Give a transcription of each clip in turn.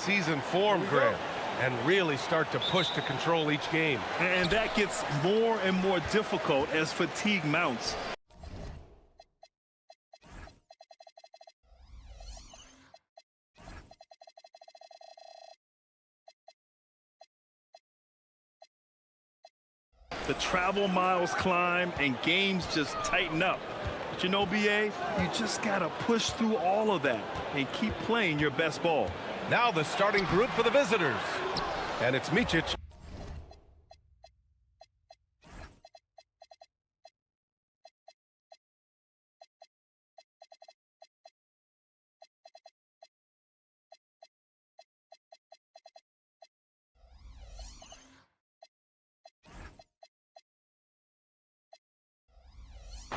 season form, Grant, and really start to push to control each game. And that gets more and more difficult as fatigue mounts. The travel miles climb and games just tighten up. But you know, BA, you just got to push through all of that and keep playing your best ball. Now the starting group for the visitors. And it's Micic.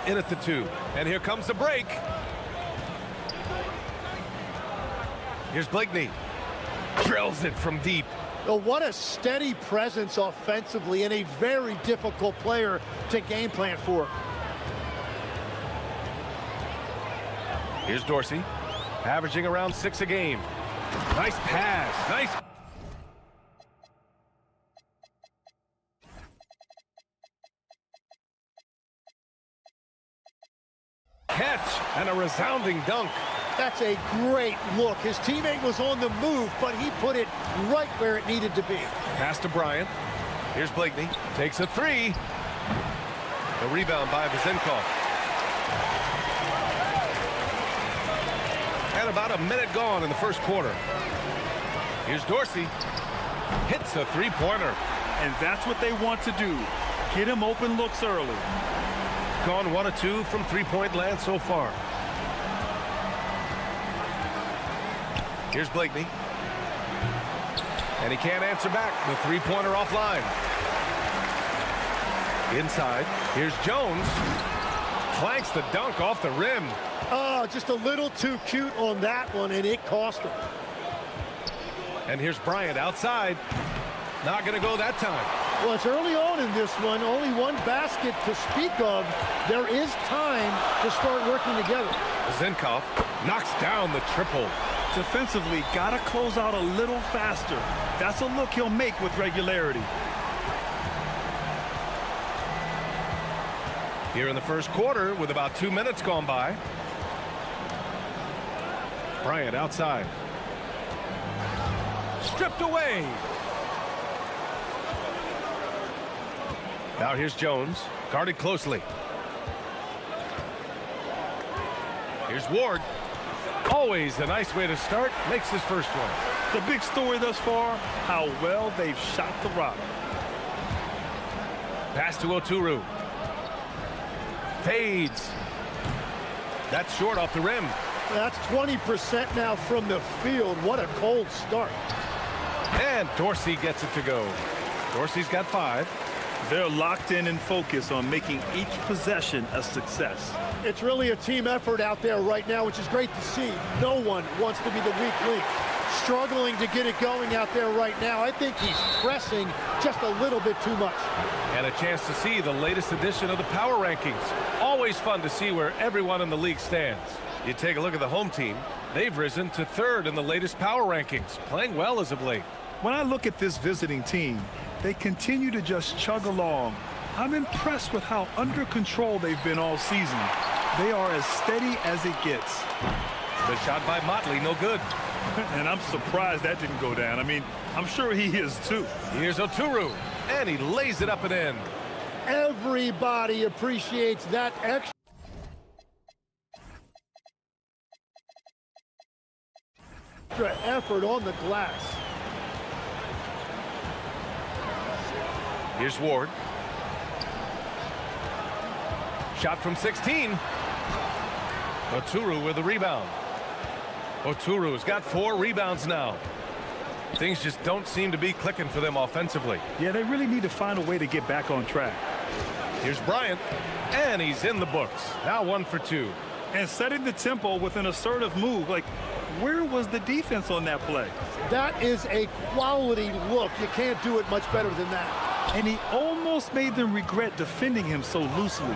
In at the 2, and here comes the break. Here's Blakeney. Drills it from deep. Oh, what a steady presence offensively and a very difficult player to game plan for. Here's Dorsey, averaging around 6 a game. Nice pass, nice. Catch and a resounding dunk. That's a great look. His teammate was on the move, but he put it right where it needed to be. Pass to Bryant. Here's Blakeney. Takes a 3. The rebound by Vazenkov. And about a minute gone in the first quarter. Here's Dorsey. Hits a three-pointer. And that's what they want to do. Get him open looks early. Gone 1 of 2 from three-point land so far. Here's Blakeney. And he can't answer back. The three-pointer offline. Inside. Here's Jones. Clanks the dunk off the rim. Oh, just a little too cute on that one, and it cost him. And here's Bryant outside. Not going to go that time. Well, it's early on in this one. Only one basket to speak of. There is time to start working together. Vazenkov knocks down the triple. Defensively, got to close out a little faster. That's a look he'll make with regularity. Here in the first quarter with about 2 minutes gone by. Bryant outside. Stripped away. Now here's Jones, guarded closely. Here's Ward. Always a nice way to start. Makes his first one. The big story thus far, how well they've shot the rock. Pass to Oturu. Fades. That's short off the rim. That's 20% now from the field. What a cold start. And Dorsey gets it to go. Dorsey's got 5. They're locked in and focused on making each possession a success. It's really a team effort out there right now, which is great to see. No one wants to be the weak link. Struggling to get it going out there right now. I think he's pressing just a little bit too much. And a chance to see the latest edition of the power rankings. Always fun to see where everyone in the league stands. You take a look at the home team. They've risen to 3rd in the latest power rankings, playing well as of late. When I look at this visiting team, they continue to just chug along. I'm impressed with how under control they've been all season. They are as steady as it gets. The shot by Motley, no good. And I'm surprised that didn't go down. I mean, I'm sure he is too. Here's Oturu, and he lays it up and in. Everybody appreciates that extra effort on the glass. Here's Ward. Shot from 16. Oturu with the rebound. Oturu's got 4 rebounds now. Things just don't seem to be clicking for them offensively. Yeah, they really need to find a way to get back on track. Here's Bryant, and he's in the books. Now 1 for 2. And setting the tempo with an assertive move. Like, where was the defense on that play? That is a quality look. You can't do it much better than that. And he almost made them regret defending him so loosely.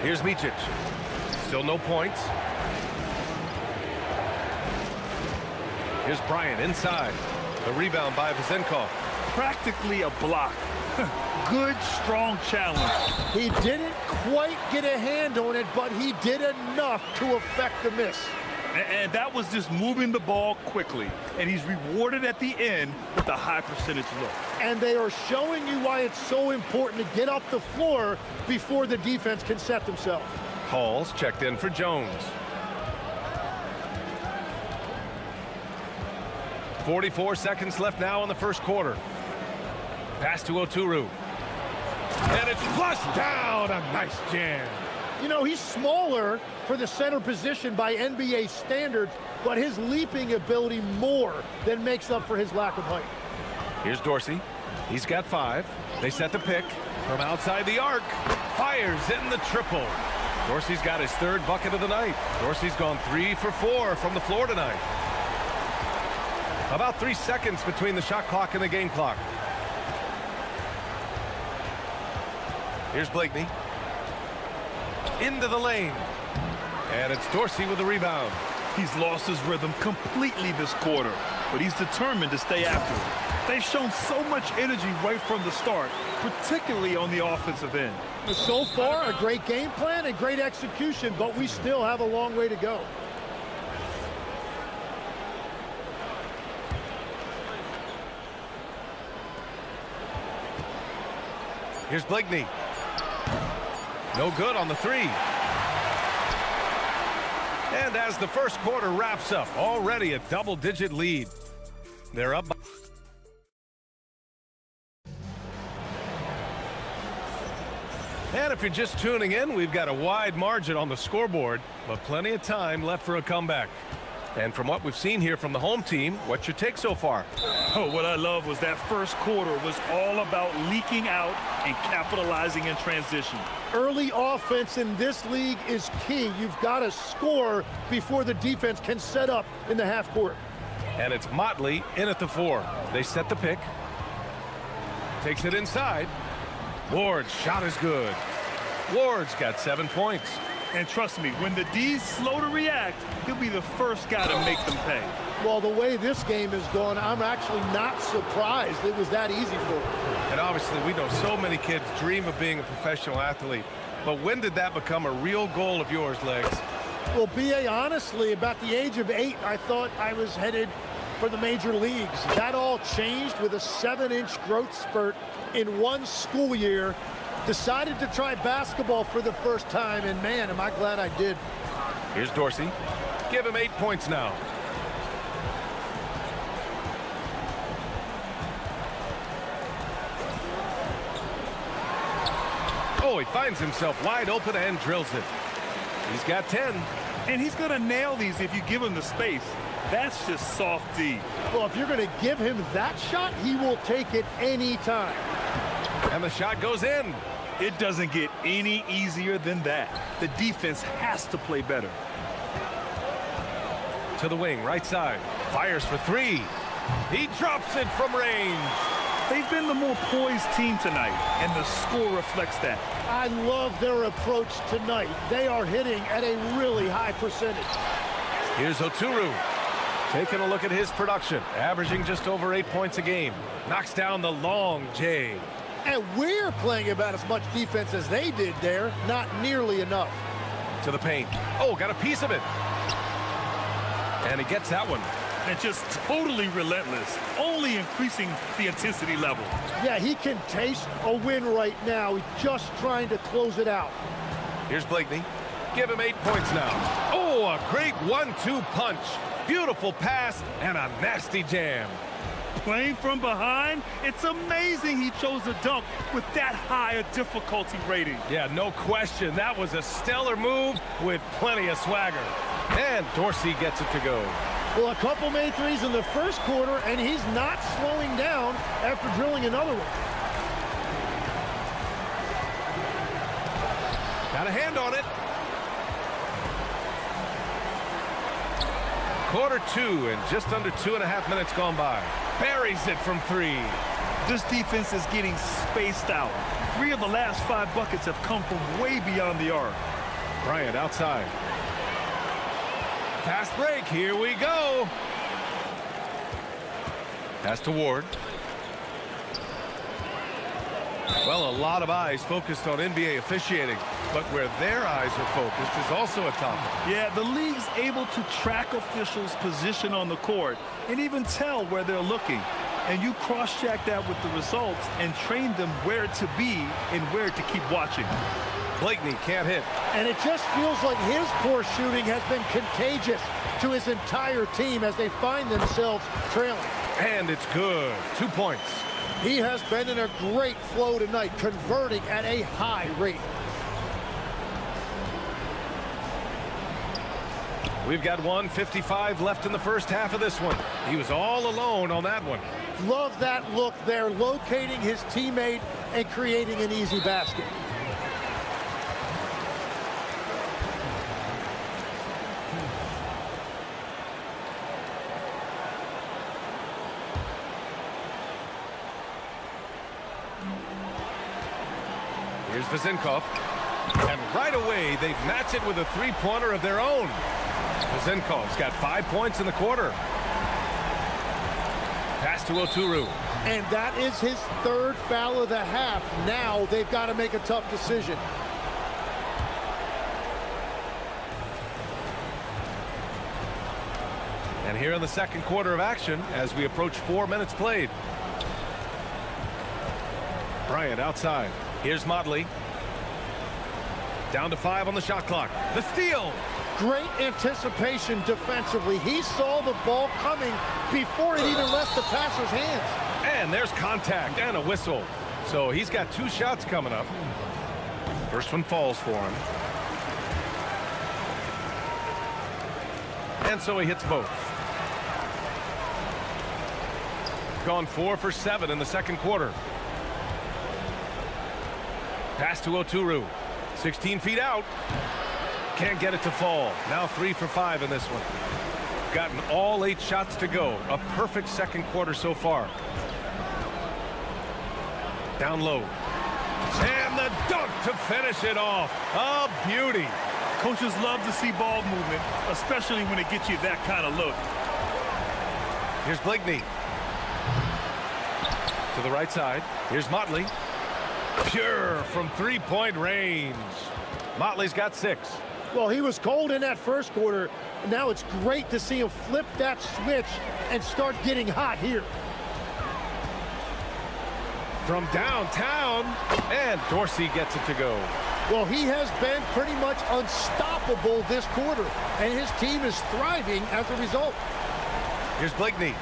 Here's Micic. Still no points. Here's Bryant inside. The rebound by Vezenkov. Practically a block. Good, strong challenge. He didn't quite get a hand on it, but he did enough to affect the miss. And that was just moving the ball quickly. And he's rewarded at the end with a high percentage look. And they are showing you why it's so important to get up the floor before the defense can set themselves. Hall's checked in for Jones. 44 seconds left now in the first quarter. Pass to Oturu. And it's flushed down. A nice jam. You know, he's smaller for the center position by NBA standards, but his leaping ability more than makes up for his lack of height. Here's Dorsey. He's got 5. They set the pick from outside the arc. Fires in the triple. Dorsey's got his 3rd bucket of the night. Dorsey's gone 3 for 4 from the floor tonight. About 3 seconds between the shot clock and the game clock. Here's Blakeney. Into the lane. And it's Dorsey with the rebound. He's lost his rhythm completely this quarter, but he's determined to stay after it. They've shown so much energy right from the start, particularly on the offensive end. So far, a great game plan and great execution, but we still have a long way to go. Here's Blakeney. No good on the 3. And as the first quarter wraps up, already a double-digit lead. They're up by... And if you're just tuning in, we've got a wide margin on the scoreboard, but plenty of time left for a comeback. And from what we've seen here from the home team, what's your take so far? Oh, what I love was that first quarter was all about leaking out and capitalizing in transition. Early offense in this league is key. You've got to score before the defense can set up in the half court. And it's Motley in at the 4. They set the pick. Takes it inside. Ward's shot is good. Ward's got 7 points. And trust me, when the D's slow to react, he'll be the first guy to make them pay. Well, the way this game is going, I'm actually not surprised it was that easy for him. And obviously, we know so many kids dream of being a professional athlete. But when did that become a real goal of yours, Legs? Well, B.A., honestly, about the age of 8, I thought I was headed for the major leagues. That all changed with a 7-inch growth spurt in one school year. Decided to try basketball for the first time, and man, am I glad I did. Here's Dorsey. Give him 8 points now. Oh, he finds himself wide open and drills it. He's got 10. And he's going to nail these if you give him the space. That's just soft D. Well, if you're going to give him that shot, he will take it any time. And the shot goes in. It doesn't get any easier than that. The defense has to play better. To the wing, right side. Fires for 3. He drops it from range. They've been the more poised team tonight, and the score reflects that. I love their approach tonight. They are hitting at a really high percentage. Here's Oturu. Taking a look at his production. Averaging just over 8 points a game. Knocks down the long J. And we're playing about as much defense as they did there. Not nearly enough. To the paint. Oh, got a piece of it. And he gets that one. And just totally relentless, only increasing the intensity level. Yeah, he can taste a win right now. He's just trying to close it out. Here's Blakeney. Give him 8 points now. Oh, a great 1-2 punch. Beautiful pass and a nasty jam. Playing from behind, it's amazing he chose a dunk with that high a difficulty rating. Yeah, no question. That was a stellar move with plenty of swagger. And Dorsey gets it to go. Well, a couple made threes in the first quarter, and he's not slowing down after drilling another one. Got a hand on it. Quarter 2 and just under 2.5 minutes gone by. Buries it from 3. This defense is getting spaced out. 3 of the last 5 buckets have come from way beyond the arc. Bryant outside. Fast break. Here we go. Pass to Ward. Well, a lot of eyes focused on NBA officiating, but where their eyes are focused is also a topic. Yeah, the league's able to track officials' position on the court and even tell where they're looking. And you cross-check that with the results and train them where to be and where to keep watching. Blakeney can't hit. And it just feels like his poor shooting has been contagious to his entire team as they find themselves trailing. And it's good. 2 points. He has been in a great flow tonight, converting at a high rate. We've got 1:55 left in the first half of this one. He was all alone on that one. Love that look there, locating his teammate and creating an easy basket. Here's Vezenkov. And right away, they match it with a three-pointer of their own. Vezenkov's got 5 points in the quarter. Pass to Oturu. And that is his third foul of the half. Now they've got to make a tough decision. And here in the second quarter of action, as we approach 4 minutes played. Bryant outside. Here's Motley. Down to 5 on the shot clock. The steal. Great anticipation defensively. He saw the ball coming before it even left the passer's hands. And there's contact and a whistle. So he's got 2 shots coming up. First one falls for him. And so he hits both. Gone 4 for 7 in the second quarter. Pass to Oturu. 16 feet out. Can't get it to fall. Now 3 for 5 in this one. Gotten all 8 shots to go. A perfect second quarter so far. Down low. And the dunk to finish it off. A beauty. Coaches love to see ball movement, especially when it gets you that kind of look. Here's Blakeney. To the right side. Here's Motley. Pure from three-point range. Motley's got 6. Well, he was cold in that first quarter. Now it's great to see him flip that switch and start getting hot here. From downtown, and Dorsey gets it to go. Well, he has been pretty much unstoppable this quarter, and his team is thriving as a result. Here's Blakeney.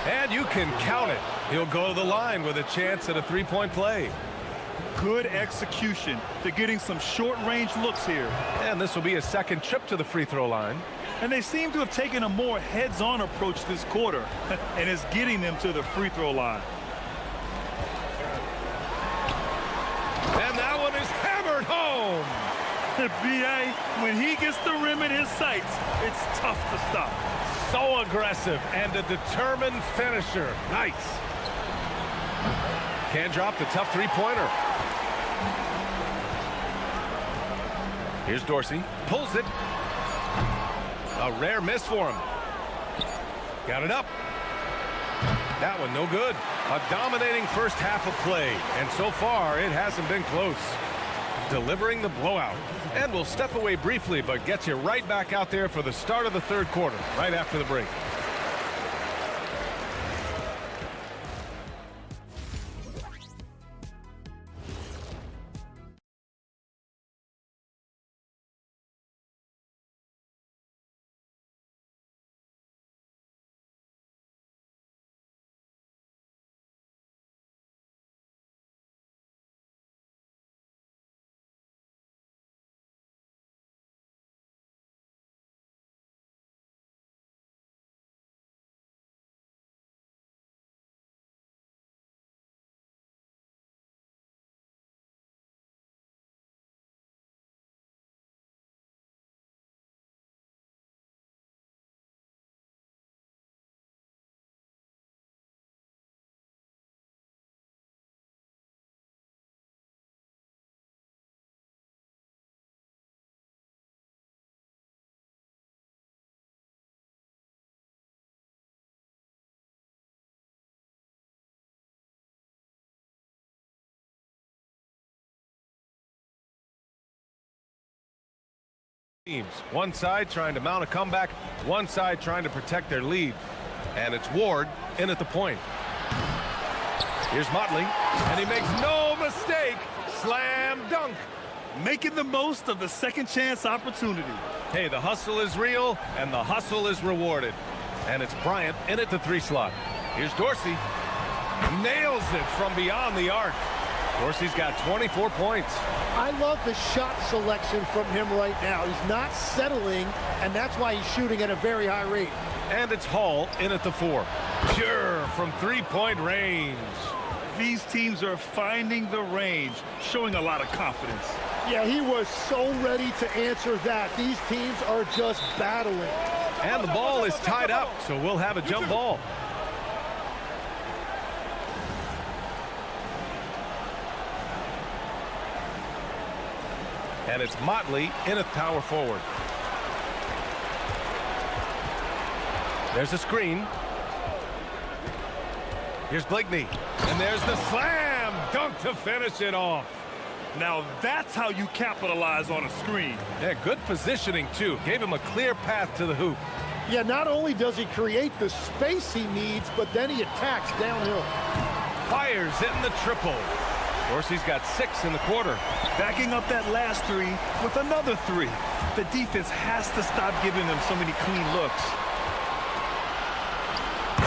And you can count it. He'll go to the line with a chance at a three-point play. Good execution. They're getting some short-range looks here. And this will be a second trip to the free throw line. And they seem to have taken a more heads-on approach this quarter, and it's getting them to the free throw line. And that one is hammered home. B.A., when he gets the rim in his sights, it's tough to stop. So aggressive and a determined finisher. Nice. Can't drop the tough three-pointer. Here's Dorsey. Pulls it. A rare miss for him. Got it up. That one no good. A dominating first half of play. And so far, it hasn't been close. Delivering the blowout. And we'll step away briefly, but get you right back out there for the start of the third quarter, right after the break. teams. One side trying to mount a comeback, one side trying to protect their lead. And it's Ward in at the point. Here's Motley, and he makes no mistake. Slam dunk. Making the most of the second chance opportunity. Hey, the hustle is real, and the hustle is rewarded. And it's Bryant in at the 3 slot. Here's Dorsey. Nails it from beyond the arc. Dorsey's got 24 points. I love the shot selection from him right now. He's not settling, and that's why he's shooting at a very high rate. And it's Hall in at the 4. Pure from 3-point range. These teams are finding the range, showing a lot of confidence. Yeah, he was so ready to answer that. These teams are just battling. And the ball is tied up, so we'll have a jump ball. And it's Motley in at power forward. There's a screen. Here's Blakeney. And there's the slam dunk to finish it off. Now that's how you capitalize on a screen. Yeah, good positioning, too. Gave him a clear path to the hoop. Yeah, not only does he create the space he needs, but then he attacks downhill. Fires in the triple. Dorsey's got 6 in the quarter. Backing up that last 3 with another 3. The defense has to stop giving them so many clean looks.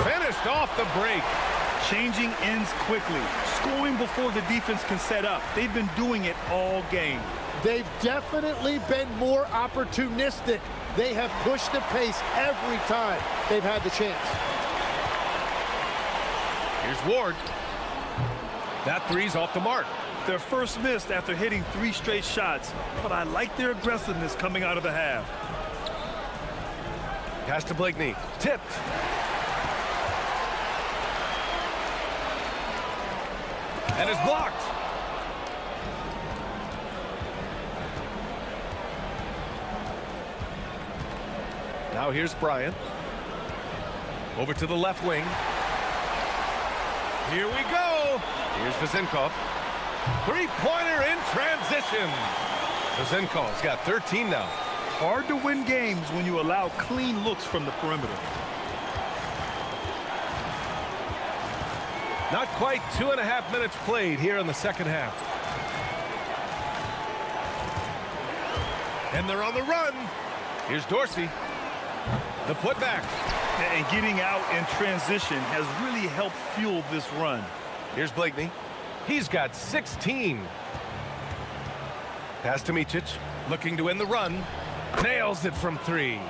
Finished off the break. Changing ends quickly, scoring before the defense can set up. They've been doing it all game. They've definitely been more opportunistic. They have pushed the pace every time they've had the chance. Here's Ward. That 3's off the mark. Their first miss after hitting 3 straight shots, but I like their aggressiveness coming out of the half. Pass to Blakeney. Tipped. And it's blocked. Now here's Bryant. Over to the left wing. Here we go. Here's Vezenkov. 3-pointer in transition. Vezenkov's got 13 now. Hard to win games when you allow clean looks from the perimeter. Not quite 2.5 minutes played here in the second half. And they're on the run. Here's Dorsey. The putback. And getting out in transition has really helped fuel this run. Here's Blakeney. He's got 16. Pass to Micic. Looking to win the run. Nails it from 3.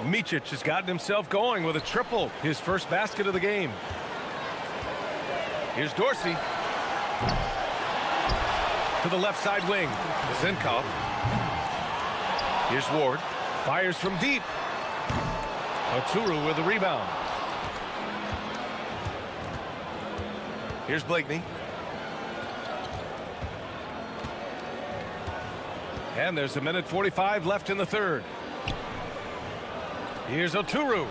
Micic has gotten himself going with a triple. His first basket of the game. Here's Dorsey. To the left side wing. Zinkov. Here's Ward. Fires from deep. Oturu with the rebound. Here's Blakeney. And there's 1:45 left in the third. Here's Oturu.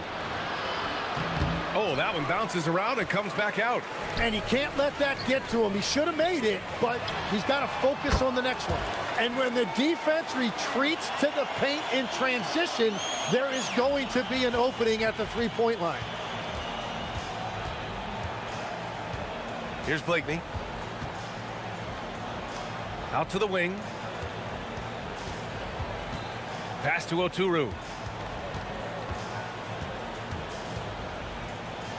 Oh, that one bounces around and comes back out. And he can't let that get to him. He should have made it, but he's got to focus on the next one. And when the defense retreats to the paint in transition, there is going to be an opening at the 3-point line. Here's Blakeney. Out to the wing. Pass to Oturu.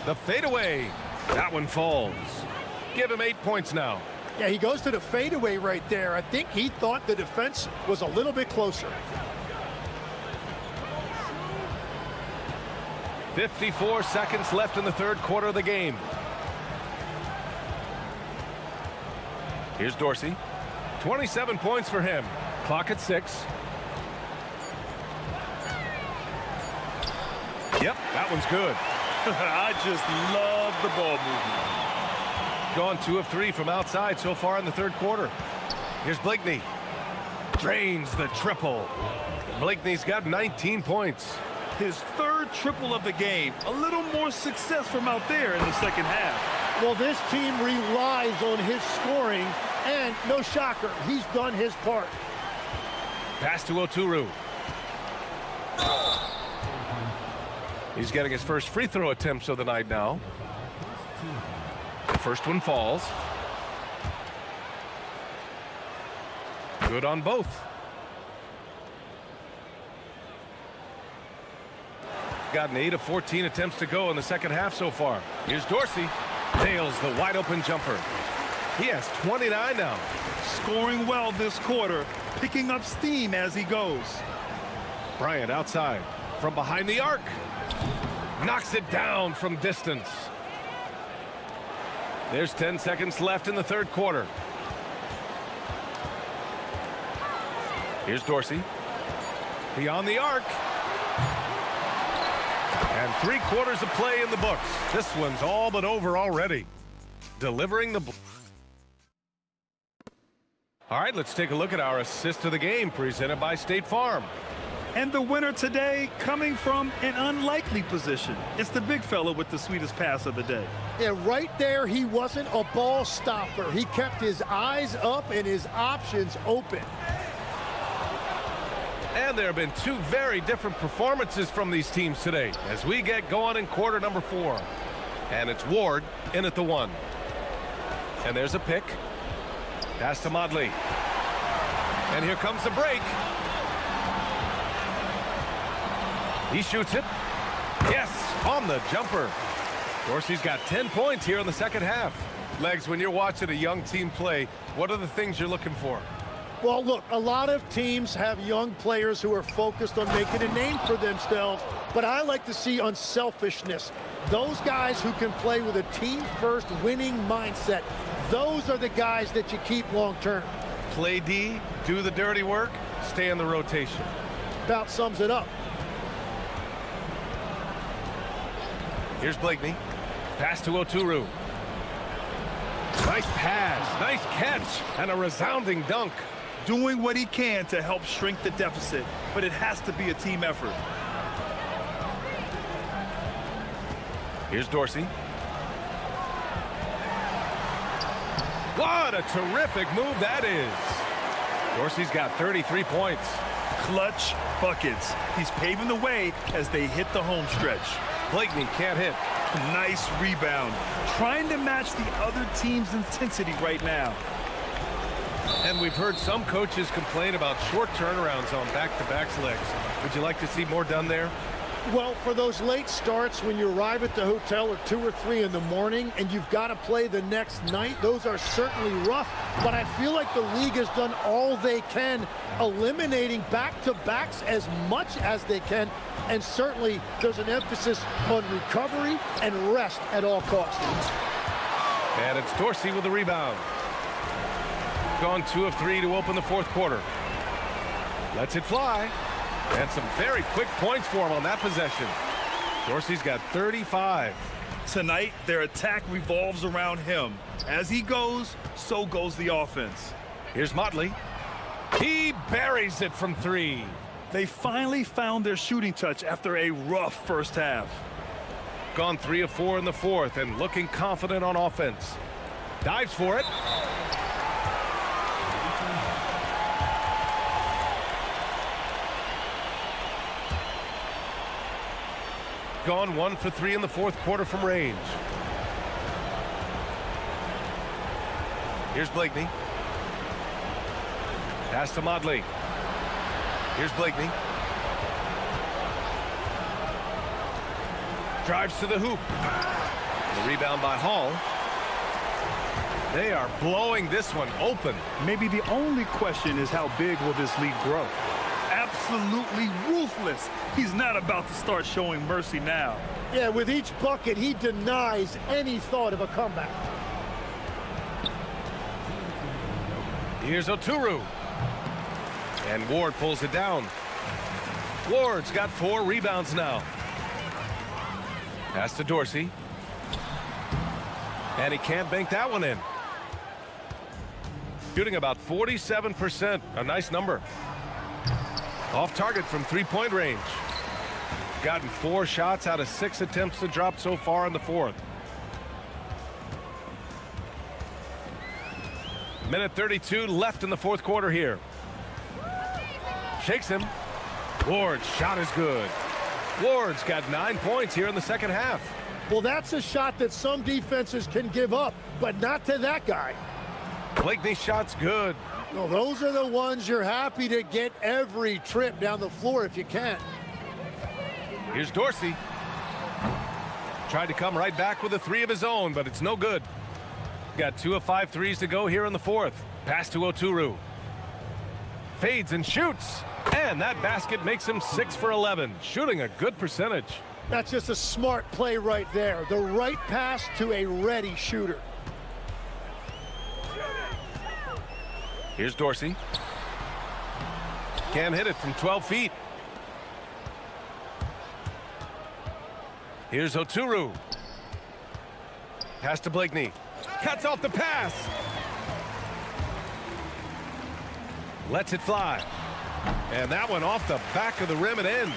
The fadeaway. That one falls. Give him 8 points now. Yeah, he goes to the fadeaway right there. I think he thought the defense was a little bit closer. 54 seconds left in the third quarter of the game. Here's Dorsey. 27 points for him. Clock at 6. Yep, that one's good. I just love the ball movement. Gone 2 of 3 from outside so far in the third quarter. Here's Blakeney. Drains the triple. Blakeney's got 19 points. His third triple of the game. A little more success from out there in the second half. Well, this team relies on his scoring, and no shocker, he's done his part. Pass to Oturu. He's getting his first free throw attempts of the night now. The first one falls. Good on both. Got an 8 of 14 attempts to go in the second half so far. Here's Dorsey. Nails the wide open jumper. He has 29 now. Scoring well this quarter, picking up steam as he goes. Bryant outside from behind the arc. Knocks it down from distance. There's 10 seconds left in the third quarter. Here's Dorsey. Beyond the arc. And 3/4 of play in the books. This one's all but over already. Delivering the... All right, let's take a look at our assist of the game presented by State Farm. And the winner today coming from an unlikely position. It's the big fella with the sweetest pass of the day. Yeah, right there, he wasn't a ball stopper. He kept his eyes up and his options open. And there have been two very different performances from these teams today as we get going in quarter number 4. And it's Ward in at the 1. And there's a pick. Pass to Modley. And here comes the break. He shoots it. Yes, on the jumper. Dorsey's got 10 points here in the second half. Legs, when you're watching a young team play, what are the things you're looking for? Well, look, a lot of teams have young players who are focused on making a name for themselves, but I like to see unselfishness. Those guys who can play with a team-first winning mindset, those are the guys that you keep long-term. Play D, do the dirty work, stay in the rotation. About sums it up. Here's Blakeney. Pass to Oturu. Nice pass, nice catch, and a resounding dunk. Doing what he can to help shrink the deficit, but it has to be a team effort. Here's Dorsey. What a terrific move that is. Dorsey's got 33 points. Clutch buckets. He's paving the way as they hit the home stretch. Blakeney can't hit. Nice rebound. Trying to match the other team's intensity right now. And we've heard some coaches complain about short turnarounds on back-to-back legs. Would you like to see more done there? Well, for those late starts when you arrive at the hotel at 2 or 3 in the morning and you've got to play the next night, those are certainly rough. But I feel like the league has done all they can, eliminating back-to-backs as much as they can. And certainly there's an emphasis on recovery and rest at all costs. And it's Dorsey with the rebound. Gone 2 of 3 to open the fourth quarter. Lets it fly. And some very quick points for him on that possession. Dorsey's got 35. Tonight, their attack revolves around him. As he goes, so goes the offense. Here's Motley. He buries it from 3. They finally found their shooting touch after a rough first half. Gone 3 of 4 in the fourth and looking confident on offense. Dives for it. Gone 1 for 3 in the fourth quarter from range. Here's Blakeney. Pass to Modley. Here's Blakeney. Drives to the hoop. The rebound by Hall. They are blowing this one open. Maybe the only question is how big will this lead grow? Absolutely ruthless. He's not about to start showing mercy now. Yeah, with each bucket, he denies any thought of a comeback. Here's Oturu. And Ward pulls it down. Ward's got 4 rebounds now. Pass to Dorsey. And he can't bank that one in. Shooting about 47%. A nice number. Off target from 3-point range. Gotten 4 shots out of 6 attempts to drop so far in the fourth. Minute 32 left in the fourth quarter here. Shakes him. Ward's shot is good. Ward's got 9 points here in the second half. Well, that's a shot that some defenses can give up, but not to that guy. Blakeney's shot's good. Well, those are the ones you're happy to get every trip down the floor if you can. Here's Dorsey. Tried to come right back with a three of his own, but it's no good. Got 2 of 5 threes to go here in the fourth. Pass to Oturu. Fades and shoots. And that basket makes him 6 for 11, shooting a good percentage. That's just a smart play right there. The right pass to a ready shooter. Here's Dorsey. Can't hit it from 12 feet. Here's Oturu. Pass to Blakeney. Cuts off the pass. Lets it fly. And that one off the back of the rim and in.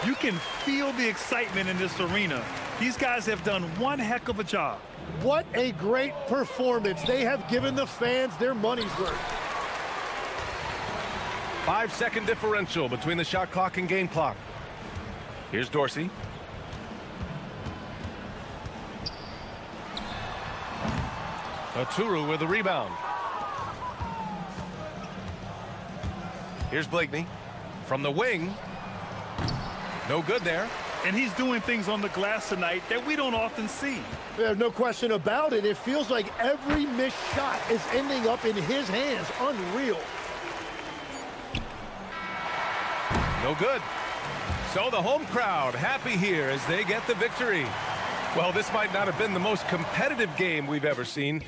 You can feel the excitement in this arena. These guys have done one heck of a job. What a great performance. They have given the fans their money's worth. 5-second differential between the shot clock and game clock. Here's Dorsey. Oturu with the rebound. Here's Blakeney from the wing. No good there. And he's doing things on the glass tonight that we don't often see. There's no question about it. It feels like every missed shot is ending up in his hands. Unreal. No good. So the home crowd happy here as they get the victory. Well, this might not have been the most competitive game we've ever seen,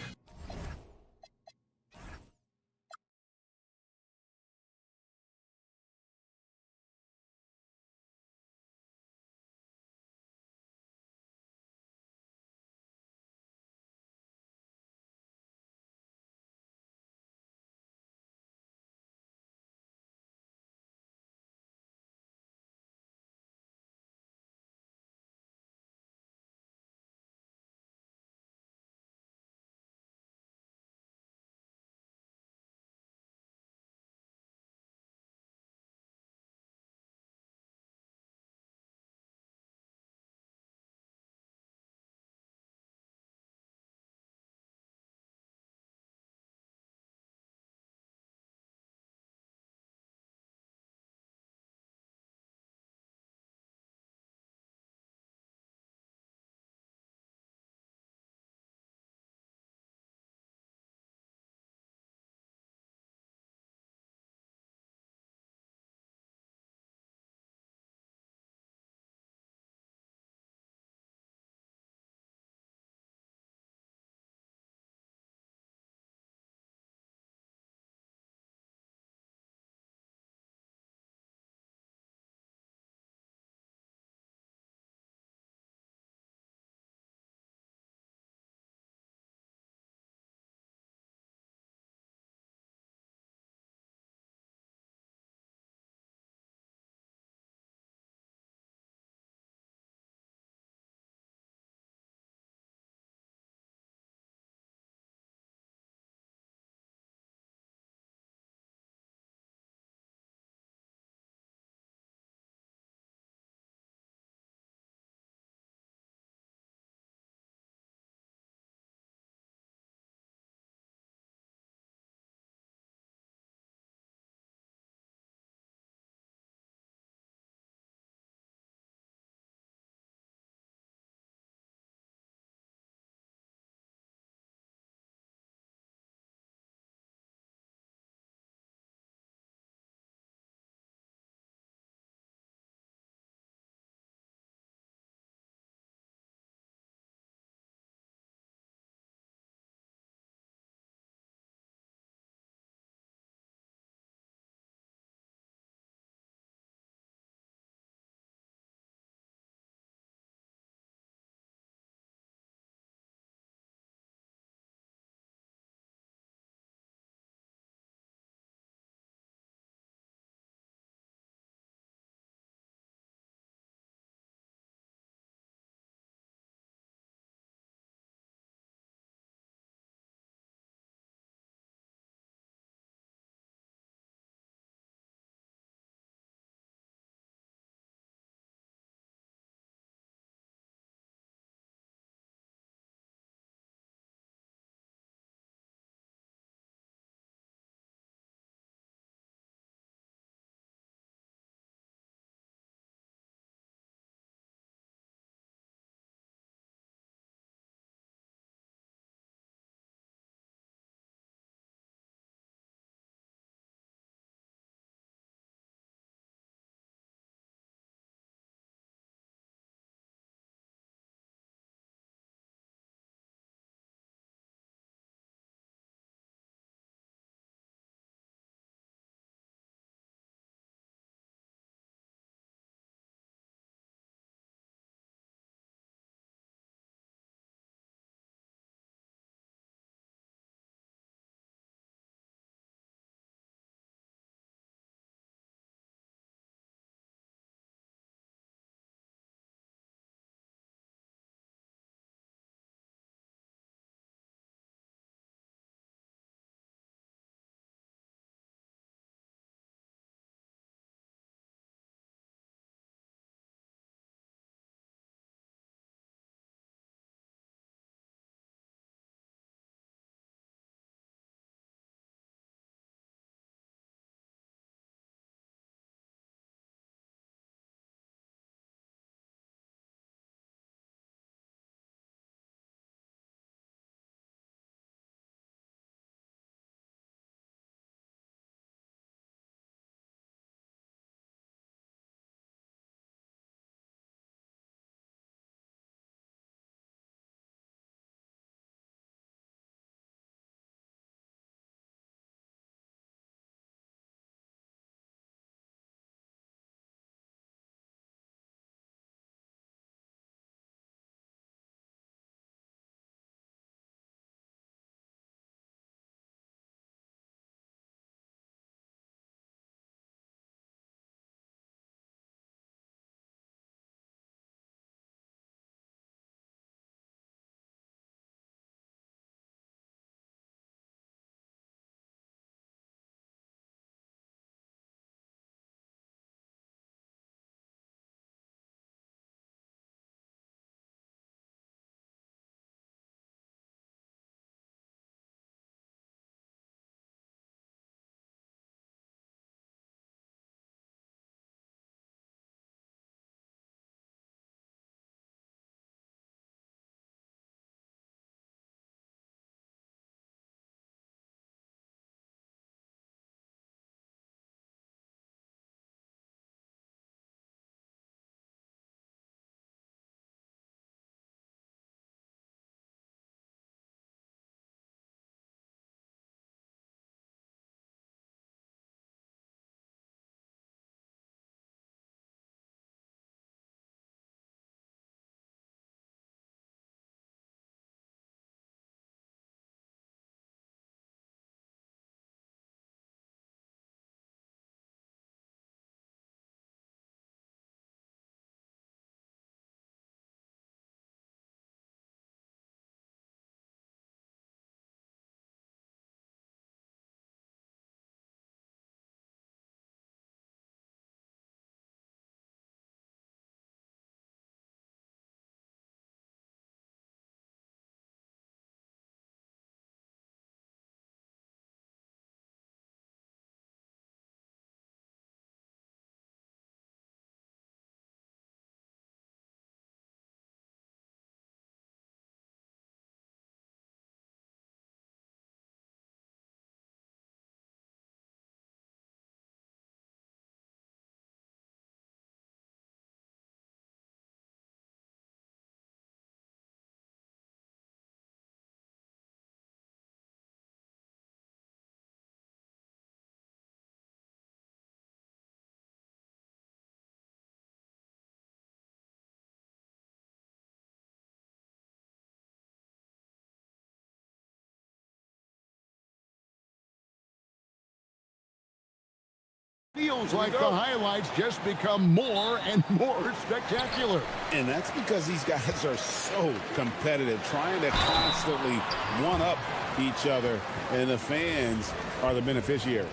Feels like the highlights just become more and more spectacular. And that's because these guys are so competitive, trying to constantly one-up each other, and the fans are the beneficiaries.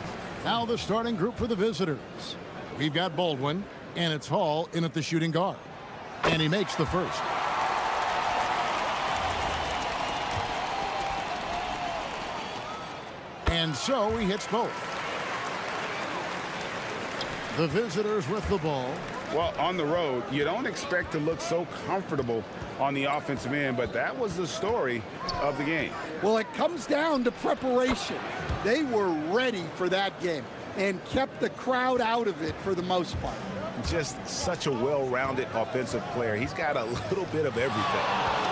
Now the starting group for the visitors. We've got Baldwin, and it's Hall in at the shooting guard. And he makes the first. And so he hits both. The visitors with the ball. Well, on the road, you don't expect to look so comfortable on the offensive end, but that was the story of the game. Well, it comes down to preparation. They were ready for that game and kept the crowd out of it for the most part. Just such a well-rounded offensive player. He's got a little bit of everything.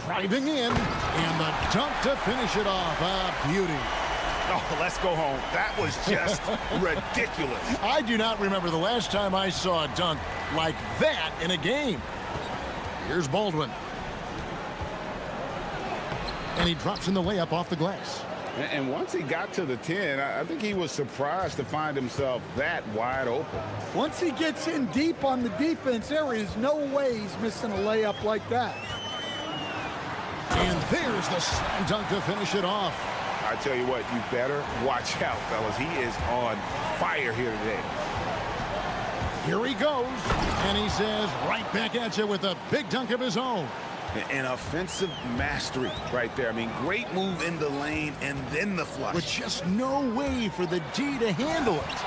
Driving in, and the dunk to finish it off. A beauty. Oh, let's go home. That was just ridiculous. I do not remember the last time I saw a dunk like that in a game. Here's Baldwin. And he drops in the layup off the glass. And once he got to the 10, I think he was surprised to find himself that wide open. Once he gets in deep on the defense, there is no way he's missing a layup like that. And there's the slam dunk to finish it off. I tell you what, you better watch out, fellas. He is on fire here today. Here he goes. And he says, right back at you with a big dunk of his own. An offensive mastery right there. I mean, great move in the lane and then the flush. With just no way for the D to handle it.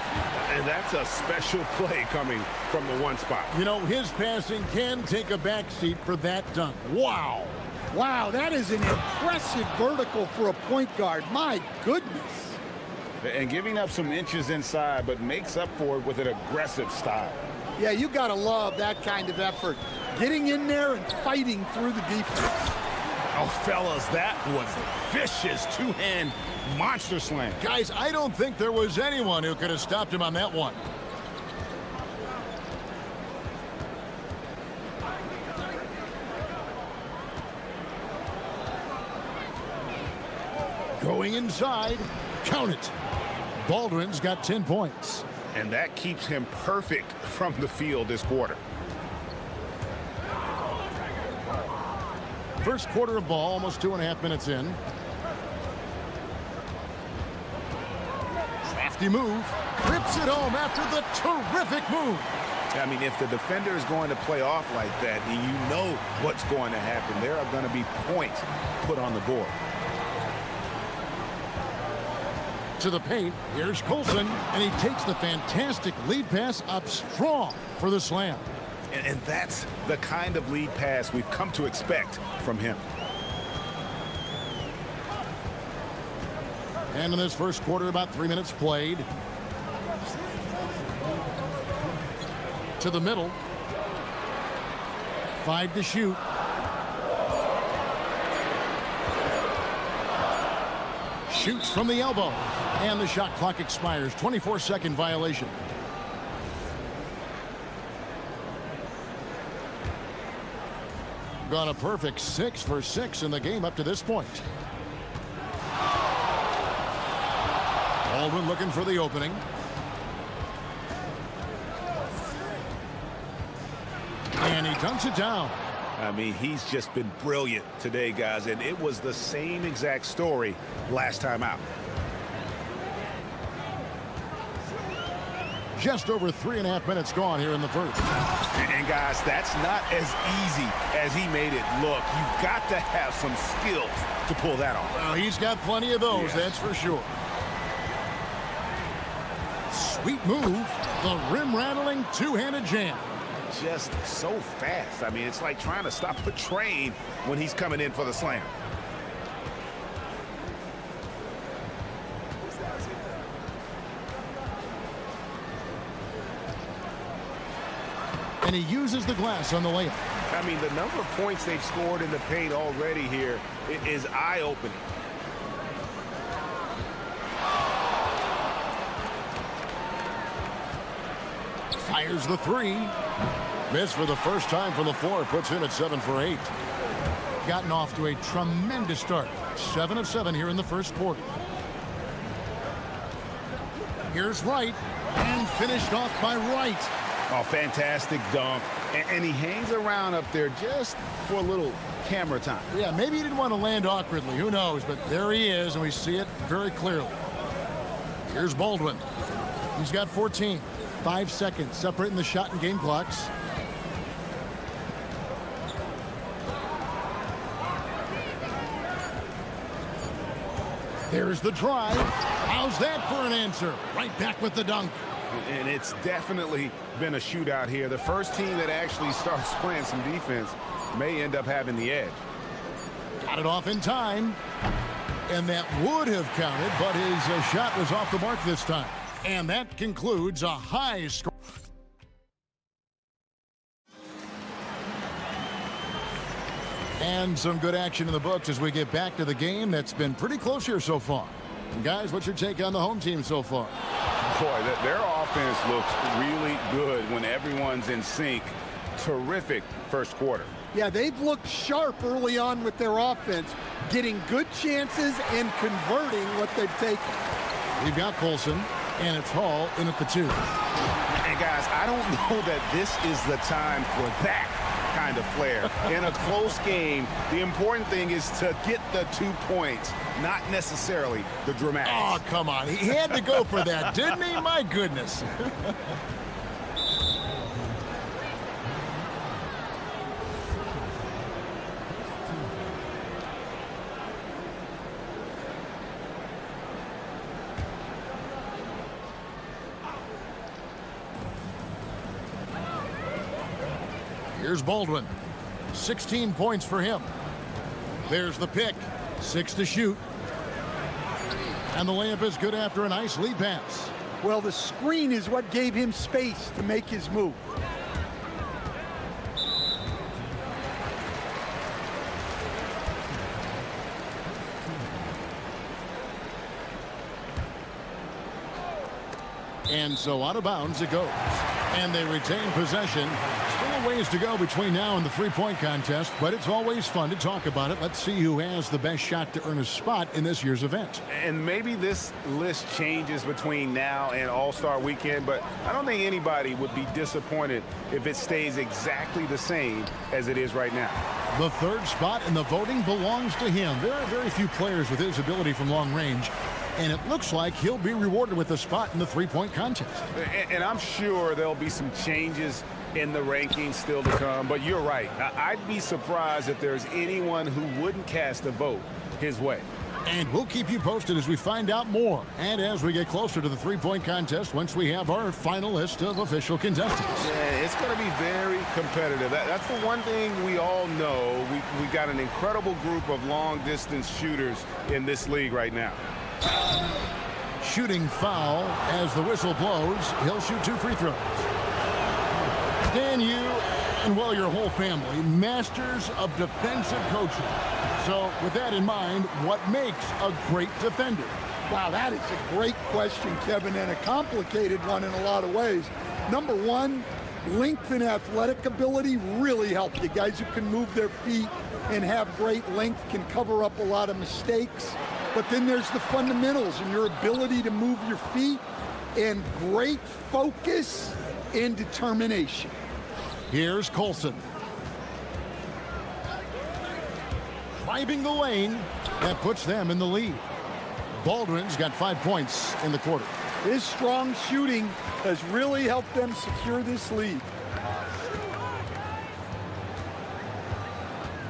And that's a special play coming from the one spot. You know, his passing can take a backseat for that dunk. Wow. Wow, that is an impressive vertical for a point guard. My goodness. And giving up some inches inside, but makes up for it with an aggressive style. Yeah, you got to love that kind of effort. Getting in there and fighting through the defense. Oh, fellas, that was a vicious two-hand monster slam. Guys, I don't think there was anyone who could have stopped him on that one. Going inside, count it. Baldwin's got 10 points. And that keeps him perfect from the field this quarter. First quarter of ball, almost 2.5 minutes in. Crafty move. Rips it home after the terrific move. I mean, if the defender is going to play off like that, then you know what's going to happen. There are going to be points put on the board. To the paint, here's Colson, and he takes the fantastic lead pass up strong for the slam. And that's the kind of lead pass we've come to expect from him. And in this first quarter, about 3 minutes played. To the middle. 5 to shoot. Shoots from the elbow. And the shot clock expires. 24-second violation. Gone a perfect 6 for 6 in the game up to this point. Baldwin looking for the opening. And he dunks it down. I mean, he's just been brilliant today, guys, and it was the same exact story last time out. Just over 3.5 minutes gone here in the first. And guys, that's not as easy as he made it look. You've got to have some skills to pull that off. Well, he's got plenty of those, that's for sure. Sweet move. The rim-rattling two-handed jam. Just so fast. I mean, it's like trying to stop a train when he's coming in for the slam. And he uses the glass on the layup. I mean, the number of points they've scored in the paint already here is eye-opening. Fires the three. Missed for the first time from the floor. Puts him at 7 for 8. Gotten off to a tremendous start. 7 of 7 here in the first quarter. Here's Wright, and finished off by Wright. Oh, fantastic dunk. And he hangs around up there just for a little camera time. Yeah, maybe he didn't want to land awkwardly. Who knows? But there he is, and we see it very clearly. Here's Baldwin. He's got 14. 5 seconds separating the shot and game clocks. There's the drive. How's that for an answer? Right back with the dunk. And it's definitely been a shootout here. The first team that actually starts playing some defense may end up having the edge. Got it off in time. And that would have counted, but his shot was off the mark this time. And that concludes a high score. And some good action in the books as we get back to the game that's been pretty close here so far. And guys, what's your take on the home team so far? Boy, their offense looks really good when everyone's in sync. Terrific first quarter. Yeah, they've looked sharp early on with their offense, getting good chances and converting what they've taken. We've got Colson, and it's Hall in at the 2. And guys, I don't know that this is the time for that kind of flair. In a close game, the important thing is to get the 2 points, not necessarily the dramatics. Oh, come on. He had to go for that, didn't he? My goodness. Here's Baldwin. 16 points for him. There's the pick. 6 to shoot. And the layup is good after a nice lead pass. Well, the screen is what gave him space to make his move. And so out of bounds it goes. And they retain possession. Still a ways to go between now and the three-point contest, but it's always fun to talk about it. Let's see who has the best shot to earn a spot in this year's event. And maybe this list changes between now and All-Star Weekend, but I don't think anybody would be disappointed if it stays exactly the same as it is right now. The third spot in the voting belongs to him. There are very few players with his ability from long range, and it looks like he'll be rewarded with a spot in the three-point contest. And I'm sure there'll be some changes in the rankings still to come, but you're right. I'd be surprised if there's anyone who wouldn't cast a vote his way. And we'll keep you posted as we find out more, and as we get closer to the three-point contest once we have our final list of official contestants. Yeah, it's going to be very competitive. That's the one thing we all know. We got an incredible group of long-distance shooters in this league right now. Shooting foul as the whistle blows. He'll shoot 2 free throws. Dan, you and, well, your whole family, masters of defensive coaching. So with that in mind, what makes a great defender? Wow, that is a great question, Kevin, and a complicated one in a lot of ways. Number one, length and athletic ability really help you. Guys who can move their feet and have great length can cover up a lot of mistakes. But then there's the fundamentals and your ability to move your feet and great focus and determination. Here's Colson. Driving the lane, that puts them in the lead. Baldwin's got 5 points in the quarter. His strong shooting has really helped them secure this lead.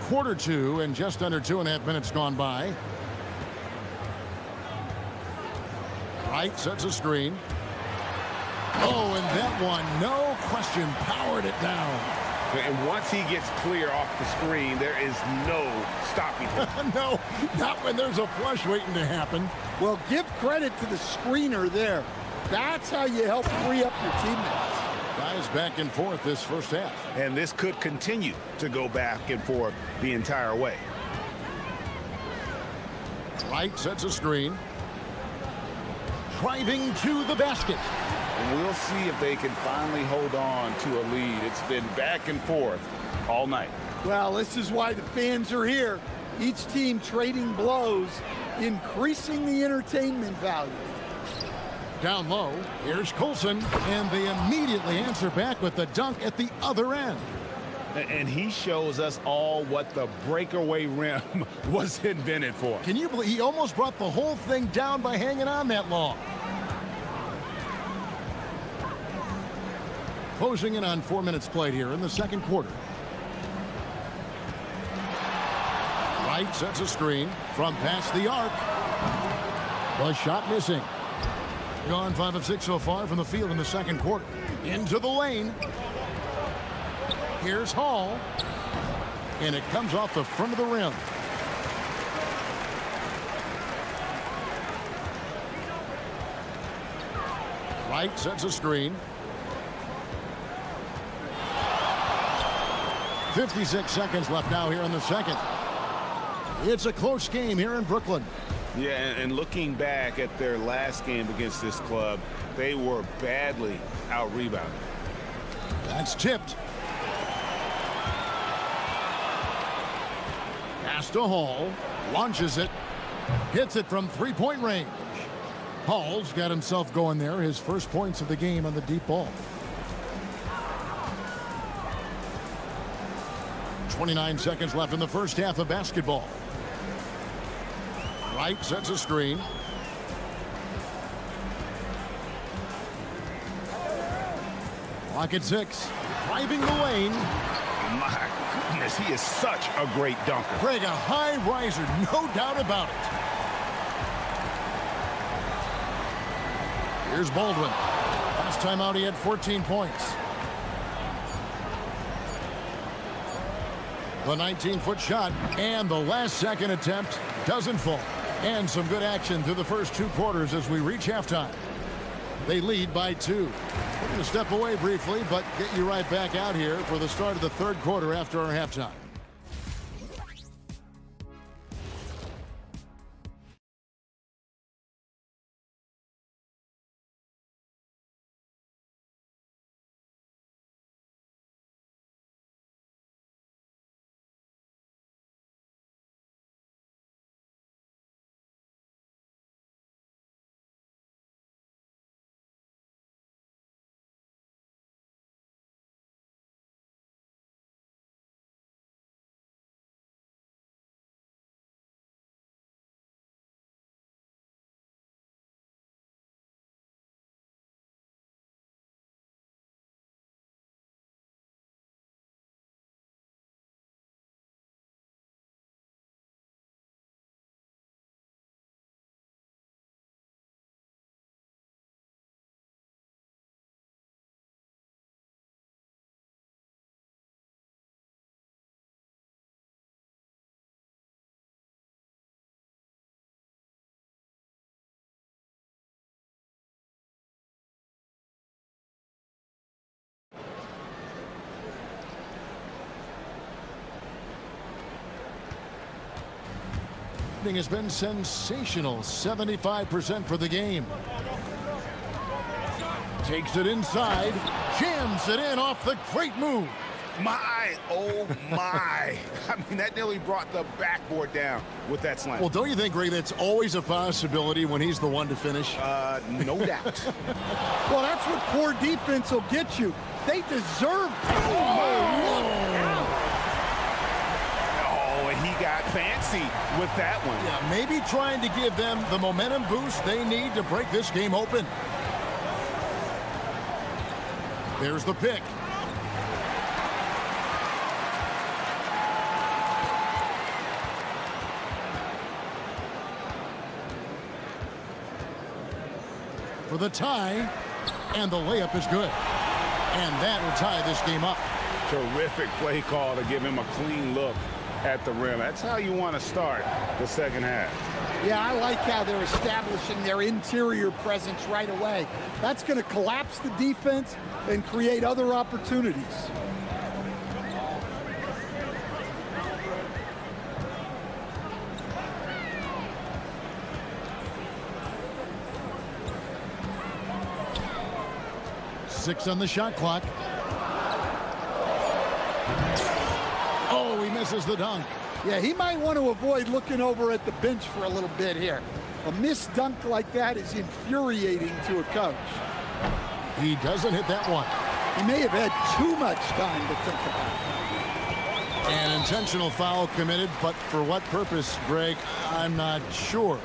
Quarter 2 and just under 2.5 minutes gone by. Wright sets a screen. Oh, and that one, no question, powered it down. And once he gets clear off the screen, there is no stopping him. No, not when there's a flush waiting to happen. Well, give credit to the screener there. That's how you help free up your teammates. Guys back and forth this first half. And this could continue to go back and forth the entire way. Wright sets a screen. Driving to the basket. And we'll see if they can finally hold on to a lead. It's been back and forth all night. Well, this is why the fans are here. Each team trading blows, increasing the entertainment value. Down low, here's Coulson, and they immediately answer back with the dunk at the other end. And he shows us all what the breakaway rim was invented for. Can you believe he almost brought the whole thing down by hanging on that long? Closing in on 4 minutes played here in the second quarter. Wright sets a screen from past the arc. The shot missing. Gone 5 of 6 so far from the field in the second quarter. Into the lane. Here's Hall. And it comes off the front of the rim. Wright sets a screen. 56 seconds left now here in the second. It's a close game here in Brooklyn. Yeah, and looking back at their last game against this club, they were badly out-rebounded. That's tipped. Pass to Hall. Launches it. Hits it from three-point range. Hall's got himself going there. His first points of the game on the deep ball. 29 seconds left in the first half of basketball. Wright sets a screen. Clock at 6. Driving the lane. My goodness, he is such a great dunker. Greg, a high riser, no doubt about it. Here's Baldwin. Last time out, he had 14 points. The 19-foot shot and the last second attempt doesn't fall. And some good action through the first 2 quarters as we reach halftime. They lead by 2. We're going to step away briefly, but get you right back out here for the start of the third quarter after our halftime. Has been sensational. 75% for the game. Takes it inside. Jams it in off the great move. My, oh my. I mean, that nearly brought the backboard down with that slam. Well, don't you think, Greg, that's always a possibility when he's the one to finish? No doubt. Well, that's what poor defense will get you. They deserve to. He got fancy with that one. Yeah, maybe trying to give them the momentum boost they need to break this game open. There's the pick. For the tie, and the layup is good. And that will tie this game up. Terrific play call to give him a clean look at the rim. That's how you want to start the second half. Yeah, I like how they're establishing their interior presence right away. That's going to collapse the defense and create other opportunities. 6 on the shot clock. Oh, he misses the dunk. Yeah, he might want to avoid looking over at the bench for a little bit here. A missed dunk like that is infuriating to a coach. He doesn't hit that one. He may have had too much time to think about it. An intentional foul committed, but for what purpose, Greg, I'm not sure.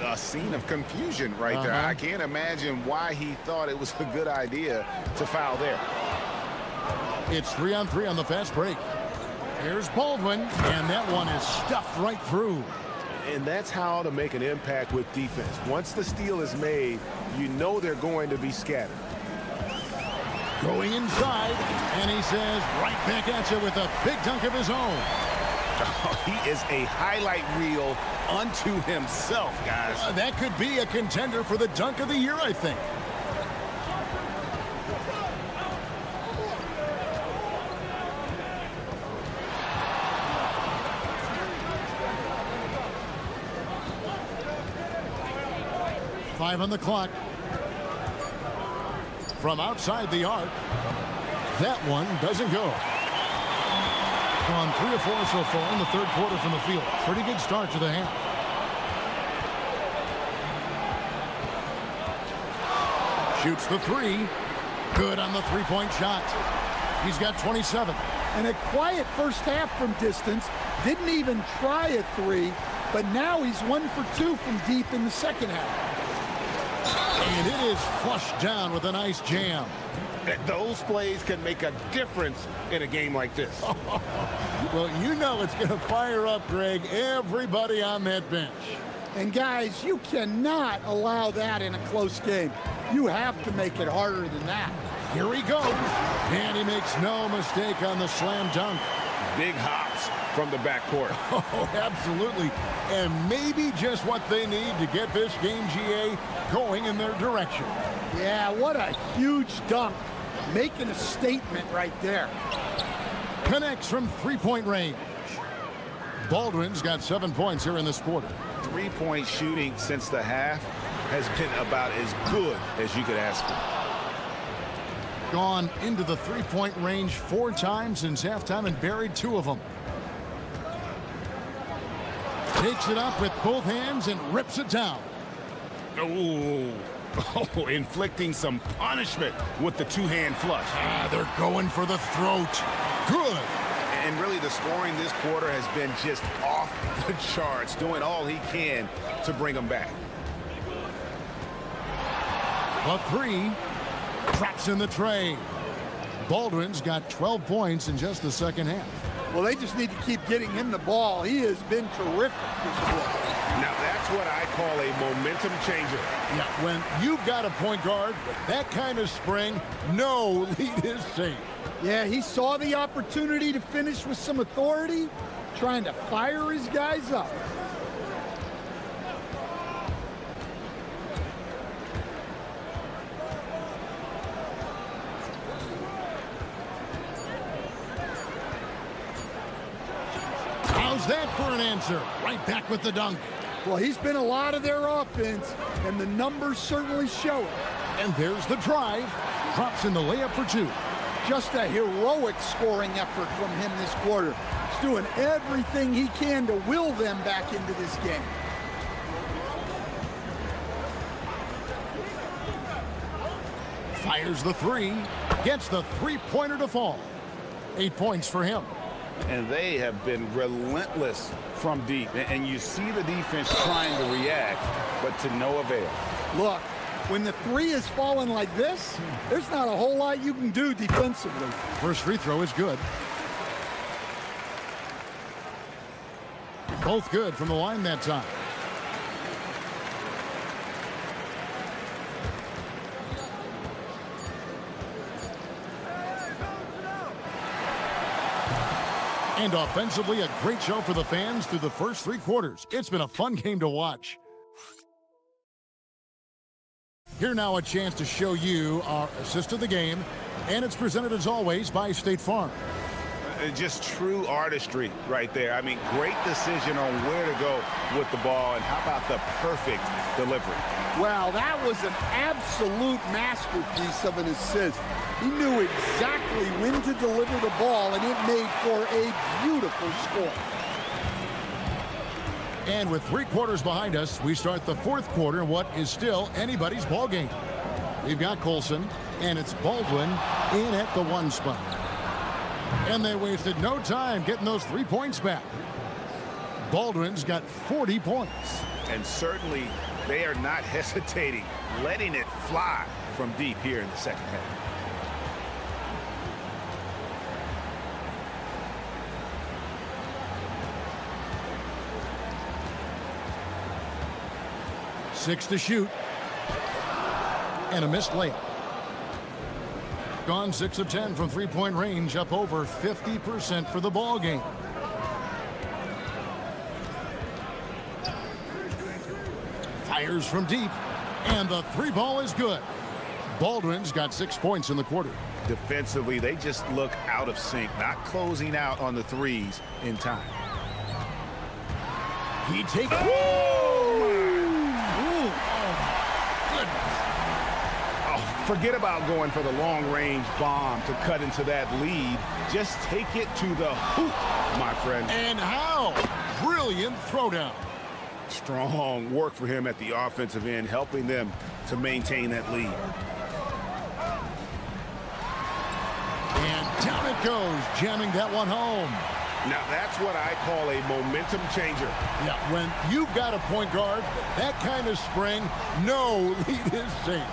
A scene of confusion right there. I can't imagine why he thought it was a good idea to foul there. It's 3-on-3 on the fast break. Here's Baldwin, and that one is stuffed right through. And that's how to make an impact with defense. Once the steal is made, you know they're going to be scattered. Going inside, and he says right back at you with a big dunk of his own. He is a highlight reel unto himself, guys. That could be a contender for the dunk of the year, I think. Five on the clock. From outside the arc. That one doesn't go. Gone 3 of 4 so far in the third quarter from the field. Pretty good start to the half. Shoots the 3. Good on the three-point shot. He's got 27. And a quiet first half from distance. Didn't even try a 3, but now he's 1 for 2 from deep in the second half. And it is flushed down with a nice jam. Those plays can make a difference in a game like this. Well, you know it's going to fire up, Greg, everybody on that bench. And guys, you cannot allow that in a close game. You have to make it harder than that. Here he goes. And he makes no mistake on the slam dunk. Big hops from the backcourt. Oh, absolutely. And maybe just what they need to get this game, GA, going in their direction. Yeah, what a huge dunk. Making a statement right there. Connects from three-point range. Baldwin's got 7 points here in this quarter. Three-point shooting since the half has been about as good as you could ask for. Gone into the three-point range 4 times since halftime and buried 2 of them. Takes it up with both hands and rips it down. Oh, inflicting some punishment with the two-hand flush. They're going for the throat. Good. And really the scoring this quarter has been just off the charts, doing all he can to bring them back. A 3. Traps in the tray. Baldwin's got 12 points in just the second half. Well, they just need to keep getting him the ball. He has been terrific this quarter. Now that's what I call a momentum changer. Yeah, when you've got a point guard with that kind of spring, no lead is safe. Yeah, he saw the opportunity to finish with some authority, trying to fire his guys up. How's that for an answer? Right back with the dunk. Well, he's been a lot of their offense, and the numbers certainly show it. And there's the drive. Drops in the layup for 2. Just a heroic scoring effort from him this quarter. He's doing everything he can to will them back into this game. Fires the 3. Gets the three-pointer to fall. 8 points for him. And they have been relentless from deep. And you see the defense trying to react, but to no avail. Look, when the 3 is falling like this, there's not a whole lot you can do defensively. First free throw is good. Both good from the line that time. And offensively, a great show for the fans through the first 3 quarters. It's been a fun game to watch. Here now a chance to show you our assist of the game. And it's presented as always by State Farm. Just true artistry right there. I mean, great decision on where to go with the ball. And how about the perfect delivery? Wow, that was an absolute masterpiece of an assist. He knew exactly when to deliver the ball, and it made for a beautiful score. And with 3 quarters behind us, we start the 4th quarter in what is still anybody's ball game. We've got Colson, and it's Baldwin in at the 1 spot. And they wasted no time getting those 3 points back. Baldwin's got 40 points. And certainly they are not hesitating, letting it fly from deep here in the second half. Six to shoot. And a missed layup. Gone 6 of 10 from 3-point range, up over 50% for the ball game. Fires from deep, and the 3 ball is good. Baldwin's got 6 points in the quarter. Defensively, they just look out of sync, not closing out on the threes in time. He takes. Forget about going for the long-range bomb to cut into that lead. Just take it to the hoop, my friend. And how? Brilliant throwdown. Strong work for him at the offensive end, helping them to maintain that lead. And down it goes, jamming that one home. Now, that's what I call a momentum changer. Yeah, when you've got a point guard, that kind of spring, no lead is safe.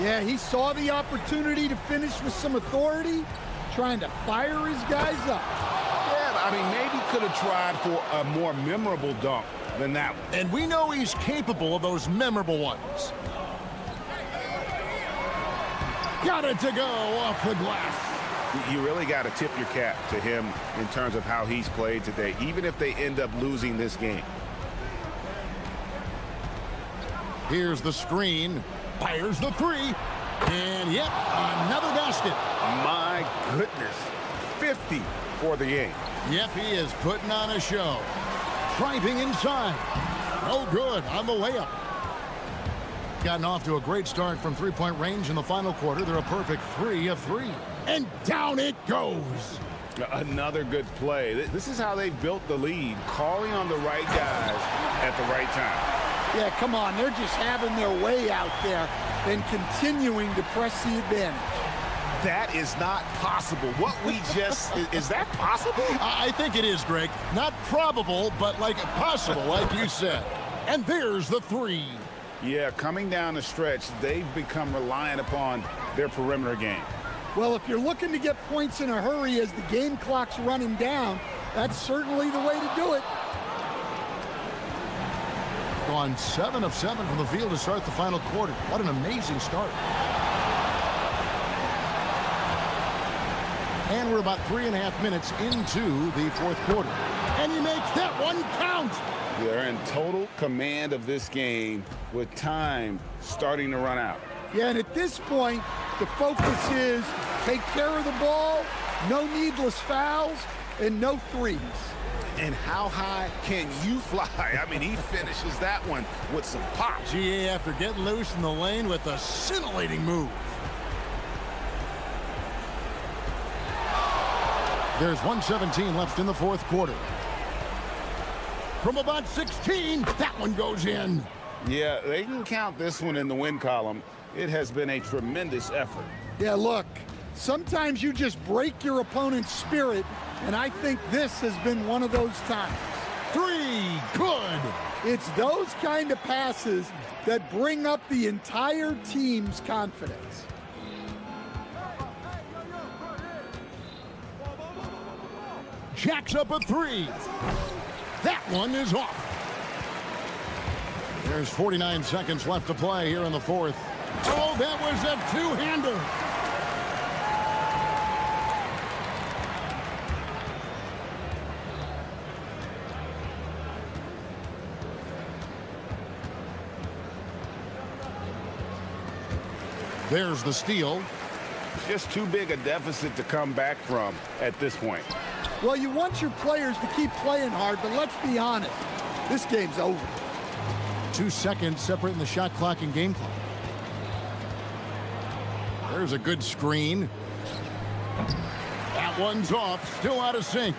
Yeah, he saw the opportunity to finish with some authority, trying to fire his guys up. Yeah, I mean, maybe could have tried for a more memorable dunk than that one. And we know he's capable of those memorable ones. Got it to go off the glass. You really got to tip your cap to him in terms of how he's played today, even if they end up losing this game. Here's the screen. Fires the 3. And yep, another basket. My goodness. 50 for the game. Yep, he is putting on a show. Driving inside. No good on the layup. Gotten off to a great start from 3-point range in the final quarter. They're a perfect 3 of 3. And down it goes. Another good play. This is how they built the lead, calling on the right guys at the right time. Yeah, come on. They're just having their way out there and continuing to press the advantage. That is not possible. What we just... is that possible? I think it is, Greg. Not probable, but like possible, like you said. And there's the 3. Yeah, coming down the stretch, they've become reliant upon their perimeter game. Well, if you're looking to get points in a hurry as the game clock's running down, that's certainly the way to do it. Gone 7 of 7 from the field to start the final quarter. What an amazing start. And we're about 3.5 minutes into the 4th quarter. And he makes that one count. They're in total command of this game with time starting to run out. Yeah, and at this point, the focus is take care of the ball, no needless fouls, and no threes. And how high can you fly? I mean, he finishes that one with some pop. GA after getting loose in the lane with a scintillating move. There's 1:17 left in the 4th quarter. From about 16, that one goes in. Yeah, they can count this one in the win column. It has been a tremendous effort. Yeah, look, sometimes you just break your opponent's spirit, and I think this has been one of those times. 3, good. It's those kind of passes that bring up the entire team's confidence. Jacks up a 3. That one is off. There's 49 seconds left to play here in the 4th. Oh, that was a 2-hander. There's the steal. Just too big a deficit to come back from at this point. Well, you want your players to keep playing hard, but let's be honest, this game's over. 2 seconds separating the shot clock and game clock. There's a good screen. That one's off, still out of sync.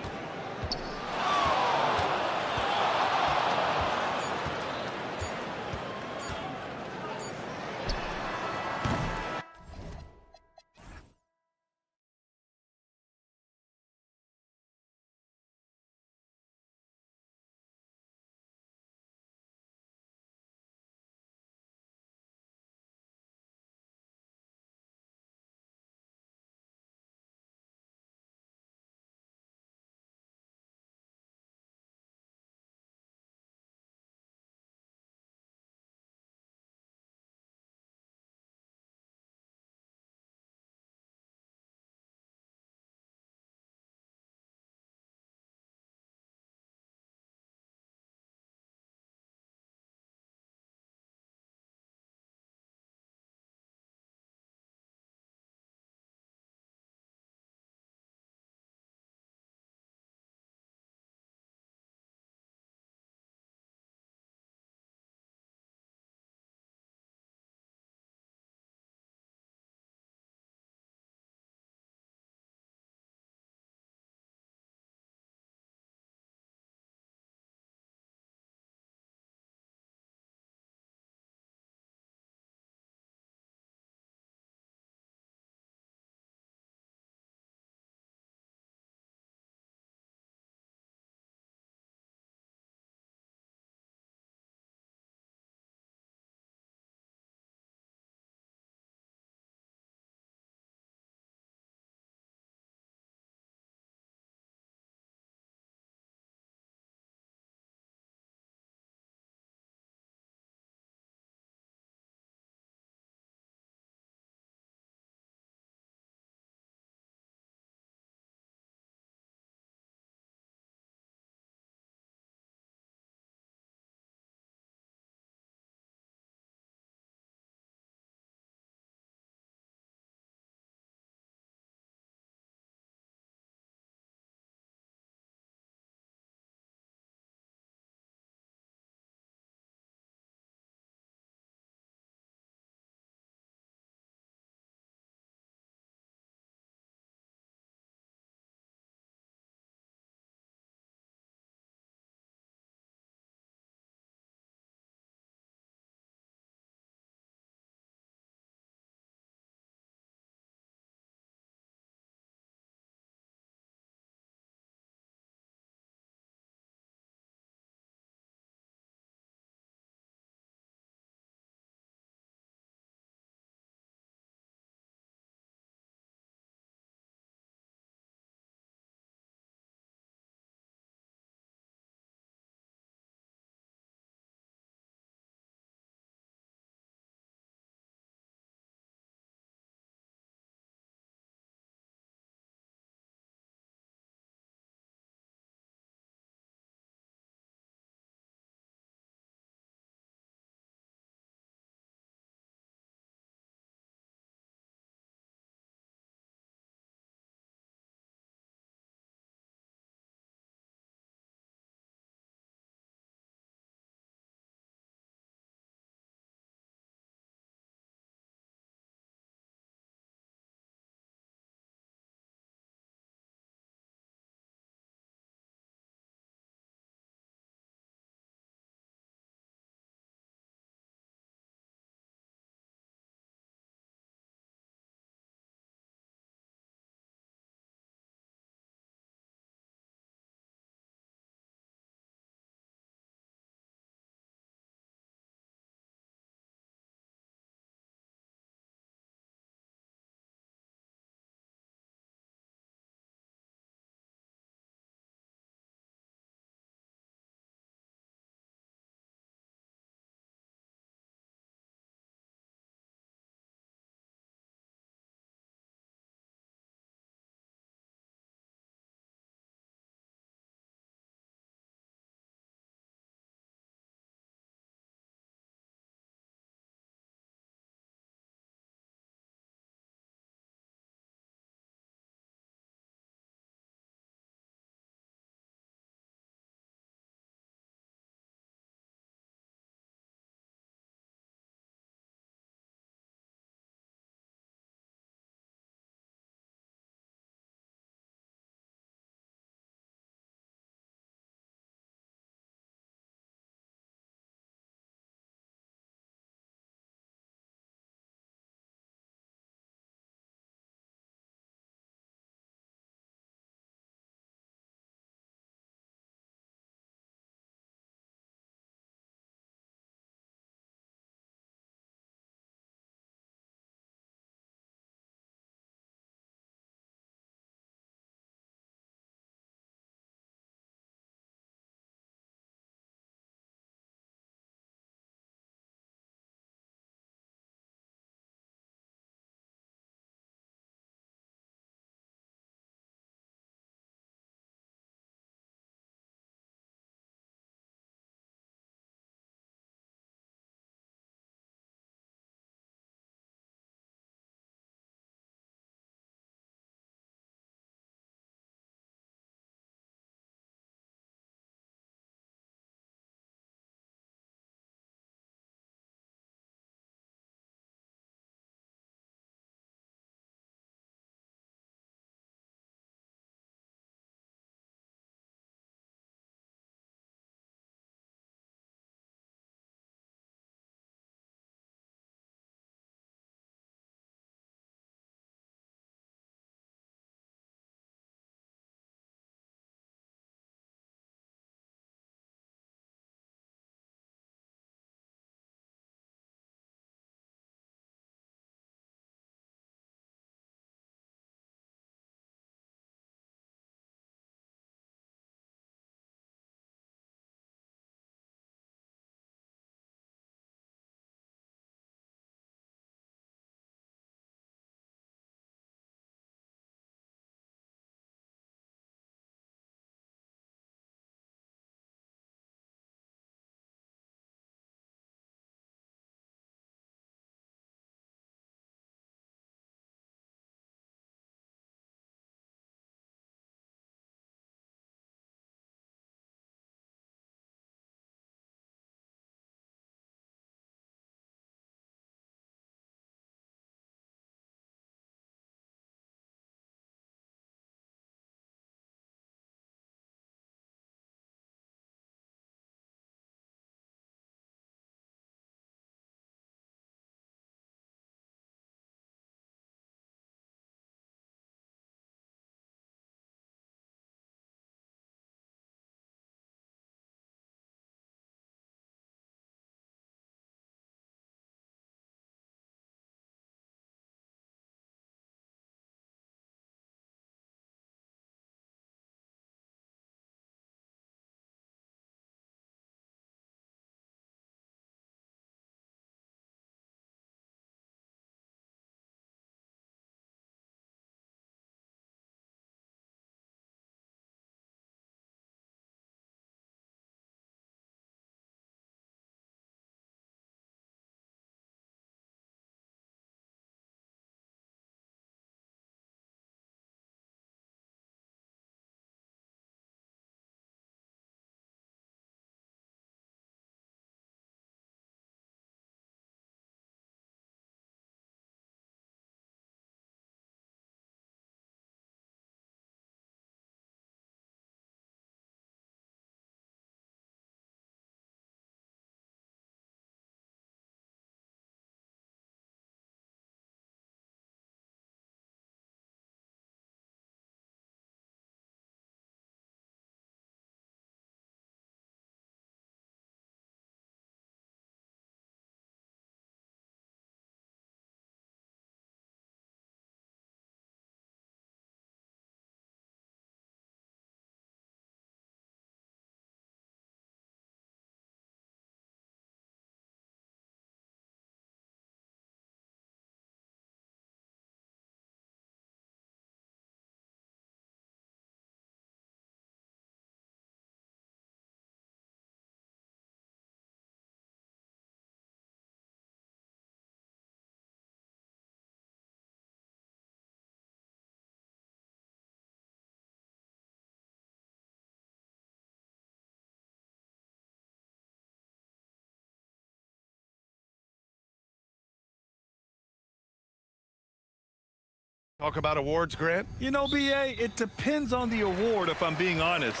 Talk about awards, Grant? You know, BA, it depends on the award, if I'm being honest.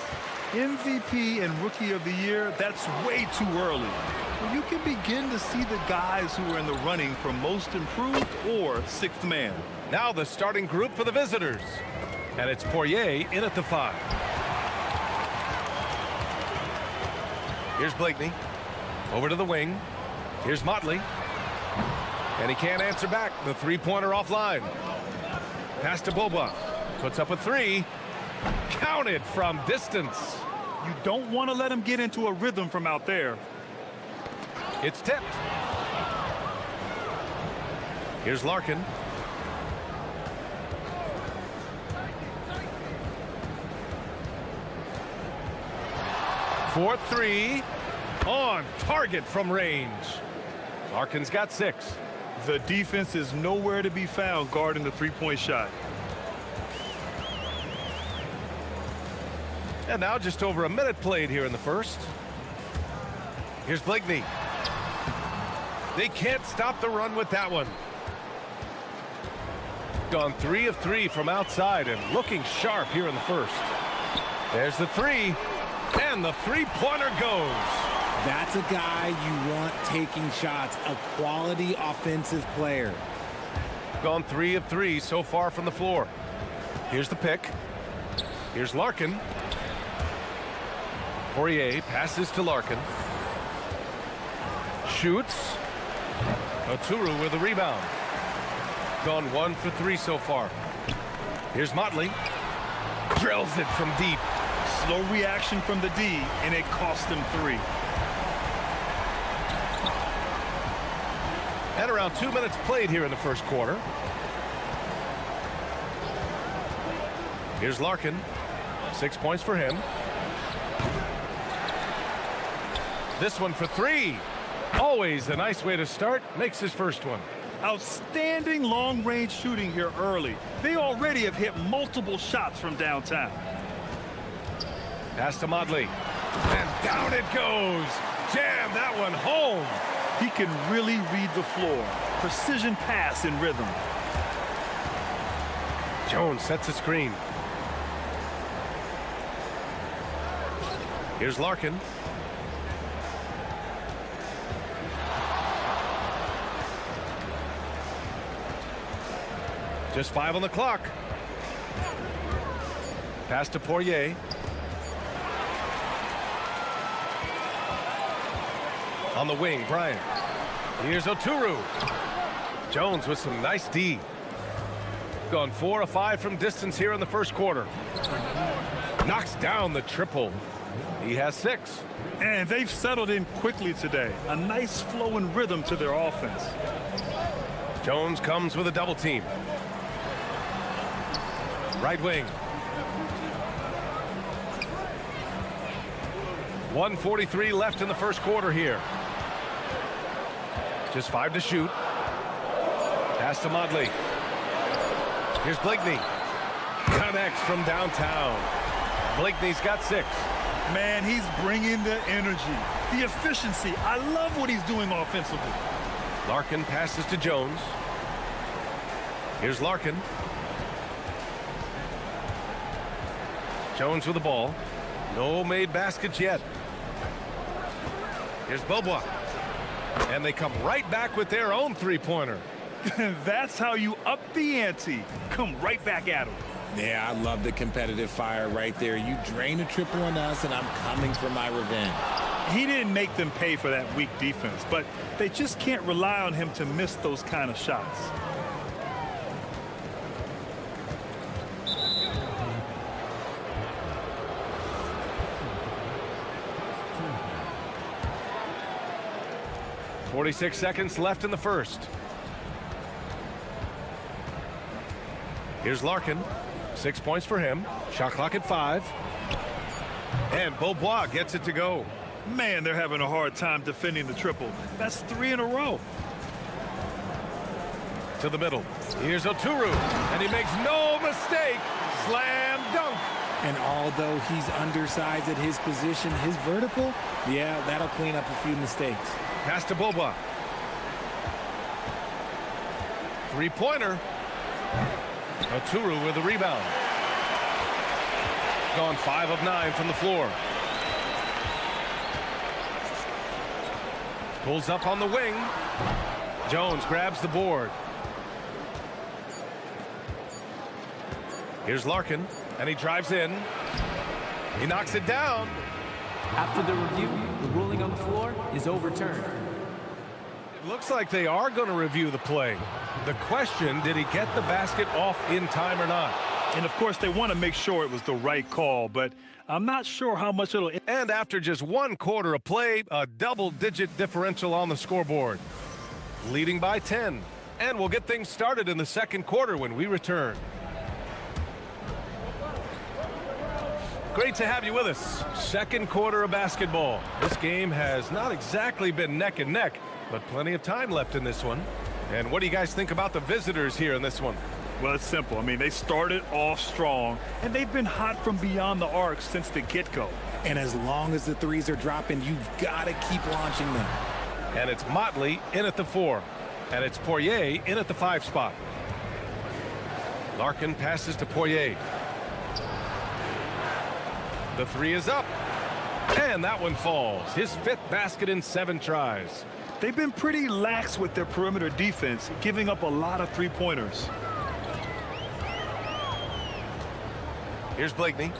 MVP and Rookie of the Year, that's way too early. You can begin to see the guys who are in the running for Most Improved or Sixth Man. Now the starting group for the visitors. And it's Poirier in at the 5. Here's Blakeney. Over to the wing. Here's Motley. And he can't answer back. The three-pointer offline. Pass to Boba. Puts up a 3. Counted from distance. You don't want to let him get into a rhythm from out there. It's tipped. Here's Larkin. For 3. On target from range. Larkin's got 6. The defense is nowhere to be found guarding the three-point shot. And now just over a minute played here in the first. Here's Blakeney. They can't stop the run with that one. Gone 3 of 3 from outside and looking sharp here in the first. There's the 3. And the three-pointer goes. That's a guy you want taking shots, a quality offensive player. Gone 3 of 3 so far from the floor. Here's the pick. Here's Larkin. Poirier passes to Larkin. Shoots. Oturu with a rebound. Gone 1 for 3 so far. Here's Motley. Drills it from deep. Slow reaction from the D, and it cost him 3. And around 2 minutes played here in the first quarter. Here's Larkin. 6 points for him. This one for 3. Always a nice way to start. Makes his first one. Outstanding long-range shooting here early. They already have hit multiple shots from downtown. Pass to Motley. And down it goes. Jam that one home. He can really read the floor. Precision pass in rhythm. Jones sets a screen. Here's Larkin. Just 5 on the clock. Pass to Poirier. On the wing, Bryant. Here's Oturu. Jones with some nice D. Gone 4 of 5 from distance here in the first quarter. Knocks down the triple. He has 6. And they've settled in quickly today. A nice flow and rhythm to their offense. Jones comes with a double team. Right wing. 1:43 left in the first quarter here. Just 5 to shoot. Pass to Motley. Here's Blakeney. Connects from downtown. Blakeney's got 6. Man, he's bringing the energy, the efficiency. I love what he's doing offensively. Larkin passes to Jones. Here's Larkin. Jones with the ball. No made baskets yet. Here's Boba. And they come right back with their own three-pointer. That's how you up the ante. Come right back at him. Yeah, I love the competitive fire right there. You drain a triple on us, and I'm coming for my revenge. He didn't make them pay for that weak defense, but they just can't rely on him to miss those kind of shots. .46 seconds left in the first. Here's Larkin. 6 points for him. Shot clock at 5. And Beaubois gets it to go. Man, they're having a hard time defending the triple. That's 3 in a row. To the middle. Here's Oturu. And he makes no mistake. Slam dunk. And although he's undersized at his position, his vertical, yeah, that'll clean up a few mistakes. Pass to Boba. Three-pointer. Oturu with the rebound. Gone 5 of 9 from the floor. Pulls up on the wing. Jones grabs the board. Here's Larkin, and he drives in. He knocks it down. After the review, the ruling on the floor is overturned. It looks like they are going to review the play. The question, did he get the basket off in time or not? And, of course, they want to make sure it was the right call, but I'm not sure how much it'll... And after just 1 quarter of play, a double-digit differential on the scoreboard. Leading by 10. And we'll get things started in the second quarter when we return. Great to have you with us. Second quarter of basketball. This game has not exactly been neck and neck, but plenty of time left in this one. And what do you guys think about the visitors here in this one? Well, it's simple. I mean, they started off strong, and they've been hot from beyond the arc since the get-go. And as long as the threes are dropping, you've got to keep launching them. And it's Motley in at the 4. And it's Poirier in at the 5 spot. Larkin passes to Poirier. The 3 is up. And that one falls. His 5th basket in 7 tries. They've been pretty lax with their perimeter defense, giving up a lot of three-pointers. Here's Blakeney.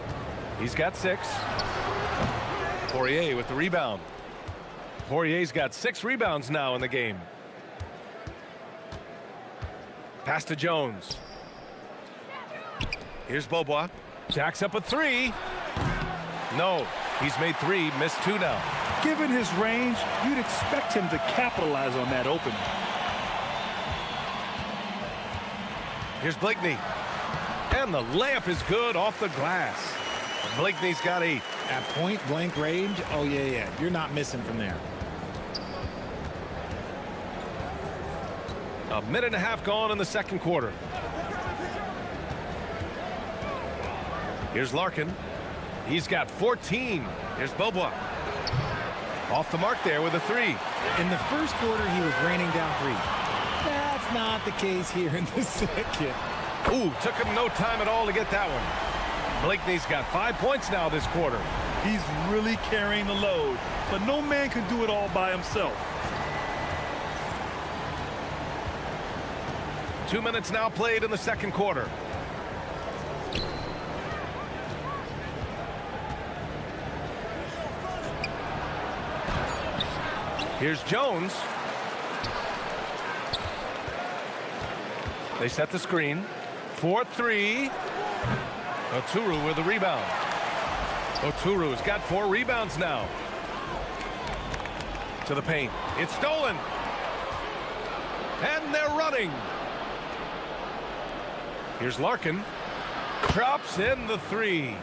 He's got 6. Poirier with the rebound. Poirier's got 6 rebounds now in the game. Pass to Jones. Here's Beaubois. Jacks up a 3. No, he's made 3, missed 2 now. Given his range, you'd expect him to capitalize on that opening. Here's Blakeney. And the layup is good off the glass. Blakeney's got 8. At point-blank range, oh, yeah. You're not missing from there. A minute and a half gone in the second quarter. Here's Larkin. He's got 14. Here's Beaubois. Off the mark there with a 3. In the first quarter, he was raining down threes. That's not the case here in the second. Ooh, took him no time at all to get that one. Blakeney's got 5 points now this quarter. He's really carrying the load, but no man can do it all by himself. 2 minutes now played in the second quarter. Here's Jones. They set the screen. 4-3. Oturu with the rebound. Oturu's got 4 rebounds now. To the paint. It's stolen. And they're running. Here's Larkin. Drops in the 3.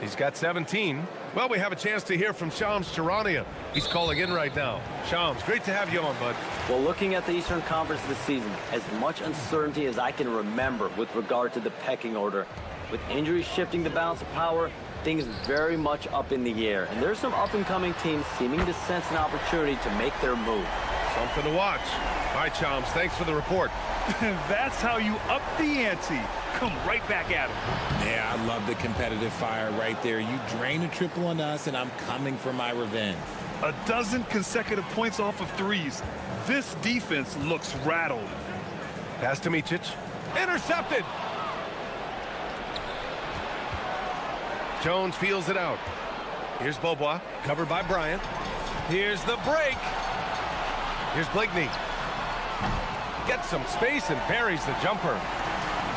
He's got 17. Well, we have a chance to hear from Shams Charania. He's calling in right now. Shams, great to have you on, bud. Well, looking at the Eastern Conference this season, as much uncertainty as I can remember with regard to the pecking order. With injuries shifting the balance of power, things very much up in the air. And there's some up-and-coming teams seeming to sense an opportunity to make their move. Something to watch. All right, Shams, thanks for the report. That's how you up the ante. Come right back at him. Yeah, I love the competitive fire right there. You drain a triple on us, and I'm coming for my revenge. A dozen consecutive points off of threes. This defense looks rattled. Pass to Micic. Intercepted. Jones feels it out. Here's Beaubois, covered by Bryant. Here's the break. Here's Blakeney. Gets some space and buries the jumper.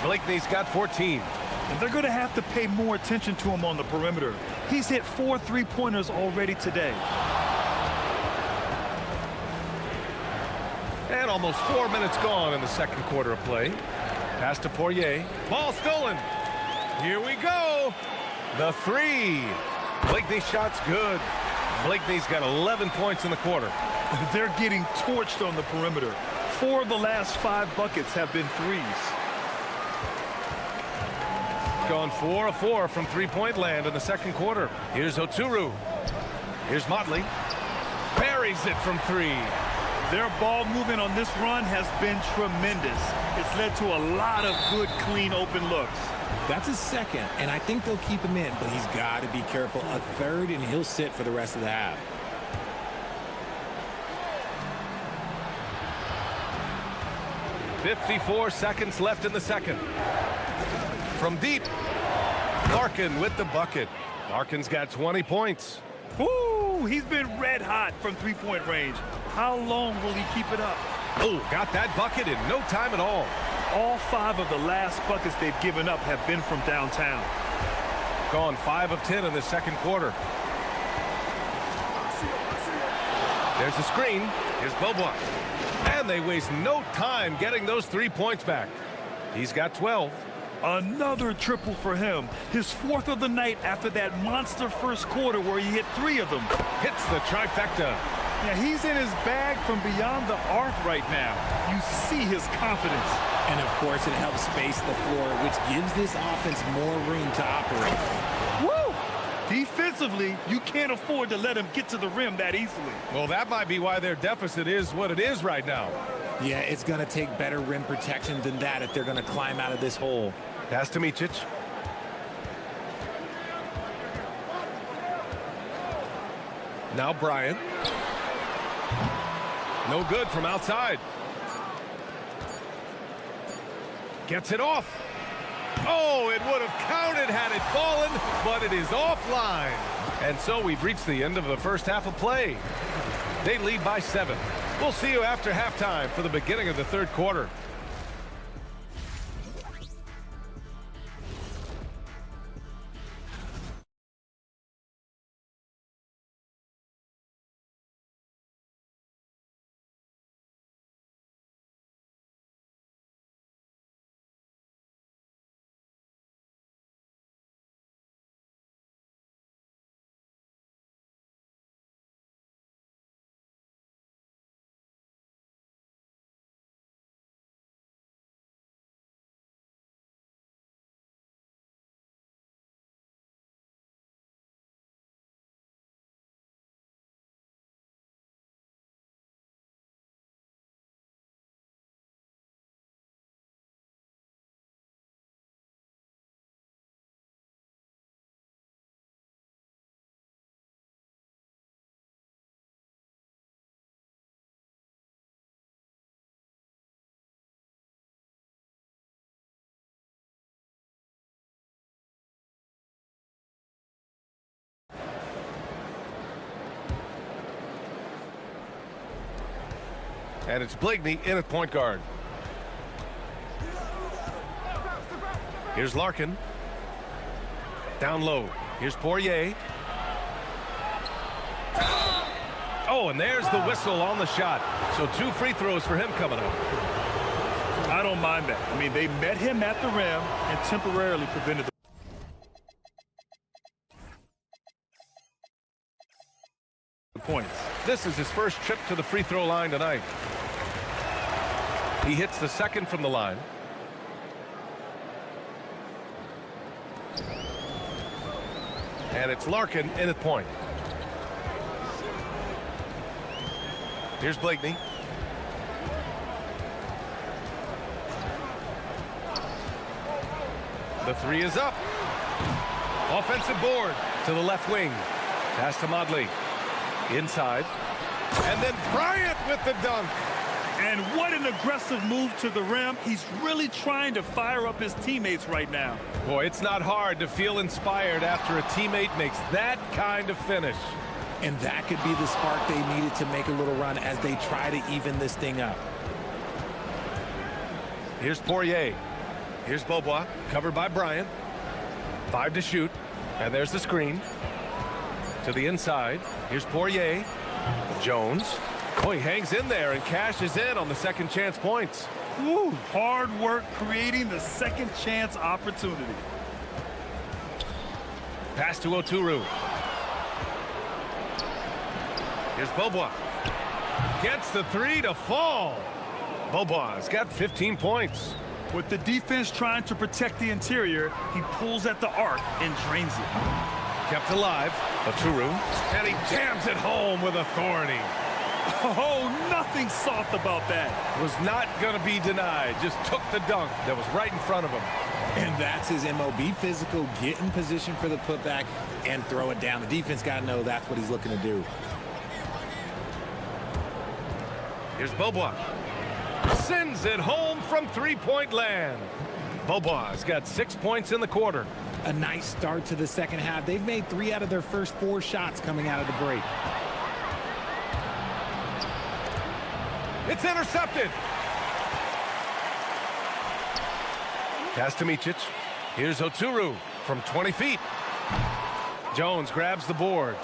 Blakeney's got 14. And they're going to have to pay more attention to him on the perimeter. He's hit 4 three-pointers already today. And almost 4 minutes gone in the second quarter of play. Pass to Poirier. Ball stolen. Here we go. The 3. Blakeney's shot's good. Blakeney's got 11 points in the quarter. They're getting torched on the perimeter. 4 of the last 5 buckets have been threes. Gone 4 of 4 from three-point land in the second quarter. Here's Oturu. Here's Motley. Buries it from 3. Their ball movement on this run has been tremendous. It's led to a lot of good, clean, open looks. That's his second, and I think they'll keep him in, but he's got to be careful. A third, and he'll sit for the rest of the half. .54 seconds left in the second. From deep, Larkin with the bucket. Larkin's got 20 points. Woo! He's been red hot from three-point range. How long will he keep it up? Oh, got that bucket in no time at all. All 5 of the last buckets they've given up have been from downtown. Gone 5 of 10 in the second quarter. There's a screen. Here's Bobois. And they waste no time getting those 3 points back. He's got 12. Another triple for him. His 4th of the night after that monster first quarter where he hit 3 of them. Hits the trifecta. Yeah, he's in his bag from beyond the arc right now. You see his confidence. And, of course, it helps space the floor, which gives this offense more room to operate. Woo! Defensively, you can't afford to let him get to the rim that easily. Well, that might be why their deficit is what it is right now. Yeah, it's going to take better rim protection than that if they're going to climb out of this hole. Pass to Micic. Now Bryant. No good from outside. Gets it off. Oh, it would have counted had it fallen, but it is offline. And so we've reached the end of the first half of play. They lead by 7. We'll see you after halftime for the beginning of the third quarter. And it's Blakeney in at point guard. Here's Larkin. Down low. Here's Poirier. Oh, and there's the whistle on the shot. So 2 free throws for him coming up. I don't mind that. I mean, they met him at the rim and temporarily prevented the points. This is his first trip to the free throw line tonight. He hits the second from the line. And it's Larkin in at point. Here's Blakeney. The 3 is up. Offensive board to the left wing. Pass to Modley. Inside. And then Bryant with the dunk. And what an aggressive move to the rim. He's really trying to fire up his teammates right now. Boy, it's not hard to feel inspired after a teammate makes that kind of finish. And that could be the spark they needed to make a little run as they try to even this thing up. Here's Poirier. Here's Bobois, covered by Bryant. 5 to shoot. And there's the screen. To the inside. Here's Poirier. Jones. Oh, he hangs in there and cashes in on the second chance points. Woo, hard work creating the second chance opportunity. Pass to Oturu. Here's Bobois. Gets the 3 to fall. Bobois got 15 points. With the defense trying to protect the interior, he pulls at the arc and drains it. Kept alive. Oturu. And he jams it home with authority. Oh, nothing soft about that. Was not going to be denied. Just took the dunk that was right in front of him. And that's his MO. Be physical, get in position for the putback, and throw it down. The defense got to know that's what he's looking to do. Here's Beaubois. Sends it home from three-point land. Beaubois got 6 points in the quarter. A nice start to the second half. They've made 3 out of their first 4 shots coming out of the break. It's intercepted. Pass to Micic. Here's Oturu from 20 feet. Jones grabs the board.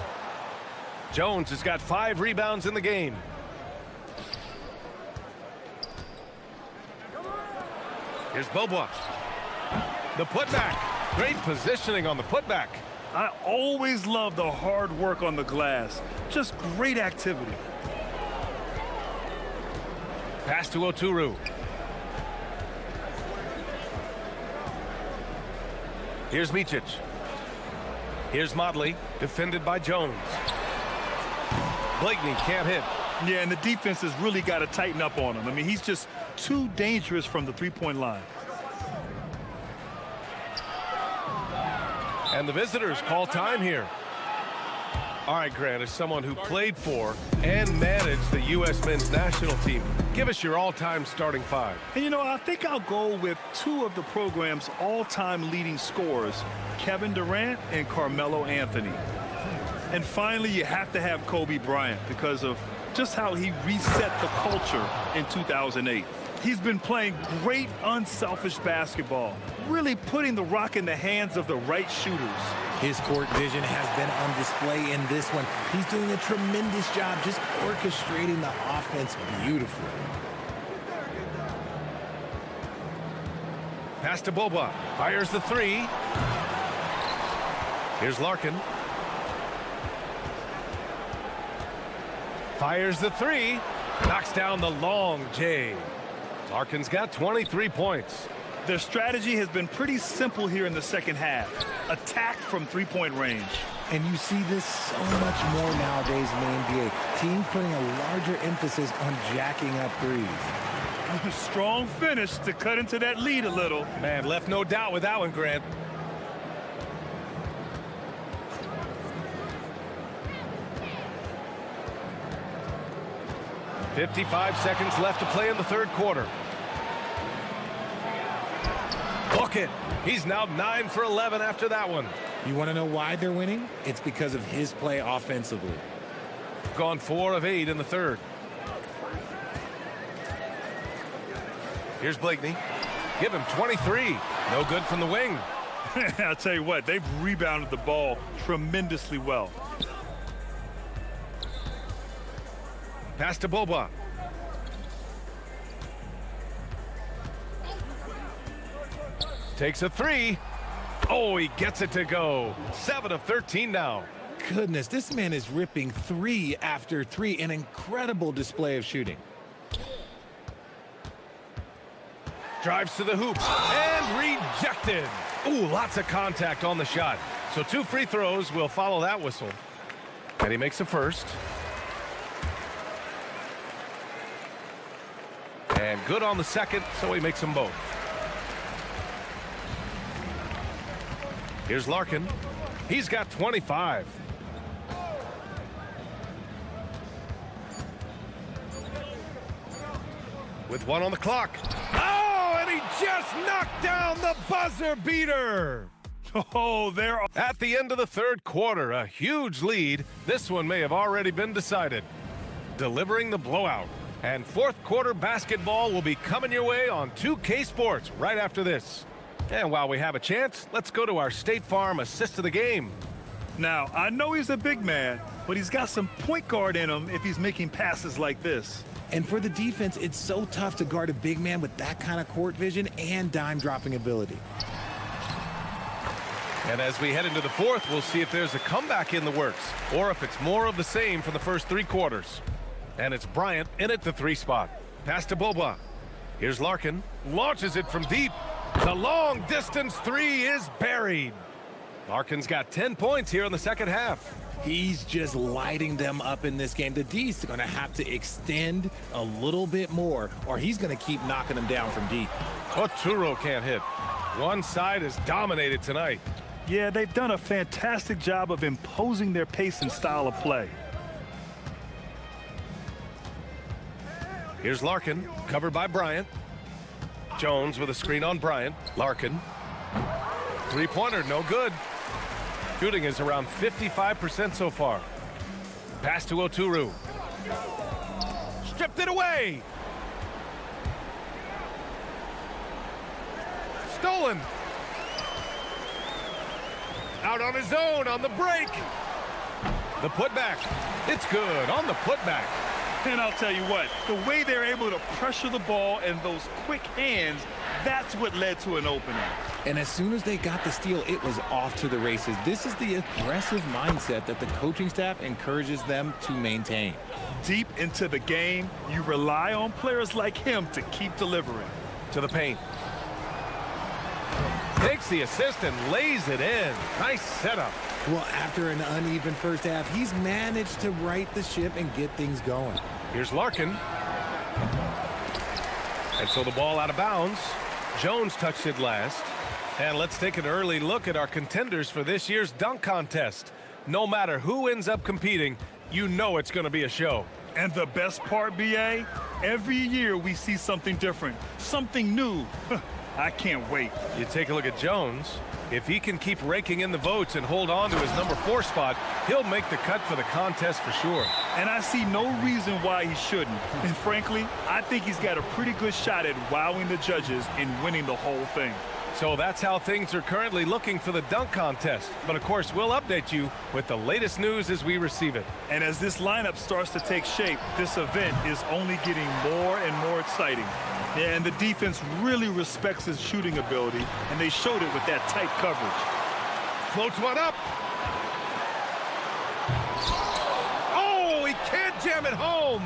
Jones has got 5 rebounds in the game. Here's Beaubois. The putback. Great positioning on the putback. I always love the hard work on the glass. Just great activity. Pass to Oturu. Here's Micic. Here's Motley, defended by Jones. Blakeney can't hit. Yeah, and the defense has really got to tighten up on him. I mean, he's just too dangerous from the three-point line. And the visitors call time here. All right, Grant, as someone who played for and managed the U.S. men's national team, give us your all-time starting 5. And, you know, I think I'll go with 2 of the program's all-time leading scorers, Kevin Durant and Carmelo Anthony. And finally, you have to have Kobe Bryant because of just how he reset the culture in 2008. He's been playing great, unselfish basketball, really putting the rock in the hands of the right shooters. His court vision has been on display in this one. He's doing a tremendous job just orchestrating the offense beautifully. Pass to Beaubois. Fires the 3. Here's Larkin. Fires the 3. Knocks down the long J. Larkin's got 23 points. Their strategy has been pretty simple here in the second half. Attack from three-point range. And you see this so much more nowadays in the NBA. Teams putting a larger emphasis on jacking up threes. Strong finish to cut into that lead a little. Man, left no doubt with that one, Grant. .55 seconds left to play in the third quarter. Book it. He's now 9 for 11 after that one. You want to know why they're winning? It's because of his play offensively. Gone 4 of 8 in the third. Here's Blakeney. Give him 23. No good from the wing. I'll tell you what, they've rebounded the ball tremendously well. Pass to Beaubois. Takes a 3. Oh, he gets it to go. 7 of 13 now. Goodness, this man is ripping 3 after 3. An incredible display of shooting. Drives to the hoop and rejected. Ooh, lots of contact on the shot. So 2 free throws will follow that whistle. And he makes a first. And good on the second, so he makes them both. Here's Larkin. He's got 25. With 1 on the clock. Oh, and he just knocked down the buzzer beater. Oh, they're at the end of the third quarter, a huge lead. This one may have already been decided. Delivering the blowout. And fourth quarter basketball will be coming your way on 2K Sports right after this. And while we have a chance, let's go to our State Farm assist of the game. Now, I know he's a big man, but he's got some point guard in him if he's making passes like this. And for the defense, it's so tough to guard a big man with that kind of court vision and dime-dropping ability. And as we head into the fourth, we'll see if there's a comeback in the works or if it's more of the same for the first 3 quarters. And it's Bryant in at the 3 spot. Pass to Beaubois. Here's Larkin. Launches it from deep. The long distance 3 is buried. Larkin's got 10 points here in the second half. He's just lighting them up in this game. The D's are going to have to extend a little bit more, or he's going to keep knocking them down from deep. Oturo can't hit. One side is dominated tonight. Yeah, they've done a fantastic job of imposing their pace and style of play. Here's Larkin, covered by Bryant. Jones with a screen on Bryant. Larkin. Three-pointer, no good. Shooting is around 55% so far. Pass to Oturu. Stripped it away. Stolen. Out on his own on the break. The putback. It's good on the putback. And I'll tell you what, the way they're able to pressure the ball and those quick hands, that's what led to an opening. And as soon as they got the steal, it was off to the races. This is the aggressive mindset that the coaching staff encourages them to maintain. Deep into the game, you rely on players like him to keep delivering. To the paint. Takes the assist and lays it in. Nice setup. Well, after an uneven first half, he's managed to right the ship and get things going. Here's Larkin. And so the ball out of bounds. Jones touched it last. And let's take an early look at our contenders for this year's dunk contest. No matter who ends up competing, you know it's going to be a show. And the best part, BA, every year we see something different, something new. I can't wait. You take a look at Jones. If he can keep raking in the votes and hold on to his number 4 spot, he'll make the cut for the contest for sure. And I see no reason why he shouldn't. And frankly, I think he's got a pretty good shot at wowing the judges and winning the whole thing. So that's how things are currently looking for the dunk contest. But of course, we'll update you with the latest news as we receive it. And as this lineup starts to take shape, this event is only getting more and more exciting. Yeah, and the defense really respects his shooting ability, and they showed it with that tight coverage. Floats one up. Oh, he can't jam it home.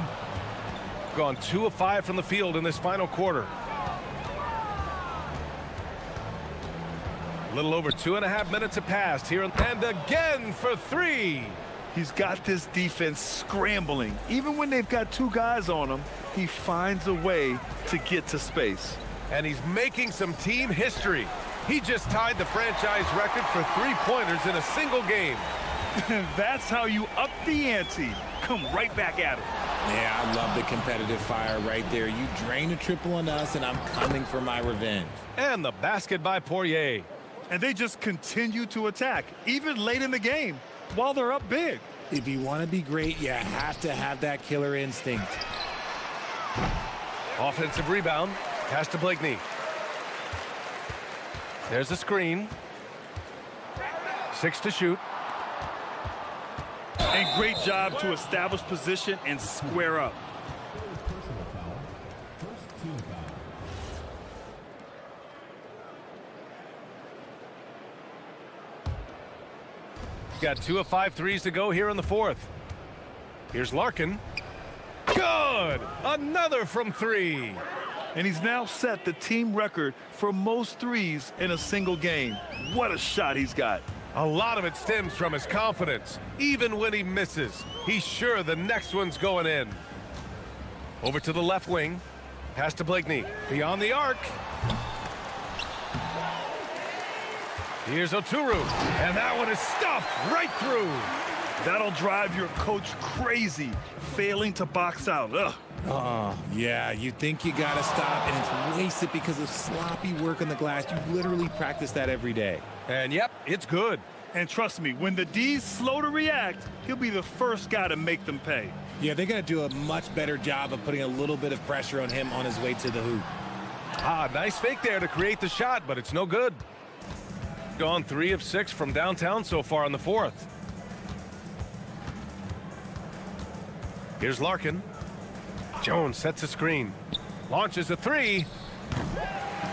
Gone 2 of 5 from the field in this final quarter. A little over 2.5 minutes have passed here, and again for 3. He's got this defense scrambling. Even when they've got 2 guys on him, he finds a way to get to space. And he's making some team history. He just tied the franchise record for 3-pointers in a single game. That's how you up the ante. Come right back at it. Yeah, I love the competitive fire right there. You drain a triple on us, and I'm coming for my revenge. And the basket by Poirier. And they just continue to attack, even late in the game, while they're up big. If you want to be great, you have to have that killer instinct. Offensive rebound. Pass to Blakeney. There's a screen. 6 to shoot. And great job to establish position and square up. Got 2 of 5 threes to go here in the 4th. Here's Larkin. Good! Another from 3. And he's now set the team record for most threes in a single game. What a shot he's got. A lot of it stems from his confidence. Even when he misses, he's sure the next one's going in. Over to the left wing. Pass to Blakeney. Beyond the arc. Here's Oturu. And that one is stuffed right through. That'll drive your coach crazy, failing to box out. Ugh. Oh, yeah, you think you got to stop, and it's wasted because of sloppy work on the glass. You literally practice that every day. And yep, it's good. And trust me, when the D's slow to react, he'll be the first guy to make them pay. Yeah, they're going to do a much better job of putting a little bit of pressure on him on his way to the hoop. Ah, nice fake there to create the shot, but it's no good. Gone 3 of 6 from downtown so far in the 4th. Here's Larkin. Jones sets a screen. Launches a 3.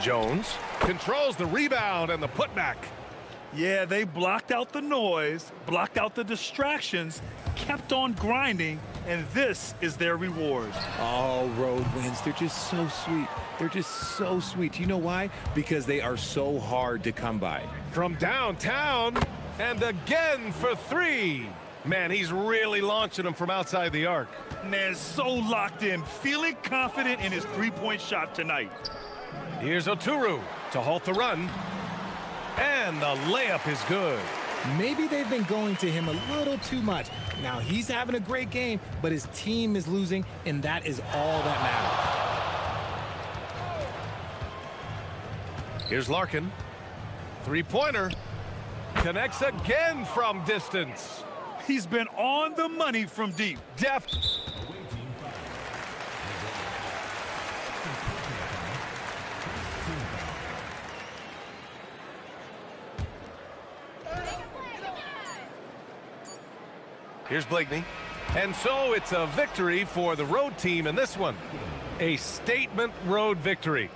Jones controls the rebound and the putback. Yeah, they blocked out the noise, blocked out the distractions, kept on grinding, and this is their reward. Oh, road wins. They're just so sweet. They're just so sweet. You know why? Because they are so hard to come by. From downtown, and again for 3. Man, he's really launching them from outside the arc. Man, so locked in, feeling confident in his three-point shot tonight. Here's Oturu to halt the run. And the layup is good. Maybe they've been going to him a little too much. Now, he's having a great game, but his team is losing, and that is all that matters. Here's Larkin. Three-pointer. Connects again from distance. He's been on the money from deep. Deft. Here's Blakeney. And so it's a victory for the road team in this one. A statement road victory.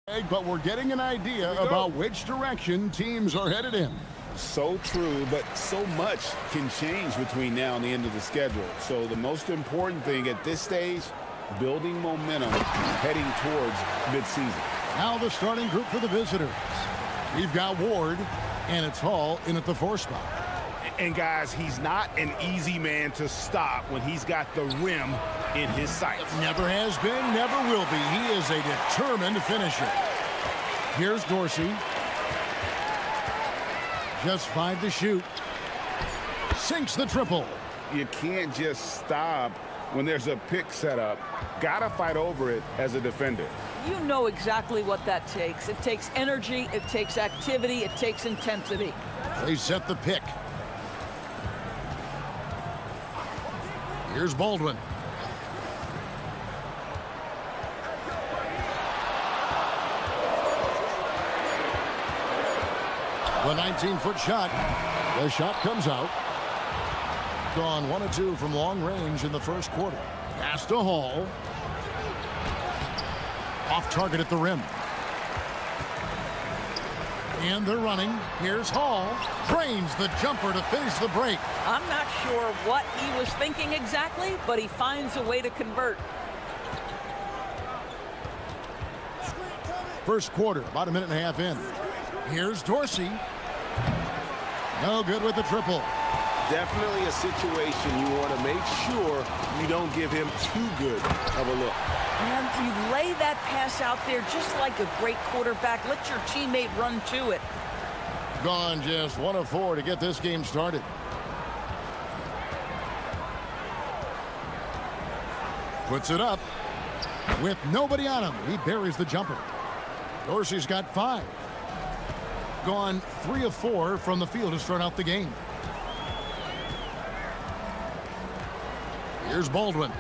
But we're getting an idea about which direction teams are headed in. So true, but so much can change between now and the end of the schedule. So the most important thing at this stage, building momentum heading towards midseason. Now the starting group for the visitors. We've got Ward, and it's Hall in at the 4 spot. And guys, he's not an easy man to stop when he's got the rim in his sights. Never has been, never will be. He is a determined finisher. Here's Dorsey. Just 5 to shoot. Sinks the triple. You can't just stop when there's a pick set up. Gotta fight over it as a defender. You know exactly what that takes. It takes energy, it takes activity, it takes intensity. They set the pick. Here's Baldwin. The 19-foot shot. The shot comes out. Gone 1 of 2 from long range in the first quarter. Pass to Hall. Off target at the rim. And they're running. Here's Hall. Drains the jumper to finish the break. I'm not sure what he was thinking exactly, but he finds a way to convert. First quarter, about a minute and a half in. Here's Dorsey. No good with the triple. Definitely a situation you want to make sure you don't give him too good of a look. And you lay that pass out there just like a great quarterback. Let your teammate run to it. Gone just 1 of 4 to get this game started. Puts it up. With nobody on him, he buries the jumper. Dorsey's got 5. Gone 3 of 4 from the field to start out the game. Here's Baldwin.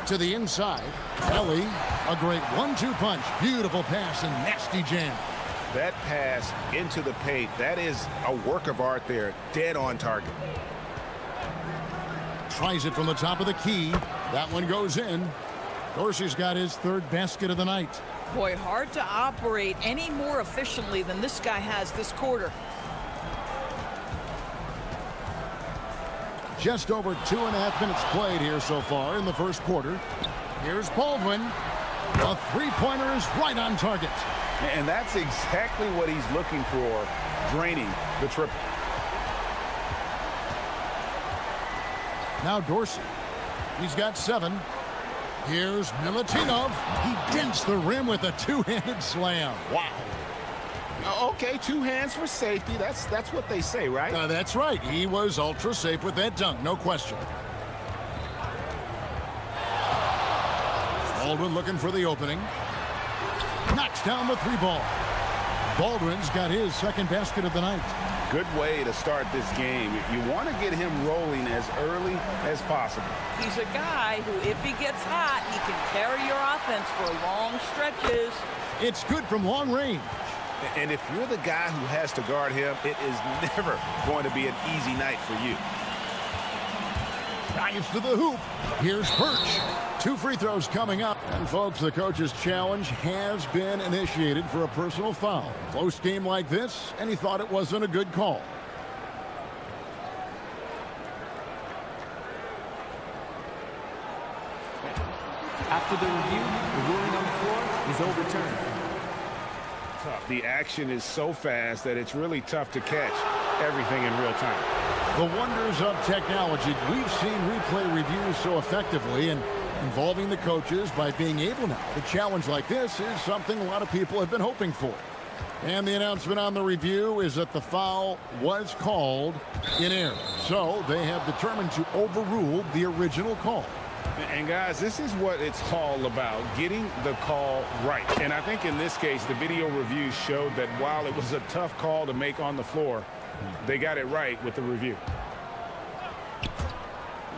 To the inside. Kelly, a great 1-2 punch. Beautiful pass and nasty jam. That pass into the paint, that is a work of art there. Dead on target. Tries it from the top of the key. That one goes in. Dorsey's got his 3rd basket of the night. Boy, hard to operate any more efficiently than this guy has this quarter. Just over 2.5 minutes played here so far in the first quarter. Here's Baldwin. A 3-pointer is right on target. And that's exactly what he's looking for, draining the triple. Now Dorsey. He's got 7. Here's Milutinov. He dents the rim with a 2-handed slam. Wow. Okay, 2 hands for safety. That's what they say, right? That's right. He was ultra safe with that dunk, no question. Baldwin looking for the opening. Knocks down the 3-ball. Baldwin's got his 2nd basket of the night. Good way to start this game. You want to get him rolling as early as possible. He's a guy who, if he gets hot, he can carry your offense for long stretches. It's good from long range. And if you're the guy who has to guard him, it is never going to be an easy night for you. Dives to the hoop. Here's Birch. 2 free throws coming up. And folks, the coach's challenge has been initiated for a personal foul. Close game like this, and he thought it wasn't a good call. After the review, the ruling on the floor is overturned. The action is so fast that it's really tough to catch everything in real time. The wonders of technology. We've seen replay reviews so effectively, and involving the coaches by being able now to challenge like this is something a lot of people have been hoping for. And the announcement on the review is that the foul was called in error. So they have determined to overrule the original call. And guys, this is what it's all about, getting the call right. And I think in this case, the video review showed that while it was a tough call to make on the floor, they got it right with the review.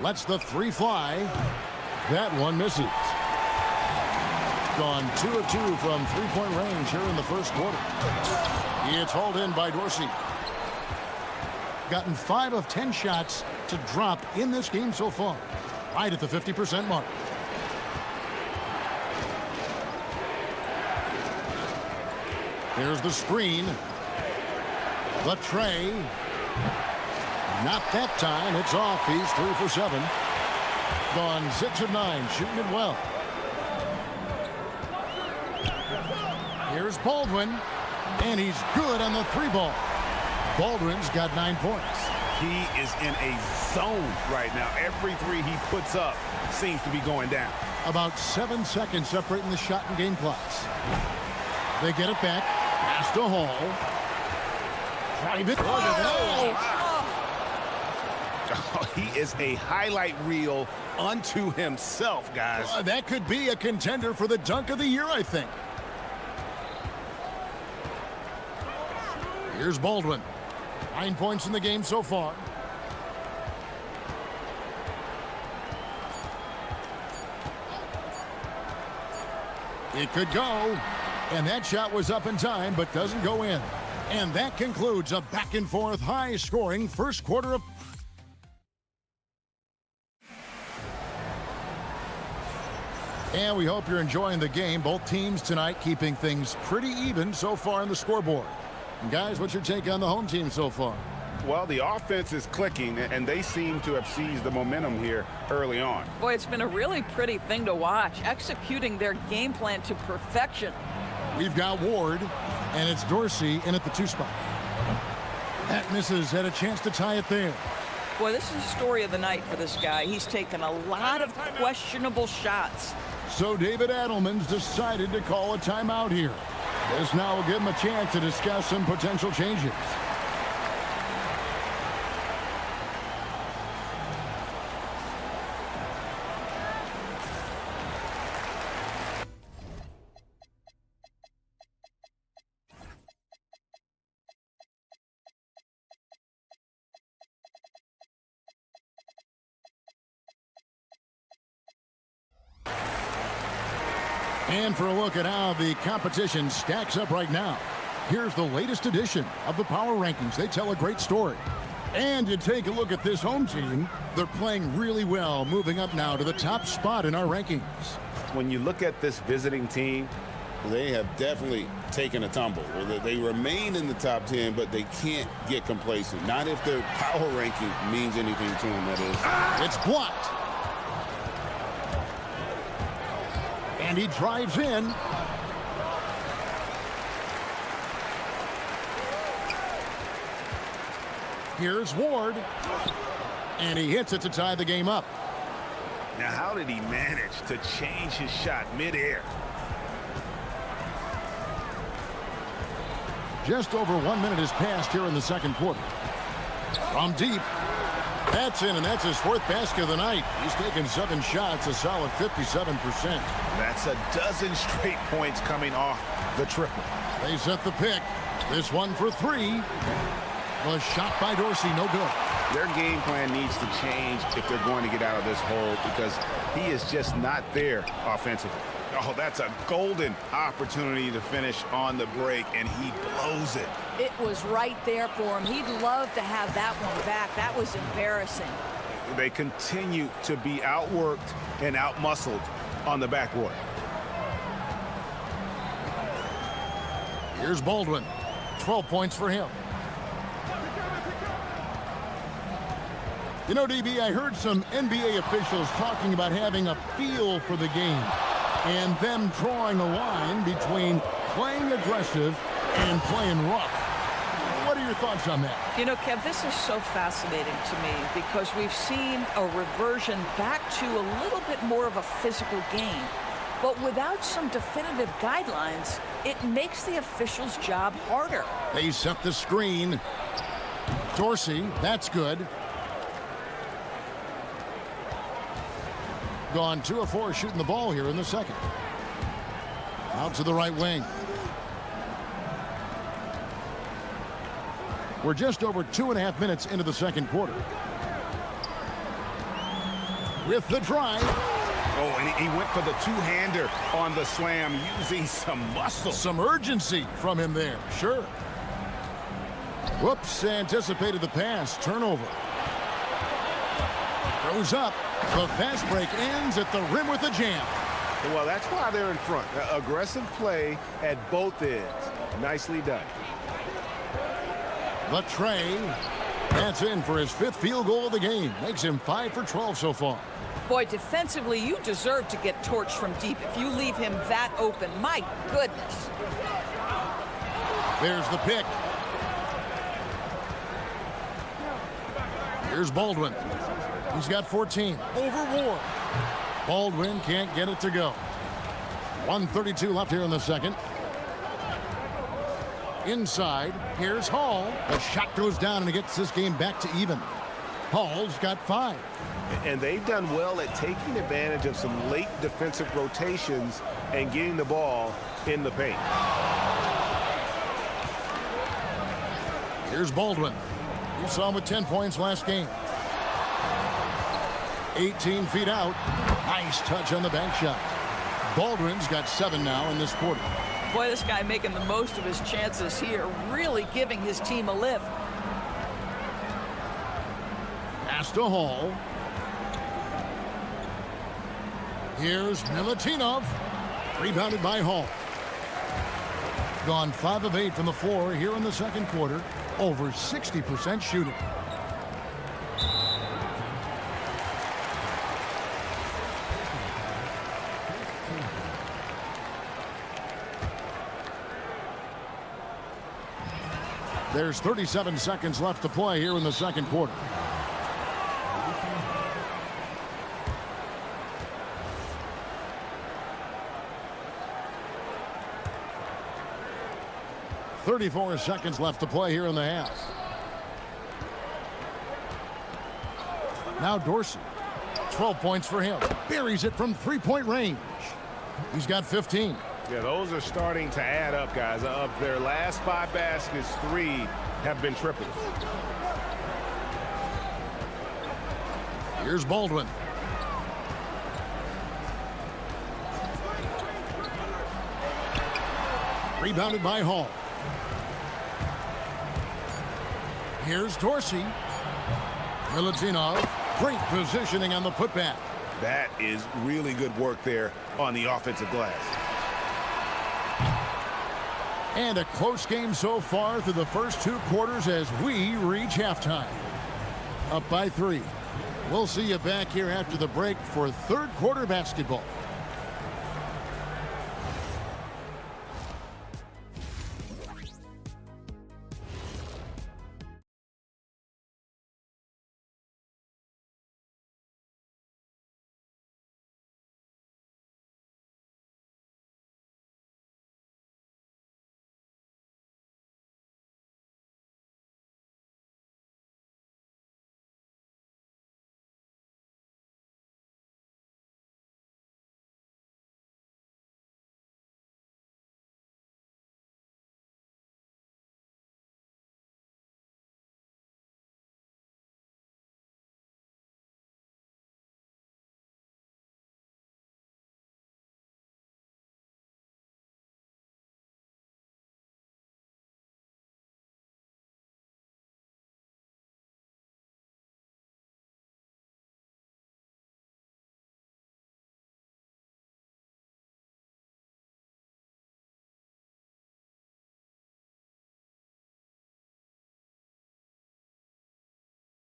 Lets the 3 fly. That one misses. Gone 2 of 2 from 3-point range here in the first quarter. It's hauled in by Dorsey. Gotten 5 of 10 shots to drop in this game so far. right at the 50% mark. Here's the screen. The tray. Not that time. It's off. He's 3 for 7. Gone 6 of 9, shooting it well. Here's Baldwin, and he's good on the 3-ball. Baldwin's got 9 points. He is in a zone right now. Every three he puts up seems to be going down. About 7 seconds separating the shot and game clocks. They get it back. Pass to Hall. Private. Oh, he is a highlight reel unto himself, guys. That could be a contender for the dunk of the year, I think. Here's Baldwin. 9 points in the game so far. It could go. And that shot was up in time, but doesn't go in. And that concludes a back-and-forth, high-scoring first quarter of... And we hope you're enjoying the game. Both teams tonight keeping things pretty even so far on the scoreboard. And guys, what's your take on the home team so far? Well, the offense is clicking, and they seem to have seized the momentum here early on. Boy, it's been a really pretty thing to watch, executing their game plan to perfection. We've got Ward, and it's Dorsey in at the 2 spot. That misses, had a chance to tie it there. Boy, this is the story of the night for this guy. He's taken a lot of questionable shots. So David Adelman's decided to call a timeout here. This now will give him a chance to discuss some potential changes. And for a look at how the competition stacks up right now, here's the latest edition of the Power Rankings. They tell a great story. And to take a look at this home team, they're playing really well, moving up now to the top spot in our rankings. When you look at this visiting team, they have definitely taken a tumble. They remain in the top 10, but they can't get complacent. Not if their power ranking means anything to them, that is. It's blocked. And he drives in. Here's Ward. And he hits it to tie the game up. Now, how did he manage to change his shot midair? Just over 1 minute has passed here in the second quarter. From deep. That's in, and that's his 4th basket of the night. He's taken 7 shots, a solid 57%. That's a dozen straight points coming off the triple. They set the pick. This one for 3. Was shot by Dorsey, no good. Their game plan needs to change if they're going to get out of this hole, because he is just not there offensively. Oh, that's a golden opportunity to finish on the break, and he blows it. It was right there for him. He'd love to have that one back. That was embarrassing. They continue to be outworked and outmuscled on the backboard. Here's Baldwin. 12 points for him. You know, DB, I heard some NBA officials talking about having a feel for the game and them drawing a line between playing aggressive and playing rough. What are your thoughts on that? You know, Kev, this is so fascinating to me because we've seen a reversion back to a little bit more of a physical game. But without some definitive guidelines, it makes the officials' job harder. They set the screen. Dorsey, that's good. Gone 2 of 4 shooting the ball here in the second. Out to the right wing. We're just over 2.5 minutes into the second quarter. With the drive. Oh, and he went for the two-hander on the slam, using some muscle. Some urgency from him there, sure. Whoops, anticipated the pass. Turnover. Goes up. The fast break ends at the rim with a jam. Well, that's why they're in front. Aggressive play at both ends. Nicely done. The tray. That's in for his 5th field goal of the game. Makes him 5 for 12 so far. Boy, defensively, you deserve to get torched from deep if you leave him that open. My goodness. There's the pick. Here's Baldwin. He's got 14 over Ward. Baldwin can't get it to go. 1:32 left here in the second. Inside, here's Hall. The shot goes down and it gets this game back to even. Hall's got 5. And they've done well at taking advantage of some late defensive rotations and getting the ball in the paint. Here's Baldwin. You saw him with 10 points last game. 18 feet out. Nice touch on the bank shot. Baldwin's got 7 now in this quarter. Boy, this guy making the most of his chances here, really giving his team a lift. Pass to Hall. Here's Milutinov. Rebounded by Hall. Gone 5 of 8 from the floor here in the second quarter. Over 60% shooting. There's 37 seconds left to play here in the second quarter. .34 seconds left to play here in the half. Now Dorsey. 12 points for him. Buries it from 3-point range. He's got 15. Yeah, those are starting to add up, guys. Of their last 5 baskets, 3 have been triples. Here's Baldwin. Rebounded by Hall. Here's Dorsey. Milutinov. Great positioning on the putback. That is really good work there on the offensive glass. And a close game so far through the first 2 quarters as we reach halftime. Up by 3. We'll see you back here after the break for third quarter basketball.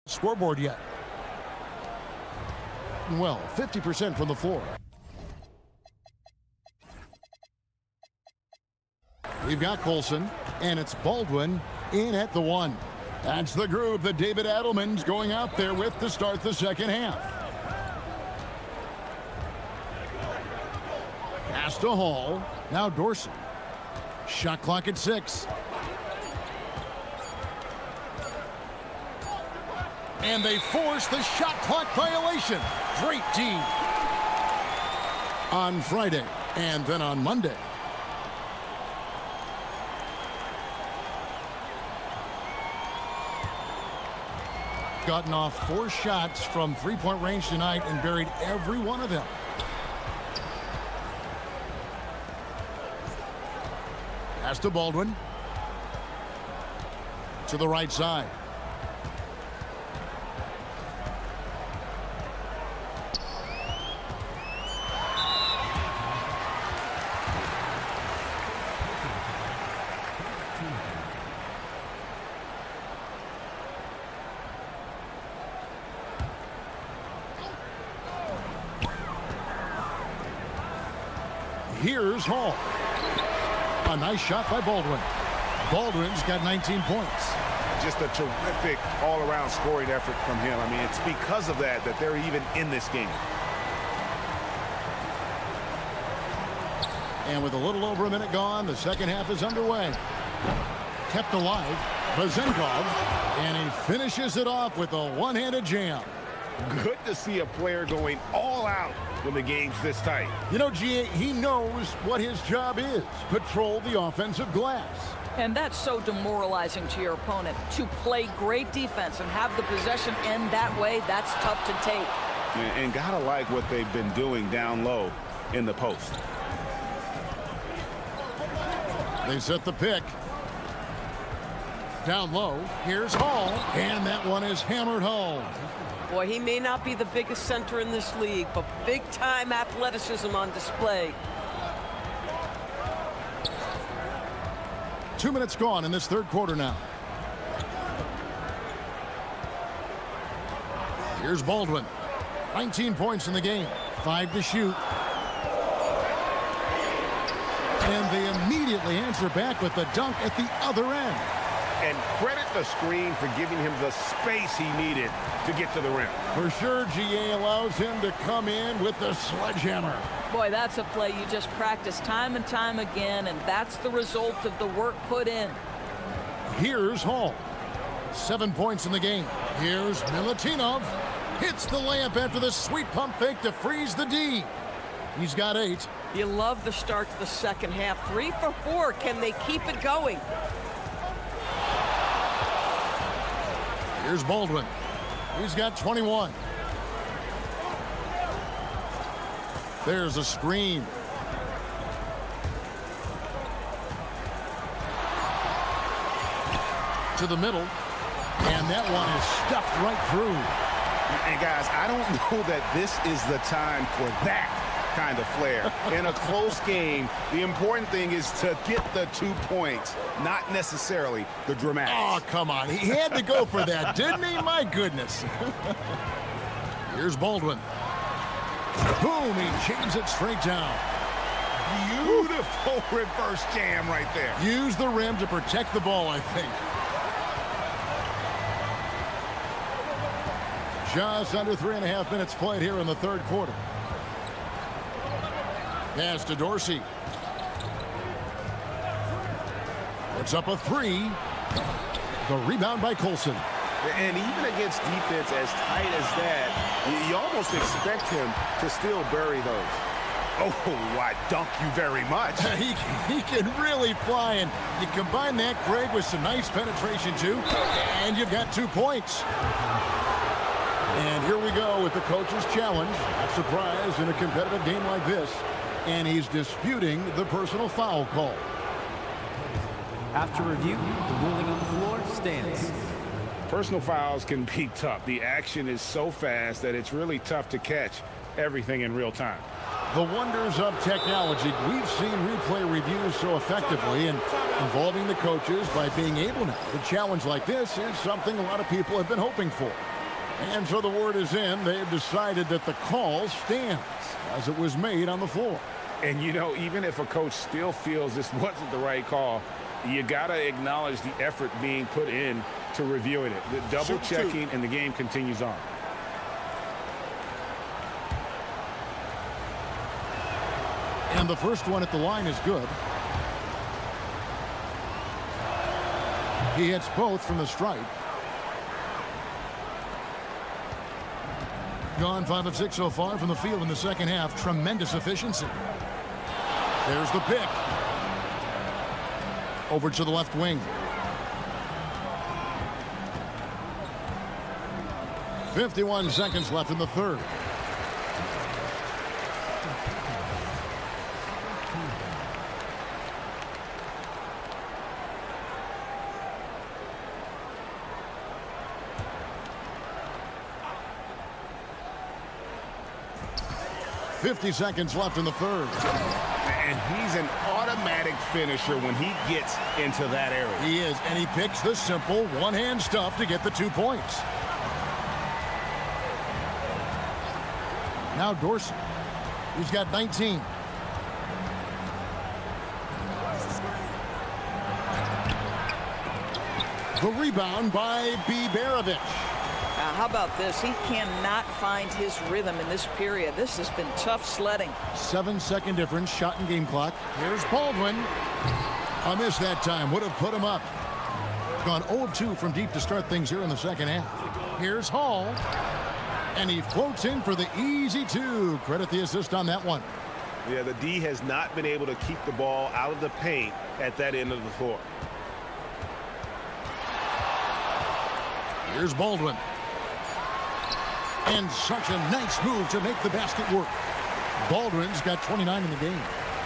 Scoreboard yet. Well, 50% from the floor. We've got Colson, and it's Baldwin in at the 1. That's the group that David Adelman's going out there with to start the second half. Pass to Hall. Now Dorsey. Shot clock at 6. And they force the shot clock violation. Great team. On Friday and then on Monday. Gotten off 4 shots from 3-point range tonight and buried every one of them. Pass to Baldwin. To the right side. Here's Hall. A nice shot by Baldwin. Baldwin's got 19 points. Just a terrific all-around scoring effort from him. I mean, it's because of that that they're even in this game. And with a little over a minute gone, the second half is underway. Kept alive, Vezenkov, and he finishes it off with a one-handed jam. Good to see a player going all out when the game's this tight. You know, G.A., he knows what his job is, patrol the offensive glass. And that's so demoralizing to your opponent. To play great defense and have the possession end that way, that's tough to take. And gotta like what they've been doing down low in the post. They set the pick. Down low, here's Hall, and that one is hammered home. Boy, he may not be the biggest center in this league, but big-time athleticism on display. 2 minutes gone in this third quarter now. Here's Baldwin. 19 points in the game. 5 to shoot. And they immediately answer back with the dunk at the other end. And credit the screen for giving him the space he needed to get to the rim. For sure, GA allows him to come in with the sledgehammer. Boy, that's a play you just practice time and time again, and that's the result of the work put in. Here's Hall. 7 points in the game. Here's Milutinov. Hits the layup after the sweet pump fake to freeze the D. He's got 8. You love the start to the second half. 3 for 4. Can they keep it going? Here's Baldwin. He's got 21. There's a screen. To the middle. And that one is stuffed right through. And guys, I don't know that this is the time for that kind of flair. In a close game, the important thing is to get the 2 points, not necessarily the dramatics. Oh, come on. He had to go for that, didn't he? My goodness. Here's Baldwin. Boom, he jams it straight down. Beautiful reverse jam right there. Use the rim to protect the ball, I think. Just under 3.5 minutes played here in the third quarter. Pass to Dorsey. Puts up a 3. The rebound by Colson. And even against defense as tight as that, you almost expect him to still bury those. Oh, I dunk you very much. he can really fly, and you combine that, Greg, with some nice penetration, too, and you've got 2 points. And here we go with the coach's challenge. Not surprised in a competitive game like this. And he's disputing the personal foul call. After review, the ruling on the floor stands. Personal fouls can be tough. The action is so fast that it's really tough to catch everything in real time. The wonders of technology. We've seen replay reviews so effectively, and involving the coaches by being able now to challenge like this is something a lot of people have been hoping for. And so the word is in. They've decided that the call stands as it was made on the floor. And, you know, even if a coach still feels this wasn't the right call, you got to acknowledge the effort being put in to reviewing it. The double checking, and the game continues on. And the first one at the line is good. He hits both from the stripe. Gone 5 of 6 so far from the field in the second half. Tremendous efficiency. There's the pick. Over to the left wing. 51 seconds left in the third. .50 seconds left in the third. And he's an automatic finisher when he gets into that area. He is, and he picks the simple one-hand stuff to get the 2 points. Now Dorsey, who's got 19. The rebound by Biberovic. Now, how about this? He cannot find his rhythm in this period. This has been tough sledding. 7-second difference, shot and game clock. Here's Baldwin. A miss that time. Would have put him up. Gone 0 of 2 from deep to start things here in the second half. Here's Hall. And he floats in for the easy 2. Credit the assist on that one. Yeah, the D has not been able to keep the ball out of the paint at that end of the floor. Here's Baldwin. And such a nice move to make the basket work. Baldwin's got 29 in the game.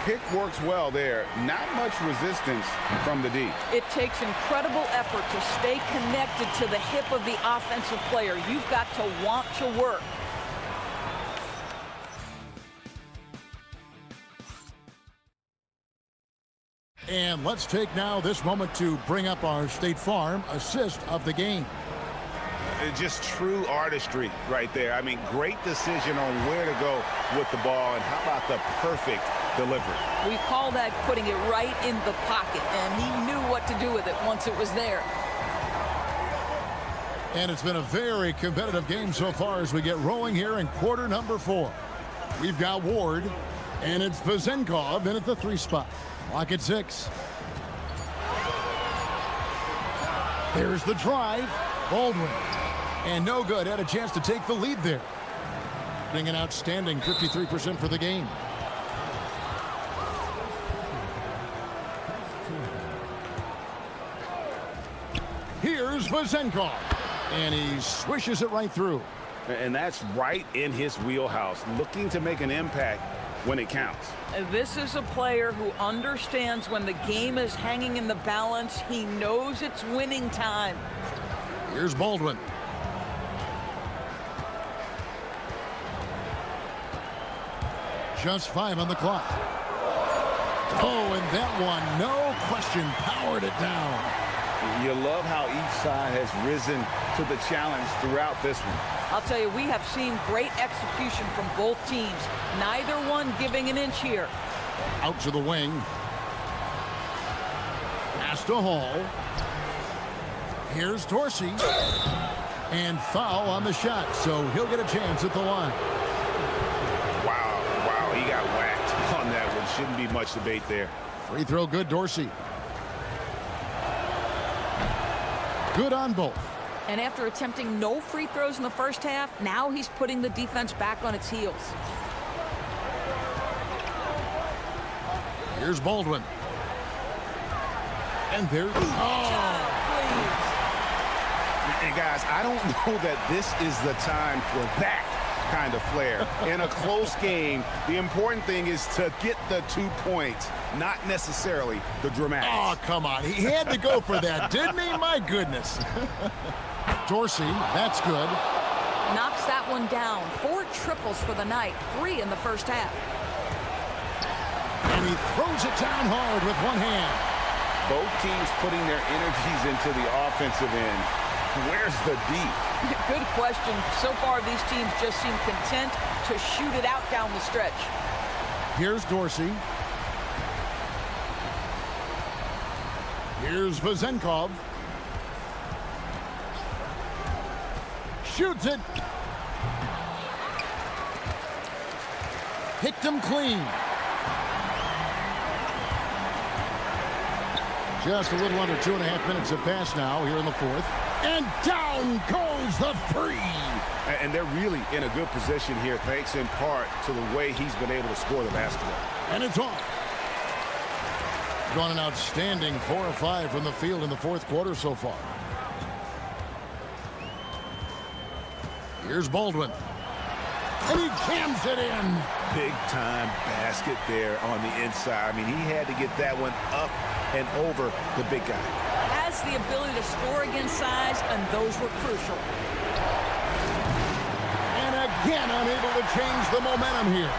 Pick works well there. Not much resistance from the D. It takes incredible effort to stay connected to the hip of the offensive player. You've got to want to work. And let's take now this moment to bring up our State Farm assist of the game. Just true artistry right there. I mean, great decision on where to go with the ball, and how about the perfect delivery? We call that putting it right in the pocket, and he knew what to do with it once it was there. And it's been a very competitive game so far as we get rolling here in quarter number 4. We've got Ward, and it's Vezenkov in at the 3 spot. Lock at 6. There's the drive. Baldwin. And no good. Had a chance to take the lead there. Being an outstanding 53% for the game. Here's Vezenkov. And he swishes it right through. And that's right in his wheelhouse. Looking to make an impact when it counts. This is a player who understands when the game is hanging in the balance. He knows it's winning time. Here's Baldwin. Just 5 on the clock. Oh, and that one, no question, powered it down. You love how each side has risen to the challenge throughout this one. I'll tell you, we have seen great execution from both teams. Neither one giving an inch here. Out to the wing. Pass to Hall. Here's Dorsey. And foul on the shot, so he'll get a chance at the line. Wow, he got whacked on that one. Shouldn't be much debate there. Free throw good, Dorsey. Good on both. And after attempting no free throws in the first half, now he's putting the defense back on its heels. Here's Baldwin. And there. Oh! And guys, I don't know that this is the time for that kind of flair. In a close game, the important thing is to get the 2 points, not necessarily the dramatics. Oh, come on. He had to go for that, didn't he? My goodness. Dorsey, that's good. Knocks that one down. 4 triples for the night, 3 in the first half. And he throws it down hard with one hand. Both teams putting their energies into the offensive end. Where's the D? Good question. So far, these teams just seem content to shoot it out down the stretch. Here's Dorsey. Here's Vezenkov. Shoots it. Picked him clean. Just a little under 2.5 minutes have passed now here in the 4th. And down goes the free. And they're really in a good position here, thanks in part to the way he's been able to score the basketball. And it's off. Gone an outstanding 4 of 5 from the field in the 4th quarter so far. Here's Baldwin. And he jams it in. Big time basket there on the inside. I mean, he had to get that one up and over the big guy. Has the ability to score against size, and those were crucial. And again, unable to change the momentum here.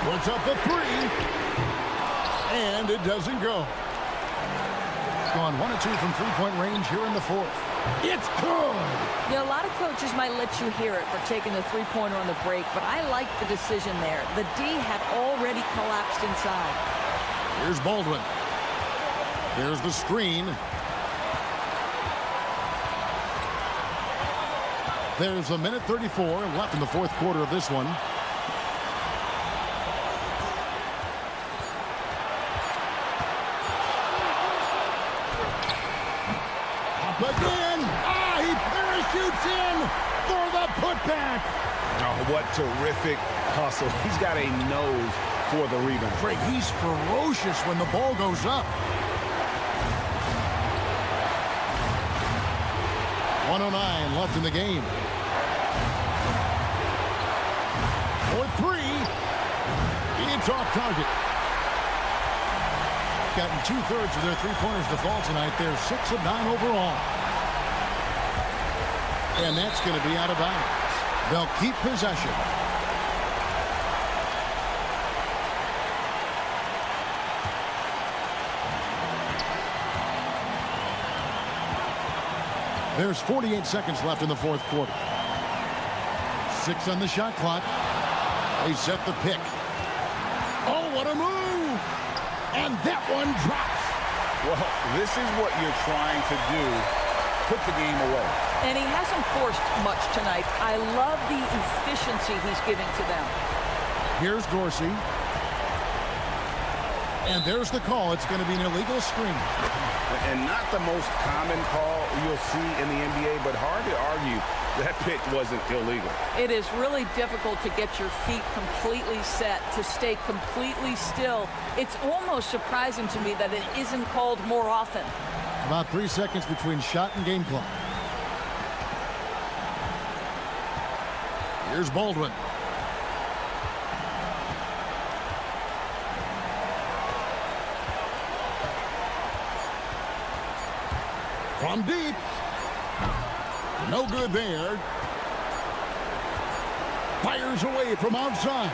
Puts up the 3. And it doesn't go. Gone 1 of 2 from 3-point range here in the 4th. It's good. You know, a lot of coaches might let you hear it for taking the 3-pointer on the break, but I like the decision there. The D had already collapsed inside. Here's Baldwin. Here's the screen. There's a minute 34 left in the fourth quarter of this one. Up again. He parachutes in for the putback. Oh, what terrific hustle. He's got a nose for the rebound. Craig, he's ferocious when the ball goes up. 1:09 left in the game. For three. It's off target. Gotten 2/3 of their three-pointers to fall tonight. They're 6 of 9 overall. And that's going to be out of bounds. They'll keep possession. There's 48 seconds left in the fourth quarter. 6 on the shot clock. They set the pick. Oh, what a move! And that one drops. Well, this is what you're trying to do. Put the game away. And he hasn't forced much tonight. I love the efficiency he's giving to them. Here's Dorsey. And there's the call. It's going to be an illegal screen. And not the most common call you'll see in the NBA, but hard to argue that pick wasn't illegal. It is really difficult to get your feet completely set, to stay completely still. It's almost surprising to me that it isn't called more often. About 3 seconds between shot and game clock. Here's Baldwin. From deep. No good there. Fires away from outside.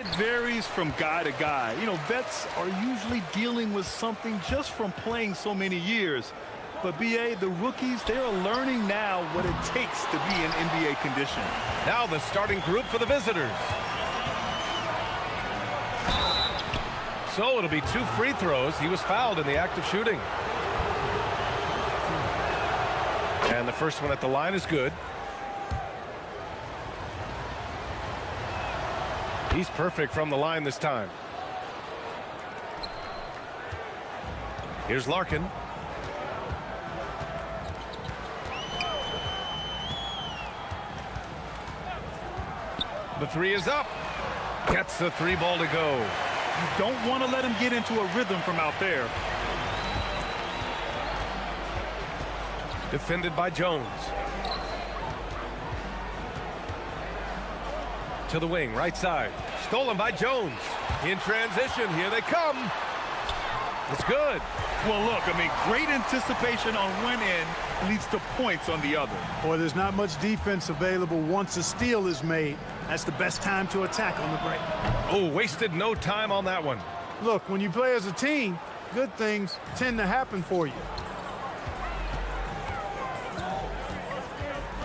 It varies from guy to guy. You know, vets are usually dealing with something just from playing so many years. But, B.A., the rookies, they are learning now what it takes to be in NBA condition. Now the starting group for the visitors. So it'll be 2 free throws. He was fouled in the act of shooting. And the first one at the line is good. He's perfect from the line this time. Here's Larkin. The 3 is up. Gets the 3 ball to go. You don't want to let him get into a rhythm from out there. Defended by Jones. To the wing, right side. Stolen by Jones. In transition, here they come. It's good. Well, look, I mean, great anticipation on one end leads to points on the other. Boy, there's not much defense available once a steal is made. That's the best time to attack on the break. Oh, wasted no time on that one. Look, when you play as a team, good things tend to happen for you.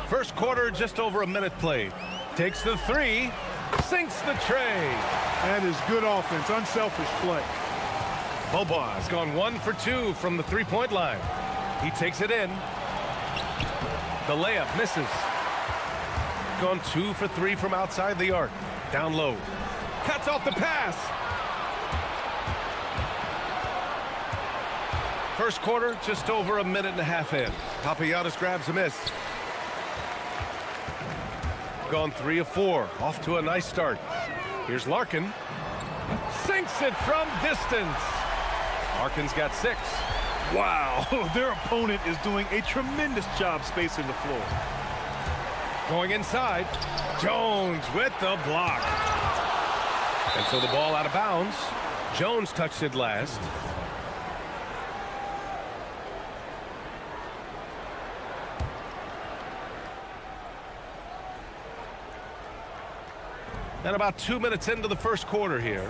First quarter, just over a minute played. Takes the 3, sinks the tray. That is good offense, unselfish play. Bobois has gone 1 for 2 from the 3-point line. He takes it in. The layup misses. Gone 2 for 3 from outside the arc. Down low. Cuts off the pass. First quarter, just over a minute and a half in. Papagiannis grabs a miss. Gone 3 of 4. Off to a nice start. Here's Larkin. Sinks it from distance. Larkin's got 6. Wow, their opponent is doing a tremendous job spacing the floor. Going inside. Jones with the block. And so the ball out of bounds. Jones touched it last. And about 2 minutes into the first quarter here.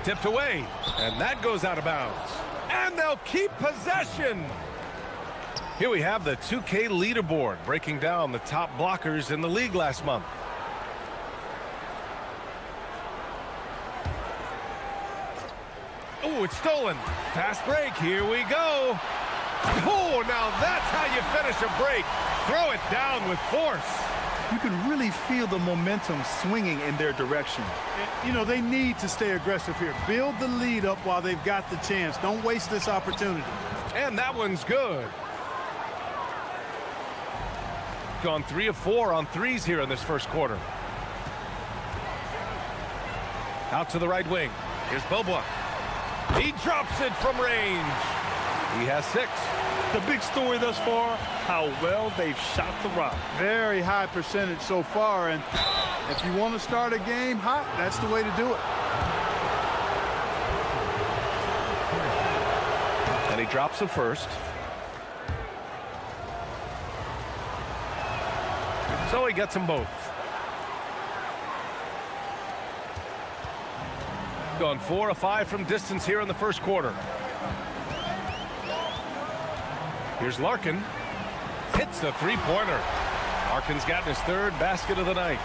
Tipped away, and that goes out of bounds. And they'll keep possession. Here we have the 2K leaderboard breaking down the top blockers in the league last month. Oh, it's stolen. Fast break. Here we go. Oh, now that's how you finish a break. Throw it down with force. You can really feel the momentum swinging in their direction. You know, they need to stay aggressive here. Build the lead up while they've got the chance. Don't waste this opportunity. And that one's good. Gone 3 of 4 on threes here in this first quarter. Out to the right wing. Here's Bobois. He drops it from range. He has 6. The big story thus far, how well they've shot the rock. Very high percentage so far, and if you want to start a game hot, that's the way to do it. And he drops the first. So he gets them both. Gone 4 of 5 from distance here in the first quarter. Here's Larkin. Hits the 3-pointer. Larkin's gotten his 3rd basket of the night.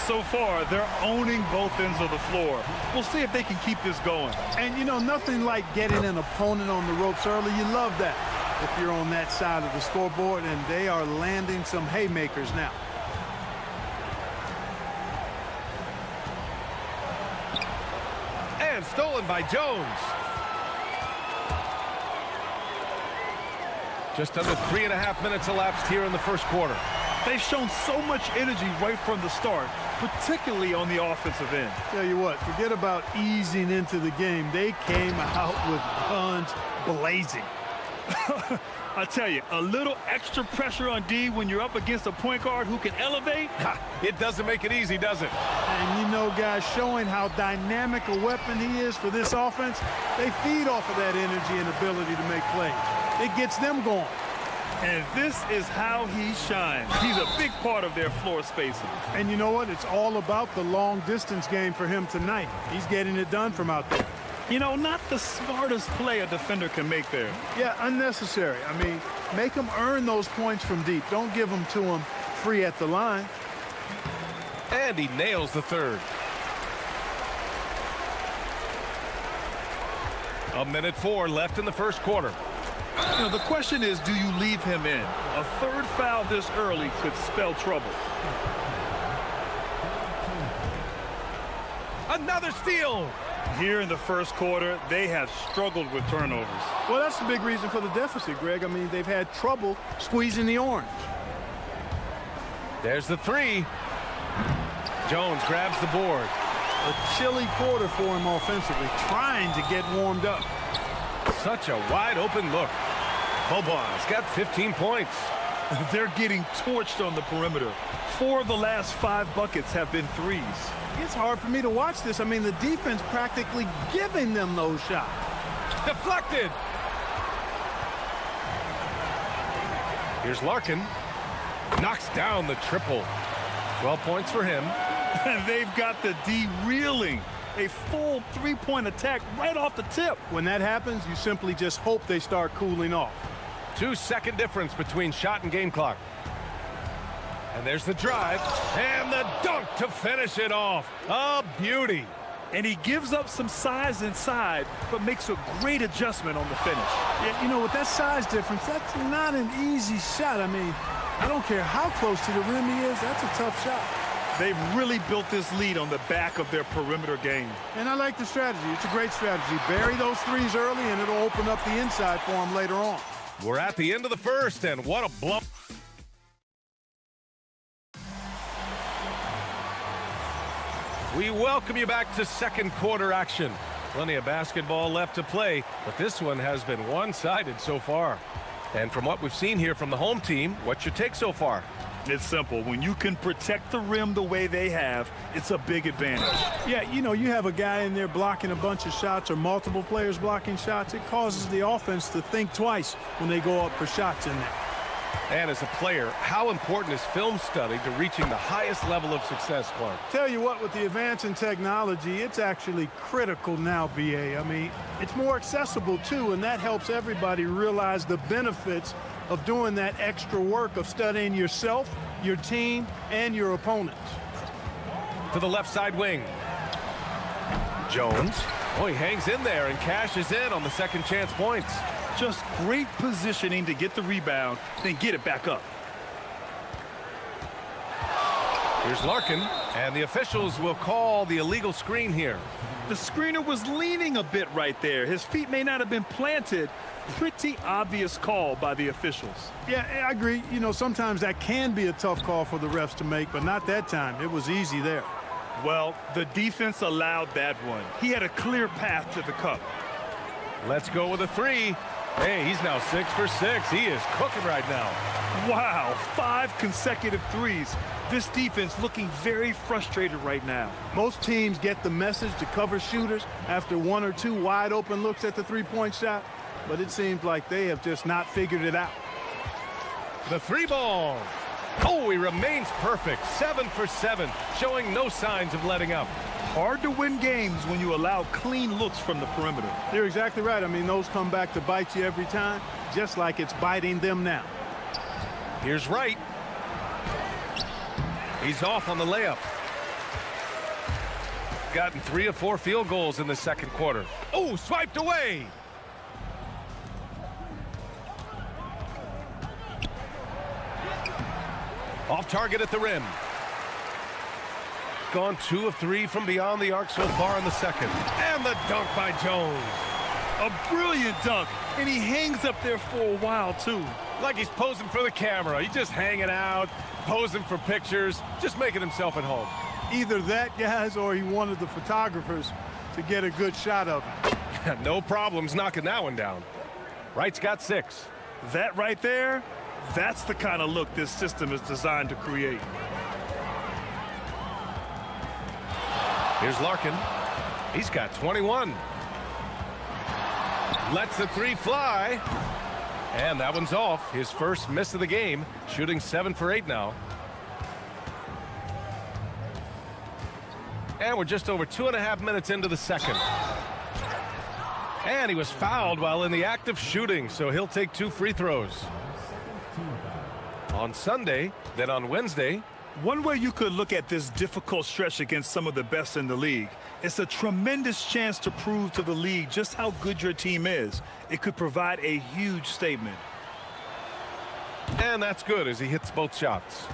So far, they're owning both ends of the floor. We'll see if they can keep this going. And, you know, nothing like getting an opponent on the ropes early. You love that if you're on that side of the scoreboard, and they are landing some haymakers now. And stolen by Jones. Just under 3.5 minutes elapsed here in the first quarter. They've shown so much energy right from the start, particularly on the offensive end. Tell you what, forget about easing into the game. They came out with guns blazing. I tell you, a little extra pressure on D when you're up against a point guard who can elevate. It doesn't make it easy, does it? And you know, guys, showing how dynamic a weapon he is for this offense, they feed off of that energy and ability to make plays. It gets them going. And this is how he shines. He's a big part of their floor spacing. And you know what? It's all about the long distance game for him tonight. He's getting it done from out there. You know, not the smartest play a defender can make there. Yeah, unnecessary. I mean, make him earn those points from deep. Don't give them to him free at the line. And he nails the third. A minute 4 left in the first quarter. You know, the question is, do you leave him in? A third foul this early could spell trouble. Another steal. Here in the first quarter, they have struggled with turnovers. Well, that's the big reason for the deficit, Greg. I mean, they've had trouble squeezing the orange. There's the three. Jones grabs the board. A chilly quarter for him offensively, trying to get warmed up. Such a wide open look. Boban's got 15 points. They're getting torched on the perimeter. 4 of the last 5 buckets have been threes. It's hard for me to watch this. I mean, the defense practically giving them those shots. Deflected. Here's Larkin. Knocks down the triple. 12 points for him. They've got the D reeling. A full 3-point attack right off the tip. When that happens, you simply just hope they start cooling off. 2-second difference between shot and game clock. And there's the drive and the dunk to finish it off. A beauty. And he gives up some size inside, but makes a great adjustment on the finish. Yeah, you know, with that size difference, that's not an easy shot. I mean, I don't care how close to the rim he is, that's a tough shot. They've really built this lead on the back of their perimeter game. And I like the strategy. It's a great strategy. Bury those threes early, and it'll open up the inside for them later on. We're at the end of the first, and what a blow. We welcome you back to second quarter action. Plenty of basketball left to play, but this one has been one-sided so far. And from what we've seen here from the home team, what's your take so far? It's simple. When you can protect the rim the way they have, it's a big advantage. Yeah, you know, you have a guy in there blocking a bunch of shots or multiple players blocking shots. It causes the offense to think twice when they go up for shots in there. And as a player, how important is film study to reaching the highest level of success, Clark? Tell you what, with the advance in technology, it's actually critical now, BA. I mean, it's more accessible, too, and that helps everybody realize the benefits of doing that extra work of studying yourself, your team, and your opponents. To the left side wing. Jones. Oh, he hangs in there and cashes in on the second chance points. Just great positioning to get the rebound, then get it back up. Here's Larkin, and the officials will call the illegal screen here. The screener was leaning a bit right there. His feet may not have been planted. Pretty obvious call by the officials. Yeah, I agree. You know, sometimes that can be a tough call for the refs to make, but not that time. It was easy there. Well, the defense allowed that one. He had a clear path to the cup. Let's go with a three. Hey, he's now 6 for 6. He is cooking right now. Wow, 5 consecutive threes. This defense looking very frustrated right now. Most teams get the message to cover shooters after 1 or 2 wide open looks at the three-point shot, but it seems like they have just not figured it out. The three ball. Oh, he remains perfect. 7 for 7, showing no signs of letting up. Hard to win games when you allow clean looks from the perimeter. You're exactly right. I mean, those come back to bite you every time, just like it's biting them now. Here's Wright. He's off on the layup. Gotten 3 of 4 field goals in the second quarter. Oh, swiped away. Off target at the rim. Gone 2 of 3 from beyond the arc so far in the second. And the dunk by Jones. A brilliant dunk, and he hangs up there for a while, too. Like he's posing for the camera. He's just hanging out, posing for pictures, just making himself at home. Either that, guys, or he wanted the photographers to get a good shot of him. No problems knocking that one down. Wright's got 6. That right there, that's the kind of look this system is designed to create. Here's Larkin. He's got 21. Lets the three fly. And that one's off. His first miss of the game, shooting 7 for 8 now. And we're just over 2.5 minutes into the second. And he was fouled while in the act of shooting, so he'll take 2 free throws. On Sunday, then on Wednesday. One way you could look at this difficult stretch against some of the best in the league, it's a tremendous chance to prove to the league just how good your team is. It could provide a huge statement. And that's good as he hits both shots.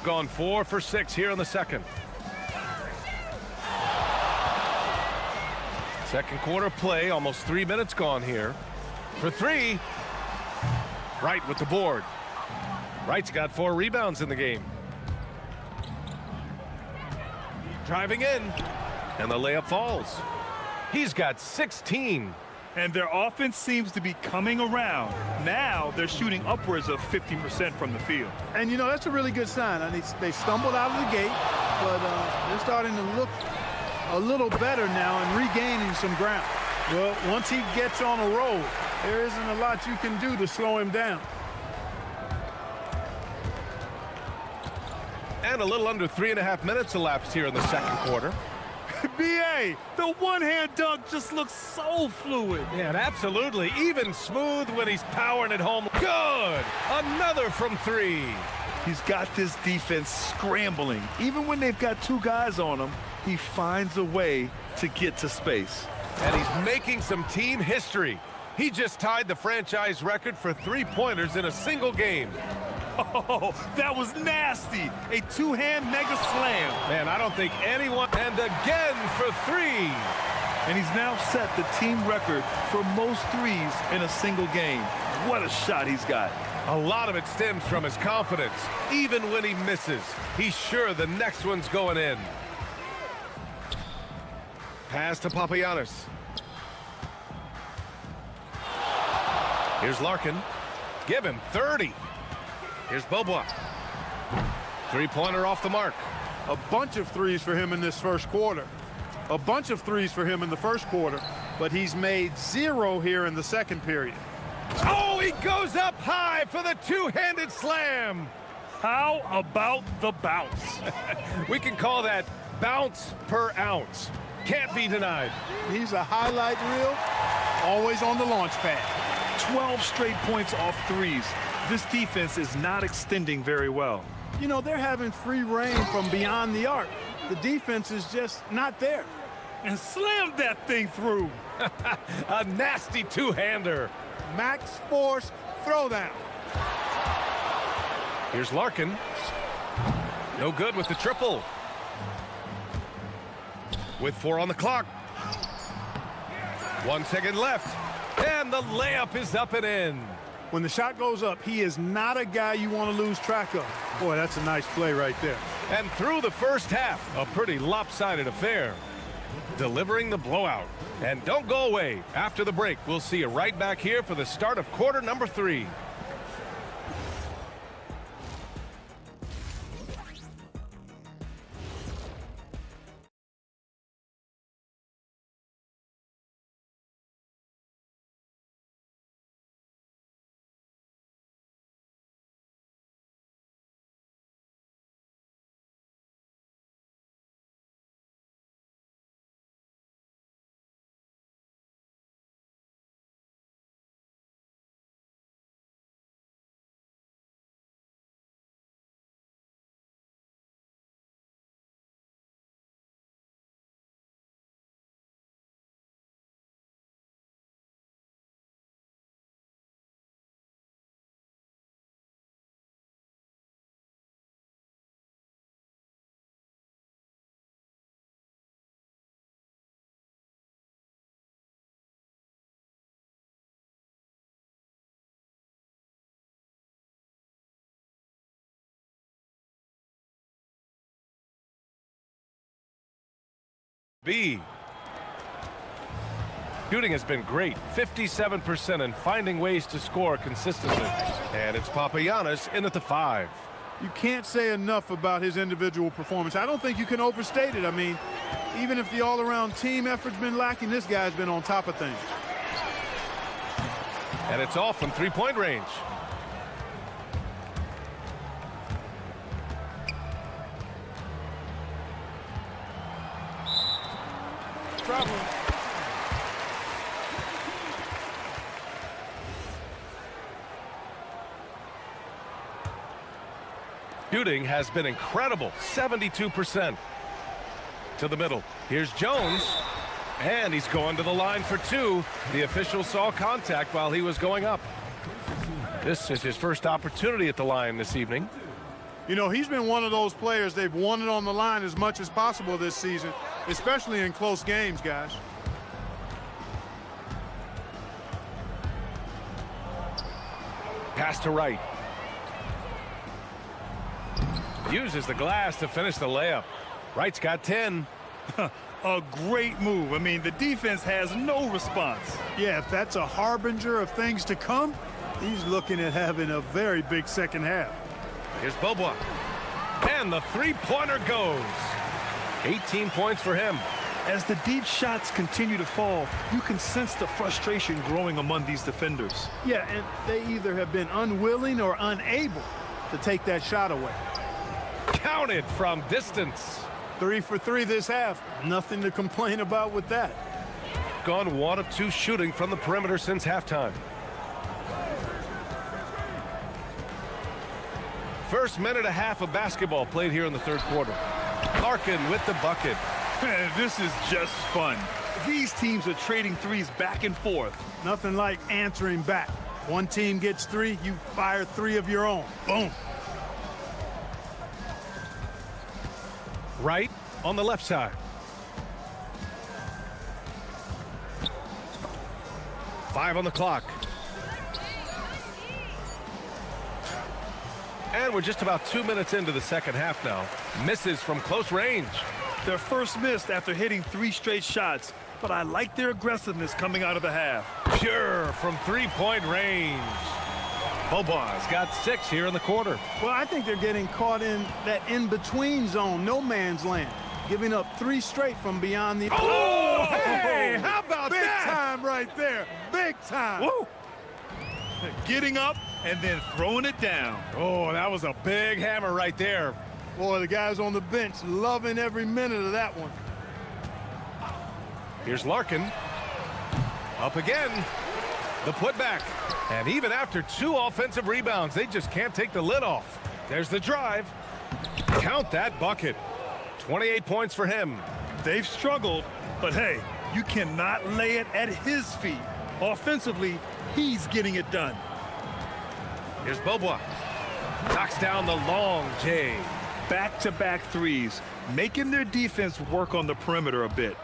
Gone 4 for 6 here in the second. Second quarter play, almost 3 minutes gone here. For 3. Wright with the board. Wright's got 4 rebounds in the game. Driving in, and the layup falls. He's got 16. And their offense seems to be coming around. Now they're shooting upwards of 50% from the field. And, you know, that's a really good sign. I mean, they stumbled out of the gate, but they're starting to look a little better now and regaining some ground. Well, once he gets on a roll, there isn't a lot you can do to slow him down. And a little under 3.5 minutes elapsed here in the second quarter. B.A., the one-hand dunk just looks so fluid. Yeah, and absolutely. Even smooth when he's powering it home. Good! Another from 3. He's got this defense scrambling. Even when they've got 2 guys on him, he finds a way to get to space. And he's making some team history. He just tied the franchise record for 3-pointers in a single game. Oh, that was nasty. A 2-hand mega slam. Man, I don't think anyone... And again for 3. And he's now set the team record for most threes in a single game. What a shot he's got. A lot of it stems from his confidence. Even when he misses, he's sure the next one's going in. Pass to Papagiannis. Here's Larkin. Give him 30. Here's Bobois. 3-pointer off the mark. A bunch of threes for him in this first quarter. A bunch of threes for him in the first quarter, but he's made 0 here in the second period. Oh, he goes up high for the 2-handed slam. How about the bounce? We can call that bounce per ounce. Can't be denied. He's a highlight reel, always on the launch pad. 12 straight points off threes. This defense is not extending very well. You know, they're having free reign from beyond the arc. The defense is just not there. And slammed that thing through. A nasty 2-hander. Max force throwdown. Here's Larkin. No good with the triple. With 4 on the clock. 1 second left. And the layup is up and in. When the shot goes up, he is not a guy you want to lose track of. Boy, that's a nice play right there. And through the first half, a pretty lopsided affair. Delivering the blowout. And don't go away. After the break, we'll see you right back here for the start of quarter number 3. B. Shooting has been great, 57%, and finding ways to score consistently. And it's Papagiannis in at the 5. You can't say enough about his individual performance. I don't think you can overstate it. I mean, Even if the all-around team effort's been lacking, this guy's been on top of things. And it's off from three-point range. Trouble. Shooting has been incredible, 72%. To the middle. Here's Jones. And he's going to the line for two. The official saw contact while he was going up. This is his first opportunity at the line this evening. You know, he's been one of those players they've wanted on the line as much as possible this season, especially in close games, guys. Pass to right. Uses the glass to finish the layup. Wright's got 10. A great move. I mean, the defense has no response. Yeah, if that's a harbinger of things to come, he's looking at having a very big second half. Here's Bobois. And the three-pointer goes. 18 points for him. As the deep shots continue to fall, you can sense the frustration growing among these defenders. Yeah, and they either have been unwilling or unable to take that shot away. Counted from distance. 3 for 3 this half. Nothing to complain about with that. Gone 1 of 2 shooting from the perimeter since halftime. First minute and a half of basketball played here in the third quarter. Larkin with the bucket. Man, this is just fun. These teams are trading threes back and forth. Nothing like answering back. One team gets 3, you fire 3 of your own. Boom. Right on the left side. Five on the clock. And we're just about 2 minutes into the second half now. Misses from close range. Their first miss after hitting 3 straight shots, but I like their aggressiveness coming out of the half. Pure from three-point range. Bobois got 6 here in the quarter. Well, I think they're getting caught in that in-between zone, no man's land, giving up 3 straight from beyond the... Oh, hey, how about Big that? Big time right there. Big time. Woo! Getting up and then throwing it down. Oh, that was a big hammer right there. Boy, the guys on the bench loving every minute of that one. Here's Larkin. Up again. The putback. And even after 2 offensive rebounds, they just can't take the lid off. There's the drive. Count that bucket. 28 points for him. They've struggled, but hey, you cannot lay it at his feet. Offensively, he's getting it done. Here's Bobois. Knocks down the long J. Back-to-back threes, making their defense work on the perimeter a bit.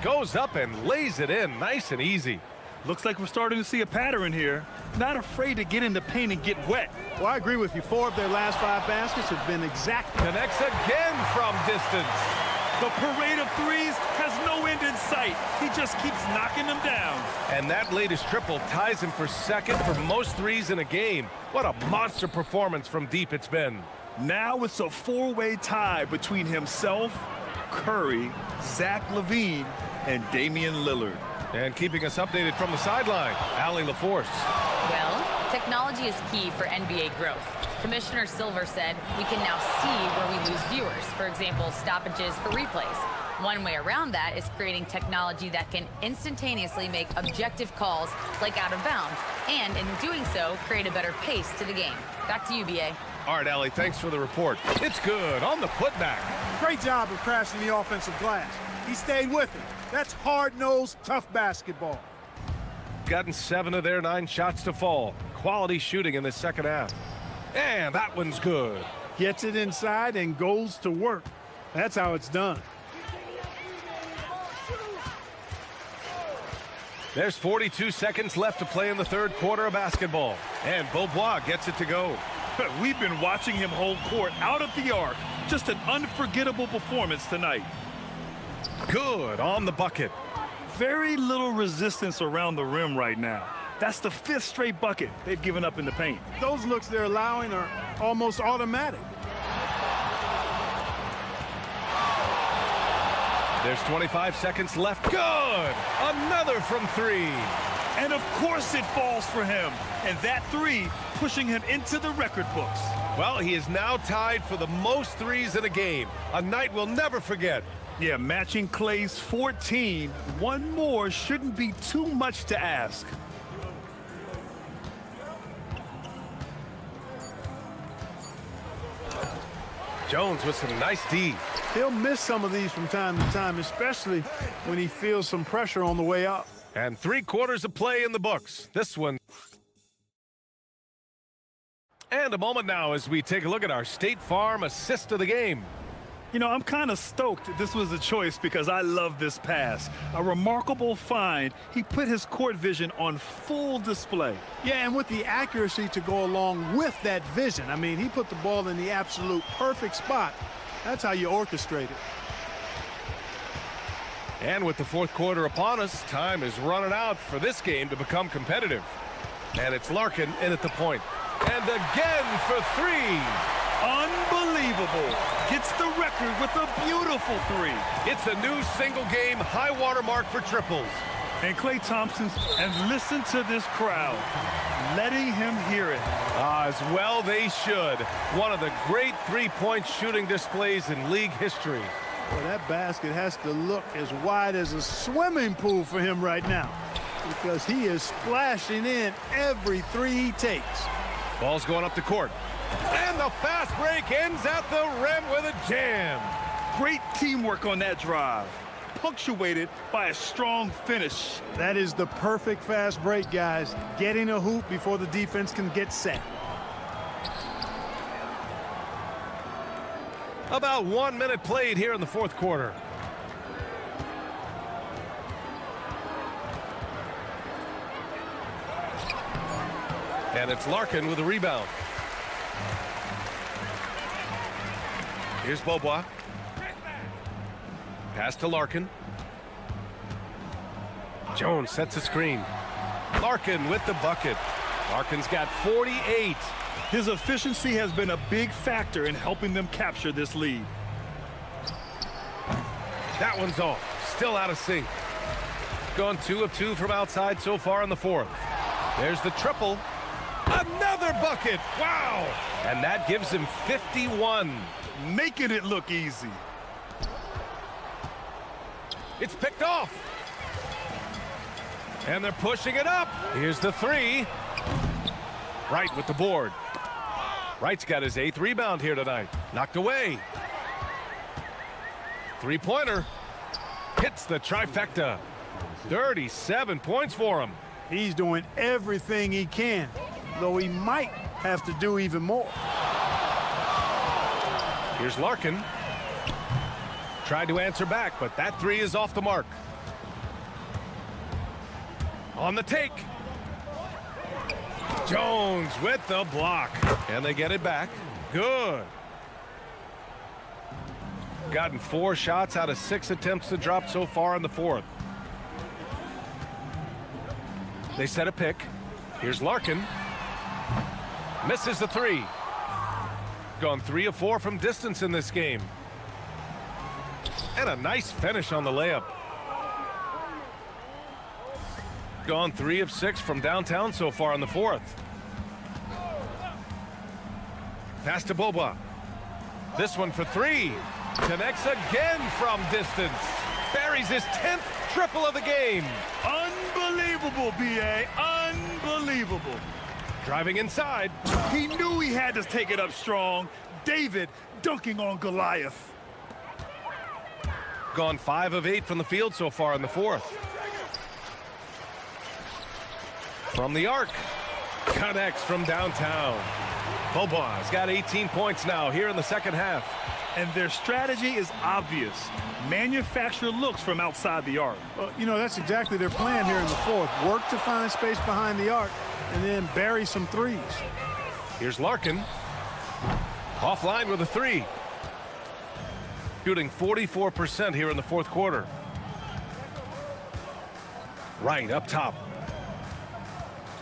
Goes up and lays it in nice and easy. Looks like we're starting to see a pattern here. Not afraid to get in the paint and get wet. Well, I agree with you. 4 of their last 5 baskets have been exact. Connects again from distance. The parade of threes has no end in sight. He just keeps knocking them down. And that latest triple ties him for second for most threes in a game. What a monster performance from deep it's been. Now it's a 4-way tie between himself, Curry, Zach LaVine, and Damian Lillard. And keeping us updated from the sideline, Allie LaForce. Well, technology is key for NBA growth. Commissioner Silver said we can now see where we lose viewers, for example, stoppages for replays. One way around that is creating technology that can instantaneously make objective calls like out of bounds, and in doing so, create a better pace to the game. Back to you, BA. All right, Allie, thanks for the report. It's good on the putback. Great job of crashing the offensive glass. He stayed with it. That's hard-nosed, tough basketball. Gotten 7 of their 9 shots to fall. Quality shooting in the second half. And that one's good. Gets it inside and goes to work. That's how it's done. There's 42 seconds left to play in the third quarter of basketball. And Bobois gets it to go. We've been watching him hold court out of the arc. Just an unforgettable performance tonight. Good on the bucket. Very little resistance around the rim right now. That's the 5th straight bucket they've given up in the paint. Those looks they're allowing are almost automatic. There's 25 seconds left. Good! Another from three. And of course it falls for him. And that three pushing him into the record books. Well, he is now tied for the most threes in a game. A night we'll never forget. Yeah, matching Clay's 14. One more shouldn't be too much to ask. Jones with some nice D. He'll miss some of these from time to time, especially when he feels some pressure on the way up. And 3/4 of play in the books. This one. And a moment now as we take a look at our State Farm assist of the game. You know, I'm kind of stoked this was a choice because I love this pass. A remarkable find. He put his court vision on full display. Yeah, and with the accuracy to go along with that vision. I mean, he put the ball in the absolute perfect spot. That's how you orchestrate it. And with the 4th quarter upon us, time is running out for this game to become competitive. And it's Larkin in at the point. And again for three. Unbelievable. Gets the record with a beautiful three. It's a new single-game high-water mark for triples. And Klay Thompson's, and listen to this crowd, letting him hear it. As well they should. One of the great three-point shooting displays in league history. Well, that basket has to look as wide as a swimming pool for him right now because he is splashing in every three he takes. Ball's going up the court. And the fast break ends at the rim with a jam. Great teamwork on that drive, punctuated by a strong finish. That is the perfect fast break, guys. Getting a hoop before the defense can get set. About 1 minute played here in the 4th quarter. And it's Larkin with a rebound. Here's Beaubois. Pass to Larkin. Jones sets a screen. Larkin with the bucket. Larkin's got 48. His efficiency has been a big factor in helping them capture this lead. That one's off. Still out of sync. Gone 2 of 2 from outside so far in the 4th. There's the triple. Another bucket. Wow. And that gives him 51. Making it look easy. It's picked off. And they're pushing it up. Here's the three. Wright with the board. Wright's got his 8th rebound here tonight. Knocked away. Three-pointer. Hits the trifecta. 37 points for him. He's doing everything he can, though he might have to do even more. Here's Larkin. Tried to answer back, but that three is off the mark. On the take. Jones with the block. And they get it back. Good. Gotten 4 shots out of 6 attempts to drop so far in the 4th. They set a pick. Here's Larkin. Misses the three. Gone 3 of 4 from distance in this game. And a nice finish on the layup. Gone 3 of 6 from downtown so far in the 4th. Pass to Beaubois. This one for three. Connects again from distance. Buries his 10th triple of the game. Unbelievable, B.A. Unbelievable. Driving inside. He knew he had to take it up strong. David dunking on Goliath. Gone 5 of 8 from the field so far in the 4th. From the arc. Connects from downtown. Beaubois got 18 points now here in the 2nd half. And their strategy is obvious. Manufacture looks from outside the arc. Well, you know, that's exactly their plan here in the 4th. Work to find space behind the arc and then bury some threes. Here's Larkin. Offline with a three. Shooting 44% here in the 4th quarter. Right up top.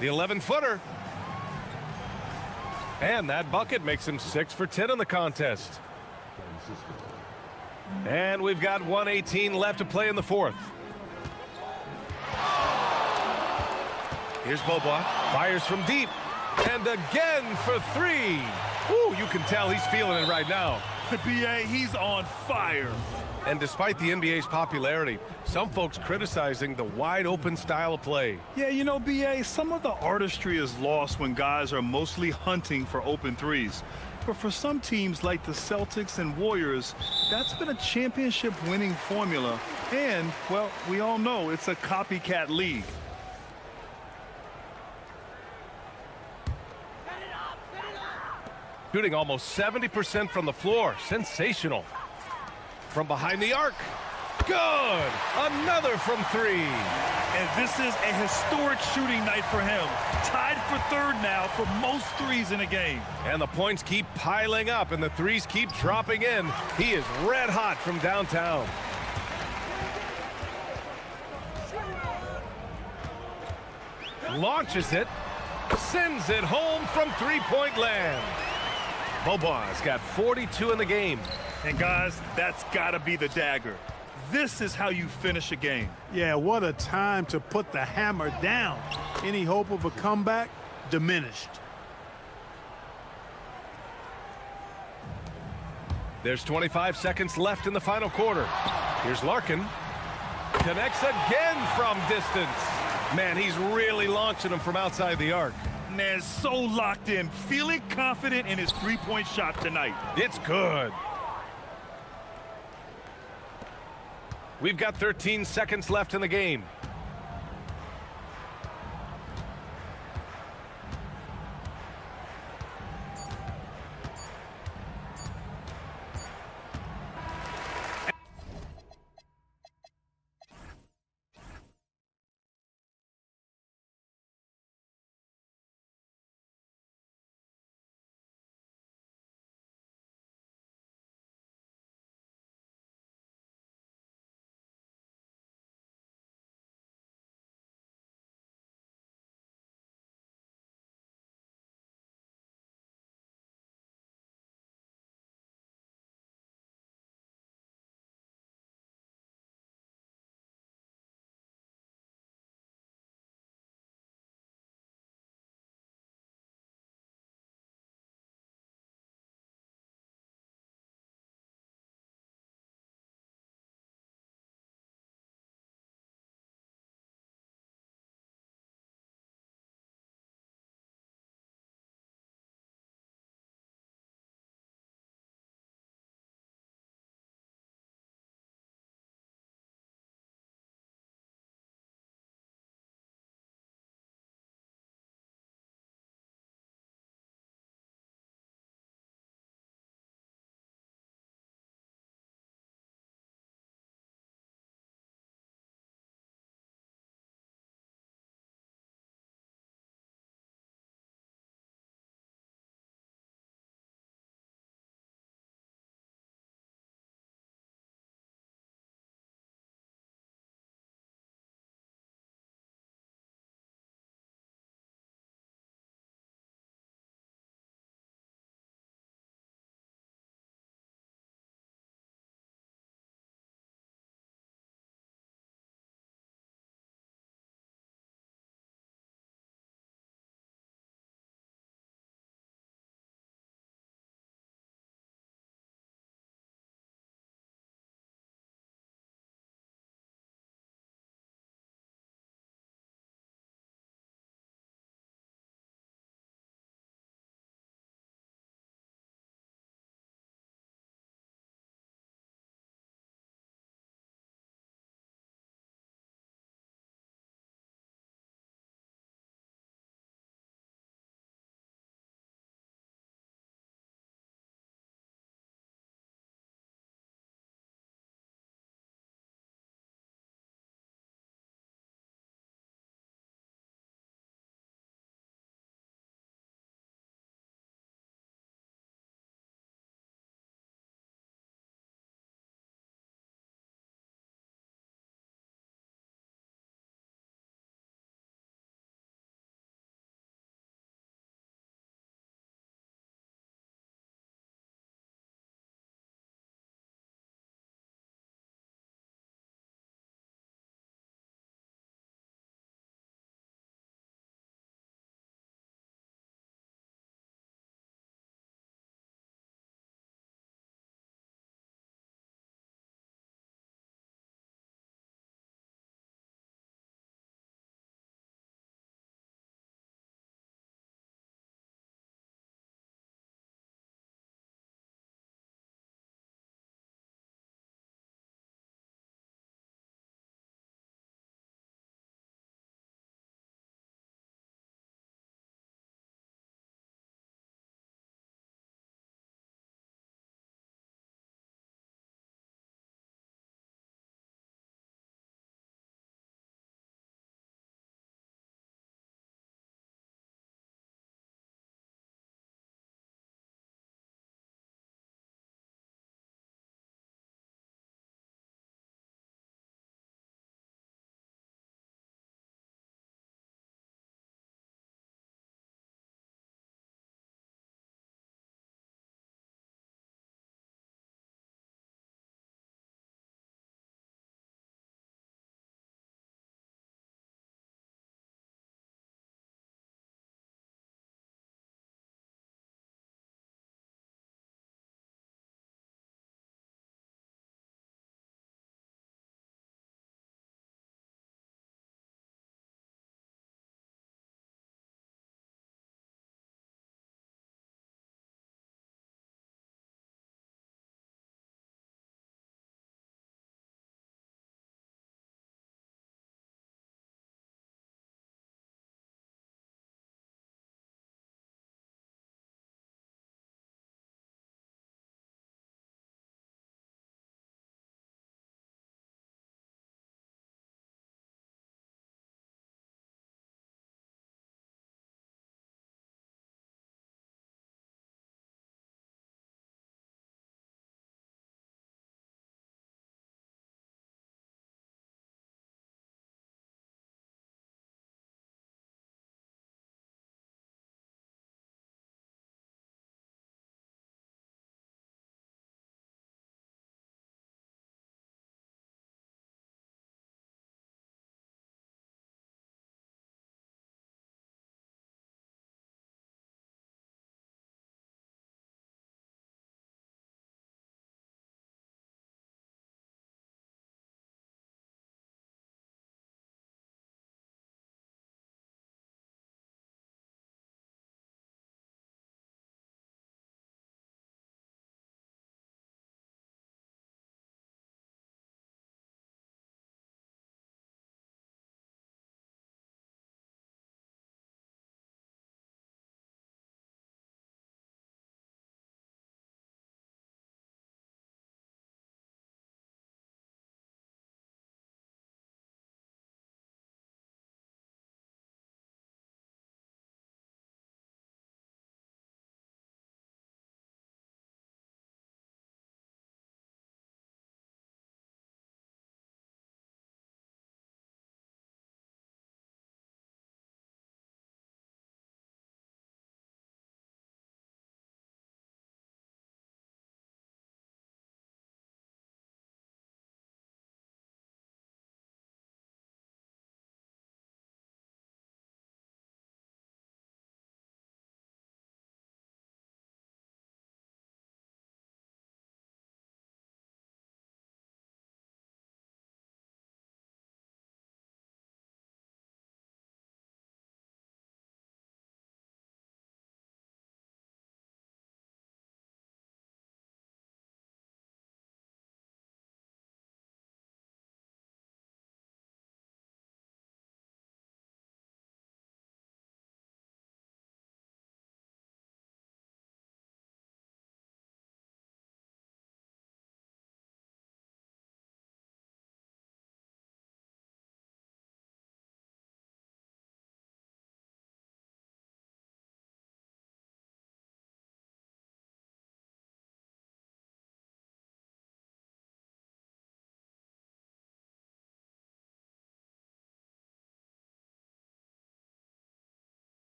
The 11-footer. And that bucket makes him 6 for 10 in the contest. And we've got 1:18 left to play in the fourth. Here's Bobois, fires from deep, and again for three. Ooh, you can tell he's feeling it right now. BA, he's on fire. And despite the NBA's popularity, some folks criticizing the wide-open style of play. Yeah, you know, BA, some of the artistry is lost when guys are mostly hunting for open threes. But for some teams like the Celtics and Warriors, that's been a championship-winning formula. And, well, we all know it's a copycat league. Shooting almost 70% from the floor. Sensational. From behind the arc. Good. Another from three. And this is a historic shooting night for him. Tied for third now for most threes in a game. And the points keep piling up and the threes keep dropping in. He is red hot from downtown. Launches it. Sends it home from three-point land. Bobois got 42 in the game. And guys, that's gotta be the dagger. This is how you finish a game. Yeah, what a time to put the hammer down. Any hope of a comeback? Diminished. There's 25 seconds left in the final quarter. Here's Larkin. Connects again from distance. Man, he's really launching them from outside the arc. Man, so locked in, feeling confident in his three-point shot tonight. It's good. We've got 13 seconds left in the game.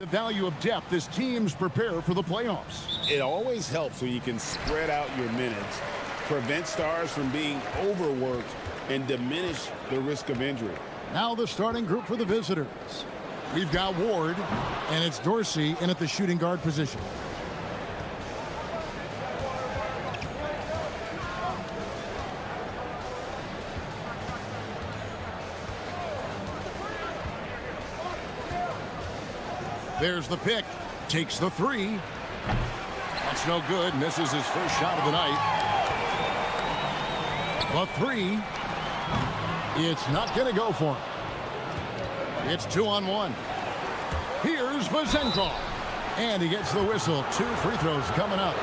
The value of depth as teams prepare for the playoffs. It always helps when you can spread out your minutes, prevent stars from being overworked, and diminish the risk of injury. Now the starting group for the visitors. We've got Ward, and it's Dorsey in at the shooting guard position. There's the pick. Takes the three. That's no good. Misses his first shot of the night. The three. It's not going to go for him. It's 2-on-1. Here's Vazenkov. And he gets the whistle. 2 free throws coming up.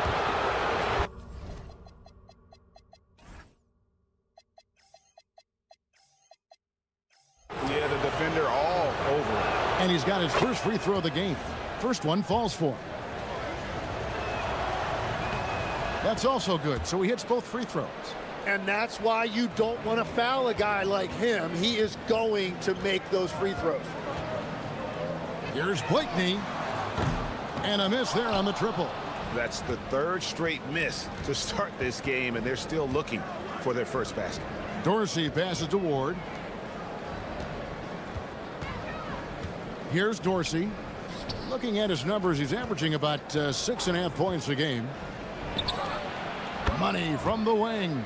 Yeah, the defender all over it. And he's got his first free throw of the game. First one falls for him. That's also good, so he hits both free throws. And that's why you don't want to foul a guy like him. He is going to make those free throws. Here's Blakeney. And a miss there on the triple. That's the 3rd straight miss to start this game, and they're still looking for their first basket. Dorsey passes to Ward. Here's Dorsey. Looking at his numbers, he's averaging about 6.5 points a game. Money from the wing.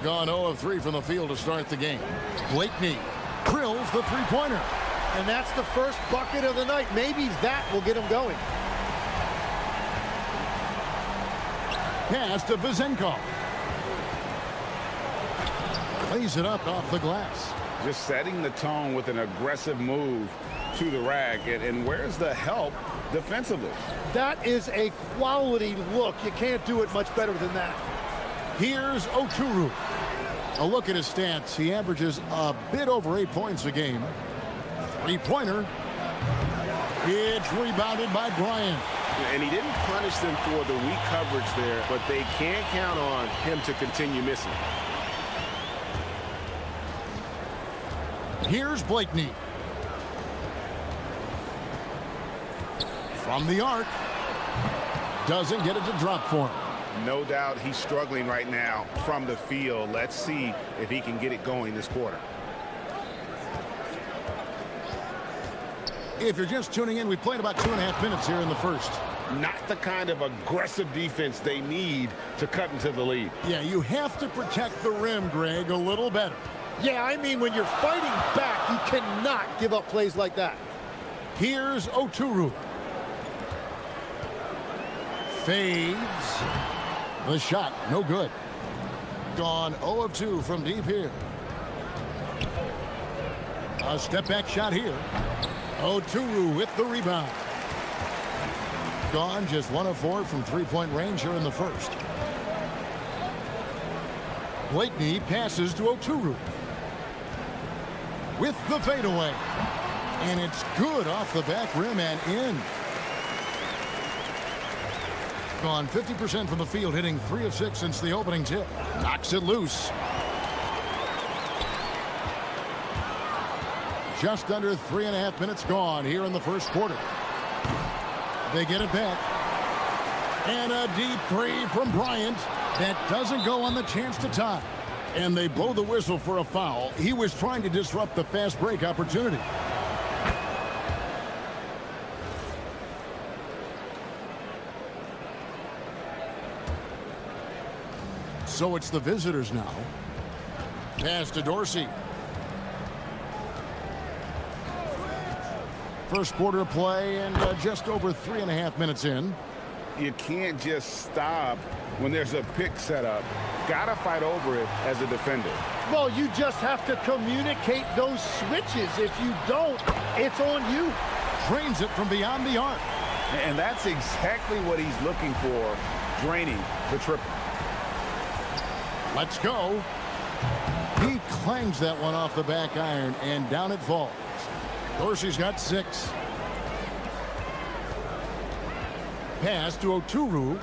Gone 0 of 3 from the field to start the game. Blakeney drills the three-pointer. And that's the first bucket of the night. Maybe that will get him going. Pass to Vazenkov. Lays it up off the glass. Just setting the tone with an aggressive move to the rack. And where's the help defensively? That is a quality look. You can't do it much better than that. Here's Oturu. A look at his stats. He averages a bit over 8 points a game. Three-pointer. It's rebounded by Bryant. And he didn't punish them for the weak coverage there, but they can't count on him to continue missing. Here's Blakeney. From the arc. Doesn't get it to drop for him. No doubt he's struggling right now from the field. Let's see if he can get it going this quarter. If you're just tuning in, we played about 2.5 minutes here in the first. Not the kind of aggressive defense they need to cut into the lead. Yeah, you have to protect the rim, Greg, a little better. Yeah, I mean, when you're fighting back, you cannot give up plays like that. Here's Oturu. Fades. The shot, no good. Gone 0 of 2 from deep here. A step-back shot here. Oturu with the rebound. Gone just 1 of 4 from three-point range here in the first. Blakeney passes to Oturu. With the fadeaway. And it's good off the back rim and in. Gone 50% from the field, hitting 3 of 6 since the opening tip. Knocks it loose. Just under 3.5 minutes gone here in the first quarter. They get it back. And a deep three from Bryant. That doesn't go on the chance to tie. And they blow the whistle for a foul. He was trying to disrupt the fast break opportunity. So it's the visitors now. Pass to Dorsey. First quarter of play and just over 3.5 minutes in. You can't just stop when there's a pick set up. Gotta fight over it as a defender. Well, you just have to communicate those switches. If you don't, it's on you. Drains it from beyond the arc. And that's exactly what he's looking for, draining the triple. Let's go. He clangs that one off the back iron, and down it falls. Dorsey's got 6. Pass to Oturu.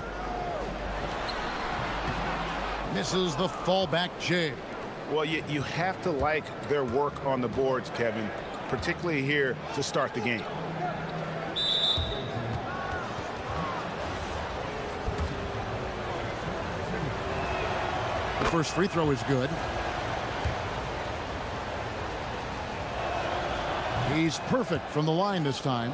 Misses the fallback J. Well, you have to like their work on the boards, Kevin, particularly here to start the game. The first free throw is good. He's perfect from the line this time.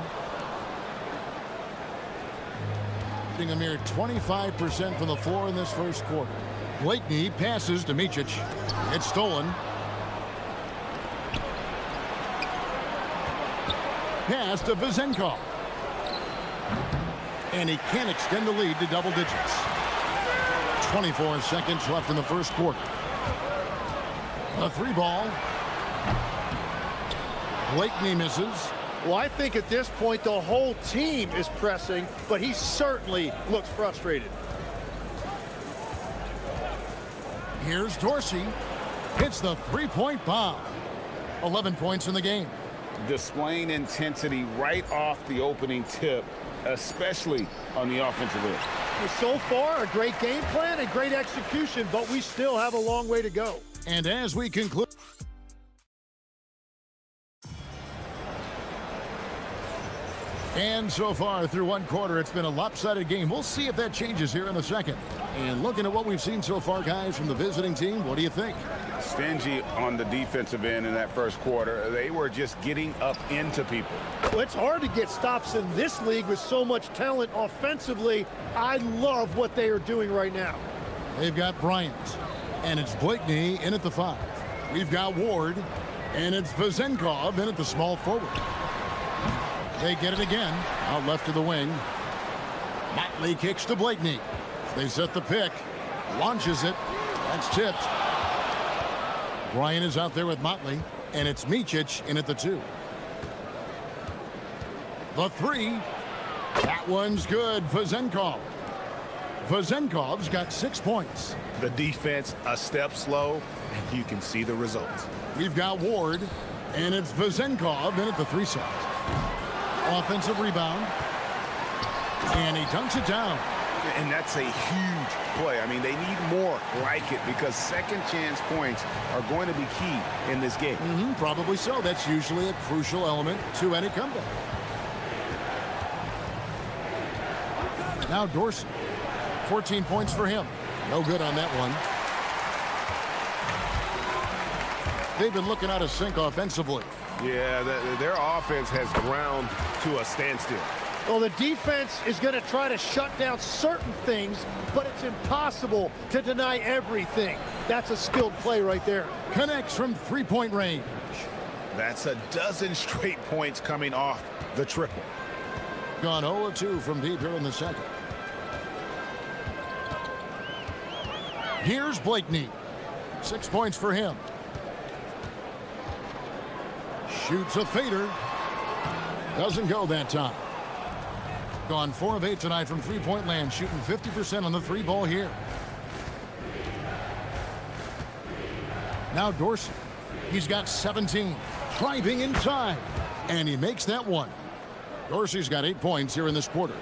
A mere 25% from the floor in this first quarter. Blakeney passes to Micic. It's stolen. Pass to Vezenkov. And he can't extend the lead to double digits. 24 seconds left in the first quarter. A three ball. Blakeney misses. Well, I think at this point the whole team is pressing, but he certainly looks frustrated. Here's Dorsey. Hits the three-point bomb. 11 points in the game. Displaying intensity right off the opening tip, especially on the offensive end. So far, a great game plan and great execution, but we still have a long way to go. And as we conclude... And so far through one quarter, it's been a lopsided game. We'll see if that changes here in a second. And looking at what we've seen so far, guys, from the visiting team, what do you think? Stingy on the defensive end in that first quarter. They were just getting up into people. Well, it's hard to get stops in this league with so much talent offensively. I love what they are doing right now. They've got Bryant, and it's Blakeney in at the 5. We've got Ward, and it's Vezenkov in at the small forward. They get it again, out left to the wing. Motley kicks to Blakeney. They set the pick, launches it. That's tipped. Bryant is out there with Motley, and it's Micic in at the 2. The 3. That one's good. Vezenkov. Vezenkov's got 6 points. The defense a step slow, and you can see the results. We've got Ward, and it's Vezenkov in at the 3 side. Offensive rebound, and he dunks it down. And that's a huge play. I mean, they need more like it because second chance points are going to be key in this game. Probably so. That's usually a crucial element to any comeback. Now Dorsey, 14 points for him. No good on that one. They've been looking out of sync offensively. Yeah, their offense has ground to a standstill. Well, the defense is going to try to shut down certain things, but it's impossible to deny everything. That's a skilled play right there. Connects from three-point range. That's a dozen straight points coming off the triple. Gone 0-2 from deep here in the second. Here's Blakeney. 6 points for him. Shoots a fader. Doesn't go that time. Gone 4 of 8 tonight from three-point land, shooting 50% on the 3 ball here. Now Dorsey. He's got 17. Driving inside. And he makes that one. Dorsey's got 8 points here in this quarter.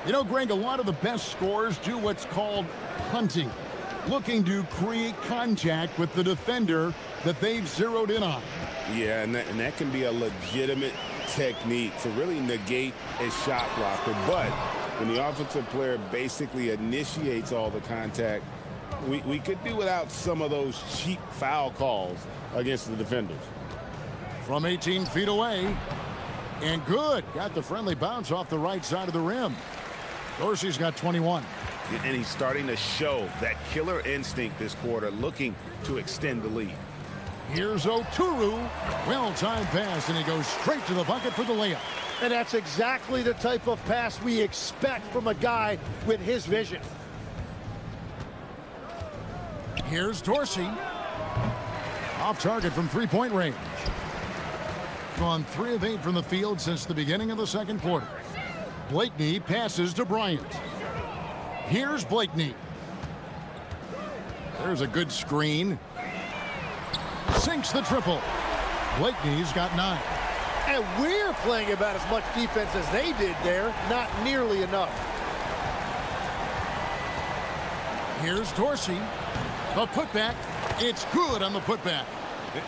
You know, Greg, a lot of the best scorers do what's called hunting. Looking to create contact with the defender that they've zeroed in on. Yeah, and that can be a legitimate technique to really negate a shot blocker. But when the offensive player basically initiates all the contact, we could do without some of those cheap foul calls against the defenders. From 18 feet away. And good. Got the friendly bounce off the right side of the rim. Dorsey's got 21. And he's starting to show that killer instinct this quarter, looking to extend the lead. Here's Oturu. Well-timed pass, and he goes straight to the bucket for the layup. And that's exactly the type of pass we expect from a guy with his vision. Here's Dorsey. Off target from three-point range. Gone 3 of 8 from the field since the beginning of the second quarter. Blakeney passes to Bryant. Here's Blakeney. There's a good screen. Sinks the triple. Blakeney's got 9. And we're playing about as much defense as they did there. Not nearly enough. Here's Dorsey. The putback. It's good on the putback.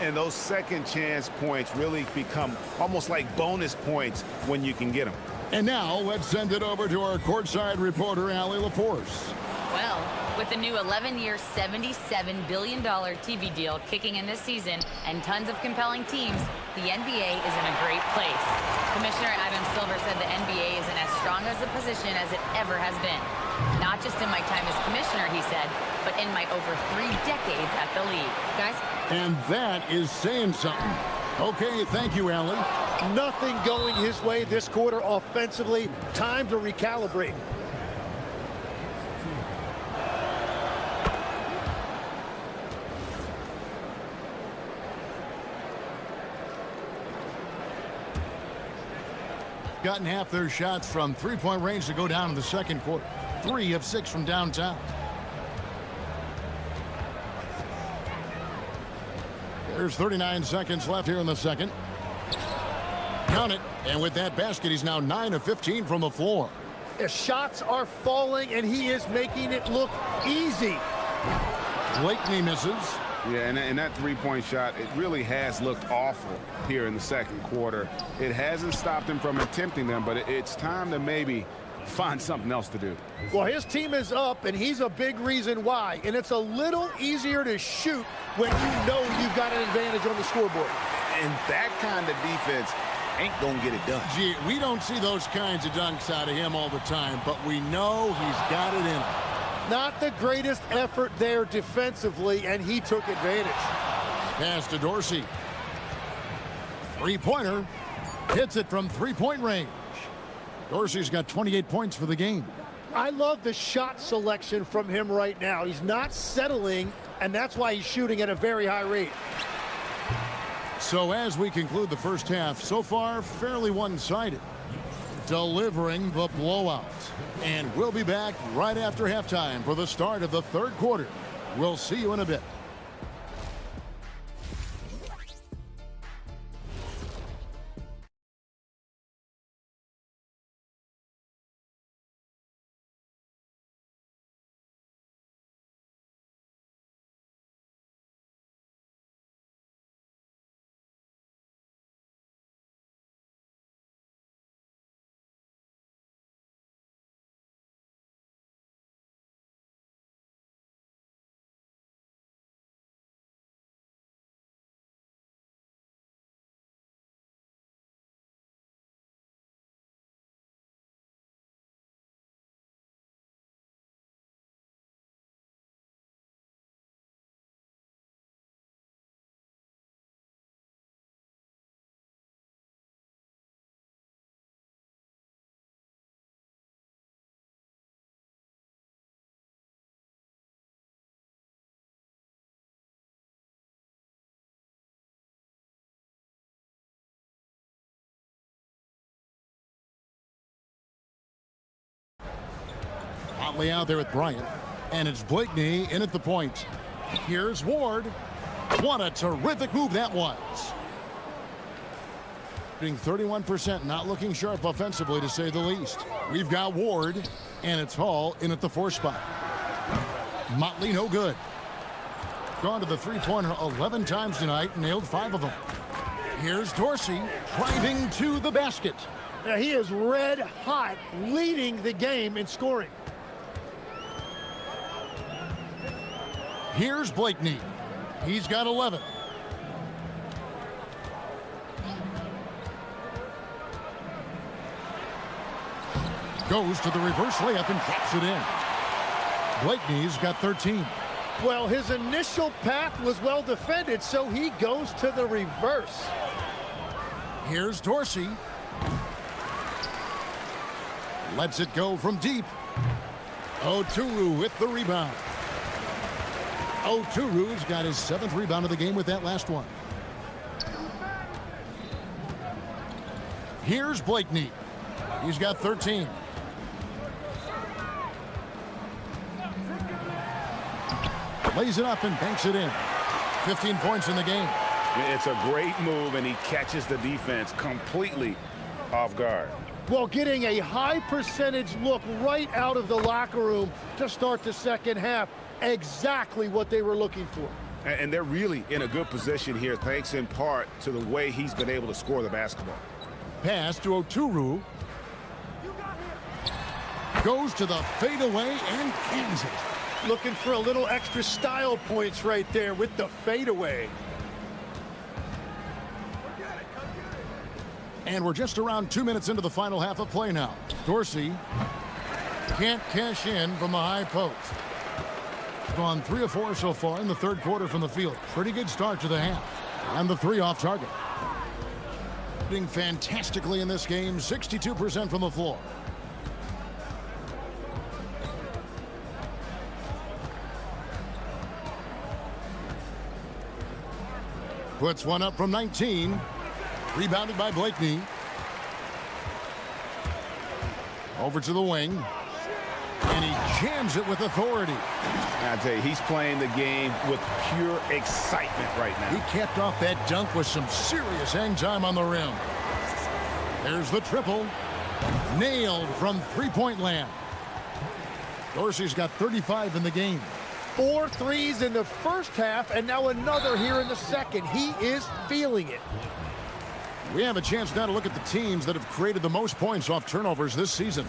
And those second chance points really become almost like bonus points when you can get them. And now let's send it over to our courtside reporter, Allie LaForce. Well, with the new 11-year, $77 billion TV deal kicking in this season and tons of compelling teams, the NBA is in a great place. Commissioner Adam Silver said the NBA is in as strong as a position as it ever has been. Not just in my time as commissioner, he said, but in my over 3 decades at the league. Guys? And that is saying something. Okay, thank you, Allie. Nothing going his way this quarter offensively. Time to recalibrate. Gotten half their shots from three-point range to go down in the second quarter. 3 of 6 from downtown. There's 39 seconds left here in the second. Count it. And with that basket, he's now 9 of 15 from the floor. The shots are falling, and he is making it look easy. Blakeney misses. Yeah, and that three-point shot, it really has looked awful here in the second quarter. It hasn't stopped him from attempting them, but it's time to maybe find something else to do. Well, his team is up, and he's a big reason why. And it's a little easier to shoot when you know you've got an advantage on the scoreboard. And that kind of defense ain't gonna get it done. Gee, we don't see those kinds of dunks out of him all the time, but we know he's got it in him. Not the greatest effort there defensively, and he took advantage. Pass to Dorsey. Three-pointer. Hits it from three-point range. Dorsey's got 28 points for the game. I love the shot selection from him right now. He's not settling, and that's why he's shooting at a very high rate. So as we conclude the first half, so far fairly one-sided. Delivering the blowout. And we'll be back right after halftime for the start of the third quarter. We'll see you in a bit. Huntley out there with Bryant. And it's Blakeney in at the point. Here's Ward. What a terrific move that was. Being 31%, not looking sharp offensively to say the least. We've got Ward, and it's Hall in at the 4 spot. Motley no good. Gone to the three-pointer 11 times tonight, nailed 5 of them. Here's Dorsey driving to the basket. Now he is red hot, leading the game in scoring. Here's Blakeney. He's got 11. Goes to the reverse layup and drops it in. Blakeney's got 13. Well, his initial path was well defended, so he goes to the reverse. Here's Dorsey. Lets it go from deep. Oturu with the rebound. Oturu's got his 7th rebound of the game with that last one. Here's Blakeney. He's got 13. Lays it up and banks it in. 15 points in the game. It's a great move, and he catches the defense completely off guard. Well, getting a high percentage look right out of the locker room to start the second half. Exactly what they were looking for. And they're really in a good position here, thanks in part to the way he's been able to score the basketball. Pass to Oturu. Goes to the fadeaway and cans it. Looking for a little extra style points right there with the fadeaway. And we're just around 2 minutes into the final half of play now. Dorsey can't cash in from the high post. Gone 3 of 4 so far in the third quarter from the field. Pretty good start to the half. And the 3 off target. Doing fantastically in this game, 62% from the floor. Puts one up from 19. Rebounded by Blakeney. Over to the wing. And he jams it with authority. I tell you, he's playing the game with pure excitement right now. He capped off that dunk with some serious hang time on the rim. There's the triple. Nailed from three-point land. Dorsey's got 35 in the game. 4 threes in the first half, and now another here in the second. He is feeling it. We have a chance now to look at the teams that have created the most points off turnovers this season.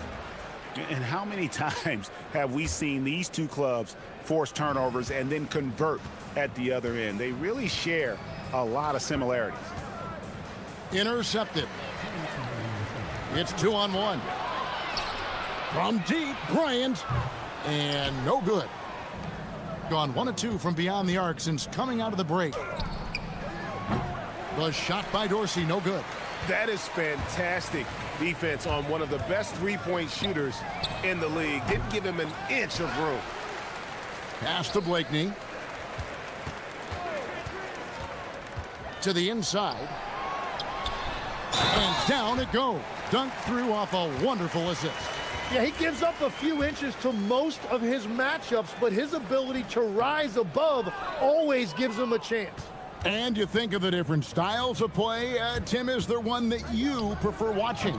And how many times have we seen these two clubs force turnovers and then convert at the other end? They really share a lot of similarities. Intercepted. It's 2-on-1. From deep, Bryant. And no good. Gone 1 of 2 from beyond the arc since coming out of the break. The shot by Dorsey, no good. That is fantastic defense on one of the best three-point shooters in the league. Didn't give him an inch of room. Pass to Blakeney. To the inside. And down it goes. Dunked through off a wonderful assist. Yeah, he gives up a few inches to most of his matchups, but his ability to rise above always gives him a chance. And you think of the different styles of play. Tim, is there one that you prefer watching?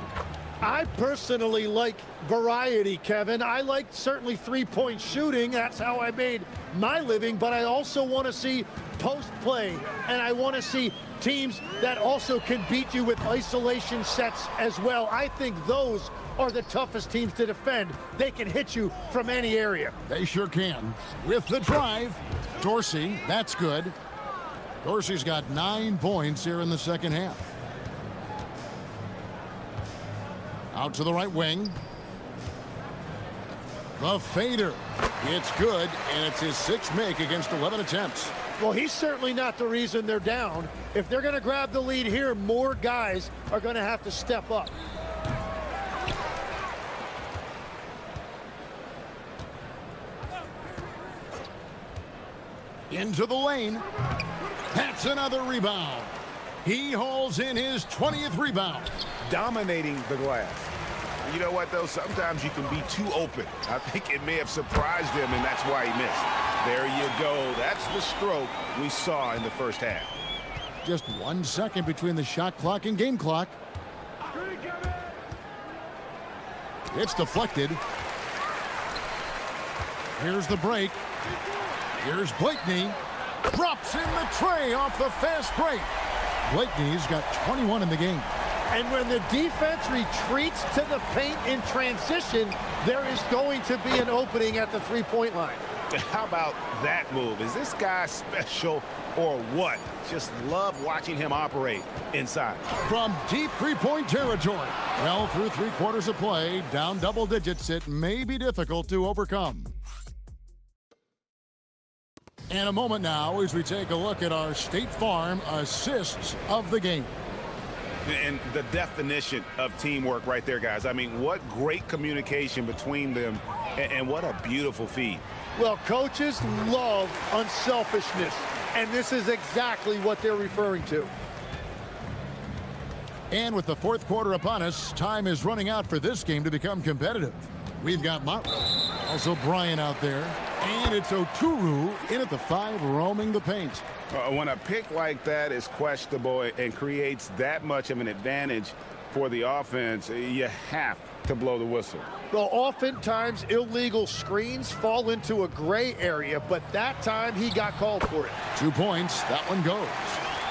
I personally like variety, Kevin. I like certainly three-point shooting. That's how I made my living, but I also want to see post play, and I want to see teams that also can beat you with isolation sets as well. I think those are the toughest teams to defend. They can hit you from any area. They sure can. With the drive, Dorsey, that's good. Dorsey's got 9 points here in the second half. Out to the right wing. The fader. It's good, and it's his 6th make against 11 attempts. Well, he's certainly not the reason they're down. If they're going to grab the lead here, more guys are going to have to step up. Into the lane. That's another rebound. He hauls in his 20th rebound. Dominating the glass. You know what, though? Sometimes you can be too open. I think it may have surprised him, and that's why he missed. There you go. That's the stroke we saw in the first half. Just 1 second between the shot clock and game clock. It's deflected. Here's the break. Here's Blakeney. Drops in the tray off the fast break. Blakeney's got 21 in the game. And when the defense retreats to the paint in transition, there is going to be an opening at the three-point line. How about that move? Is this guy special or what? Just love watching him operate inside. From deep three-point territory. Well, through 3 quarters of play, down double digits, it may be difficult to overcome. And a moment now as we take a look at our State Farm assists of the game. And the definition of teamwork right there, guys. I mean, what great communication between them, and what a beautiful feed. Well, coaches love unselfishness, and this is exactly what they're referring to. And with the 4th quarter upon us, time is running out for this game to become competitive. We've got Motley, also Bryant out there, and it's Oturu in at the 5 roaming the paint. When a pick like that is questionable and creates that much of an advantage, for the offense, you have to blow the whistle. Well, oftentimes illegal screens fall into a gray area, but that time he got called for it. 2 points. That one goes.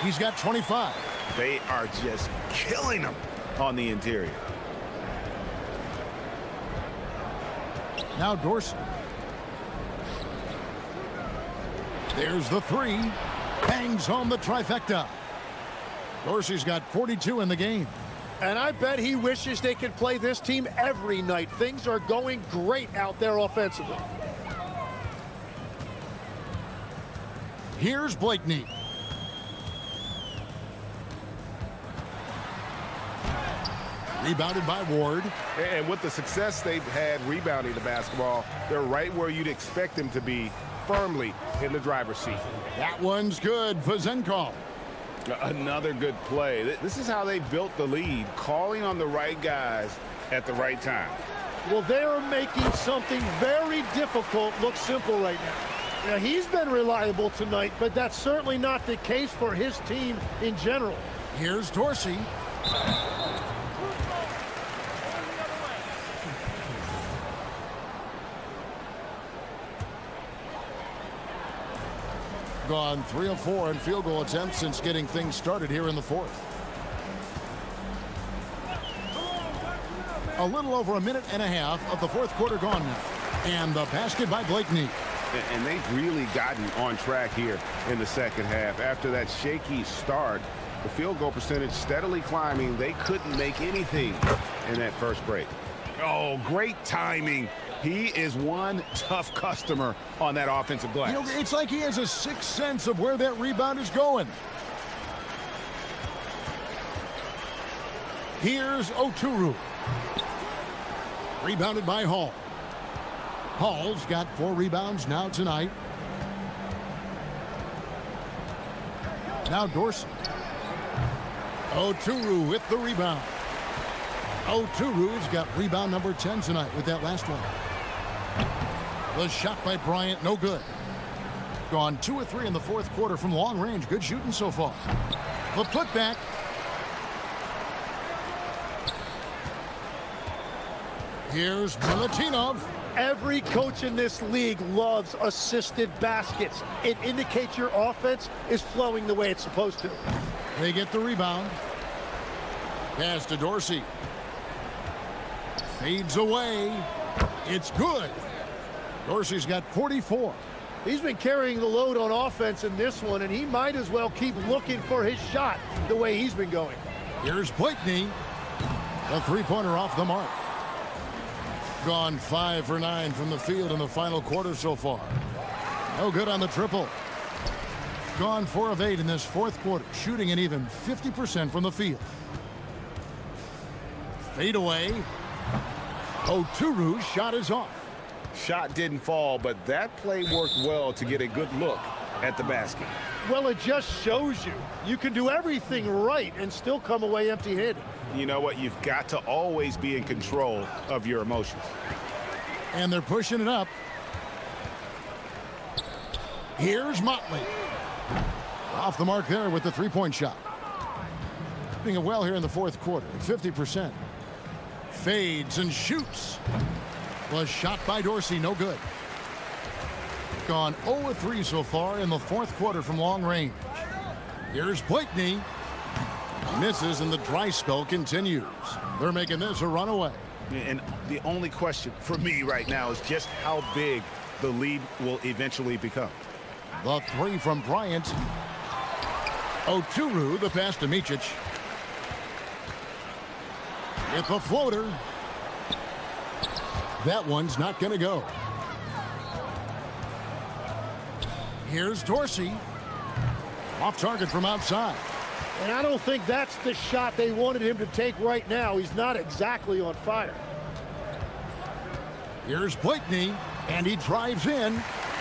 He's got 25. They are just killing him on the interior. Now Dorsey. There's the three. Bangs home the trifecta. Dorsey's got 42 in the game. And I bet he wishes they could play this team every night. Things are going great out there offensively. Here's Blakeney. Rebounded by Ward. And with the success they've had rebounding the basketball, they're right where you'd expect them to be, firmly in the driver's seat. That one's good for Zenkov. Another good play. This is how they built the lead, calling on the right guys at the right time. Well, they are making something very difficult look simple right now. Now, he's been reliable tonight, but that's certainly not the case for his team in general. Here's Dorsey. Gone 3 of 4 in field goal attempts since getting things started here in the fourth. A little over a minute and a half of the fourth quarter gone now. And the basket by Blakeney. And they've really gotten on track here in the second half. After that shaky start, the field goal percentage steadily climbing. They couldn't make anything in that first break. Oh, great timing. He is one tough customer on that offensive glass. You know, it's like he has a sixth sense of where that rebound is going. Here's Oturu. Rebounded by Hall. Hall's got 4 rebounds now tonight. Now Dorsey. Oturu with the rebound. Oturu's got rebound number 10 tonight with that last one. The shot by Bryant, no good. Gone 2 of 3 in the fourth quarter from long range. Good shooting so far. The putback. Here's Milutinov. Every coach in this league loves assisted baskets. It indicates your offense is flowing the way it's supposed to. They get the rebound. Pass to Dorsey. Fades away. It's good. Dorsey's got 44. He's been carrying the load on offense in this one, and he might as well keep looking for his shot the way he's been going. Here's Blakeney. A three-pointer off the mark. Gone 5 for 9 from the field in the final quarter so far. No good on the triple. Gone 4 of 8 in this fourth quarter, shooting an even 50% from the field. Fade away. Oturu's shot is off. Shot didn't fall, but that play worked well to get a good look at the basket. Well, it just shows you you can do everything right and still come away empty-handed. You know what? You've got to always be in control of your emotions. And they're pushing it up. Here's Motley. Off the mark there with the three-point shot. Doing it well here in the fourth quarter at 50%. Fades and shoots. Was shot by Dorsey, no good. Gone 0 of 3 so far in the fourth quarter from long range. Here's Blakeney. Misses and the dry spell continues. They're making this a runaway. And the only question for me right now is just how big the lead will eventually become. The three from Bryant. Oturu, the pass to Micic. With the floater. That one's not going to go. Here's Dorsey. Off target from outside. And I don't think that's the shot they wanted him to take right now. He's not exactly on fire. Here's Blakeney, and he drives in,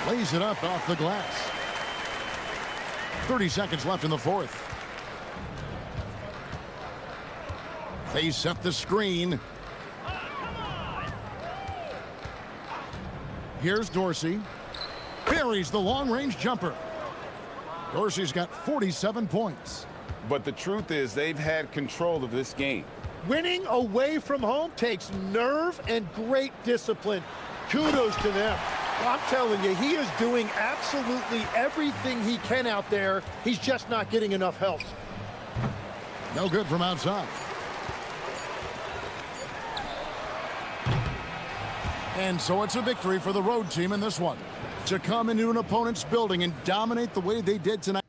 lays it up off the glass. 30 seconds left in the fourth. They set the screen. Here's Dorsey. Buries the long-range jumper. Dorsey's got 47 points. But the truth is they've had control of this game. Winning away from home takes nerve and great discipline. Kudos to them. Well, I'm telling you, he is doing absolutely everything he can out there. He's just not getting enough help. No good from outside. And so it's a victory for the road team in this one. To come into an opponent's building and dominate the way they did tonight.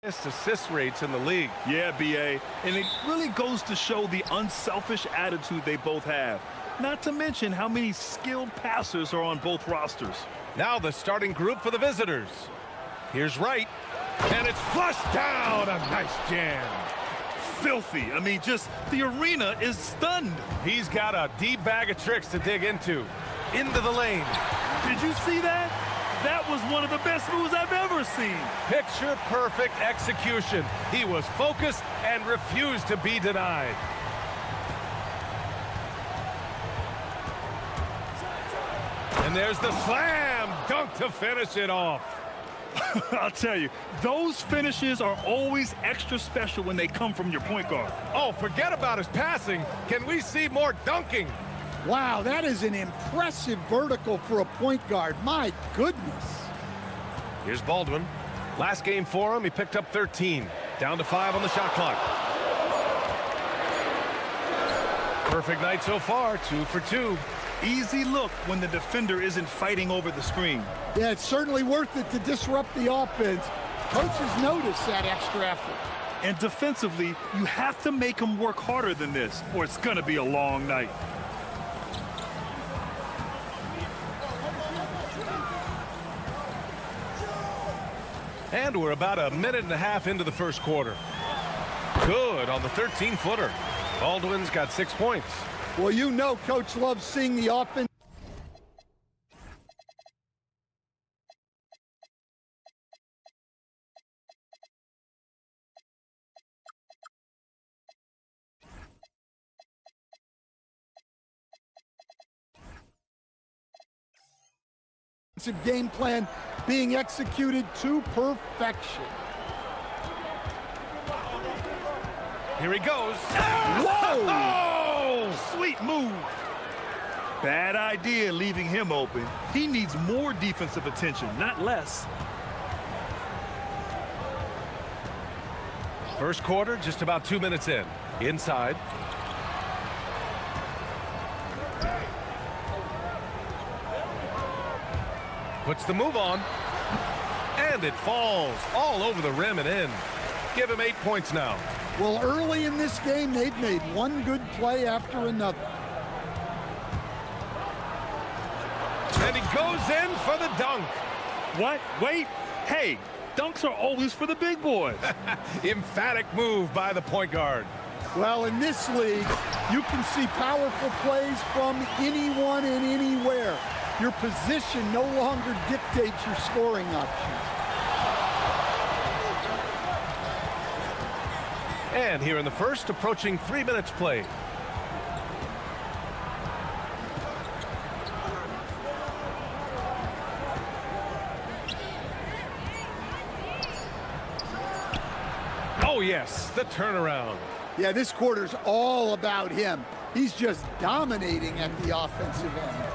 assist rates in the league. Yeah, B.A. And it really goes to show the unselfish attitude they both have. Not to mention how many skilled passers are on both rosters. Now the starting group for the visitors. Here's Wright. And it's flushed down. A nice jam. Filthy. I mean, just the arena is stunned. He's got a deep bag of tricks to dig into. Into the lane. Did you see that? That was one of the best moves I've ever seen. Picture perfect execution. He was focused and refused to be denied. And there's the slam dunk to finish it off. I'll tell you, those finishes are always extra special when they come from your point guard. Oh, forget about his passing. Can we see more dunking? Wow, that is an impressive vertical for a point guard. My goodness. Here's Baldwin. Last game for him, he picked up 13. Down to 5 on the shot clock. Perfect night so far, 2 for 2. Easy look when the defender isn't fighting over the screen. Yeah, it's certainly worth it to disrupt the offense. Coaches notice that extra effort. And defensively, you have to make them work harder than this, or it's going to be a long night. And we're about a minute and a half into the first quarter. Good on the 13-footer. Baldwin's got 6 points. Well, you know Coach loves seeing the offense. Game plan being executed to perfection. Here he goes. Whoa! Oh, sweet move. Bad idea leaving him open. He needs more defensive attention, not less. First quarter, just about 2 minutes in. Inside. Puts the move on. And it falls all over the rim and in. Give him 8 points now. Well, early in this game, they've made one good play after another. And he goes in for the dunk. What? Wait. Hey, dunks are always for the big boys. Emphatic move by the point guard. Well, in this league, you can see powerful plays from anyone and anywhere. Your position no longer dictates your scoring options. And here in the first, approaching 3 minutes played. Oh, yes, the turnaround. Yeah, this quarter's all about him. He's just dominating at the offensive end.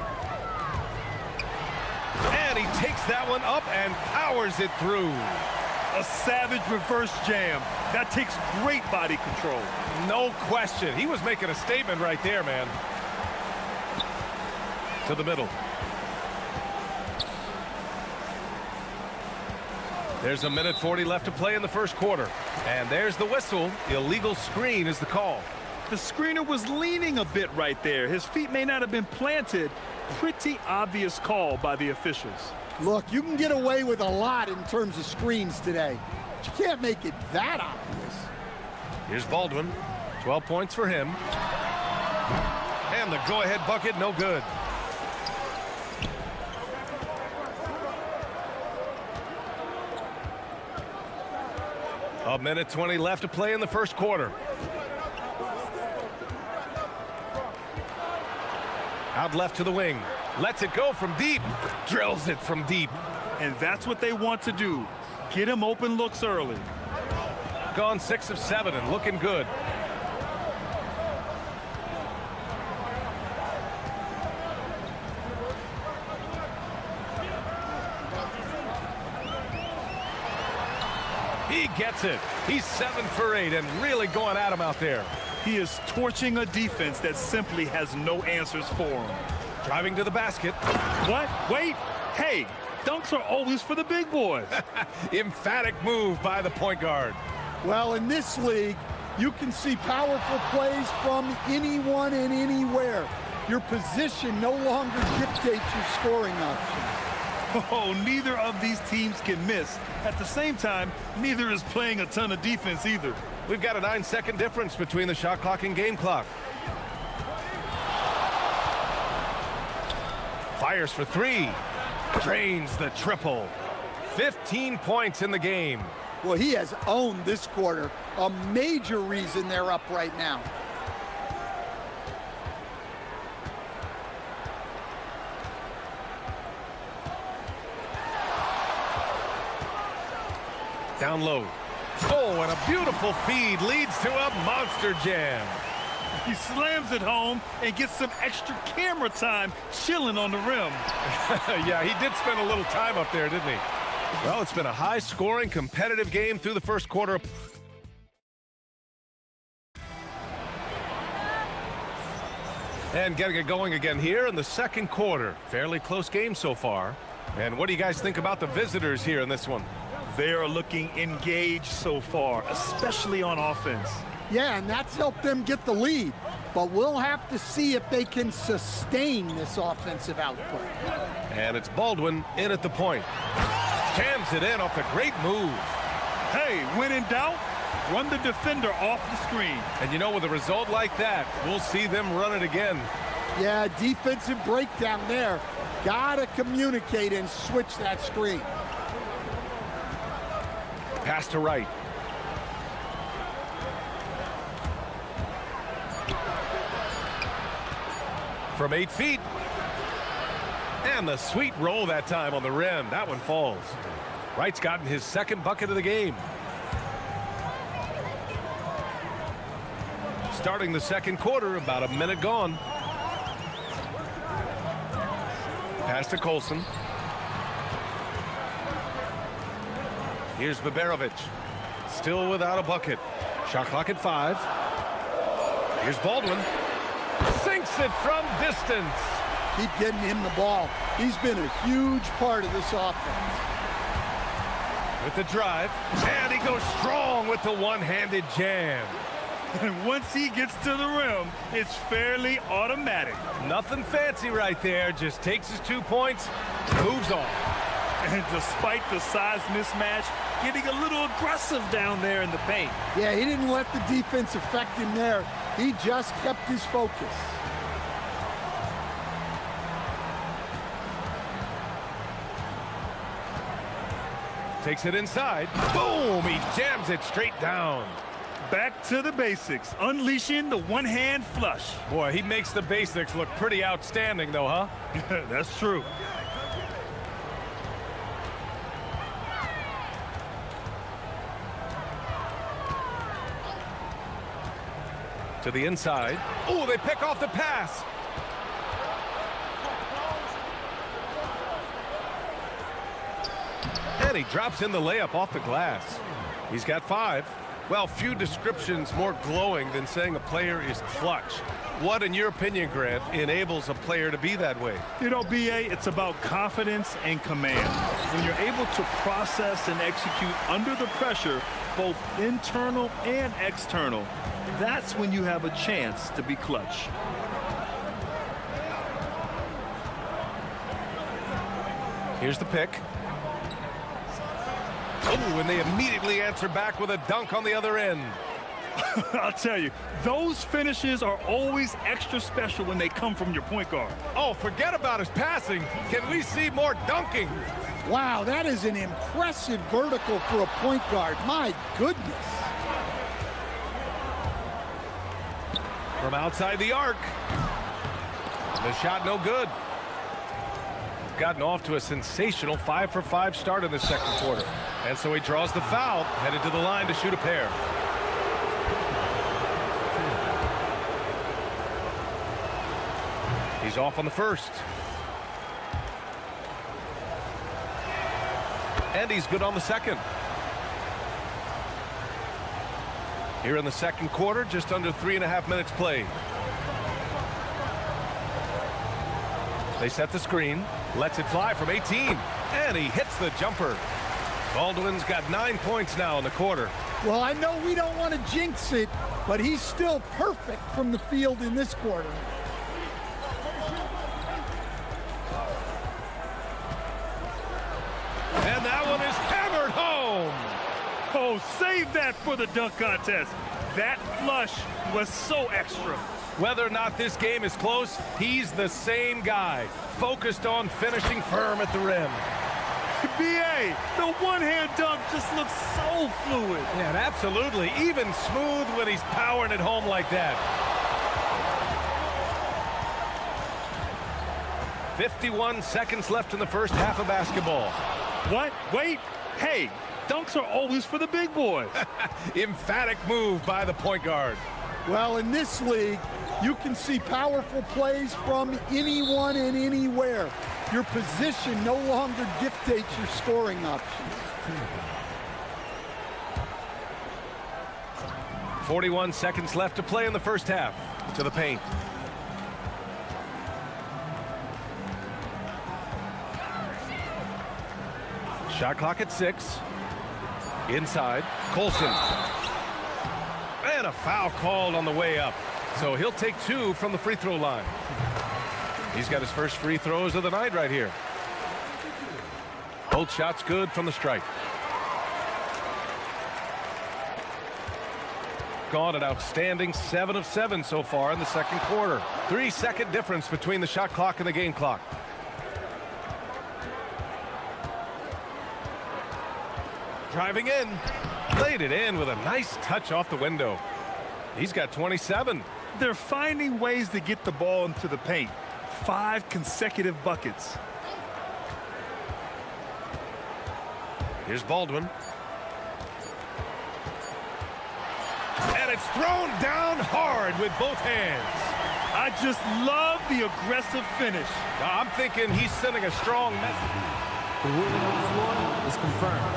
And he takes that one up and powers it through. A savage reverse jam. That takes great body control. No question. He was making a statement right there, man. To the middle. There's a minute 40 left to play in the first quarter. And there's the whistle. Illegal screen is the call. The screener was leaning a bit right there. His feet may not have been planted. Pretty obvious call by the officials. Look, you can get away with a lot in terms of screens today, but you can't make it that obvious. Here's Baldwin. 12 points for him. And the go-ahead bucket, no good. A minute 20 left to play in the first quarter. Out left to the wing. Lets it go from deep. Drills it from deep. And that's what they want to do. Get him open looks early. Gone 6 of 7 and looking good. He gets it. He's 7 for 8 and really going at him out there. He is torching a defense that simply has no answers for him. Driving to the basket. What? Wait. Hey, dunks are always for the big boys. Emphatic move by the point guard. Well, in this league, you can see powerful plays from anyone and anywhere. Your position no longer dictates your scoring options. Oh, neither of these teams can miss. At the same time, neither is playing a ton of defense either. We've got a 9-second difference between the shot clock and game clock. Fires for three. Drains the triple. 15 points in the game. Well, he has owned this quarter. A major reason they're up right now. Down low. Oh, and a beautiful feed leads to a monster jam. He slams it home and gets some extra camera time chilling on the rim. Yeah, he did spend a little time up there, didn't he? Well, it's been a high-scoring, competitive game through the first quarter. And getting it going again here in the second quarter. Fairly close game so far. And what do you guys think about the visitors here in this one? They are looking engaged so far, especially on offense. Yeah, and that's helped them get the lead. But we'll have to see if they can sustain this offensive output. And it's Baldwin in at the point. Jams it in off a great move. Hey, when in doubt, run the defender off the screen. And you know, with a result like that, we'll see them run it again. Yeah, defensive breakdown there. Gotta communicate and switch that screen. Pass to right. From 8 feet. And the sweet roll that time on the rim. That one falls. Wright's gotten his second bucket of the game. Starting the second quarter, about a minute gone. Pass to Colson. Here's Baberovic. Still without a bucket. Shot clock at 5. Here's Baldwin. Sinks it from distance. Keep getting him the ball. He's been a huge part of this offense. With the drive. And he goes strong with the one-handed jam. And once he gets to the rim, it's fairly automatic. Nothing fancy right there. Just takes his 2 points, moves on. And despite the size mismatch, getting a little aggressive down there in the paint. Yeah, he didn't let the defense affect him there. He just kept his focus. Takes it inside. Boom! He jams it straight down. Back to the basics, unleashing the one-hand flush. Boy, he makes the basics look pretty outstanding, though, huh? That's true. To the inside. Oh, they pick off the pass. And he drops in the layup off the glass. He's got 5. Well, few descriptions more glowing than saying a player is clutch. What, in your opinion, Grant, enables a player to be that way? You know, BA, it's about confidence and command. When you're able to process and execute under the pressure, both internal and external, that's when you have a chance to be clutch. Here's the pick. Oh, and they immediately answer back with a dunk on the other end. I'll tell you, those finishes are always extra special when they come from your point guard. Oh, forget about his passing. Can we see more dunking? Wow, that is an impressive vertical for a point guard. My goodness. From outside the arc. The shot no good. Gotten off to a sensational 5-for-5 start in the second quarter. And so he draws the foul, headed to the line to shoot a pair. He's off on the first. And he's good on the second. Here in the second quarter, just under 3.5 minutes played. They set the screen. Lets it fly from 18, and he hits the jumper. Baldwin's got 9 points now in the quarter. Well, I know we don't want to jinx it, but he's still perfect from the field in this quarter. And that one is hammered home. Oh, save that for the dunk contest. That flush was so extra. Whether or not this game is close, he's the same guy, focused on finishing firm at the rim. BA, the one-hand dunk just looks so fluid. Yeah, and absolutely, even smooth when he's powering it home like that. 51 seconds left in the first half of basketball. What? Wait. Hey, dunks are always for the big boys. Emphatic move by the point guard. Well, in this league, you can see powerful plays from anyone and anywhere. Your position no longer dictates your scoring options. 41 seconds left to play in the first half. To the paint. Shot clock at 6. Inside, Colson. And a foul called on the way up. So he'll take 2 from the free throw line. He's got his first free throws of the night right here. Both shots good from the stripe. Gone an outstanding 7 of 7 so far in the second quarter. 3-second difference between the shot clock and the game clock. Driving in. Laid it in with a nice touch off the window. He's got 27. They're finding ways to get the ball into the paint. 5 consecutive buckets. Here's Baldwin. And it's thrown down hard with both hands. I just love the aggressive finish. I'm thinking he's sending a strong message. The ruling on the floor is confirmed.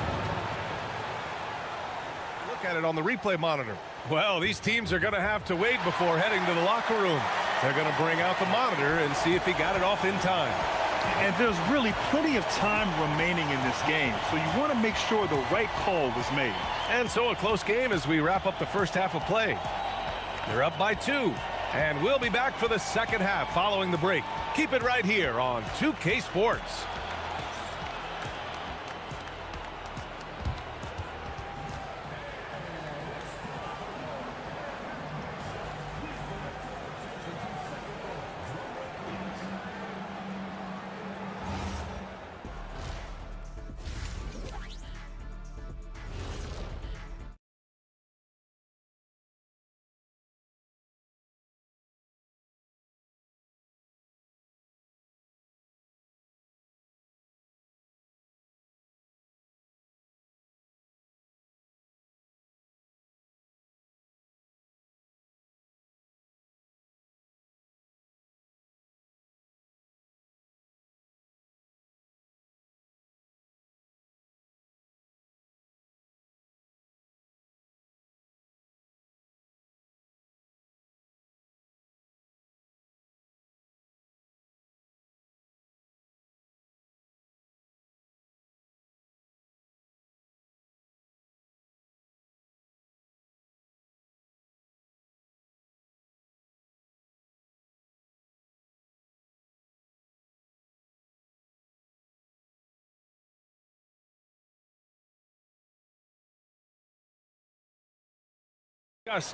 Look at it on the replay monitor. Well, these teams are going to have to wait before heading to the locker room. They're going to bring out the monitor and see if he got it off in time. And there's really plenty of time remaining in this game, so you want to make sure the right call was made. And so a close game as we wrap up the first half of play. They're up by 2, and we'll be back for the second half following the break. Keep it right here on 2K Sports.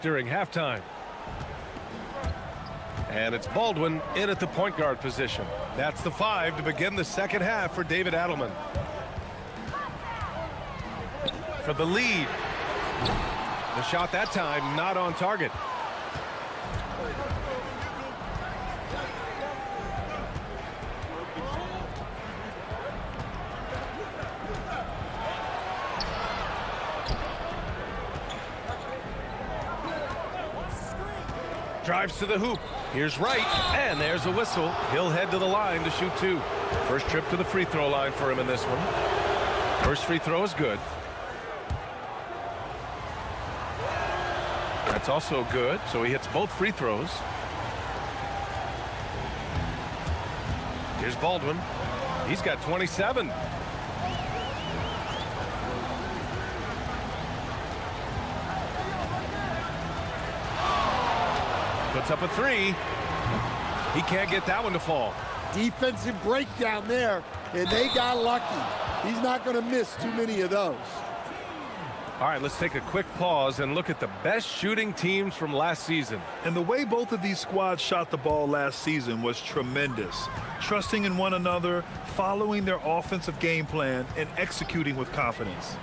During halftime. And it's Baldwin in at the point guard position. That's the 5 to begin the second half for David Adelman. For the lead. The shot that time not on target. Drives to the hoop. Here's Wright, and there's a whistle. He'll head to the line to shoot 2. First trip to the free throw line for him in this one. First free throw is good. That's also good, so he hits both free throws. Here's Baldwin. He's got 27. Puts up a three. He can't get that one to fall. Defensive breakdown there, and they got lucky. He's not going to miss too many of those. All right, let's take a quick pause and look at the best shooting teams from last season. And the way both of these squads shot the ball last season was tremendous. Trusting in one another, following their offensive game plan, and executing with confidence.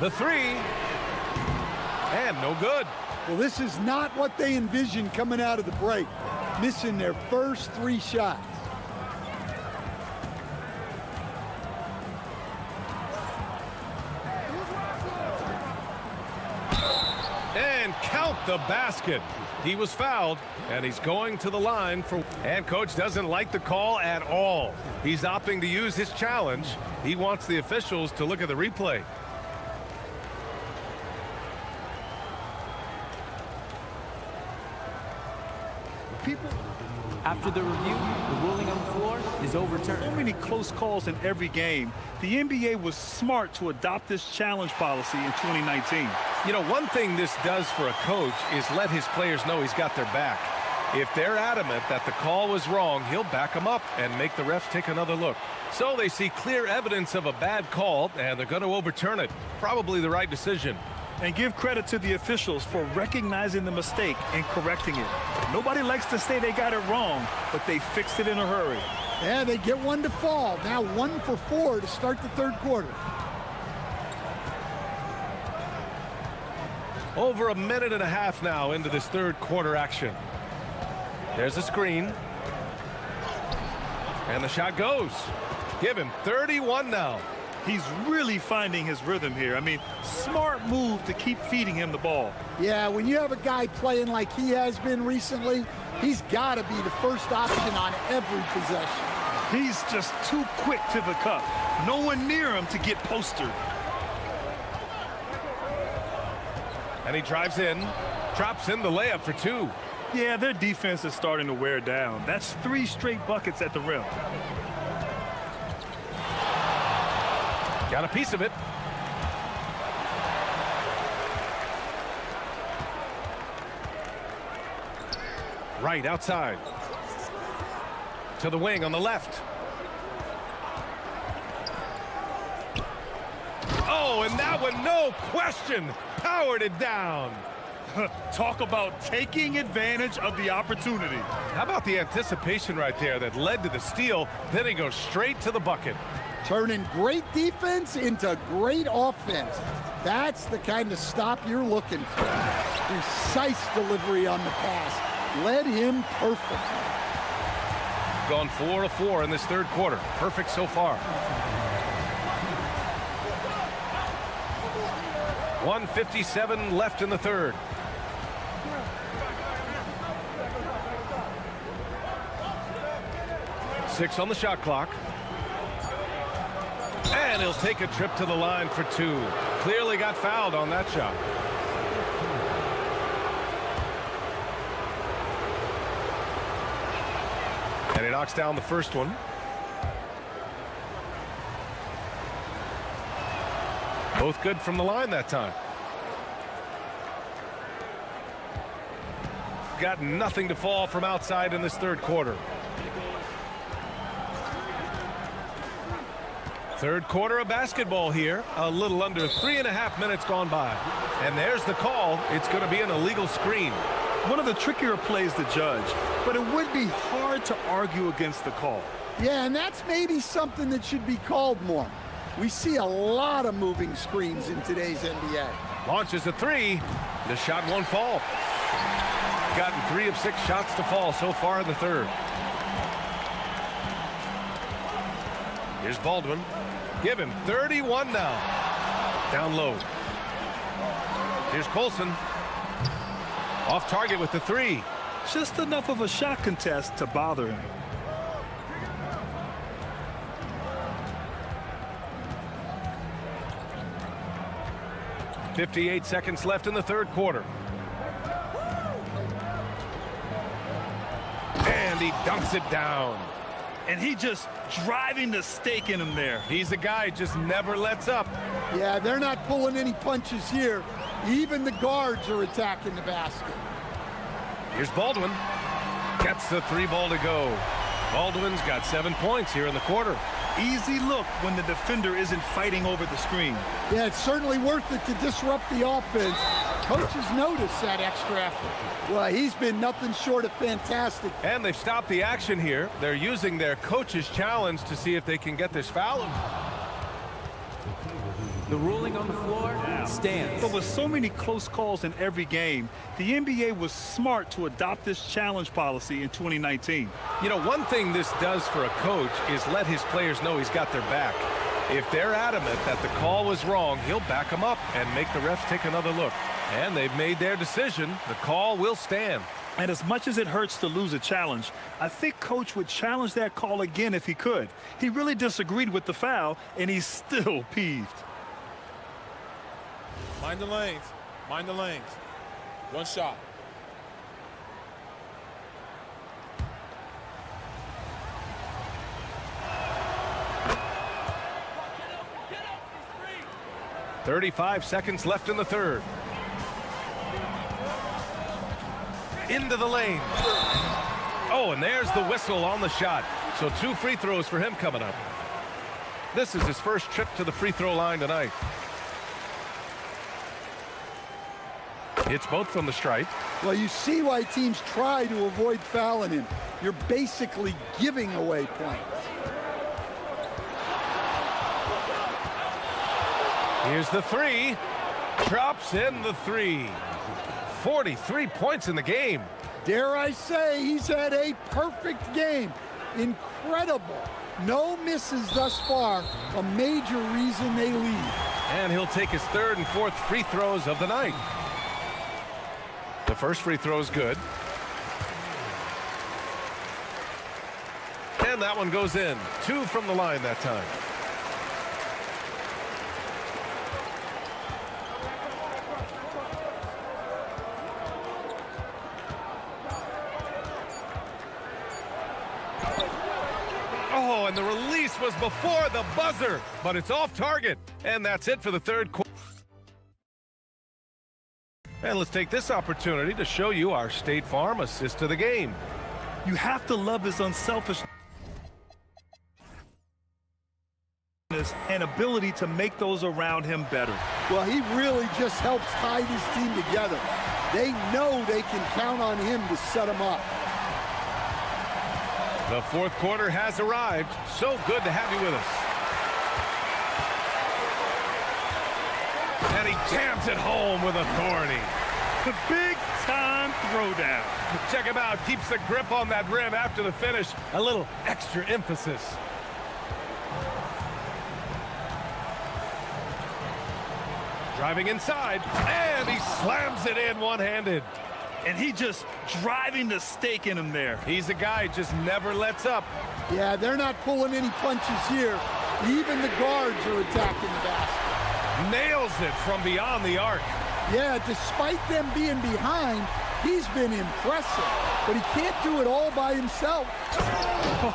The three. And no good. Well, this is not what they envisioned coming out of the break. Missing their first three shots. And count the basket. He was fouled, and he's going to the line for... And coach doesn't like the call at all. He's opting to use his challenge. He wants the officials to look at the replay. After the review, the ruling on the floor is overturned. So many close calls in every game. The NBA was smart to adopt this challenge policy in 2019. You know, one thing this does for a coach is let his players know he's got their back. If they're adamant that the call was wrong, he'll back them up and make the refs take another look. So they see clear evidence of a bad call, and they're going to overturn it. Probably the right decision. And give credit to the officials for recognizing the mistake and correcting it. Nobody likes to say they got it wrong, but they fixed it in a hurry. Yeah, they get one to fall. Now 1 for 4 to start the third quarter. Over a minute and a half now into this third quarter action. There's a screen. And the shot goes. Give him 31 now. He's really finding his rhythm here. I mean, smart move to keep feeding him the ball. Yeah, when you have a guy playing like he has been recently, he's got to be the first option on every possession. He's just too quick to the cup. No one near him to get postered. And he drives in, drops in the layup for two. Yeah, their defense is starting to wear down. That's 3 straight buckets at the rim. Got a piece of it. Right outside. To the wing on the left. Oh, and that one, no question, powered it down. Talk about taking advantage of the opportunity. How about the anticipation right there that led to the steal? Then he goes straight to the bucket. Turning great defense into great offense. That's the kind of stop you're looking for. Precise delivery on the pass. Led him perfectly. Gone 4 of 4 in this third quarter. Perfect so far. 1:57 left in the third. Six on the shot clock. And he'll take a trip to the line for two. Clearly got fouled on that shot. And he knocks down the first one. Both good from the line that time. Got nothing to fall from outside in this third quarter. Third quarter of basketball here. A little under 3.5 minutes gone by. And there's the call. It's going to be an illegal screen. One of the trickier plays to judge, but it would be hard to argue against the call. Yeah, and that's maybe something that should be called more. We see a lot of moving screens in today's NBA. Launches a three. The shot won't fall. Gotten 3 of 6 shots to fall so far in the third. Here's Baldwin. Give him 31 now. Down low. Here's Colson. Off target with the three. Just enough of a shot contest to bother him. .58 seconds left in the third quarter. And he dunks it down. And he just driving the stake in him there. He's a guy just never lets up. Yeah, they're not pulling any punches here. Even the guards are attacking the basket. Here's Baldwin. Gets the 3 ball to go. Baldwin's got 7 points here in the quarter. Easy look when the defender isn't fighting over the screen. Yeah, it's certainly worth it to disrupt the offense. Coaches notice that extra effort. Well, he's been nothing short of fantastic. And they've stopped the action here. They're using their coach's challenge to see if they can get this foul. The ruling on the floor stands. But with so many close calls in every game, the NBA was smart to adopt this challenge policy in 2019. You know, one thing this does for a coach is let his players know he's got their back. If they're adamant that the call was wrong, he'll back them up and make the refs take another look. And they've made their decision. The call will stand. And as much as it hurts to lose a challenge, I think Coach would challenge that call again if he could. He really disagreed with the foul, and he's still peeved. Mind the lanes. Mind the lanes. One shot. .35 seconds left in the third. Into the lane. Oh, and there's the whistle on the shot. So 2 free throws for him coming up. This is his first trip to the free throw line tonight. Hits both from the stripe. Well, you see why teams try to avoid fouling him. You're basically giving away points. Here's the 3. Drops in the 3. 43 points in the game. Dare I say, he's had a perfect game. Incredible. No misses thus far. A major reason they lead. And he'll take his 3rd and 4th free throws of the night. The first free throw is good. And that one goes in. 2 from the line that time. Oh, and the release was before the buzzer, but it's off target. And that's it for the third quarter. And let's take this opportunity to show you our State Farm assist to the game. You have to love his unselfishness and ability to make those around him better. Well, he really just helps tie his team together. They know they can count on him to set them up. The fourth quarter has arrived. So good to have you with us. And he jams it home with authority. The big-time throwdown. Check him out. Keeps the grip on that rim after the finish. A little extra emphasis. Driving inside, and he slams it in one-handed. And he just driving the stake in him there. He's a guy who just never lets up. Yeah, they're not pulling any punches here. Even the guards are attacking the basket. Nails it from beyond the arc. Yeah, despite them being behind, he's been impressive. But he can't do it all by himself.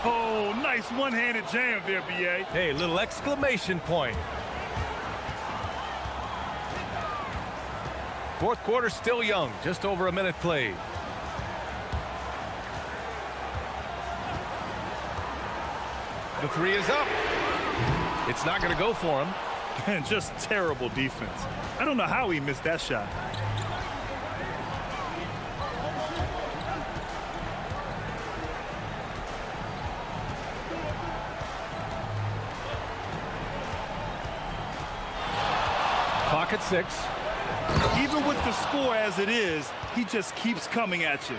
Oh, nice one-handed jam there, B.A. Hey, little exclamation point. Fourth quarter still young, just over a minute played. The 3 is up. It's not going to go for him. And just terrible defense. I don't know how he missed that shot. Clock at 6. Even with the score as it is, he just keeps coming at you.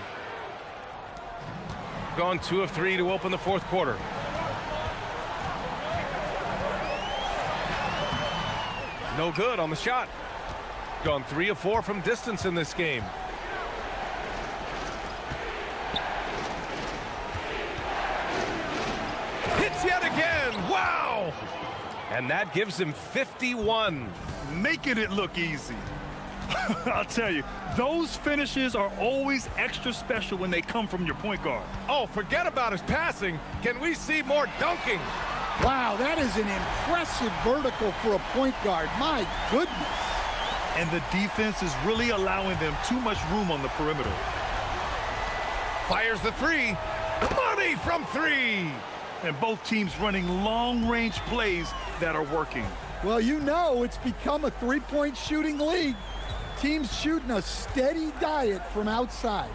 Gone 2 of 3 to open the fourth quarter. No good on the shot. Gone 3 of 4 from distance in this game. Hits yet again. Wow! And that gives him 51. Making it look easy. I'll tell you, those finishes are always extra special when they come from your point guard. Oh, forget about his passing. Can we see more dunking? Wow, that is an impressive vertical for a point guard. My goodness. And the defense is really allowing them too much room on the perimeter. Fires the three. Money from three. And both teams running long-range plays that are working. Well, you know it's become a three-point shooting league. Teams shooting a steady diet from outside.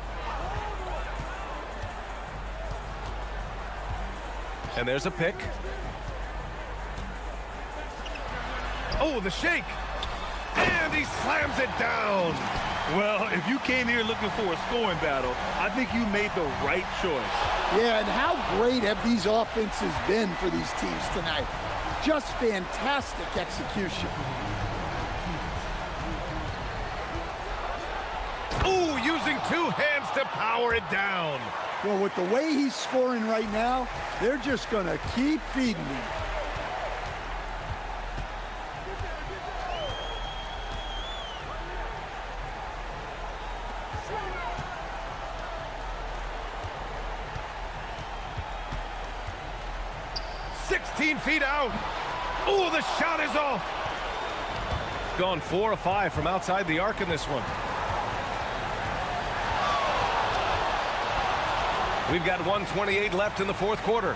And there's a pick. Oh, the shake. And he slams it down. Well, if you came here looking for a scoring battle, I think you made the right choice. Yeah, and how great have these offenses been for these teams tonight? Just fantastic execution. Ooh, using two hands to power it down. Well, with the way he's scoring right now, they're just going to keep feeding him. Feet out. Oh, the shot is off. Gone 4 of 5 from outside the arc in this one. We've got 1:28 left in the fourth quarter.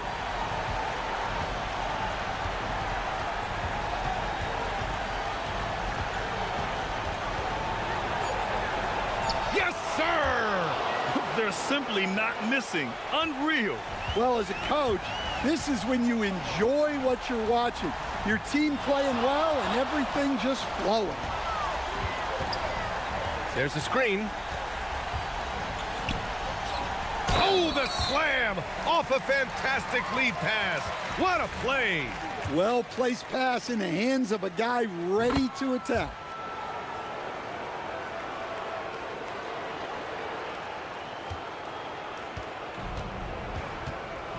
Yes, sir. They're simply not missing. Unreal. Well, as a coach, this is when you enjoy what you're watching. Your team playing well and everything just flowing. There's the screen. Oh, the slam off a fantastic lead pass. What a play. Well-placed pass in the hands of a guy ready to attack.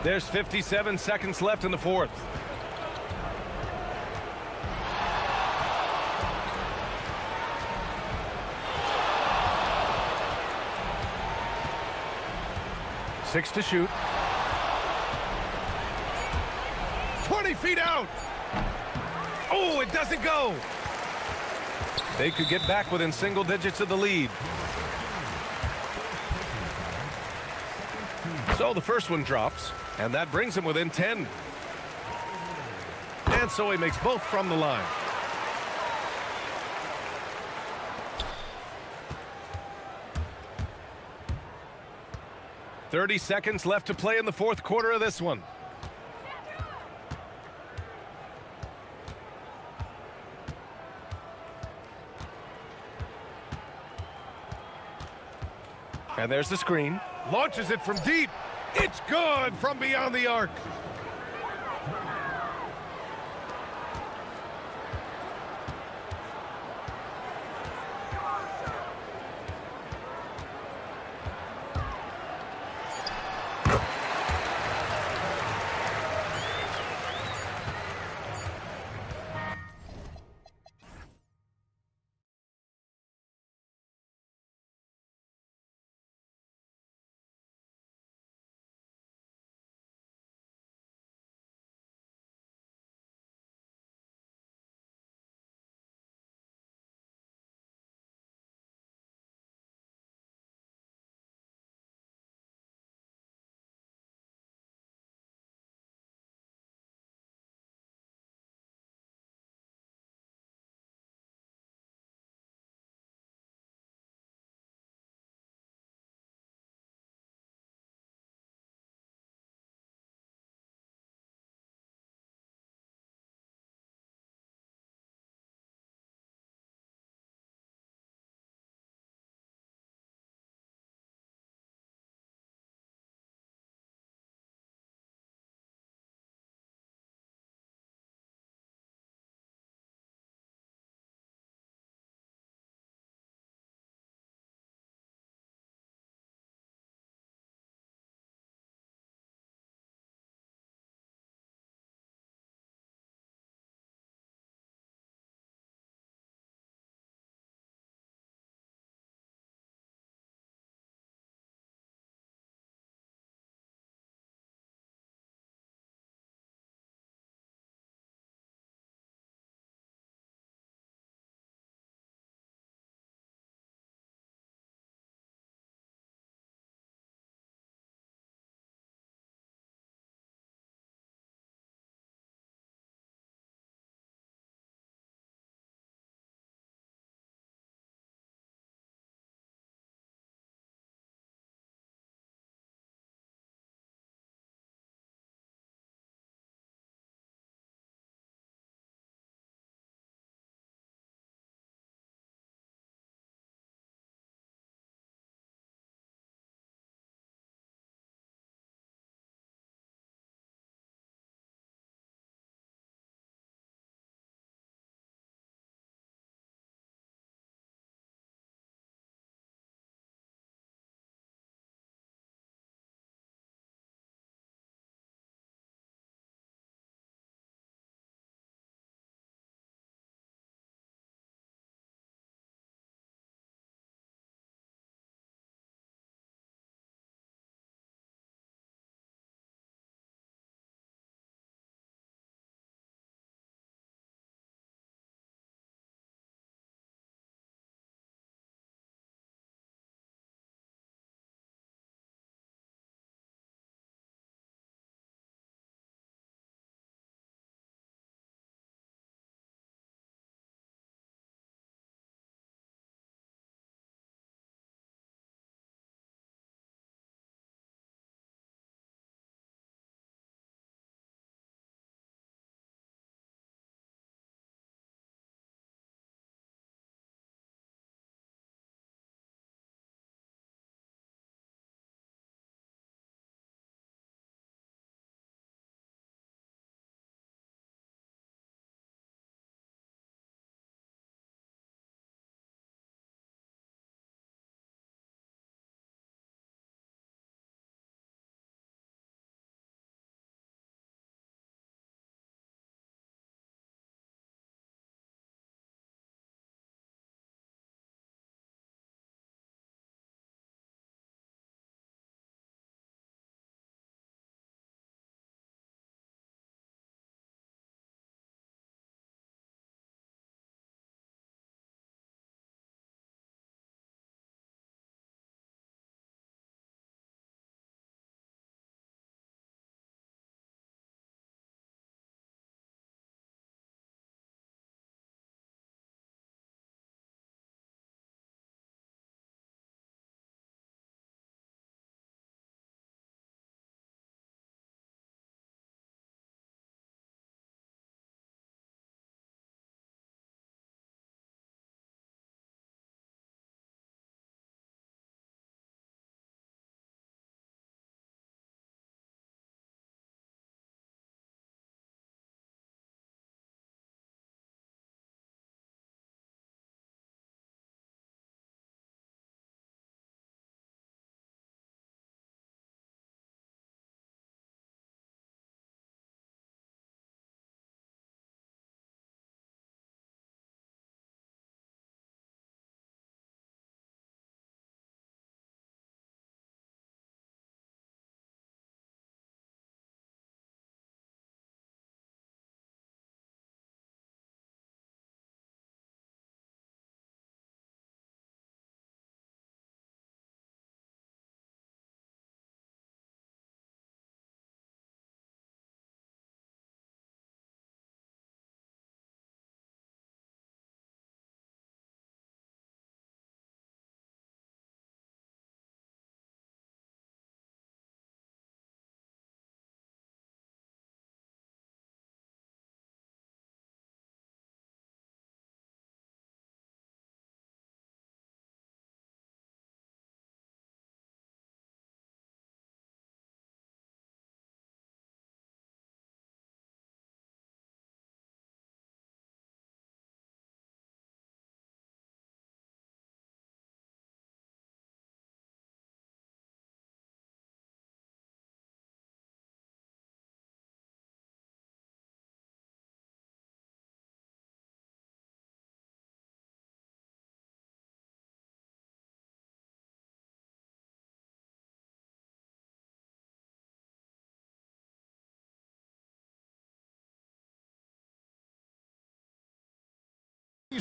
There's 57 seconds left in the fourth. Six to shoot. 20 feet out. Oh, it doesn't go. They could get back within single digits of the lead. So the first one drops, and that brings him within 10. And so he makes both from the line. "30 seconds left to play in the fourth quarter of this one. And there's the screen. Launches it from deep. It's good from beyond the arc.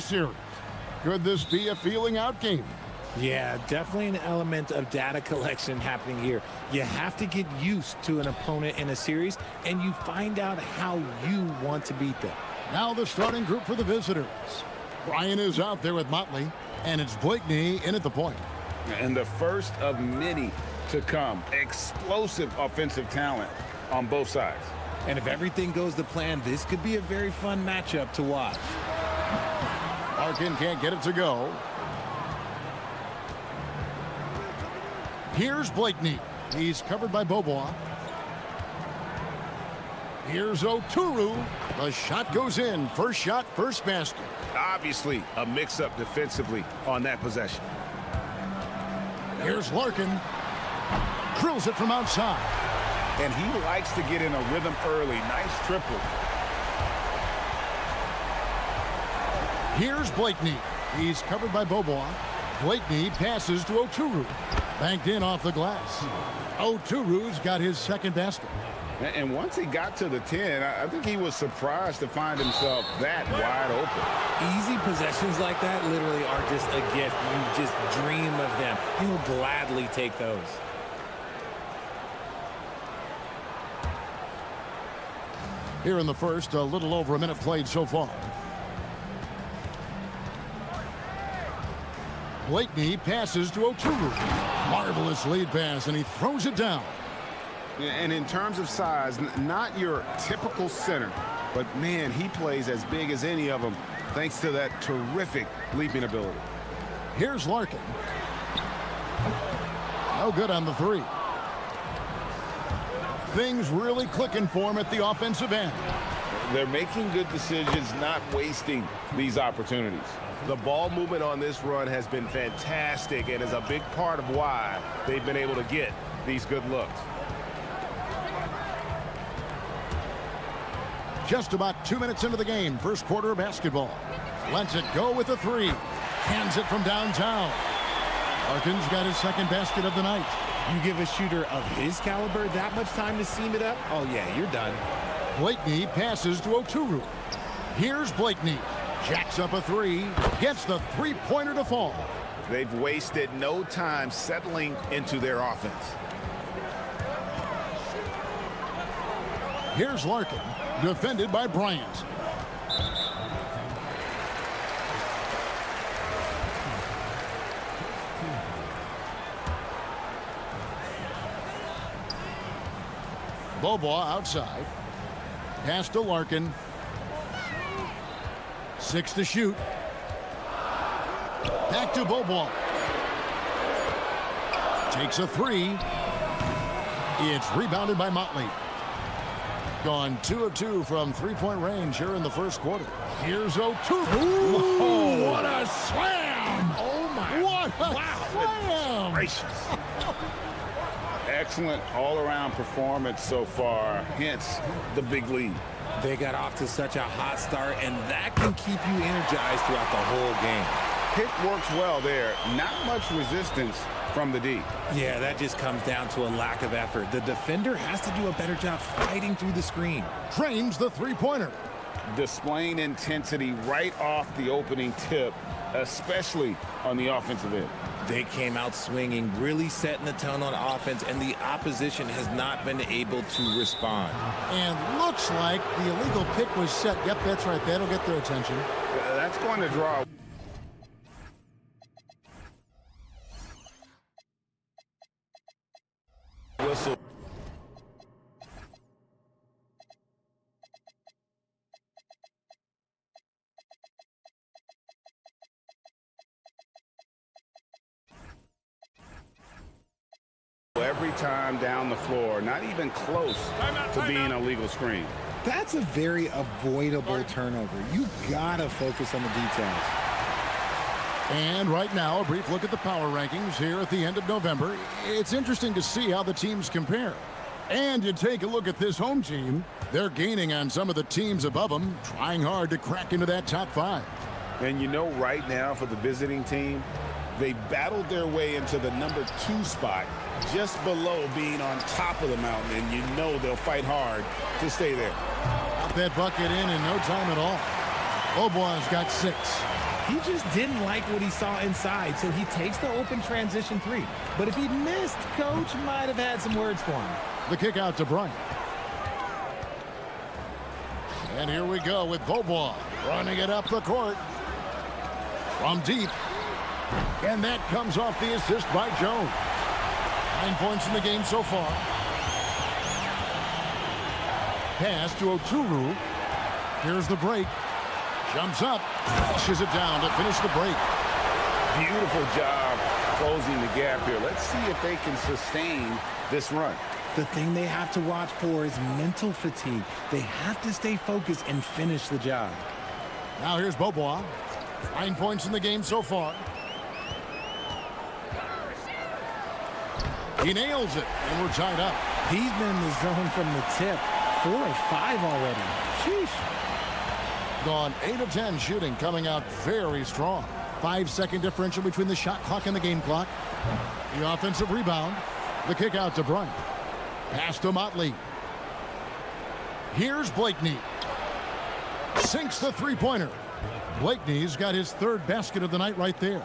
series. Could this be a feeling out game? Yeah, definitely an element of data collection happening here. You have to get used to an opponent in a series, and you find out how you want to beat them. Now the starting group for the visitors. Brian is out there with Motley, and it's Blakeney in at the point. And the first of many to come. Explosive offensive talent on both sides. And if everything goes to plan, this could be a very fun matchup to watch. Larkin can't get it to go. Here's Blakeney. He's covered by Bobois. Here's Oturu. The shot goes in. First shot, first basket. Obviously, a mix-up defensively on that possession. Here's Larkin. Drills it from outside. And he likes to get in a rhythm early. Nice triple. Here's Blakeney. He's covered by Bobois. Blakeney passes to Oturu. Banked in off the glass. Oturu's got his second basket. And once he got to the 10, I think he was surprised to find himself that wide open. Easy possessions like that literally are just a gift. You just dream of them. He'll gladly take those. Here in the first, a little over a minute played so far. Blakeney passes to Oturu. Marvelous lead pass, and he throws it down. And in terms of size, not your typical center, but man, he plays as big as any of them thanks to that terrific leaping ability. Here's Larkin. No good on the three. Things really clicking for him at the offensive end. They're making good decisions, not wasting these opportunities. The ball movement on this run has been fantastic and is a big part of why they've been able to get these good looks. Just about 2 minutes into the game, first quarter of basketball. Lets it go with a three. Hands it from downtown. Larkin's got his second basket of the night. You give a shooter of his caliber that much time to seam it up? Oh, yeah, you're done. Blakeney passes to Oturu. Here's Blakeney. Jacks up a three. Gets the three-pointer to fall. They've wasted no time settling into their offense. Here's Larkin. Defended by Bryant. Bobois outside. Pass to Larkin. 6 to shoot. Back to Bobois. Takes a three. It's rebounded by Motley. Gone 2 of 2 from three-point range here in the first quarter. Here's Oturu. Ooh, what a slam! Oh my! What a slam! Gracious. Excellent all-around performance so far, hence the big lead. They got off to such a hot start, and that can keep you energized throughout the whole game. Pick works well there. Not much resistance from the D. Yeah, that just comes down to a lack of effort. The defender has to do a better job fighting through the screen. Trains the three-pointer. Displaying intensity right off the opening tip, especially on the offensive end. They came out swinging, really setting the tone on offense, and the opposition has not been able to respond. And looks like the illegal pick was set. Yep, that's right. That'll get their attention. That's going to draw. Whistle. Every time down the floor, not even close to being a legal screen. That's a very avoidable turnover. You gotta focus on the details. And right now, a brief look at the power rankings here at the end of November. It's interesting to see how the teams compare. And you take a look at this home team, they're gaining on some of the teams above them, trying hard to crack into that top 5. And you know right now for the visiting team, they battled their way into the number 2 spot, just below being on top of the mountain, and you know they'll fight hard to stay there. Got that bucket in no time at all. Bobois got 6. He just didn't like what he saw inside, so he takes the open transition three. But if he missed, Coach might have had some words for him. The kick out to Bryant. And here we go with Beaubois running it up the court from deep. And that comes off the assist by Jones. 9 points in the game so far. Pass to Oturu. Here's the break. Jumps up. Pushes it down to finish the break. Beautiful job closing the gap here. Let's see if they can sustain this run. The thing they have to watch for is mental fatigue. They have to stay focused and finish the job. Now here's Beaubois. 9 points in the game so far. He nails it, and we're tied up. He's been in the zone from the tip. 4 of 5 already. Sheesh. Gone 8 of 10 shooting, coming out very strong. 5-second differential between the shot clock and the game clock. The offensive rebound. The kick out to Bryant. Pass to Motley. Here's Blakeney. Sinks the three-pointer. Blakeney's got his 3rd basket of the night right there.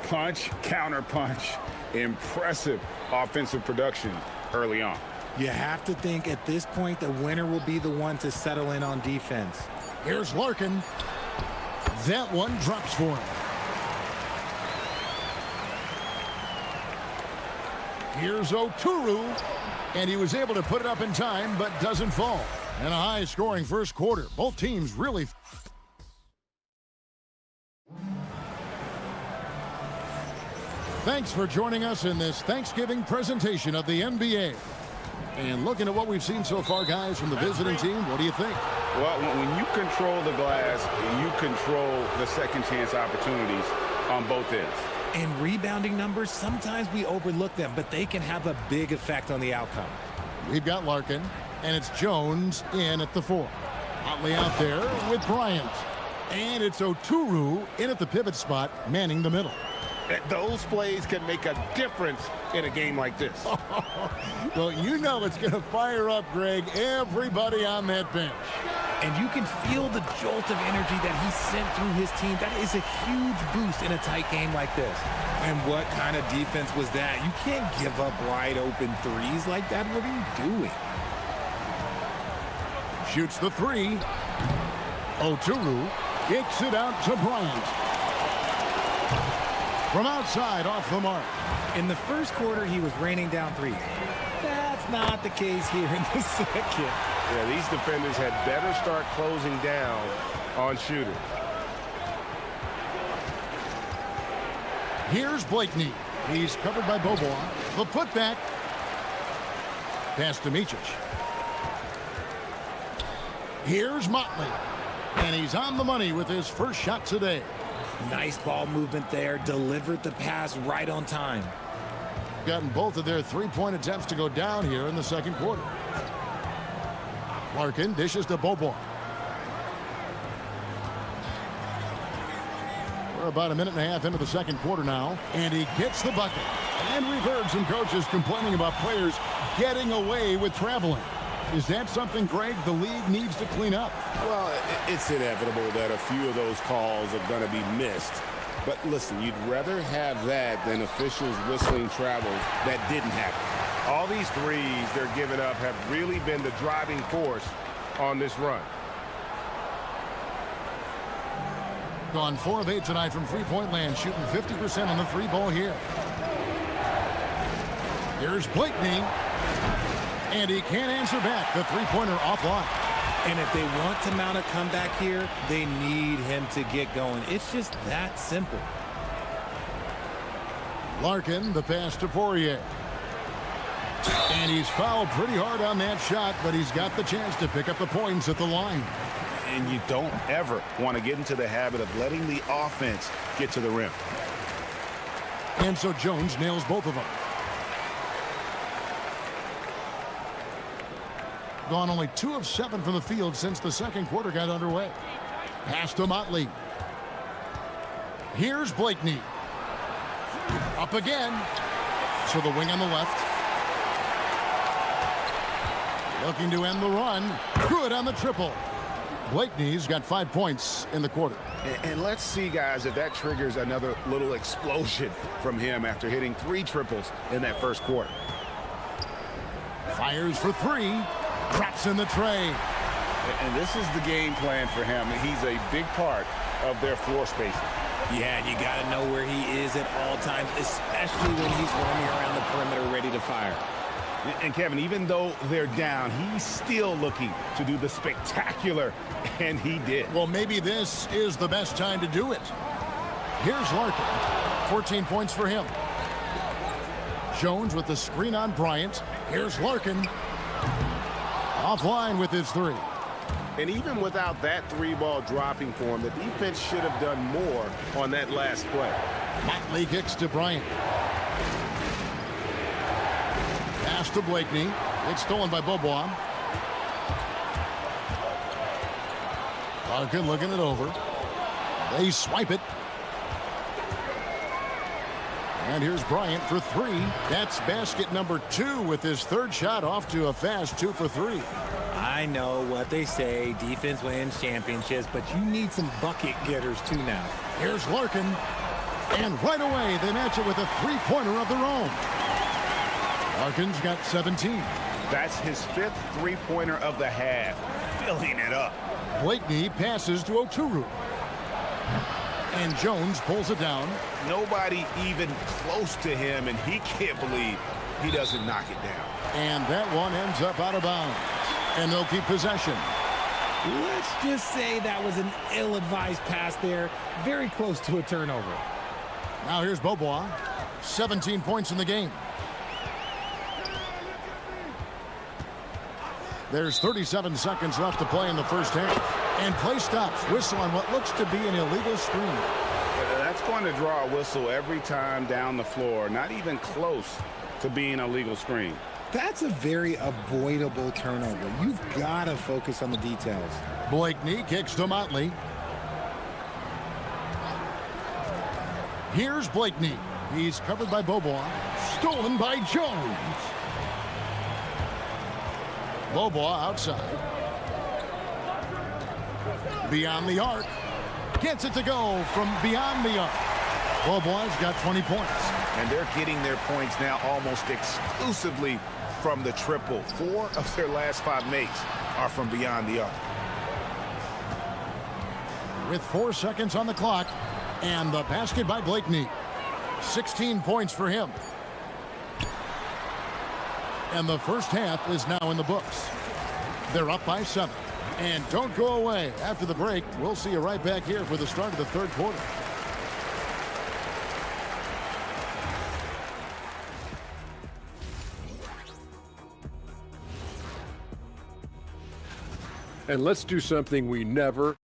Punch, counter punch. Impressive offensive production early on. You have to think at this point the winner will be the one to settle in on defense. Here's Larkin. That one drops for him. Here's Oturu. And he was able to put it up in time, but doesn't fall. And a high-scoring first quarter. Both teams really... Thanks for joining us in this Thanksgiving presentation of the NBA. And looking at what we've seen so far, guys, from the visiting team, what do you think? Well, when you control the glass and you control the second chance opportunities on both ends. And rebounding numbers, sometimes we overlook them, but they can have a big effect on the outcome. We've got Larkin, and it's Jones in at the 4. Motley out there with Bryant. And it's Oturu in at the pivot spot, manning the middle. Those plays can make a difference in a game like this. Well, you know it's going to fire up, Greg, everybody on that bench. And you can feel the jolt of energy that he sent through his team. That is a huge boost in a tight game like this. And what kind of defense was that? You can't give up wide open threes like that. What are you doing? Shoots the 3. Oturu kicks it out to Bryant. From outside, off the mark. In the first quarter, he was raining down threes. That's not the case here in the second. Yeah, these defenders had better start closing down on shooters. Here's Blakeney. He's covered by Beaubois. The putback. Pass to Micic. Here's Motley. And he's on the money with his first shot today. Nice ball movement there. Delivered the pass right on time. Gotten both of their three-point attempts to go down here in the second quarter. Larkin dishes to Beaubois. We're about a minute and a half into the second quarter now. And he gets the bucket. And we've heard some coaches complaining about players getting away with traveling. Is that something, Greg, the league needs to clean up? Well, it's inevitable that a few of those calls are going to be missed. But listen, you'd rather have that than officials whistling travels that didn't happen. All these threes they're giving up have really been the driving force on this run. Gone 4 of 8 tonight from three-point land, shooting 50% on the three ball here. Here's Blakeney. And he can't answer back. The three-pointer offline. And if they want to mount a comeback here, they need him to get going. It's just that simple. Larkin, the pass to Poirier. And he's fouled pretty hard on that shot, but he's got the chance to pick up the points at the line. And you don't ever want to get into the habit of letting the offense get to the rim. And so Jones nails both of them. Gone only 2 of 7 from the field since the second quarter got underway. Pass to Motley. Here's Blakeney. Up again. So the wing on the left. Looking to end the run. Good on the triple. Blakeney's got 5 points in the quarter. And let's see, guys, if that triggers another little explosion from him after hitting 3 triples in that first quarter. Fires for 3. Drops in the tray. And this is the game plan for him. He's a big part of their floor spacing. Yeah, and you got to know where he is at all times, especially when he's roaming around the perimeter ready to fire. And Kevin, even though they're down, he's still looking to do the spectacular, and he did. Well, maybe this is the best time to do it. Here's Larkin. 14 points for him. Jones with the screen on Bryant. Here's Larkin. Offline with his 3. And even without that 3-ball dropping for him, the defense should have done more on that last play. Motley kicks to Bryant. Pass to Blakeney. It's stolen by Beaubois. Larkin looking it over. They swipe it. And here's Bryant for 3. That's basket number 2 with his 3rd shot off to a fast 2 for 3. I know what they say, defense wins championships, but you need some bucket getters too now. Here's Larkin. And right away, they match it with a 3-pointer of their own. Larkin's got 17. That's his 5th 3-pointer of the half, filling it up. Blakeney passes to Oturu. And Jones pulls it down. Nobody even close to him, and he can't believe he doesn't knock it down. And that one ends up out of bounds. And they'll keep possession. Let's just say that was an ill-advised pass there. Very close to a turnover. Now here's Beaubois. 17 points in the game. There's 37 seconds left to play in the first half. And play stops. Whistle on what looks to be an illegal screen. That's going to draw a whistle every time down the floor. Not even close to being a legal screen. That's a very avoidable turnover. You've got to focus on the details. Blakeney kicks to Motley. Here's Blakeney. He's covered by Beaubois. Stolen by Jones. Beaubois outside. Beyond the arc. Gets it to go from beyond the arc. Beaubois got 20 points. And they're getting their points now almost exclusively from the triple. 4 of their last 5 makes are from beyond the arc. With 4 seconds on the clock, and the basket by Blakeney. 16 points for him. And the first half is now in the books. They're up by 7. And don't go away. After the break, we'll see you right back here for the start of the 3rd quarter. And let's do something we never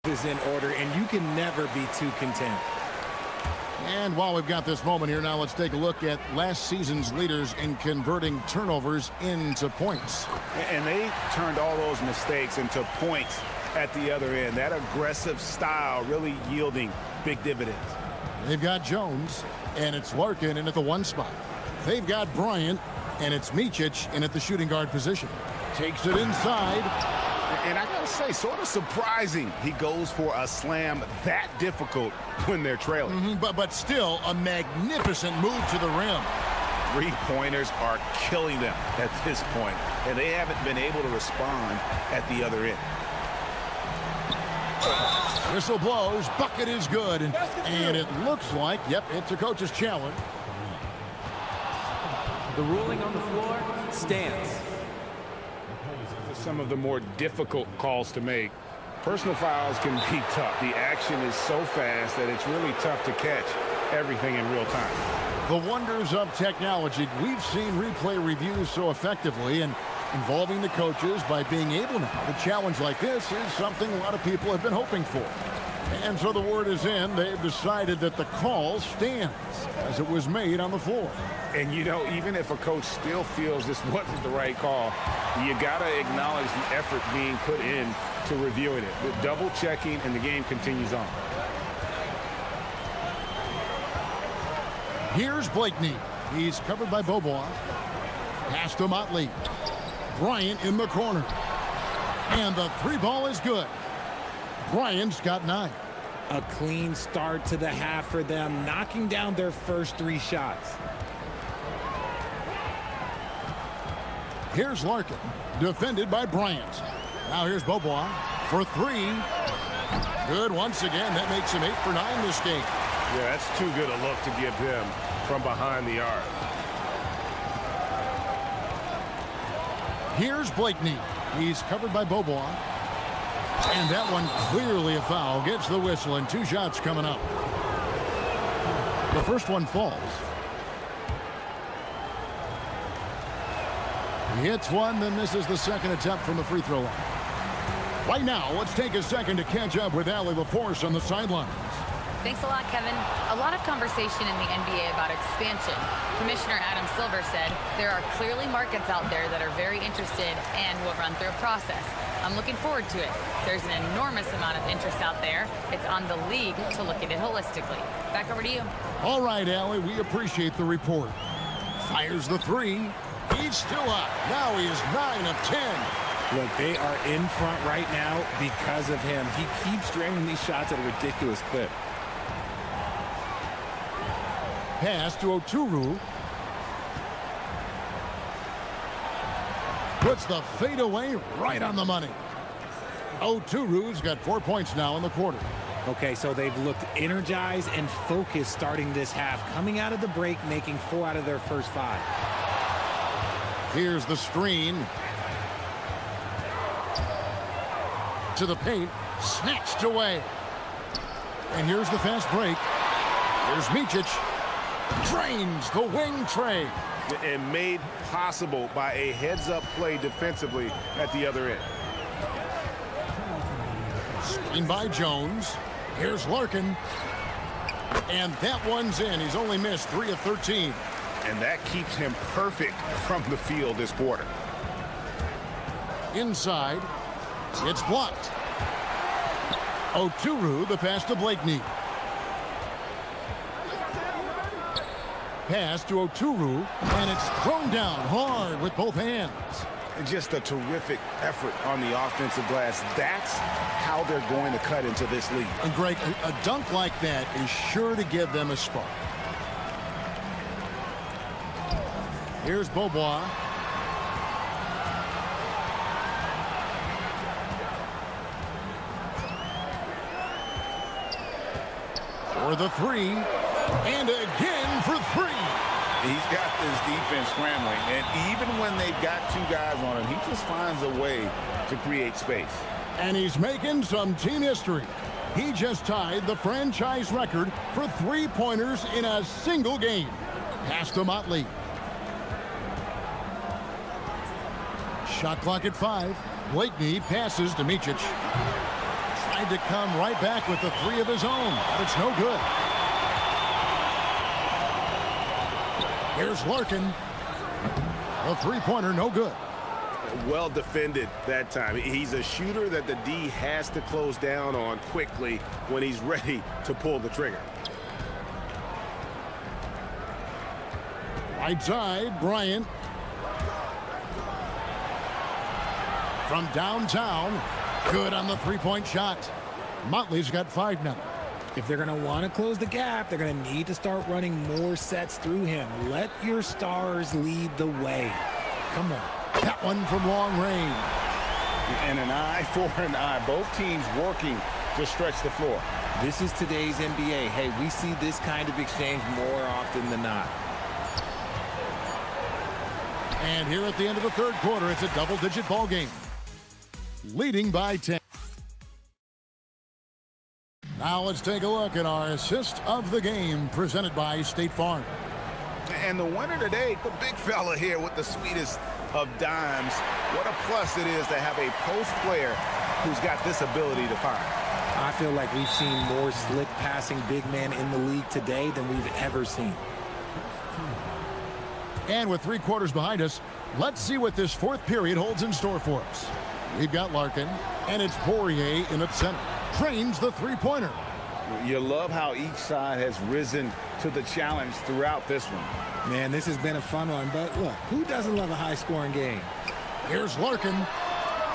is in order, and you can never be too content. And while we've got this moment here, now let's take a look at last season's leaders in converting turnovers into points. And they turned all those mistakes into points at the other end. That aggressive style really yielding big dividends. They've got Jones, and it's Larkin in at the 1 spot. They've got Bryant, and it's Micic in at the shooting guard position. Takes it inside. And I gotta say, sort of surprising he goes for a slam that difficult when they're trailing. But still a magnificent move to the rim. Three-pointers are killing them at this point, and they haven't been able to respond at the other end. Whistle blows, bucket is good, and it looks like, yep, it's a coach's challenge. The ruling on the floor stands. Some of the more difficult calls to make. Personal fouls can be tough. The action is so fast that it's really tough to catch everything in real time. The wonders of technology. We've seen replay reviews so effectively, and involving the coaches by being able now to challenge like this is something a lot of people have been hoping for. And so the word is in. They've decided that the call stands as it was made on the floor. And, you know, even if a coach still feels this wasn't the right call, you got to acknowledge the effort being put in to reviewing it. With double checking, and the game continues on. Here's Blakeney. He's covered by Beaubois. Pass to Motley. Bryant in the corner. And the three ball is good. Bryant's got 9. A clean start to the half for them, knocking down their first 3 shots. Here's Larkin, defended by Bryant. Now here's Beaubois for 3. Good once again. That makes him 8 for 9 this game. Yeah, that's too good a look to give him from behind the arc. Here's Blakeney. He's covered by Beaubois. And that one clearly a foul. Gets the whistle, and 2 shots coming up. The first one falls. He hits one, then misses the second attempt from the free throw line. Right now, let's take a second to catch up with Allie LaForce on the sidelines. Thanks a lot, Kevin. A lot of conversation in the NBA about expansion. Commissioner Adam Silver said there are clearly markets out there that are very interested and will run through a process. I'm looking forward to it. There's an enormous amount of interest out there. It's on the league to look at it holistically. Back over to you. All right, Allie, we appreciate the report. Fires the 3. He's still up. Now he is 9 of 10. Look, they are in front right now because of him. He keeps draining these shots at a ridiculous clip. Pass to Oturu. Puts the fadeaway right on the money. Oturu's got 4 points now in the quarter. Okay, so they've looked energized and focused starting this half, coming out of the break, making 4 out of their first 5. Here's the screen. To the paint. Snatched away. And here's the fast break. Here's Micic. Drains the wing trade. And made possible by a heads-up play defensively at the other end. Screen by Jones. Here's Larkin. And that one's in. He's only missed 3 of 13. And that keeps him perfect from the field this quarter. Inside. It's blocked. Oturu, the pass to Blakeney. Pass to Oturu, and it's thrown down hard with both hands. Just a terrific effort on the offensive glass. That's how they're going to cut into this league. And Greg, a dunk like that is sure to give them a spark. Here's Beaubois. For the 3, and again for 3. He's got this defense scrambling, and even when they've got 2 guys on him, he just finds a way to create space. And he's making some team history. He just tied the franchise record for 3-pointers in a single game. Pass to Motley. Shot clock at 5. Blakeney passes to Micic. Tried to come right back with the 3 of his own, but it's no good. Here's Larkin. A 3-pointer, no good. Well defended that time. He's a shooter that the D has to close down on quickly when he's ready to pull the trigger. Right side, Bryant. From downtown, good on the 3-point shot. Motley's got 5 now. If they're going to want to close the gap, they're going to need to start running more sets through him. Let your stars lead the way. Come on. That one from long range. And an eye for an eye. Both teams working to stretch the floor. This is today's NBA. Hey, we see this kind of exchange more often than not. And here at the end of the third quarter, it's a double-digit ball game. Leading by 10. Now let's take a look at our assist of the game presented by State Farm. And the winner today, the big fella here with the sweetest of dimes. What a plus it is to have a post player who's got this ability to find. I feel like we've seen more slick passing big men in the league today than we've ever seen. And with 3 quarters behind us, let's see what this fourth period holds in store for us. We've got Larkin, and it's Poirier in at center. Trains the three-pointer. You love how each side has risen to the challenge throughout this one. Man, this has been a fun one, but look, who doesn't love a high-scoring game? Here's Larkin,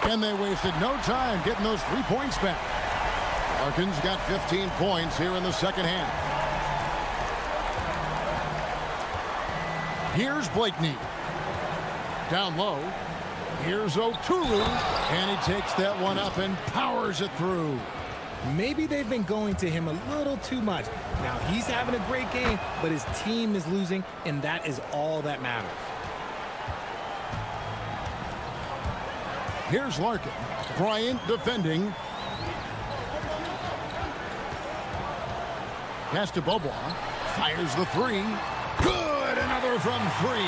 and they wasted no time getting those 3 points back. Larkin's got 15 points here in the second half. Here's Blakeney. Down low. Here's Oturu, and he takes that one up and powers it through. Maybe they've been going to him a little too much. Now, he's having a great game, but his team is losing, and that is all that matters. Here's Larkin. Bryant defending. Pass to Bobois. Fires the three. Good! Another from 3.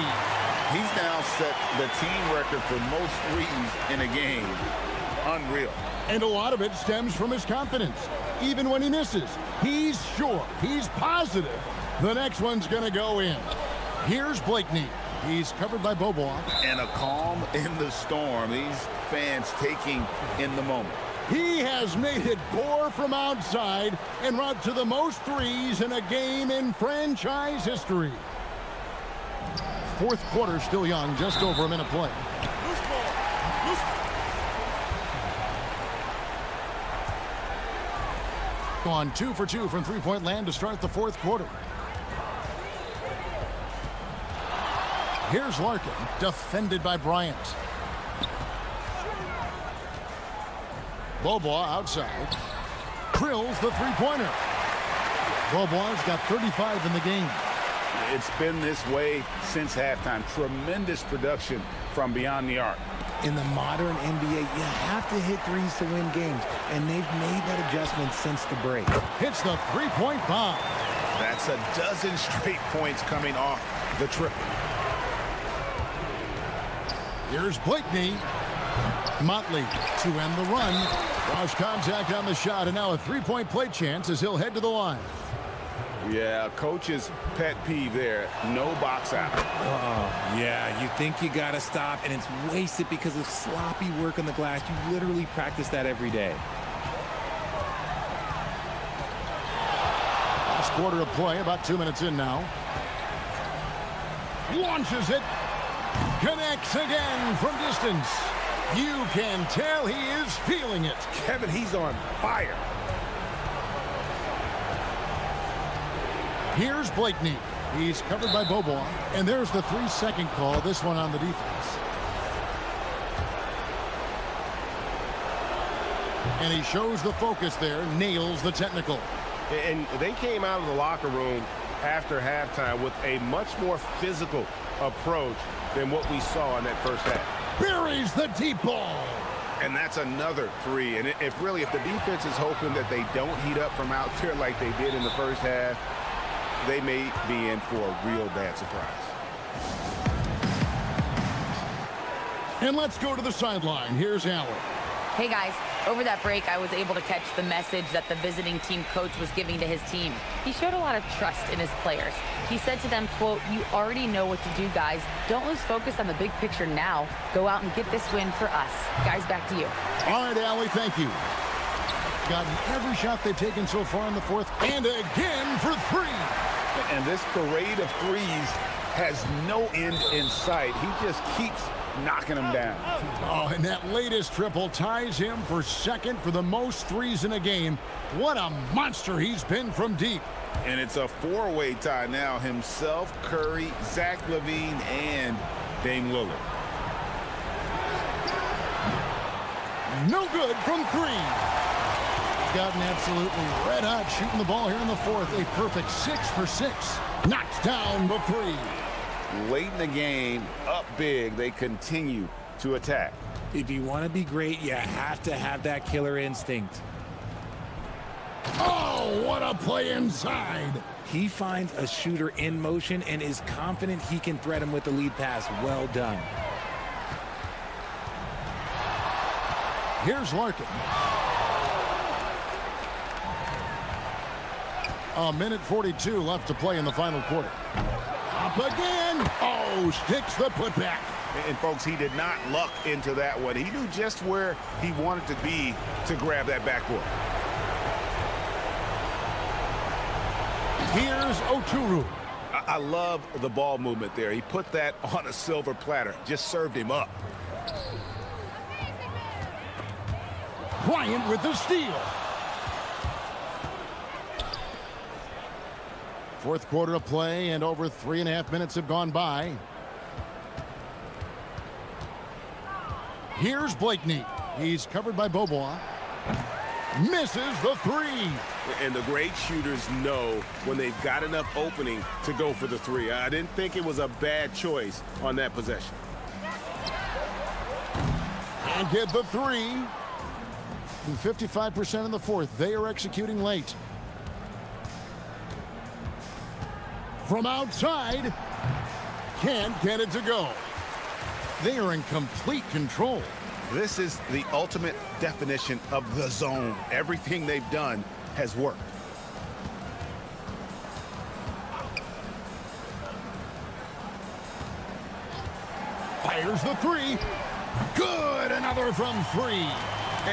He's now set the team record for most threes in a game. Unreal. And a lot of it stems from his confidence. Even when he misses, he's sure, he's positive the next one's going to go in. Here's Blakeney. He's covered by Bobois. And a calm in the storm. These fans taking in the moment. He has made it pour from outside en route to the most threes in a game in franchise history. Fourth quarter still young, just over a minute play. Loose ball. Loose ball. On 2 for 2 from three-point land to start the fourth quarter. Here's Larkin, defended by Bryant. Bobois outside. Drills the three-pointer. Bobois got 35 in the game. It's been this way since halftime. Tremendous production from beyond the arc. In the modern NBA, you have to hit threes to win games, and they've made that adjustment since the break. Hits the three-point bomb. That's a dozen straight points coming off the triple. Here's Blakeney. Motley to end the run. Draws contact on the shot, and now a three-point play chance as he'll head to the line. Yeah, coach's pet peeve there. No box out. Oh, yeah, you think you got to stop, and it's wasted because of sloppy work on the glass. You literally practice that every day. Last quarter of play, about 2 minutes in now. Launches it. Connects again from distance. You can tell he is feeling it. Kevin, he's on fire. Here's Blakeney. He's covered by Bobois. And there's the 3-second call, this one on the defense. And he shows the focus there, nails the technical. And they came out of the locker room after halftime with a much more physical approach than what we saw in that first half. Buries the deep ball. And that's another three. And if the defense is hoping that they don't heat up from out there like they did in the first half, they may be in for a real bad surprise. And let's go to the sideline. Here's Allen. Hey guys, over that break I was able to catch the message that the visiting team coach was giving to his team. He showed a lot of trust in his players. He said to them, quote, "You already know what to do, guys. Don't lose focus on the big picture now. Go out and get this win for us." Guys, back to you. All right, Allie, thank you. Gotten every shot they've taken so far in the fourth, and again for 3. And this parade of threes has no end in sight. He just keeps knocking him down. Oh, and that latest triple ties him for second for the most threes in a game. What a monster he's been from deep. And it's a four-way tie now. Himself, Curry, Zach LaVine, and Dame Lillard. No good from three. Gotten absolutely red hot shooting the ball here in the fourth. A perfect 6 for 6. Knocks down the three. Late in the game, up big, they continue to attack. If you want to be great, you have to have that killer instinct. Oh, what a play inside. He finds a shooter in motion and is confident he can thread him with the lead pass. Well done. Here's Larkin. A minute 42 left to play in the final quarter. Up again. Oh, sticks the putback. And folks, he did not luck into that one. He knew just where he wanted to be to grab that backboard. Here's Oturu. I love the ball movement there. He put that on a silver platter. Just served him up. Bryant with the steal. Fourth quarter of play, and over 3.5 minutes have gone by. Here's Blakeney. He's covered by Beaubois. Misses the three. And the great shooters know when they've got enough opening to go for the three. I didn't think it was a bad choice on that possession. And get the three. And 55% in the fourth. They are executing late. From outside, can't get it to go. They are in complete control. This is the ultimate definition of the zone. Everything they've done has worked. Fires the three. Good, another from three.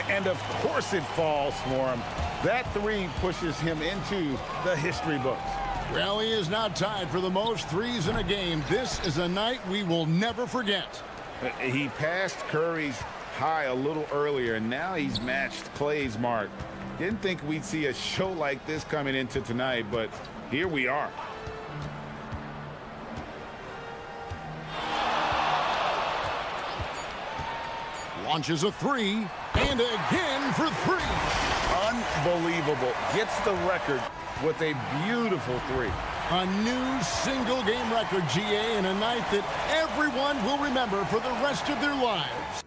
And of course it falls for him. That three pushes him into the history books. Well, he is now tied for the most threes in a game. This is a night we will never forget. He passed Curry's high a little earlier, and now he's matched Clay's mark. Didn't think we'd see a show like this coming into tonight, but here we are. Launches a three, and again for three. Unbelievable. Gets the record with a beautiful three. A new single-game record, GA, in a night that everyone will remember for the rest of their lives.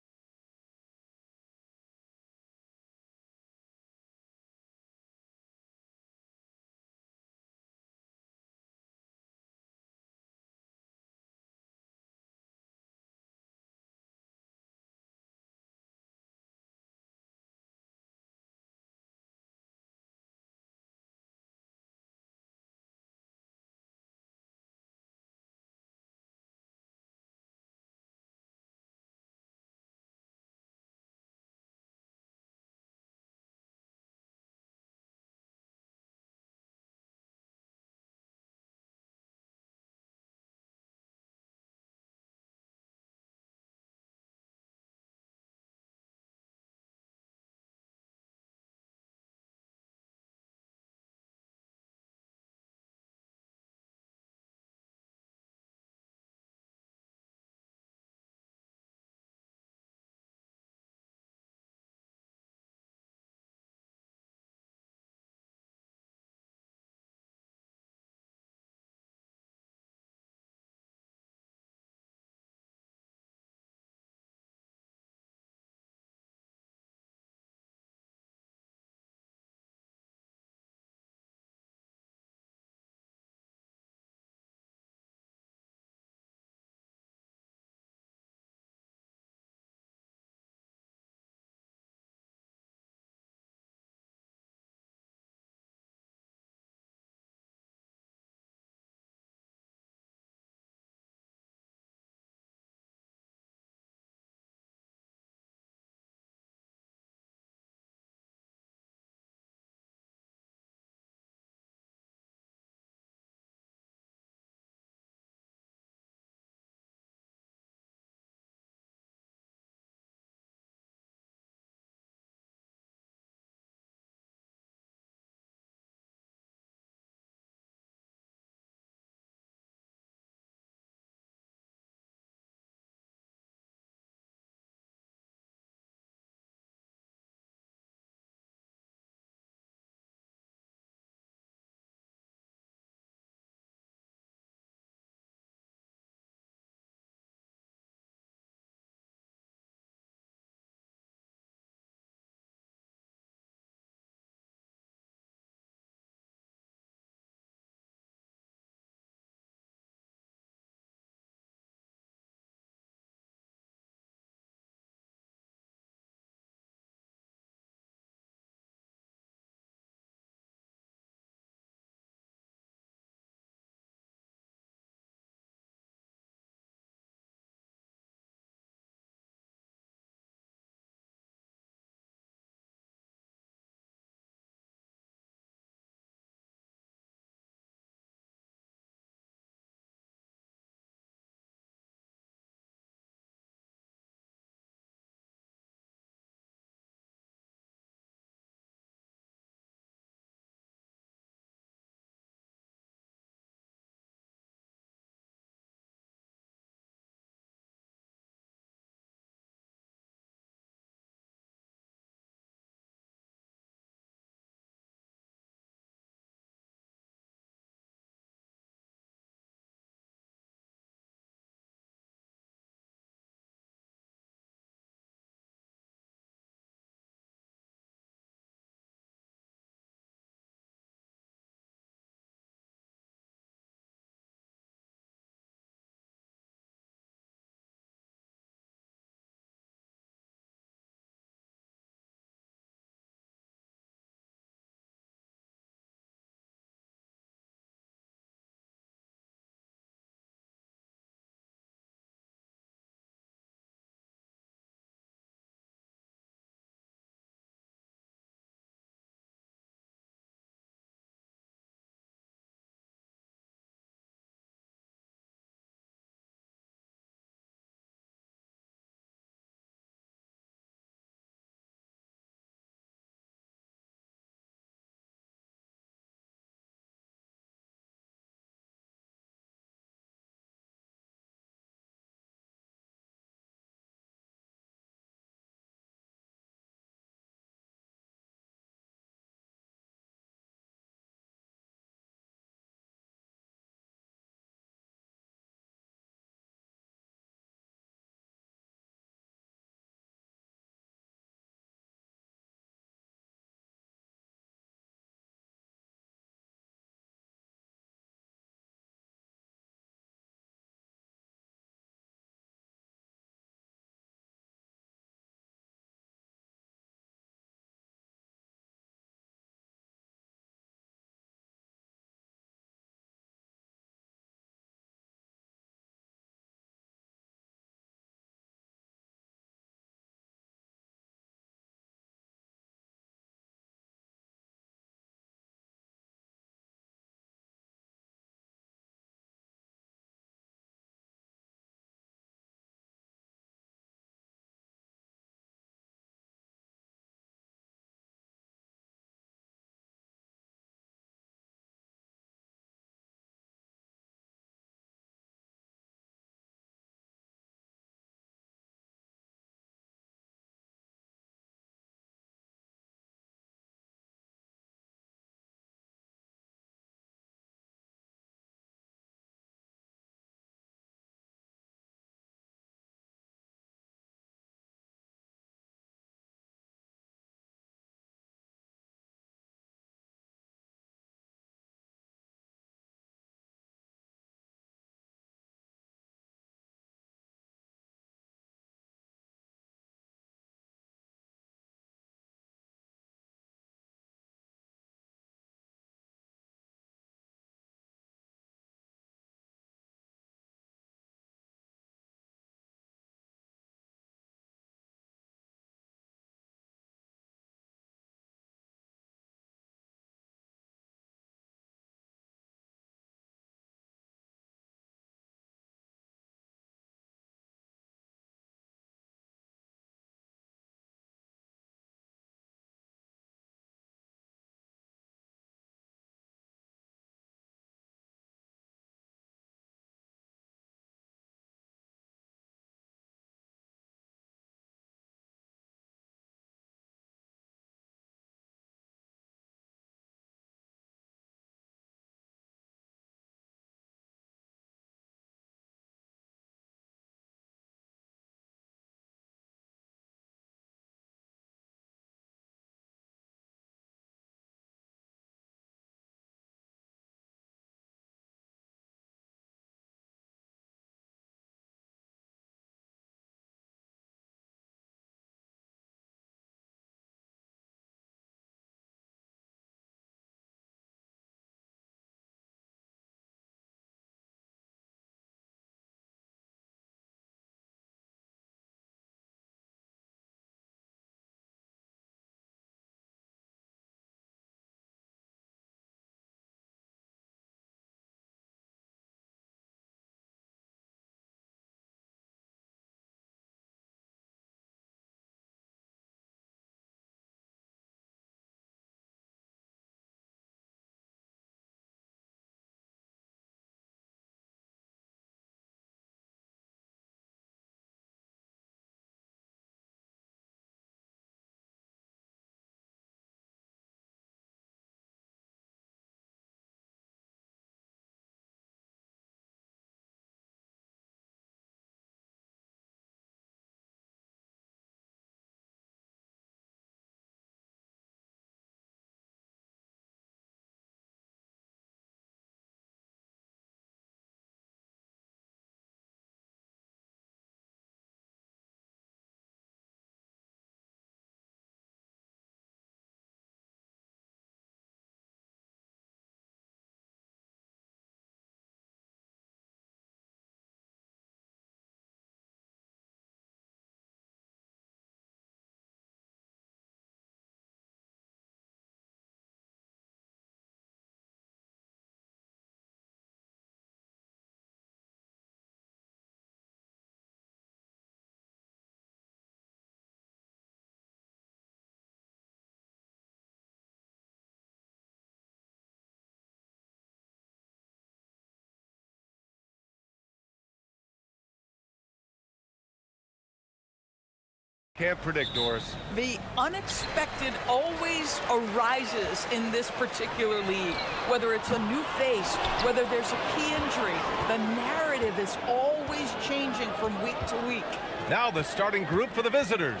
Can't predict, Doris. The unexpected always arises in this particular league. Whether it's a new face, whether there's a key injury, the narrative is always changing from week to week. Now the starting group for the visitors.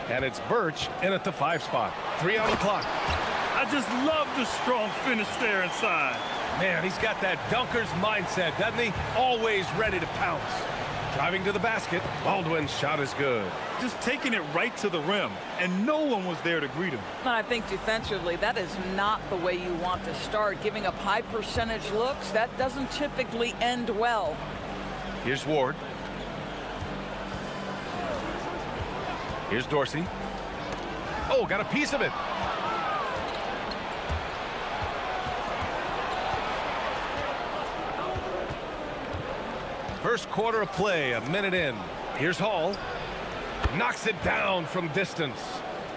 And it's Birch in at the 5 spot. 3 on the clock. I just love the strong finish there inside. Man, he's got that dunker's mindset, doesn't he? Always ready to pounce. Driving to the basket, Baldwin's shot is good. Just taking it right to the rim, and no one was there to greet him. I think defensively, that is not the way you want to start. Giving up high percentage looks, that doesn't typically end well. Here's Ward. Here's Dorsey. Oh, got a piece of it. First quarter of play, a minute in. Here's Hall. Knocks it down from distance.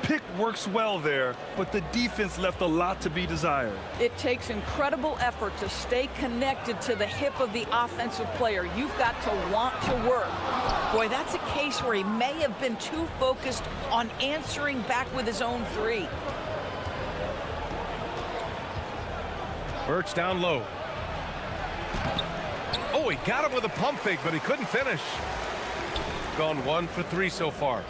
Pick works well there, but the defense left a lot to be desired. It takes incredible effort to stay connected to the hip of the offensive player. You've got to want to work. Boy, that's a case where he may have been too focused on answering back with his own three. Birch down low. Oh, he got him with a pump fake, but he couldn't finish. Gone 1 for 3 so far.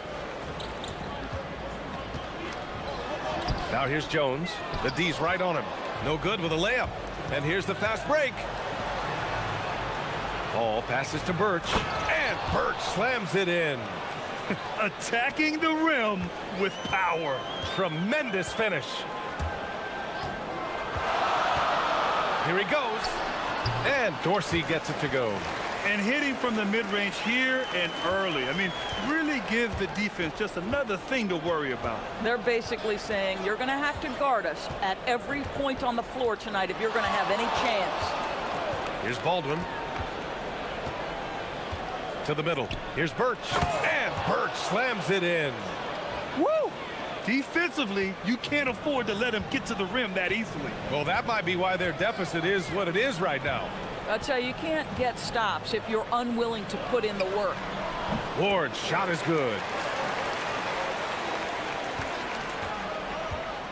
Now here's Jones. The D's right on him. No good with a layup. And here's the fast break. Ball passes to Birch. And Birch slams it in. Attacking the rim with power. Tremendous finish. Here he goes. And Dorsey gets it to go. And hitting from the mid-range here and early. I mean, really give the defense just another thing to worry about. They're basically saying you're going to have to guard us at every point on the floor tonight if you're going to have any chance. Here's Baldwin. To the middle. Here's Birch. And Birch slams it in. Woo! Defensively, you can't afford to let him get to the rim that easily. Well, that might be why their deficit is what it is right now. I'll tell you can't get stops if you're unwilling to put in the work. Ward's shot is good.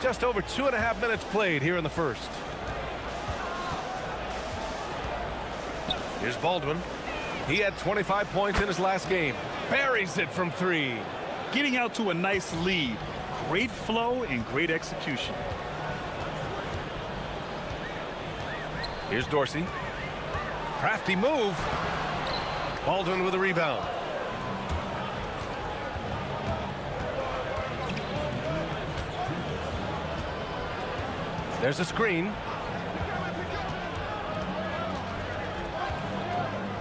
Just over 2.5 minutes played here in the first. Here's Baldwin. He had 25 points in his last game. Buries it from 3. Getting out to a nice lead. Great flow and great execution. Here's Dorsey. Crafty move. Baldwin with a rebound. There's a screen.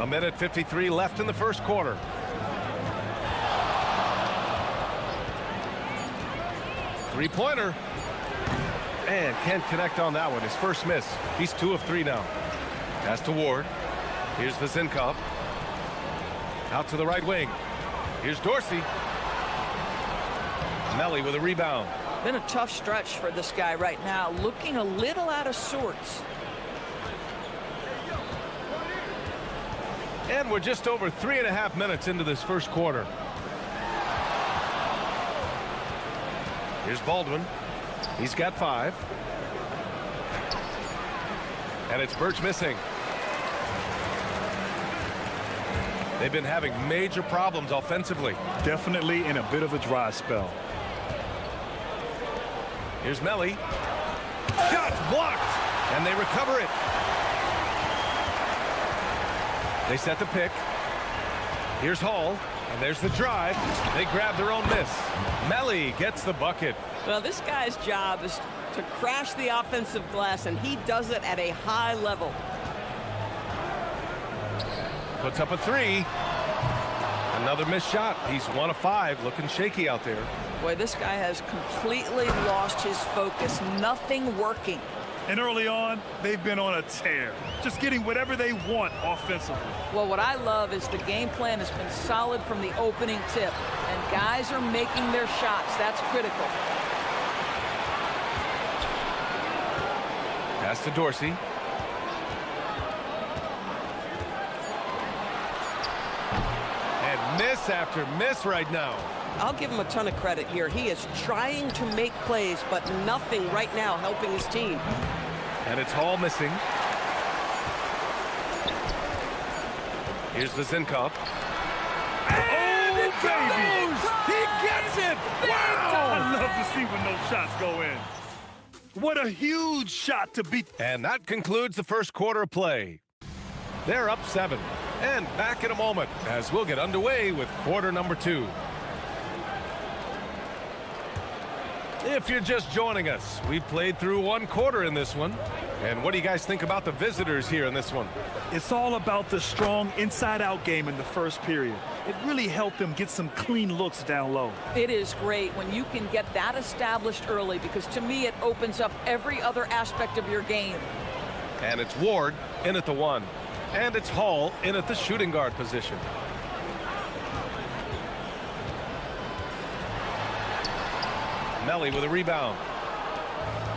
A minute 53 left in the first quarter. Three-pointer. And can't connect on that one. His first miss. He's 2 of 3 now. Pass to Ward. Here's Vazinkov. Out to the right wing. Here's Dorsey. Melly with a rebound. Been a tough stretch for this guy right now. Looking a little out of sorts. And we're just over 3.5 minutes into this first quarter. Here's Baldwin. He's got 5. And it's Birch missing. They've been having major problems offensively. Definitely in a bit of a dry spell. Here's Melly. Shot's blocked. And they recover it. They set the pick. Here's Hall. And there's the drive. They grab their own miss. Melly gets the bucket. Well, this guy's job is to crash the offensive glass, and he does it at a high level. Puts up a 3. Another missed shot. He's 1 of 5. Looking shaky out there. Boy, this guy has completely lost his focus. Nothing working. And early on, they've been on a tear. Just getting whatever they want offensively. Well, what I love is the game plan has been solid from the opening tip. And guys are making their shots. That's critical. Pass to Dorsey. And miss after miss right now. I'll give him a ton of credit here. He is trying to make plays, but nothing right now helping his team. And it's Hall missing. Here's Vizinkov. And it goes! He gets it! Wow! I love to see when those shots go in. What a huge shot to beat. And that concludes the first quarter of play. They're up 7. And back in a moment as we'll get underway with quarter number 2. If you're just joining us, we played through 1 quarter in this one. And what do you guys think about the visitors here in this one? It's all about the strong inside-out game in the first period. It really helped them get some clean looks down low. It is great when you can get that established early, because to me it opens up every other aspect of your game. And it's Ward in at the 1. And it's Hall in at the shooting guard position. Melly with a rebound.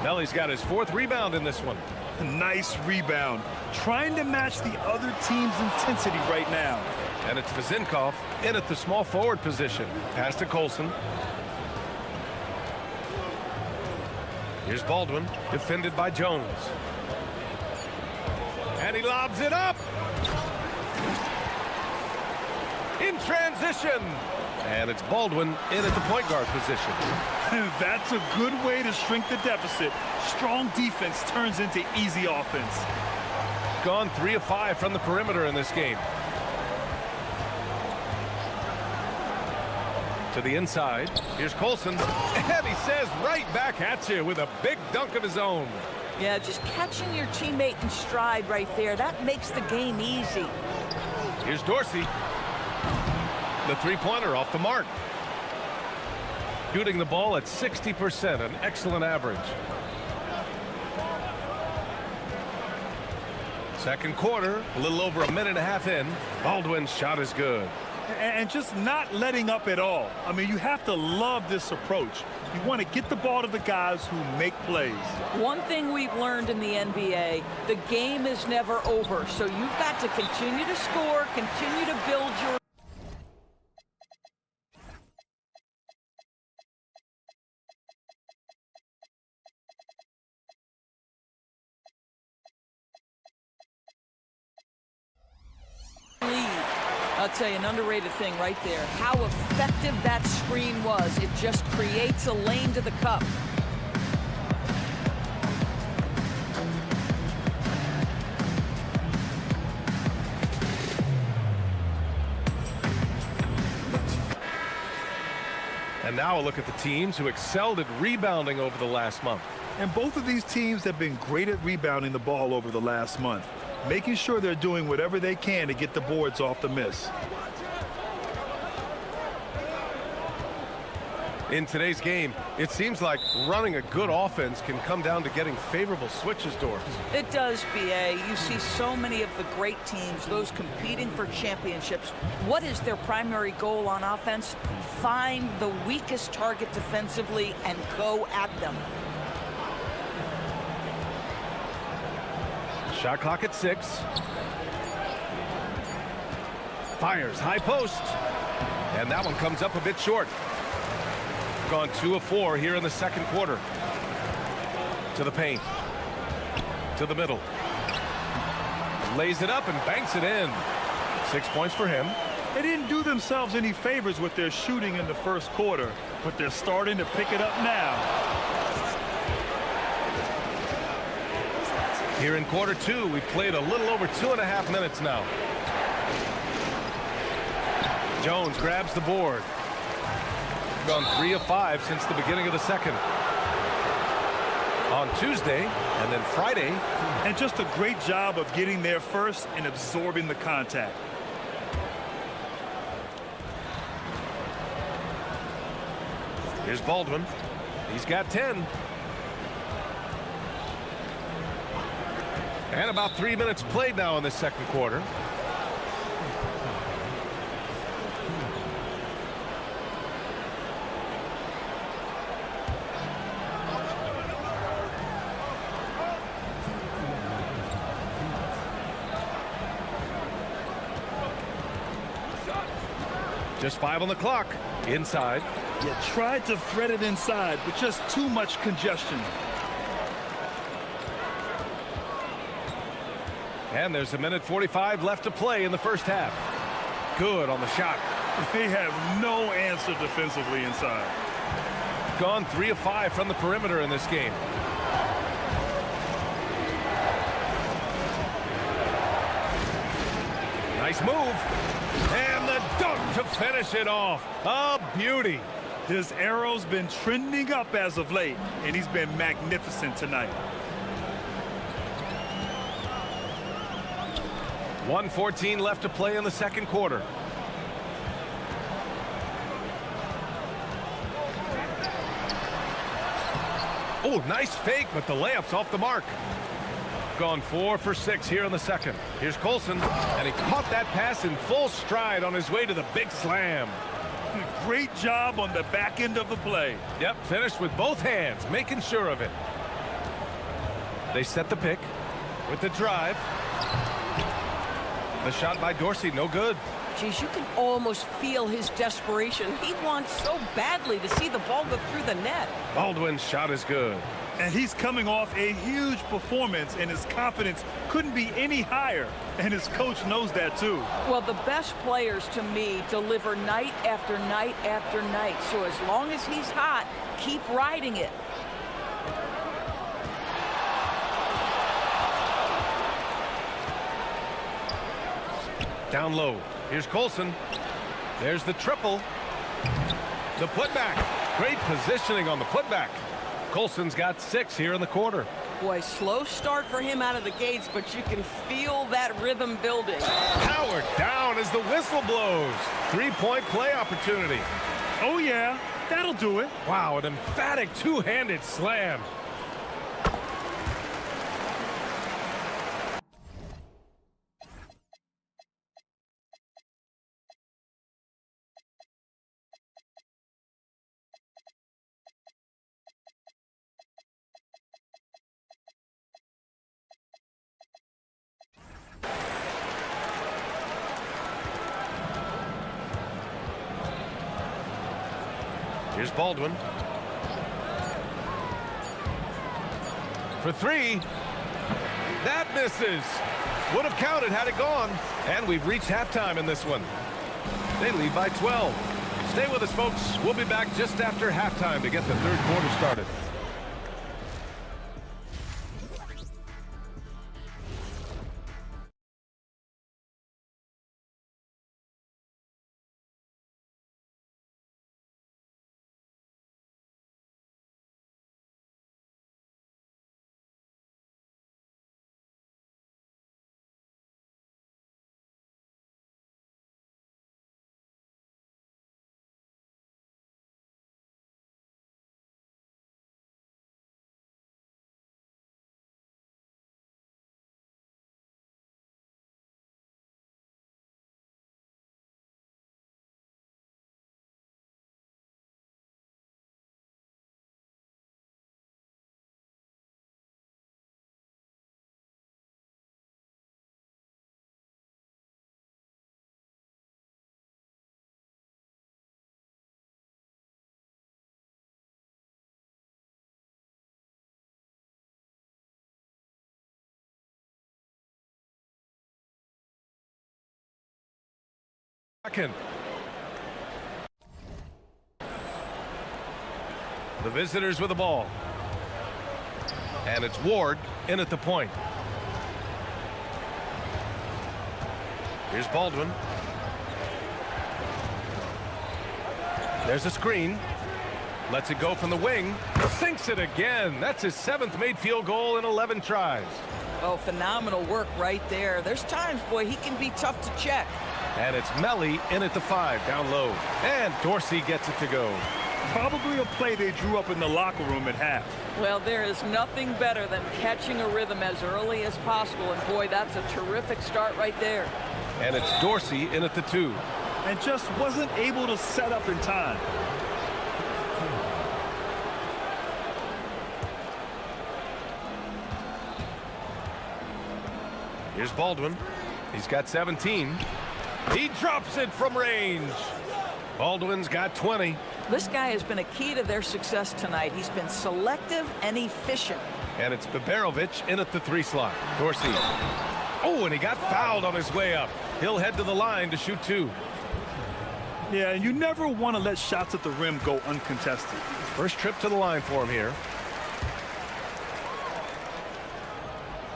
Melly's got his 4th rebound in this one. Nice rebound. Trying to match the other team's intensity right now. And it's Vizinkov in at the small forward position. Pass to Colson. Here's Baldwin, defended by Jones. And he lobs it up. In transition. And it's Baldwin in at the point guard position. That's a good way to shrink the deficit. Strong defense turns into easy offense. Gone 3 of 5 from the perimeter in this game. To the inside. Here's Colson. And he says right back at you with a big dunk of his own. Yeah, just catching your teammate in stride right there, that makes the game easy. Here's Dorsey. The 3-pointer off the mark. Shooting the ball at 60%, an excellent average. Second quarter, a little over a minute and a half in. Baldwin's shot is good. And just not letting up at all. I mean, you have to love this approach. You want to get the ball to the guys who make plays. One thing we've learned in the NBA, the game is never over. So you've got to continue to score, continue to build your lead. I'll tell you, an underrated thing right there. How effective that screen was. It just creates a lane to the cup. And now a look at the teams who excelled at rebounding over the last month. And both of these teams have been great at rebounding the ball over the last month, making sure they're doing whatever they can to get the boards off the miss. In today's game, it seems like running a good offense can come down to getting favorable switches, Doors. It does, BA. You see so many of the great teams, those competing for championships. What is their primary goal on offense? Find the weakest target defensively and go at them. Shot clock at 6. Fires high post. And that one comes up a bit short. Gone 2 of 4 here in the second quarter. To the paint. To the middle. Lays it up and banks it in. 6 points for him. They didn't do themselves any favors with their shooting in the first quarter, but they're starting to pick it up now. Here in quarter 2, we played a little over 2.5 minutes now. Jones grabs the board. Gone 3 of 5 since the beginning of the second. On Tuesday and then Friday. And just a great job of getting there first and absorbing the contact. Here's Baldwin. He's got 10. And about 3 minutes played now in the second quarter. Just 5 on the clock. Inside. You tried to thread it inside, but just too much congestion. And there's 1:45 left to play in the first half. Good on the shot. They have no answer defensively inside. Gone 3 of 5 from the perimeter in this game. Nice move. And the dunk to finish it off. A beauty. His arrow's been trending up as of late, and he's been magnificent tonight. 1:14 left to play in the second quarter. Oh, nice fake, but the layup's off the mark. Gone 4 for 6 here in the second. Here's Colson, and he caught that pass in full stride on his way to the big slam. Great job on the back end of the play. Yep, finished with both hands, making sure of it. They set the pick with the drive. The shot by Dorsey, no good. Geez, you can almost feel his desperation. He wants so badly to see the ball go through the net. Baldwin's shot is good. And he's coming off a huge performance, and his confidence couldn't be any higher. And his coach knows that, too. Well, the best players, to me, deliver night after night after night. So as long as he's hot, keep riding it. Down low. Here's Colson. There's the triple. The putback. Great positioning on the putback. Colson's got 6 here in the quarter. Boy, slow start for him out of the gates, but you can feel that rhythm building. Powered down as the whistle blows. 3-point play opportunity. Oh, yeah. That'll do it. Wow, an emphatic two-handed slam. Here's Baldwin. For 3. That misses. Would have counted had it gone. And we've reached halftime in this one. They lead by 12. Stay with us, folks. We'll be back just after halftime to get the third quarter started. The visitors with the ball. And it's Ward in at the point. Here's Baldwin. There's a screen. Lets it go from the wing. Sinks it again. That's his 7th made field goal in 11 tries. Oh, phenomenal work right there. There's times, boy, he can be tough to check. And it's Melly in at the 5, down low. And Dorsey gets it to go. Probably a play they drew up in the locker room at half. Well, there is nothing better than catching a rhythm as early as possible. And, boy, that's a terrific start right there. And it's Dorsey in at the 2. And just wasn't able to set up in time. Here's Baldwin. He's got 17. He drops it from range. Baldwin's got 20. This guy has been a key to their success tonight. He's been selective and efficient. And it's Babarovich in at the 3 slot. Dorsey. Oh, and he got fouled on his way up. He'll head to the line to shoot 2. Yeah, and you never want to let shots at the rim go uncontested. First trip to the line for him here.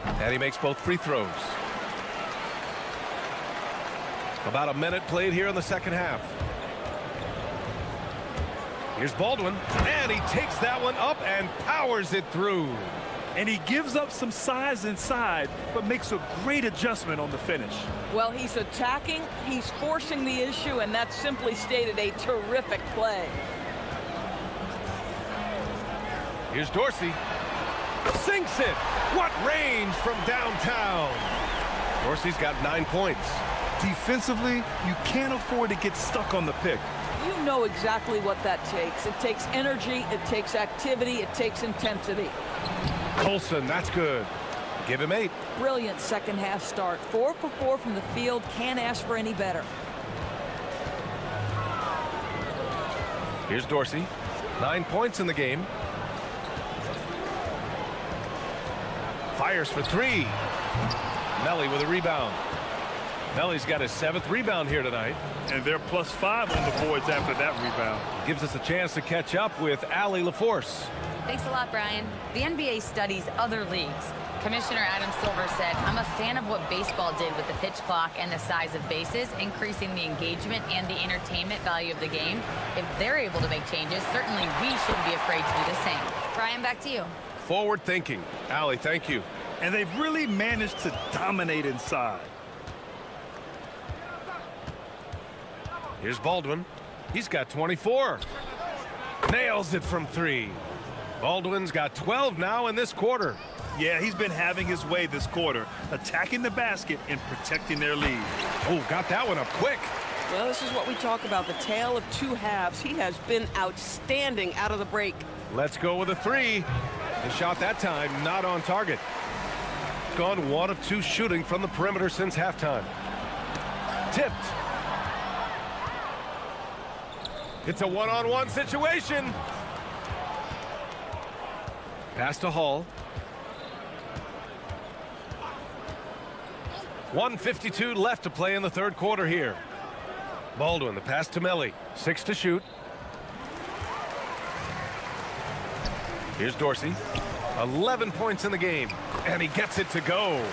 And he makes both free throws. About a minute played here in the second half. Here's Baldwin, and he takes that one up and powers it through. And he gives up some size inside, but makes a great adjustment on the finish. Well, he's attacking, he's forcing the issue, and that's simply stated a terrific play. Here's Dorsey. Sinks it. What range from downtown. Dorsey's got 9 points. Defensively, you can't afford to get stuck on the pick. You know exactly what that takes. It takes energy, it takes activity, it takes intensity. Colson, that's good. Give him 8. Brilliant second half start. 4 for 4 from the field. Can't ask for any better. Here's Dorsey. 9 points in the game. Fires for 3. Melly with a rebound. Melly's got his 7th rebound here tonight. And they're +5 on the boards after that rebound. Gives us a chance to catch up with Allie LaForce. Thanks a lot, Brian. The NBA studies other leagues. Commissioner Adam Silver said, I'm a fan of what baseball did with the pitch clock and the size of bases, increasing the engagement and the entertainment value of the game. If they're able to make changes, certainly we shouldn't be afraid to do the same. Brian, back to you. Forward thinking. Allie, thank you. And they've really managed to dominate inside. Here's Baldwin. He's got 24. Nails it from 3. Baldwin's got 12 now in this quarter. Yeah, he's been having his way this quarter, attacking the basket and protecting their lead. Oh, got that one up quick. Well, this is what we talk about, the tale of 2 halves. He has been outstanding out of the break. Let's go with a 3. The shot that time not on target. Gone 1 of 2 shooting from the perimeter since halftime. Tipped. It's a one-on-one situation. Pass to Hall. 1:52 left to play in the third quarter here. Baldwin, the pass to Melly. 6 to shoot. Here's Dorsey. 11 points in the game. And he gets it to go.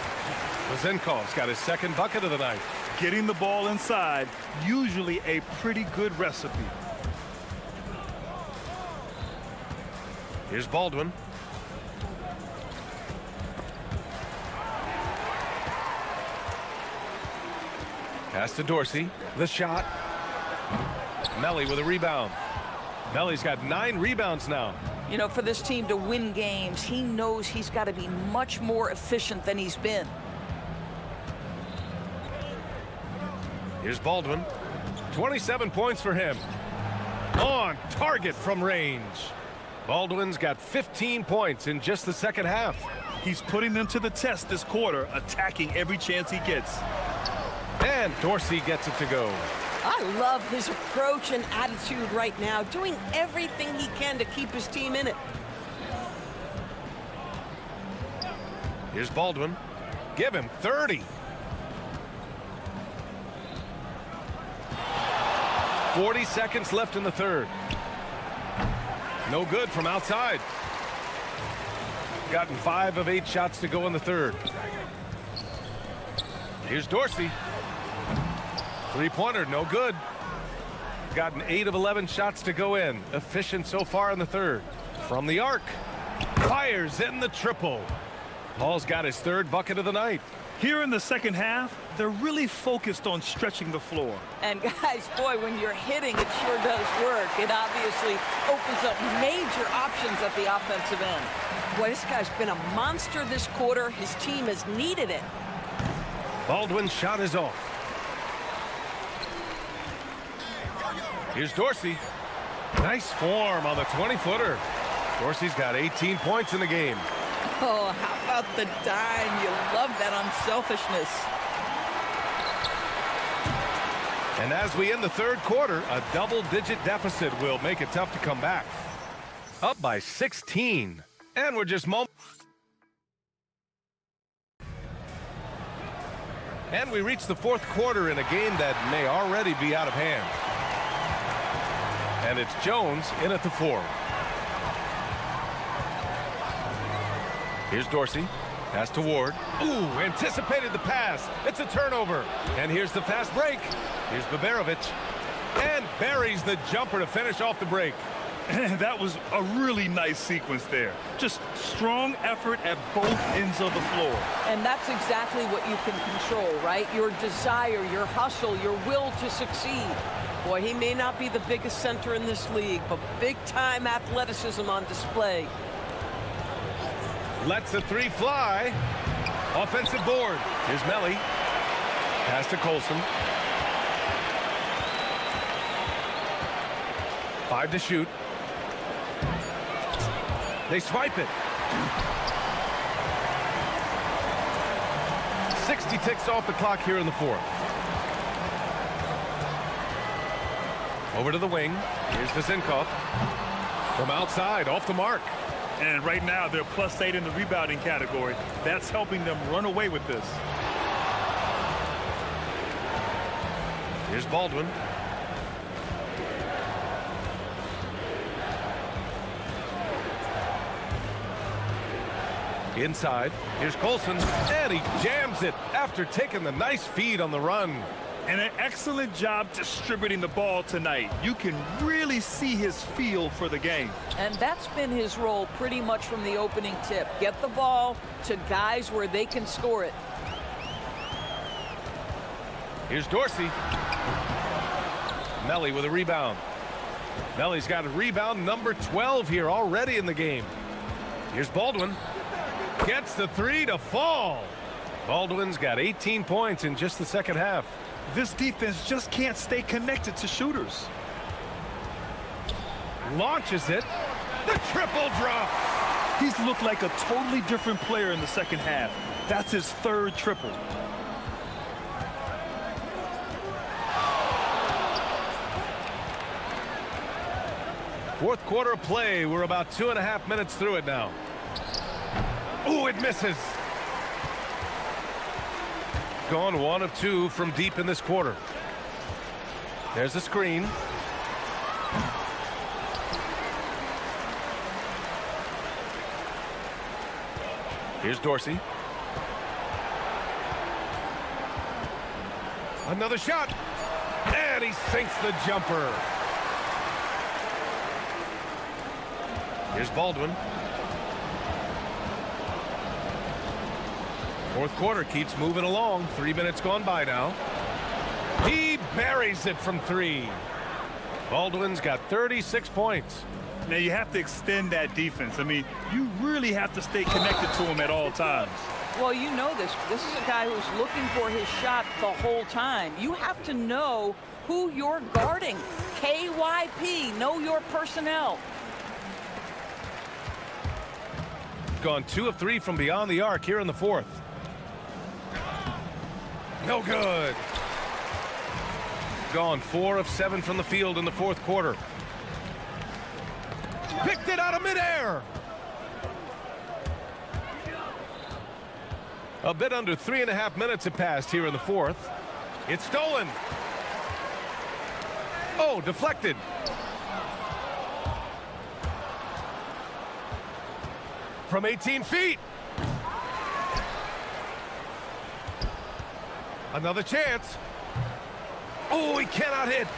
Lazenkov's got his 2nd bucket of the night. Getting the ball inside, usually a pretty good recipe. Here's Baldwin. Pass to Dorsey. The shot. Melly with a rebound. Melly's got 9 rebounds now. You know, for this team to win games, he knows he's got to be much more efficient than he's been. Here's Baldwin. 27 points for him. On target from range. Baldwin's got 15 points in just the second half. He's putting them to the test this quarter, attacking every chance he gets. And Dorsey gets it to go. I love his approach and attitude right now, doing everything he can to keep his team in it. Here's Baldwin. Give him 30. 40 seconds left in the third. No good from outside. Gotten 5 of 8 shots to go in the third. Here's Dorsey. 3-pointer, no good. Gotten 8 of 11 shots to go in. Efficient so far in the third. From the arc. Fires in the triple. Hall's got his 3rd bucket of the night. Here in the second half, they're really focused on stretching the floor. And guys, boy, when you're hitting, it sure does work. It obviously opens up major options at the offensive end. Boy, this guy's been a monster this quarter. His team has needed it. Baldwin's shot is off. Here's Dorsey. Nice form on the 20-footer. Dorsey's got 18 points in the game. Oh, how about the dime? You love that unselfishness. And as we end the third quarter, a double-digit deficit will make it tough to come back. Up by 16. And we're just And we reach the fourth quarter in a game that may already be out of hand. And it's Jones in at the 4. Here's Dorsey. Pass to Ward. Ooh, anticipated the pass. It's a turnover. And here's the fast break. Here's Baberovic. And buries the jumper to finish off the break. And that was a really nice sequence there. Just strong effort at both ends of the floor. And that's exactly what you can control, right? Your desire, your hustle, your will to succeed. Boy, he may not be the biggest center in this league, but big-time athleticism on display. Lets the 3 fly. Offensive board. Here's Melly. Pass to Colson. 5 to shoot. They swipe it. 60 ticks off the clock here in the fourth. Over to the wing. Here's Visenkov. From outside, off the mark. And right now, they're +8 in the rebounding category. That's helping them run away with this. Here's Baldwin. Inside, here's Colson, and he jams it after taking the nice feed on the run. And an excellent job distributing the ball tonight. You can really see his feel for the game. And that's been his role pretty much from the opening tip. Get the ball to guys where they can score it. Here's Dorsey. Melly with a rebound. Melly's got a rebound number 12 here already in the game. Here's Baldwin. Gets the 3 to fall. Baldwin's got 18 points in just the second half. This defense just can't stay connected to shooters. Launches it. The triple drop. He's looked like a totally different player in the second half. That's his 3rd triple. Fourth quarter of play. We're about 2.5 minutes through it now. Ooh, it misses. Gone 1 of 2 from deep in this quarter. There's the screen. Here's Dorsey. Another shot. And he sinks the jumper. Here's Baldwin. Fourth quarter keeps moving along. 3 minutes gone by now. He buries it from 3. Baldwin's got 36 points. Now you have to extend that defense. I mean, you really have to stay connected to him at all times. Well, you know this. This is a guy who's looking for his shot the whole time. You have to know who you're guarding. KYP, know your personnel. Gone 2 of 3 from beyond the arc here in the fourth. No good. Gone 4 of 7 from the field in the fourth quarter. Picked it out of midair. A bit under 3.5 minutes have passed here in the fourth. It's stolen. Oh, deflected. From 18 feet. Another chance. Oh, he cannot hit.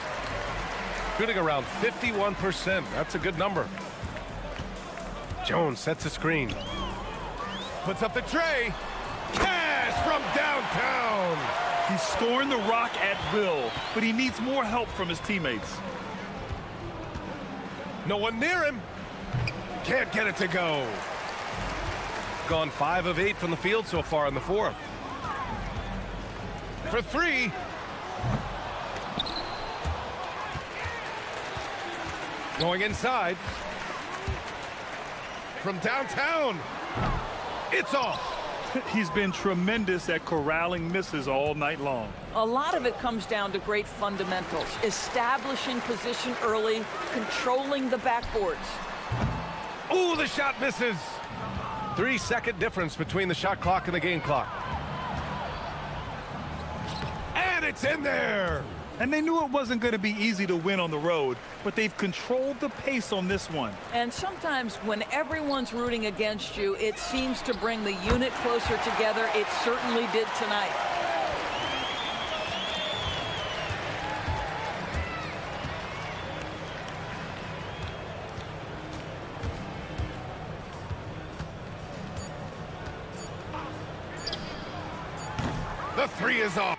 Shooting around 51%. That's a good number. Jones sets a screen. Puts up the tray. Cash from downtown. He's scoring the rock at will, but he needs more help from his teammates. No one near him. Can't get it to go. Gone 5 of 8 from the field so far in the fourth. For 3. Going inside. From downtown. It's off. He's been tremendous at corralling misses all night long. A lot of it comes down to great fundamentals, establishing position early, controlling the backboards. Ooh, the shot misses. 3-second difference between the shot clock and the game clock. And it's in there. And they knew it wasn't going to be easy to win on the road, but they've controlled the pace on this one. And sometimes when everyone's rooting against you, it seems to bring the unit closer together. It certainly did tonight. The three is off.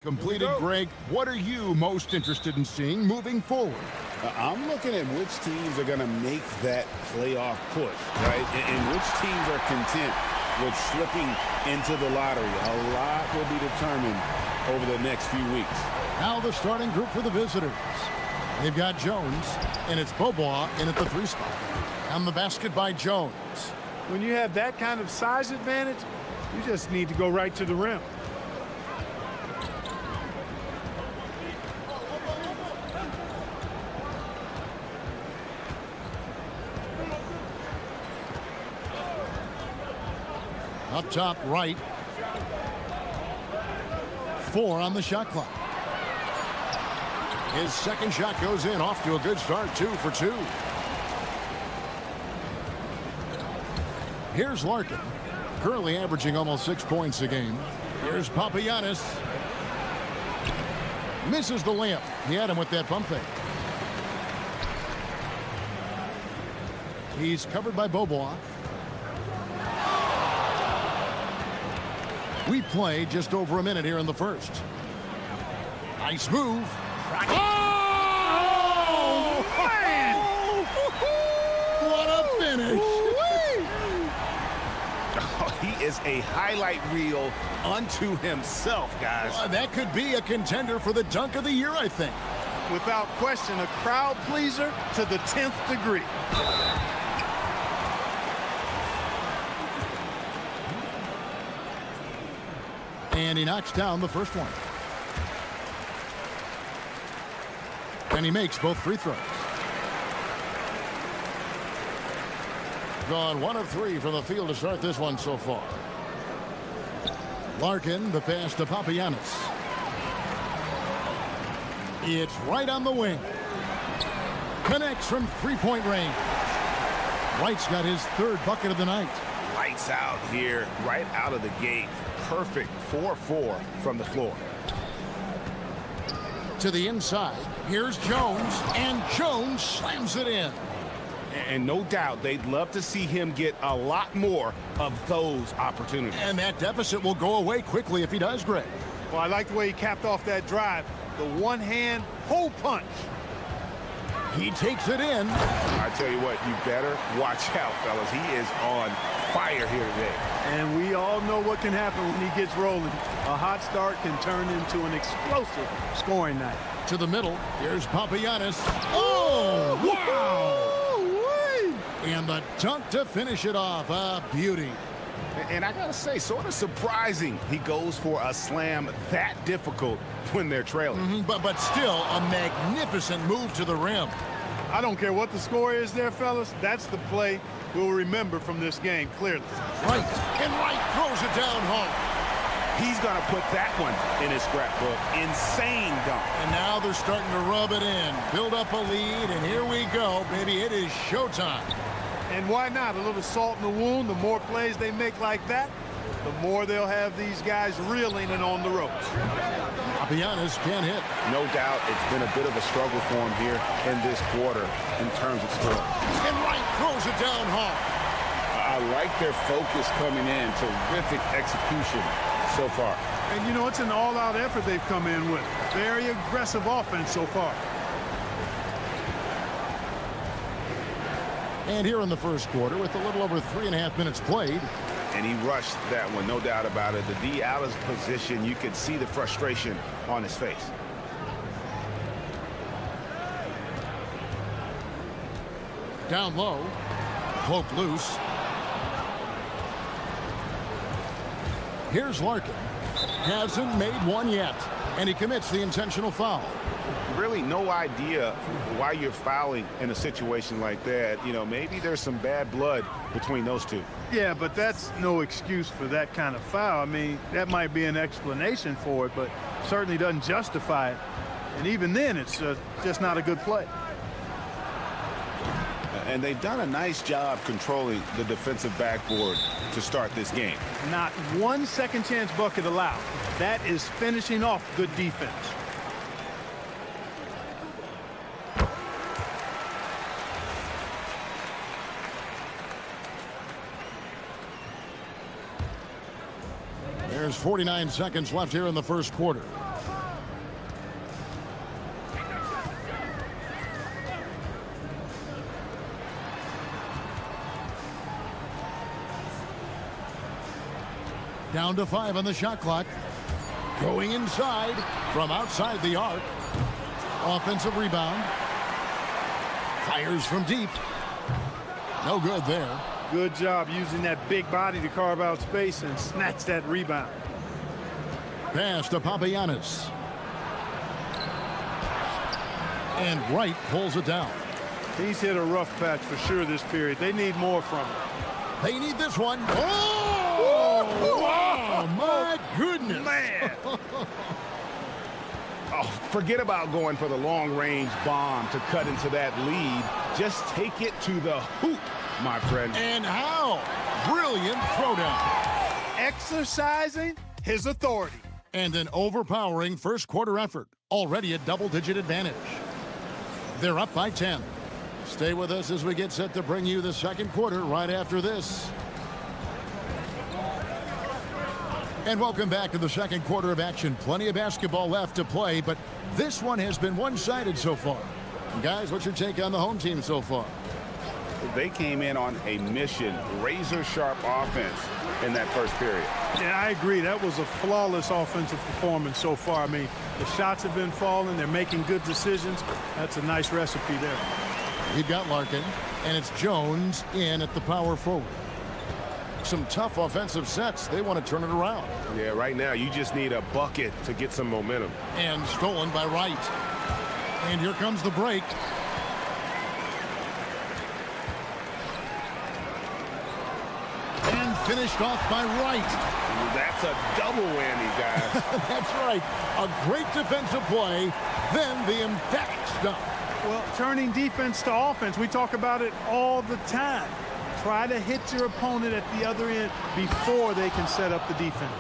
Completed, Greg. What are you most interested in seeing moving forward? I'm looking at which teams are going to make that playoff push, right? And which teams are content with slipping into the lottery. A lot will be determined over the next few weeks. Now the starting group for the visitors. They've got Jones, and it's Bobois in at the 3 spot. And the basket by Jones. When you have that kind of size advantage, you just need to go right to the rim. Up top right. 4 on the shot clock. His second shot goes in, off to a good start, 2 for 2. Here's Larkin, currently averaging almost 6 points a game. Here's Papagiannis. Misses the layup. He had him with that pump fake. He's covered by Bobois. We play just over a minute here in the first. Nice move. Oh, man! What a finish. Oh, he is a highlight reel unto himself, guys. That could be a contender for the dunk of the year, I think. Without question, a crowd pleaser to the 10th degree. And he knocks down the first one. And he makes both free throws. Gone 1 of 3 from the field to start this one so far. Larkin, the pass to Papagiannis. It's right on the wing. Connects from 3-point range. Wright's got his 3rd bucket of the night. Lights out here, right out of the gate. Perfect 4-4 from the floor. To the inside. Here's Jones, and Jones slams it in. And no doubt they'd love to see him get a lot more of those opportunities. And that deficit will go away quickly if he does, Greg. Well, I like the way he capped off that drive. The one-hand hole punch. He takes it in. I tell you what, you better watch out, fellas. He is on fire here today. And we all know what can happen when he gets rolling. A hot start can turn into an explosive scoring night. To the middle. Here's Papagiannis. Oh, wow! And the dunk to finish it off. A beauty. And I got to say, sort of surprising he goes for a slam that difficult when they're trailing. But still a magnificent move to the rim. I don't care what the score is there, fellas. That's the play we'll remember from this game, clearly. Right. And Wright throws it down home. He's going to put that one in his scrapbook. Insane dunk. And now they're starting to rub it in. Build up a lead, and here we go, baby. It is showtime. And why not? A little salt in the wound. The more plays they make like that, the more they'll have these guys reeling and on the ropes. Papagiannis can't hit. No doubt it's been a bit of a struggle for him here in this quarter in terms of scoring. And Wright throws it down hard. I like their focus coming in. Terrific execution so far. And, you know, it's an all-out effort they've come in with. Very aggressive offense so far. And here in the first quarter, with a little over 3.5 minutes played. And he rushed that one, no doubt about it. The D out of position, you could see the frustration on his face. Down low. Poke loose. Here's Larkin. Hasn't made one yet. And he commits the intentional foul. Really no idea why you're fouling in a situation like that. You know, maybe there's some bad blood between those two. Yeah, but that's no excuse for that kind of foul. I mean, that might be an explanation for it, but certainly doesn't justify it. And even then, it's just not a good play. And they've done a nice job controlling the defensive backboard to start this game. Not one second chance bucket allowed. That is finishing off good defense. There's 49 seconds left here in the first quarter. Down to 5 on the shot clock. Going inside from outside the arc. Offensive rebound. Fires from deep. No good there. Good job using that big body to carve out space and snatch that rebound. Pass to Papagiannis. And Wright pulls it down. He's hit a rough patch for sure this period. They need more from him. They need this one. Oh! Wow, my goodness. Man. Oh, forget about going for the long-range bomb to cut into that lead. Just take it to the hoop, my friend. And how? Brilliant throwdown. Exercising his authority. And an overpowering first quarter effort. Already a double-digit advantage. They're up by 10. Stay with us as we get set to bring you the second quarter right after this. And welcome back to the second quarter of action. Plenty of basketball left to play, but this one has been one-sided so far. Guys, what's your take on the home team so far? They came in on a mission, razor-sharp offense in that first period. Yeah, I agree. That was a flawless offensive performance so far. I mean, the shots have been falling. They're making good decisions. That's a nice recipe there. You've got Larkin, and it's Jones in at the power forward. Some tough offensive sets. They want to turn it around. Yeah, right now you just need a bucket to get some momentum. And stolen by Wright. And here comes the break. And finished off by Wright. That's a double whammy, guys. That's right. A great defensive play, then the emphatic stuff. Well, turning defense to offense, we talk about it all the time. Try to hit your opponent at the other end before they can set up the defense.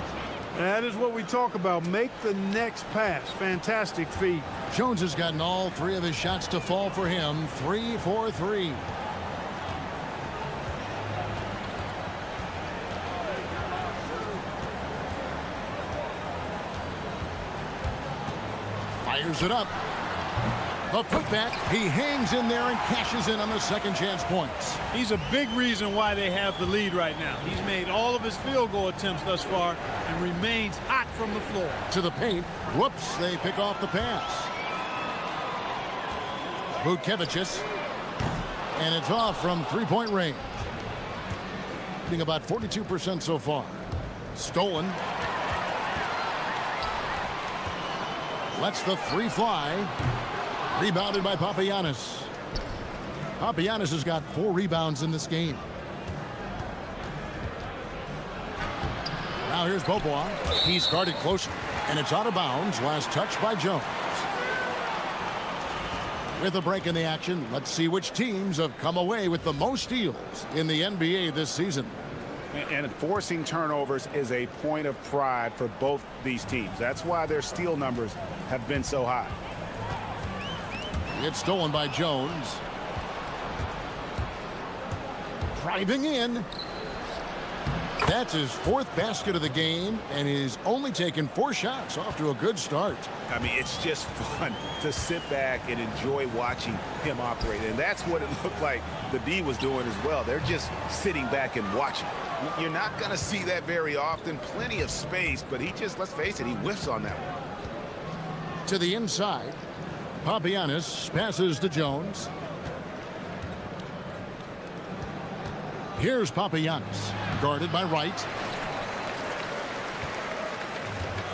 That is what we talk about. Make the next pass. Fantastic feat. Jones has gotten all 3 of his shots to fall for him. 3 for 3. Fires it up. The putback, he hangs in there and cashes in on the second chance points. He's a big reason why they have the lead right now. He's made all of his field goal attempts thus far and remains hot from the floor. To the paint. Whoops, they pick off the pass. Butkevicius. And it's off from three-point range. Being about 42% so far. Stolen. Lets the 3 fly. Rebounded by Papagiannis. Papagiannis has got 4 rebounds in this game. Now here's Beaubois. He's guarded closer, and it's out of bounds. Last touch by Jones. With a break in the action, let's see which teams have come away with the most steals in the NBA this season. And forcing turnovers is a point of pride for both these teams. That's why their steal numbers have been so high. It's stolen by Jones. Driving in. That's his 4th basket of the game, and he's only taken 4 shots. Off to a good start. I mean, it's just fun to sit back and enjoy watching him operate. And that's what it looked like the D was doing as well. They're just sitting back and watching. You're not going to see that very often. Plenty of space, but he just, let's face it, he whiffs on that one. To the inside. Papagiannis passes to Jones. Here's Papagiannis, guarded by Wright.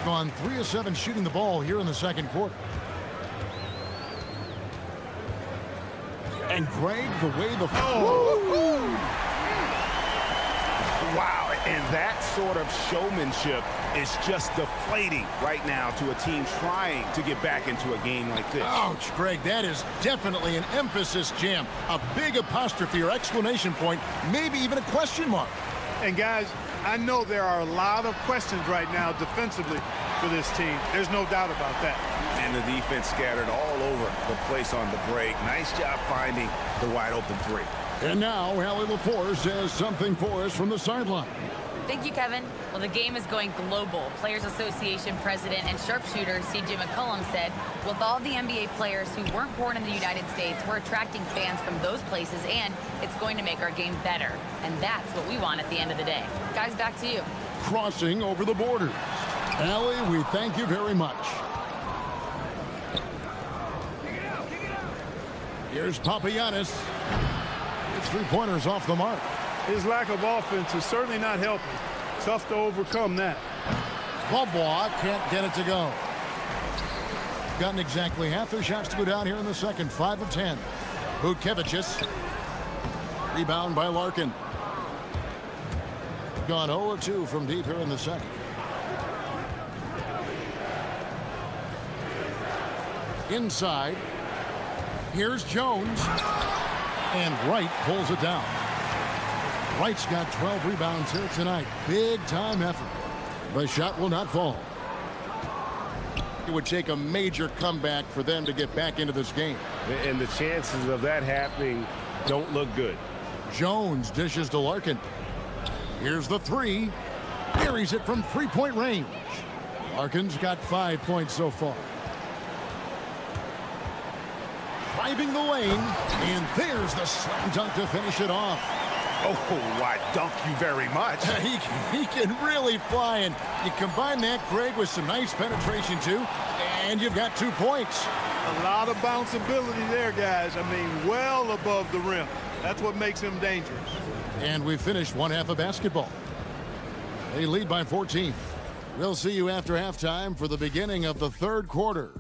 Gone 3 of 7 shooting the ball here in the second quarter. And Greg, the way the... Wow, and that sort of showmanship is just deflating right now to a team trying to get back into a game like this. Ouch, Greg, that is definitely an emphasis jam. A big apostrophe or exclamation point, maybe even a question mark. And guys, I know there are a lot of questions right now defensively for this team. There's no doubt about that. And the defense scattered all over the place on the break. Nice job finding the wide open 3. And now, Hallie LaForce has something for us from the sideline. Thank you, Kevin. Well, the game is going global. Players Association president and sharpshooter C.J. McCollum said, with all the NBA players who weren't born in the United States, we're attracting fans from those places, and it's going to make our game better. And that's what we want at the end of the day. Guys, back to you. crossing over the borders. Allie, we thank you very much. Here's Papagiannis. His three-pointers off the mark. His lack of offense is certainly not helping. Tough to overcome that. Bobois can't get it to go. Gotten exactly half their shots to go down here in the second. 5 of 10. Bukevicius. Rebound by Larkin. Gone 0 of 2 from deep here in the second. Inside. Here's Jones. And Wright pulls it down. Wright's got 12 rebounds here tonight. Big time effort. The shot will not fall. It would take a major comeback for them to get back into this game. And the chances of that happening don't look good. Jones dishes to Larkin. Here's the three. Buries it from three-point range. Larkin's got 5 points so far. Driving the lane, and there's the slam dunk to finish it off. Oh, why, thank you very much. He can really fly, and you combine that, Greg, with some nice penetration, too, and you've got 2 points. A lot of bounceability there, guys. I mean, well above the rim. That's what makes him dangerous. And we finished one half of basketball. They lead by 14. We'll see you after halftime for the beginning of the third quarter.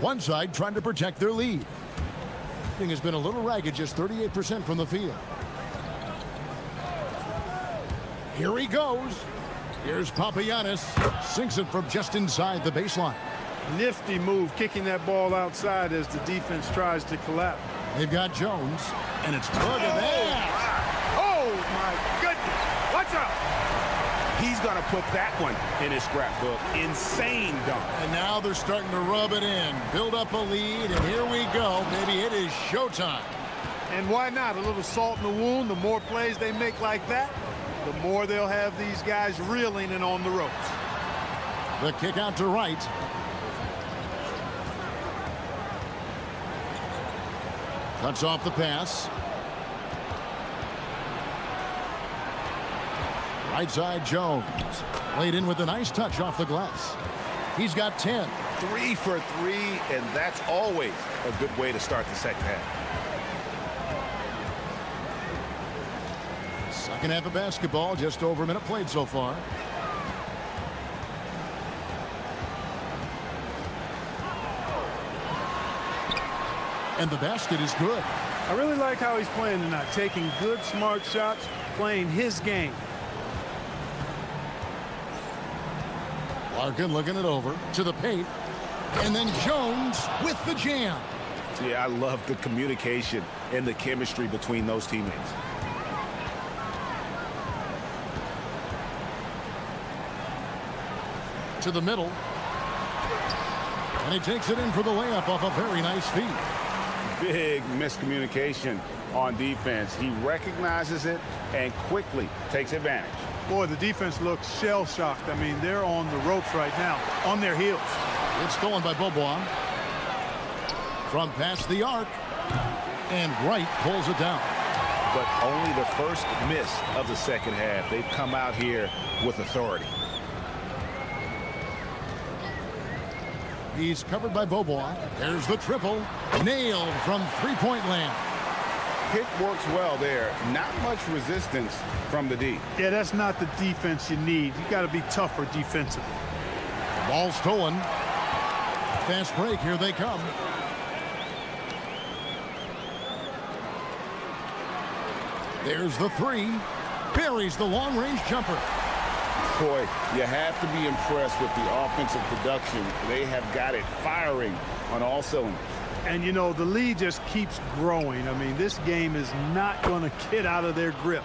One side trying to protect their lead. Thing has been a little ragged, just 38% from the field. Here he goes. Here's Papagiannis. Sinks it from just inside the baseline. Nifty move, kicking that ball outside as the defense tries to collapse. They've got Jones, and it's look at that. Oh, my goodness. Watch out. He's going to put that one in his scrapbook. Insane dunk. And now they're starting to rub it in, build up a lead, and here we go. Maybe it is showtime. And why not? A little salt in the wound. The more plays they make like that, the more they'll have these guys reeling and on the ropes. The kick out to Wright. Cuts off the pass. Right side Jones. Laid in with a nice touch off the glass. He's got 10. 3 for 3, and that's always a good way to start the second half. Second half of basketball, just over a minute played so far. And the basket is good. I really like how he's playing tonight, taking good, smart shots, playing his game. Larkin looking it over to the paint. And then Jones with the jam. Yeah, I love the communication and the chemistry between those teammates. To the middle. And he takes it in for the layup off a very nice feed. Big miscommunication on defense. He recognizes it and quickly takes advantage. Boy, the defense looks shell-shocked. I mean, they're on the ropes right now, on their heels. It's stolen by Bobois. From past the arc. And Wright pulls it down. But only the first miss of the second half. They've come out here with authority. He's covered by Bobois. There's the triple. Nailed from three-point land. Pick works well there. Not much resistance from the D. Yeah, that's not the defense you need. You got to be tougher defensively. Ball stolen. Fast break. Here they come. There's the three. Buries the long-range jumper. Boy, you have to be impressed with the offensive production. They have got it firing on all cylinders. And, you know, the lead just keeps growing. I mean, this game is not going to get out of their grip.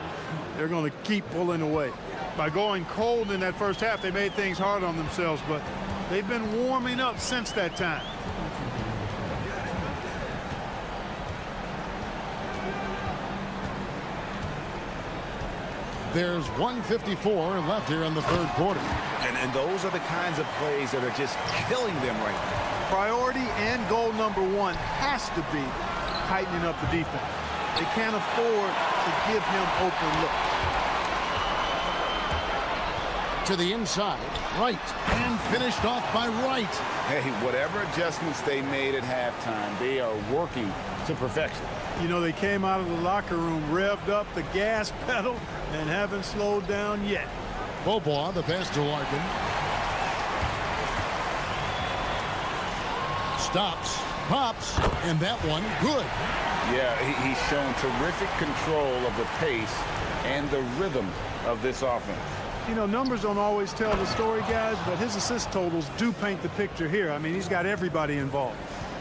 They're going to keep pulling away. By going cold in that first half, they made things hard on themselves, but they've been warming up since that time. There's 1:54 left here in the third quarter. And those are the kinds of plays that are just killing them right now. Priority and goal number one has to be tightening up the defense. They can't afford to give him open looks. To the inside, Wright, and finished off by Wright. Hey, whatever adjustments they made at halftime, they are working to perfection. You know, they came out of the locker room, revved up the gas pedal, and haven't slowed down yet. Beaubois, the pass to Larkin. Stops, pops, and that one good. Yeah, he's shown terrific control of the pace and the rhythm of this offense. You know, numbers don't always tell the story, guys, but his assist totals do paint the picture here. I mean, he's got everybody involved.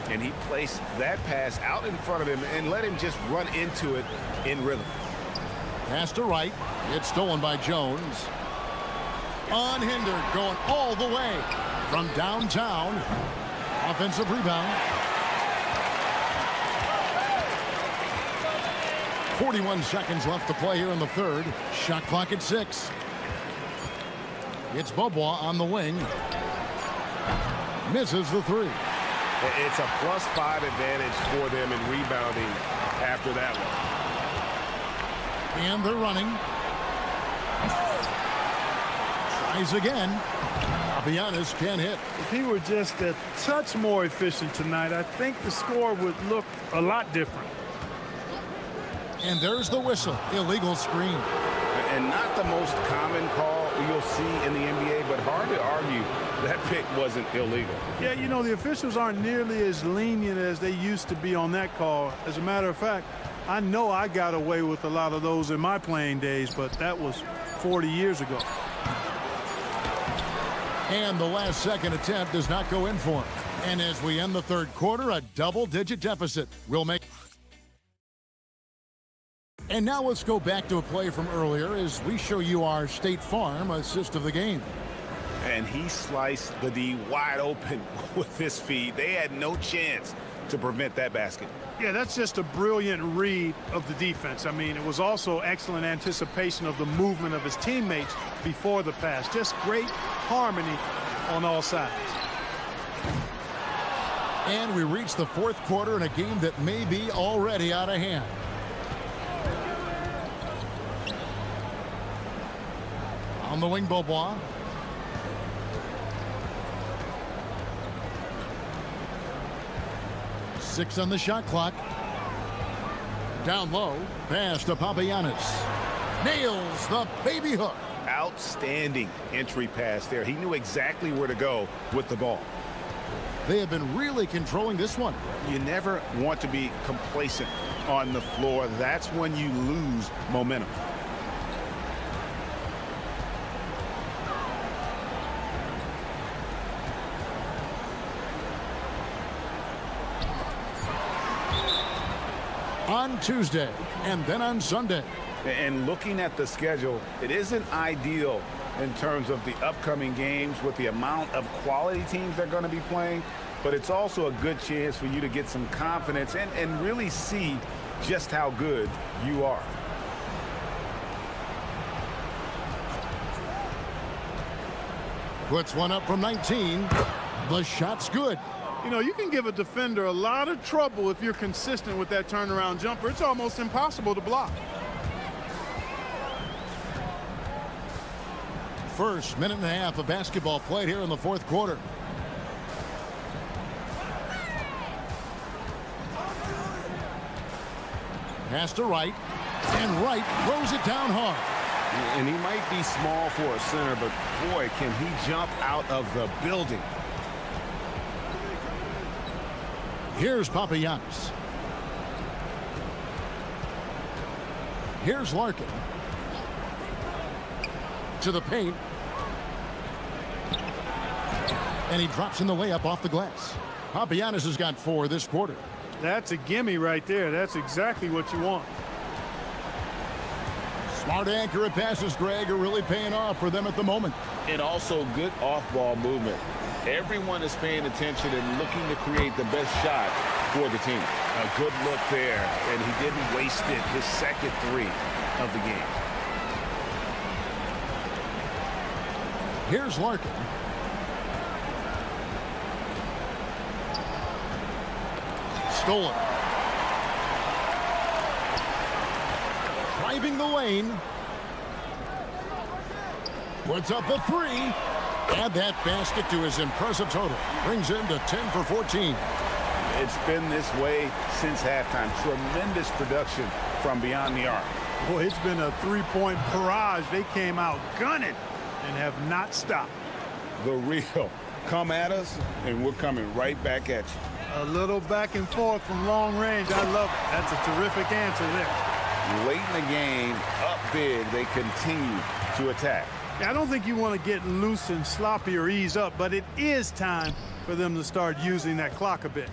And he placed that pass out in front of him and let him just run into it in rhythm. Pass to Wright. It's stolen by Jones. Unhindered, going all the way from downtown. Offensive rebound. 41 seconds left to play here in the third. Shot clock at 6. It's Beaubois on the wing. Misses the three. It's a +5 advantage for them in rebounding after that one. And they're running. Tries again. Papagiannis can't hit. If he were just a touch more efficient tonight, I think the score would look a lot different. And there's the whistle. Illegal screen. And not the most common call you'll see in the NBA, but hard to argue that pick wasn't illegal. Yeah, you know, the officials aren't nearly as lenient as they used to be on that call. As a matter of fact, I know I got away with a lot of those in my playing days, but that was 40 years ago. And the last second attempt does not go in for him. And as we end the third quarter, a double-digit deficit will make. And now let's go back to a play from earlier as we show you our State Farm assist of the game. And he sliced the D wide open with this feed. They had no chance to prevent that basket. Yeah, that's just a brilliant read of the defense. I mean, it was also excellent anticipation of the movement of his teammates before the pass. Just great harmony on all sides. And we reach the fourth quarter in a game that may be already out of hand. On the wing, Beaubois. Six on the shot clock. Down low. Pass to Papagiannis. Nails the baby hook. Outstanding entry pass there. He knew exactly where to go with the ball. They have been really controlling this one. You never want to be complacent on the floor. That's when you lose momentum. On Tuesday and then on Sunday. And looking at the schedule, it isn't ideal in terms of the upcoming games with the amount of quality teams they're going to be playing, but it's also a good chance for you to get some confidence and really see just how good you are. Puts one up from 19. The shot's good. You know, you can give a defender a lot of trouble if you're consistent with that turnaround jumper. It's almost impossible to block. First minute and a half of basketball played here in the fourth quarter. Pass to Wright, and Wright throws it down hard. And he might be small for a center, but boy, can he jump out of the building. Here's Papagiannis. Here's Larkin. To the paint. And he drops in the layup off the glass. Papagiannis has got 4 this quarter. That's a gimme right there. That's exactly what you want. Smart, accurate passes, Greg, are really paying off for them at the moment. And also good off-ball movement. Everyone is paying attention and looking to create the best shot for the team. A good look there, and he didn't waste it. His second 3 of the game. Here's Larkin. Stolen. Driving the lane. Puts up the 3. Add that basket to his impressive total. Brings him to 10 for 14. It's been this way since halftime. Tremendous production from beyond the arc. Boy, it's been a three-point barrage. They came out gunning and have not stopped. The real. Come at us, and we're coming right back at you. A little back and forth from long range. I love it. That's a terrific answer there. Late in the game, up big, they continue to attack. I don't think you want to get loose and sloppy or ease up, but it is time for them to start using that clock a bit.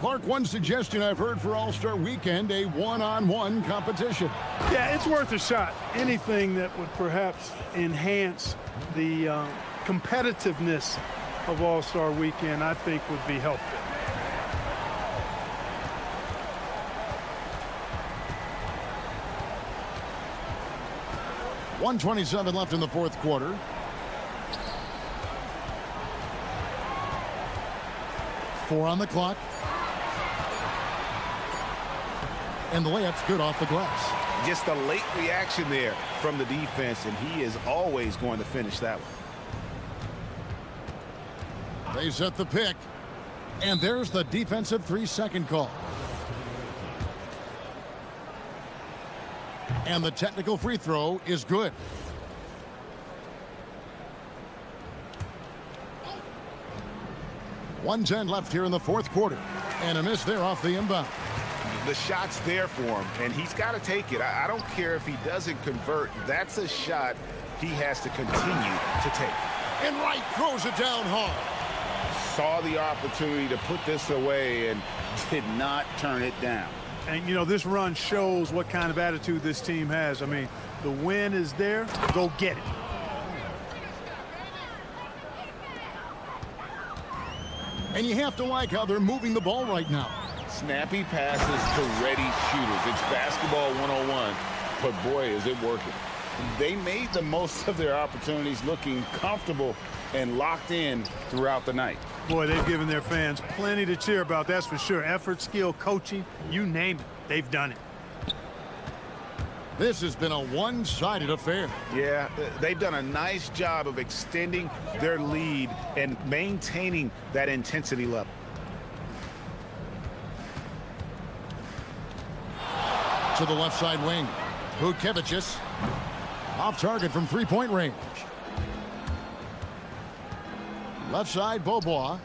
Clark, one suggestion I've heard for All-Star Weekend, a one-on-one competition. Yeah, it's worth a shot. Anything that would perhaps enhance the competitiveness of All-Star Weekend, I think would be helpful. .127 left in the fourth quarter. Four on the clock. And the layup's good off the glass. Just a late reaction there from the defense, and he is always going to finish that one. They set the pick. And there's the defensive 3-second call. And the technical free throw is good. .110 left here in the fourth quarter. And a miss there off the inbound. The shot's there for him, and he's got to take it. I don't care if he doesn't convert. That's a shot he has to continue to take. And Wright throws it down hard. Saw the opportunity to put this away and did not turn it down. And, you know, this run shows what kind of attitude this team has. I mean, the win is there. Go get it. And you have to like how they're moving the ball right now. Snappy passes to ready shooters. It's basketball 101, but boy, is it working. They made the most of their opportunities, looking comfortable and locked in throughout the night. Boy, they've given their fans plenty to cheer about, that's for sure. Effort, skill, coaching, you name it, they've done it. This has been a one-sided affair. Yeah, they've done a nice job of extending their lead and maintaining that intensity level. To the left side wing. Vukevicius off target from three-point range. Left side, Beaubois.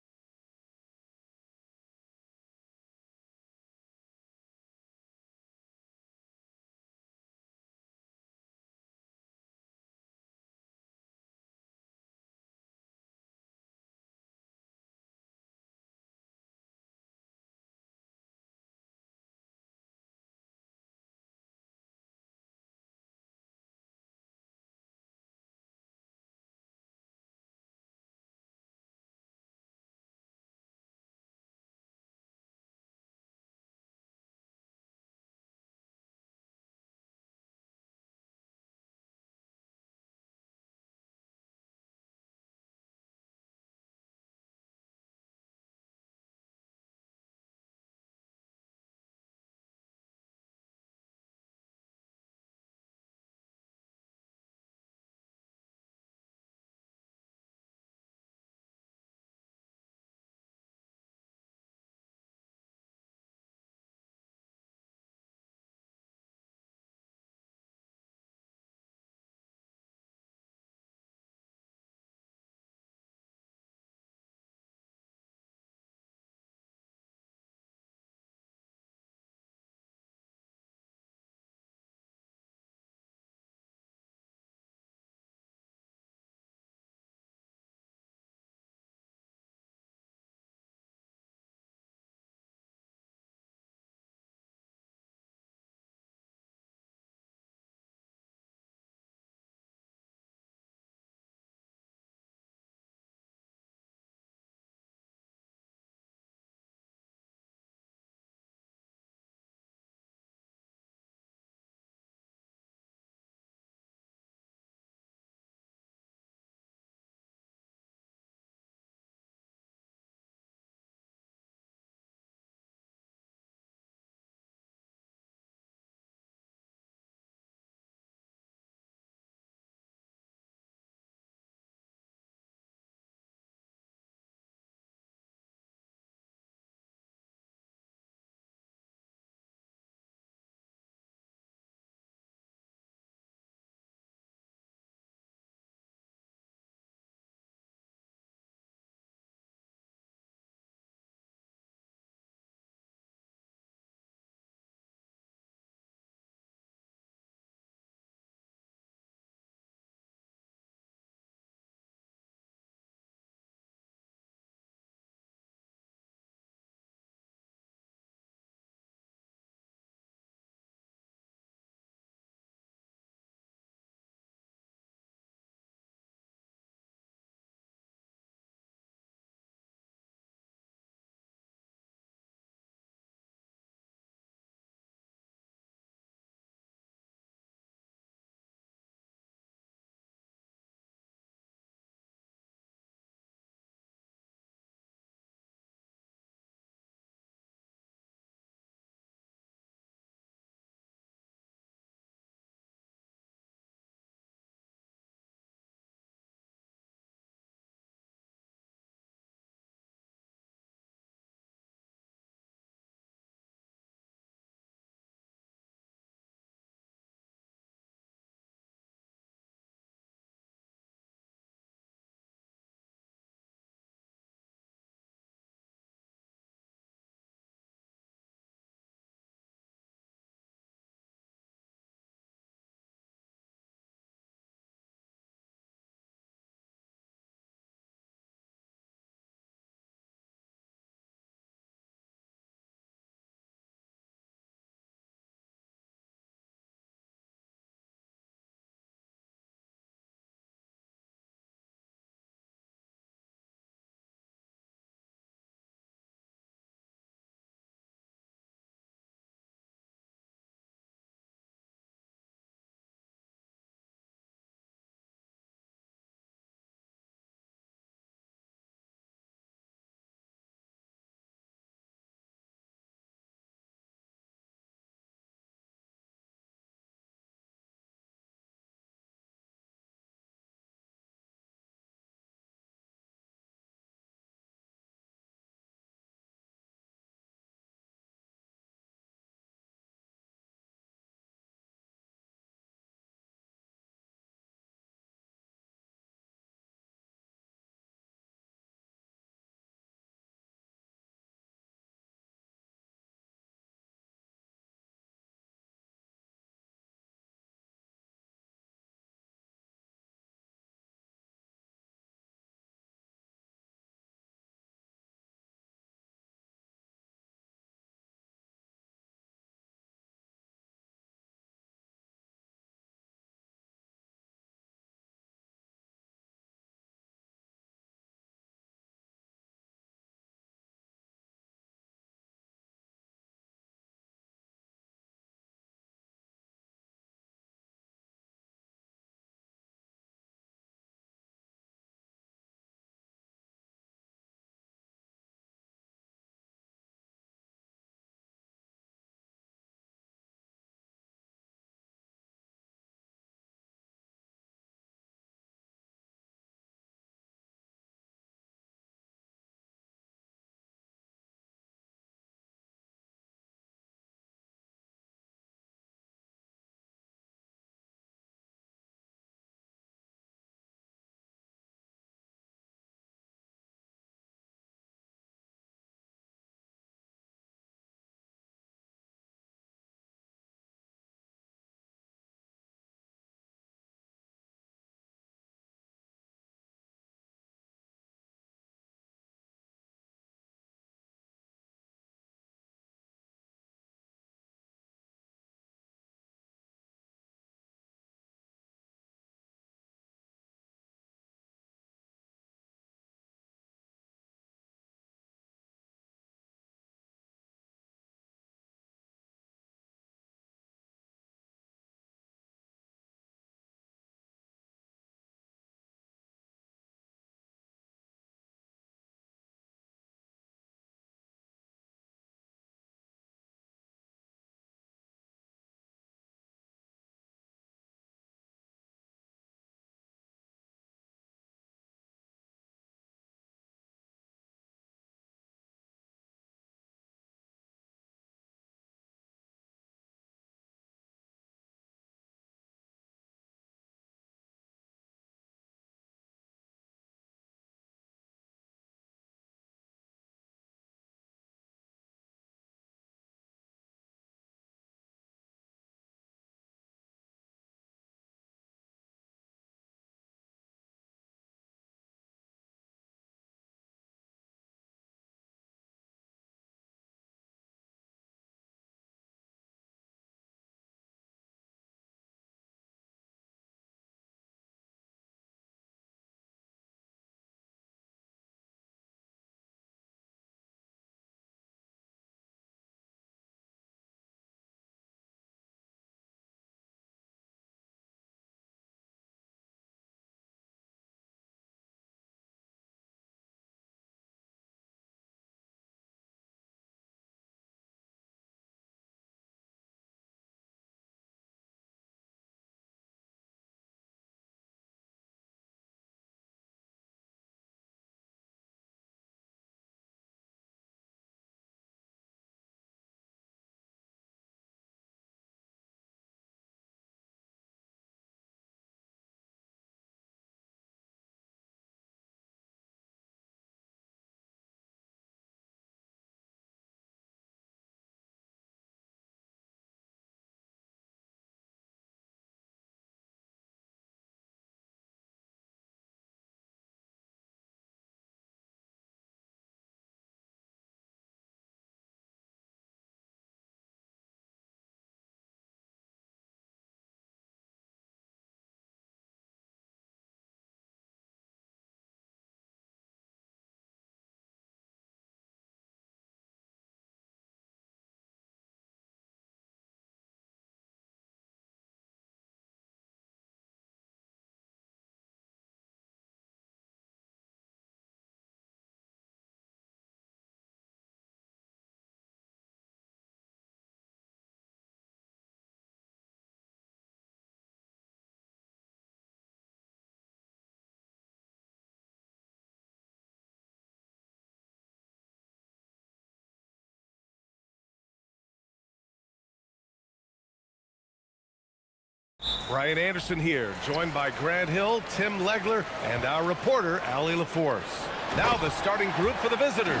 Brian Anderson here, joined by Grant Hill, Tim Legler, and our reporter, Allie LaForce. Now the starting group for the visitors.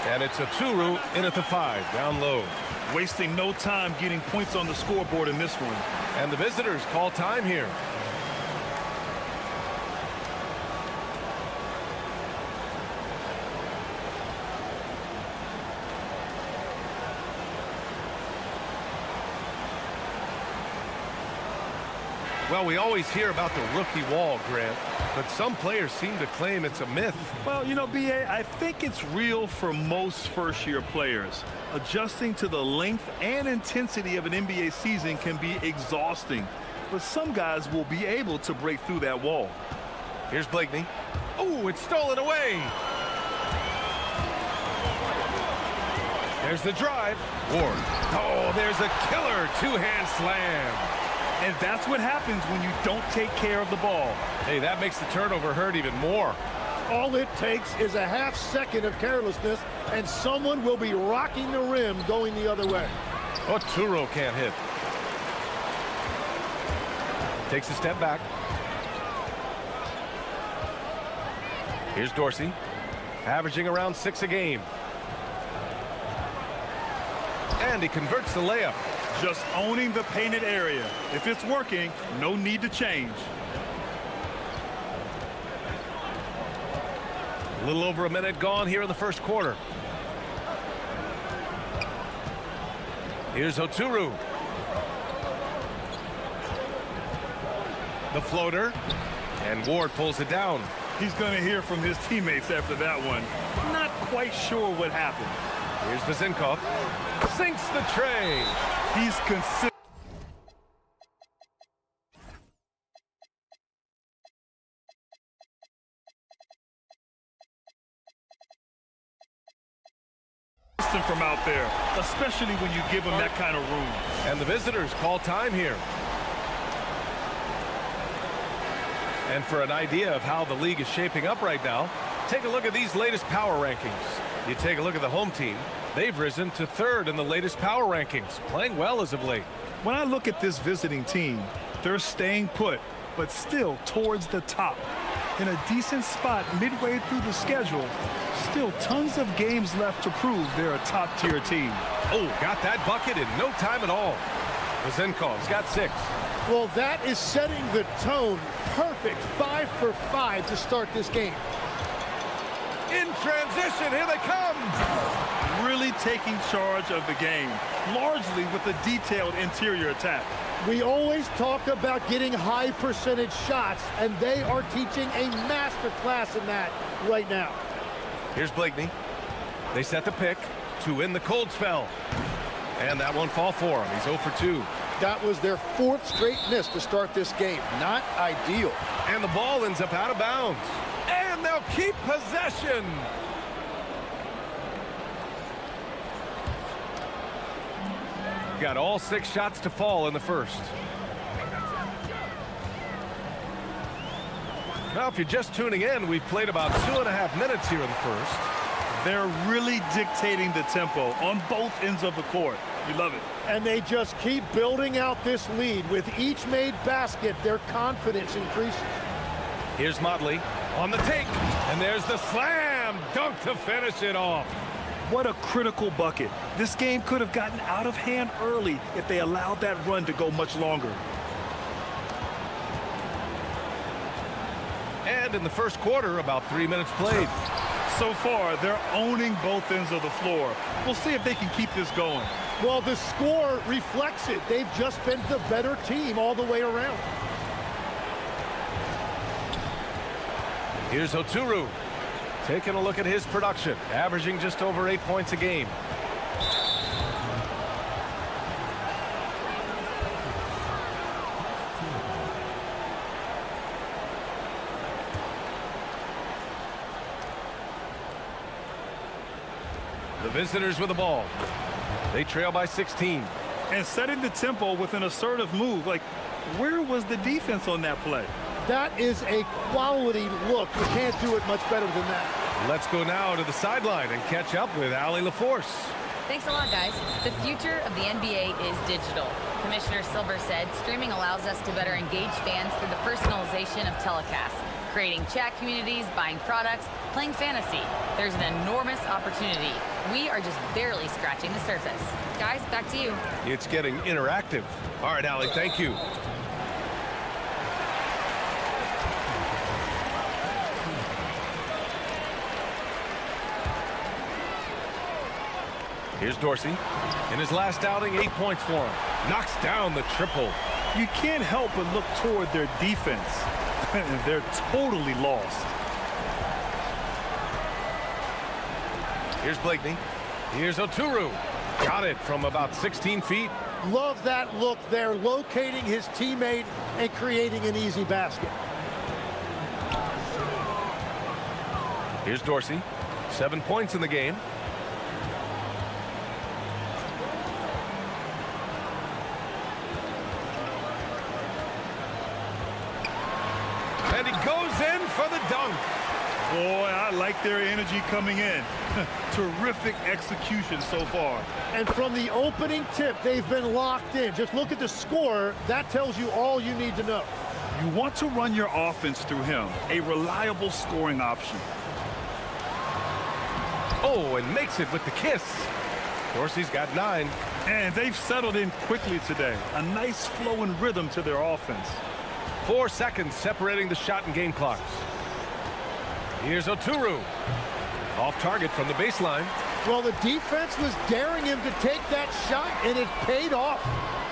And it's Oturu in at the 5, down low. Wasting no time getting points on the scoreboard in this one. And the visitors call time here. Well, we always hear about the rookie wall, Grant, but some players seem to claim it's a myth. Well, you know, B.A., I think it's real for most first-year players. Adjusting to the length and intensity of an NBA season can be exhausting, but some guys will be able to break through that wall. Here's Blakeney. Oh, it's stolen away. There's the drive. Ward. Oh, there's a killer two-hand slam. And that's what happens when you don't take care of the ball. Hey, that makes the turnover hurt even more. All it takes is a half second of carelessness, and someone will be rocking the rim going the other way. Oturu can't hit. Takes a step back. Here's Dorsey, averaging around 6 a game. And he converts the layup. Just owning the painted area. If it's working, no need to change. A little over a minute gone here in the first quarter. Here's Oturu. The floater. And Ward pulls it down. He's going to hear from his teammates after that one. Not quite sure what happened. Here's Vezinkov. Sinks the tray. He's consistent from out there, especially when you give him that kind of room. And the visitors call time here. And for an idea of how the league is shaping up right now, take a look at these latest power rankings. You take a look at the home team. They've risen to 3rd in the latest power rankings, playing well as of late. When I look at this visiting team, they're staying put, but still towards the top. In a decent spot midway through the schedule, still tons of games left to prove they're a top-tier team. Oh, got that bucket in no time at all. Vezinkov's got 6. Well, that is setting the tone. Perfect 5 for 5 to start this game. In transition, here they come. Really taking charge of the game, largely with a detailed interior attack. We always talk about getting high percentage shots, and they are teaching a master class in that right now. Here's Blakeney. They set the pick to win the cold spell. And that won't fall for him. He's 0 for 2. That was their 4th straight miss to start this game. Not ideal. And the ball ends up out of bounds. And they'll keep possession. Got all 6 shots to fall in the first. Now, if you're just tuning in, we've played about 2.5 minutes here in the first. They're really dictating the tempo on both ends of the court. We love it. And they just keep building out this lead. With each made basket, their confidence increases. Here's Motley on the take. And there's the slam dunk to finish it off. What a critical bucket. This game could have gotten out of hand early if they allowed that run to go much longer. And in the first quarter, about 3 minutes played. So far, they're owning both ends of the floor. We'll see if they can keep this going. Well, the score reflects it. They've just been the better team all the way around. Here's Oturu. Taking a look at his production, averaging just over 8 points a game. The visitors with the ball. They trail by 16. And setting the tempo with an assertive move. Like, where was the defense on that play? That is a quality look. You can't do it much better than that. Let's go now to the sideline and catch up with Allie LaForce. Thanks a lot, guys. The future of the NBA is digital. Commissioner Silver said streaming allows us to better engage fans through the personalization of telecasts, creating chat communities, buying products, playing fantasy. There's an enormous opportunity. We are just barely scratching the surface. Guys, back to you. It's getting interactive. All right, Allie, thank you. Here's Dorsey. In his last outing, 8 points for him. Knocks down the triple. You can't help but look toward their defense. They're totally lost. Here's Blakeney. Here's Oturu. Got it from about 16 feet. Love that look there, locating his teammate and creating an easy basket. Here's Dorsey. 7 points in the game. And he goes in for the dunk. Boy, I like their energy coming in. Terrific execution so far. And from the opening tip, they've been locked in. Just look at the score. That tells you all you need to know. You want to run your offense through him, a reliable scoring option. Oh, and makes it with the kiss. Dorsey's got 9. And they've settled in quickly today. A nice flow and rhythm to their offense. 4 seconds separating the shot and game clocks. Here's Oturu. Off target from the baseline. Well, the defense was daring him to take that shot, and it paid off.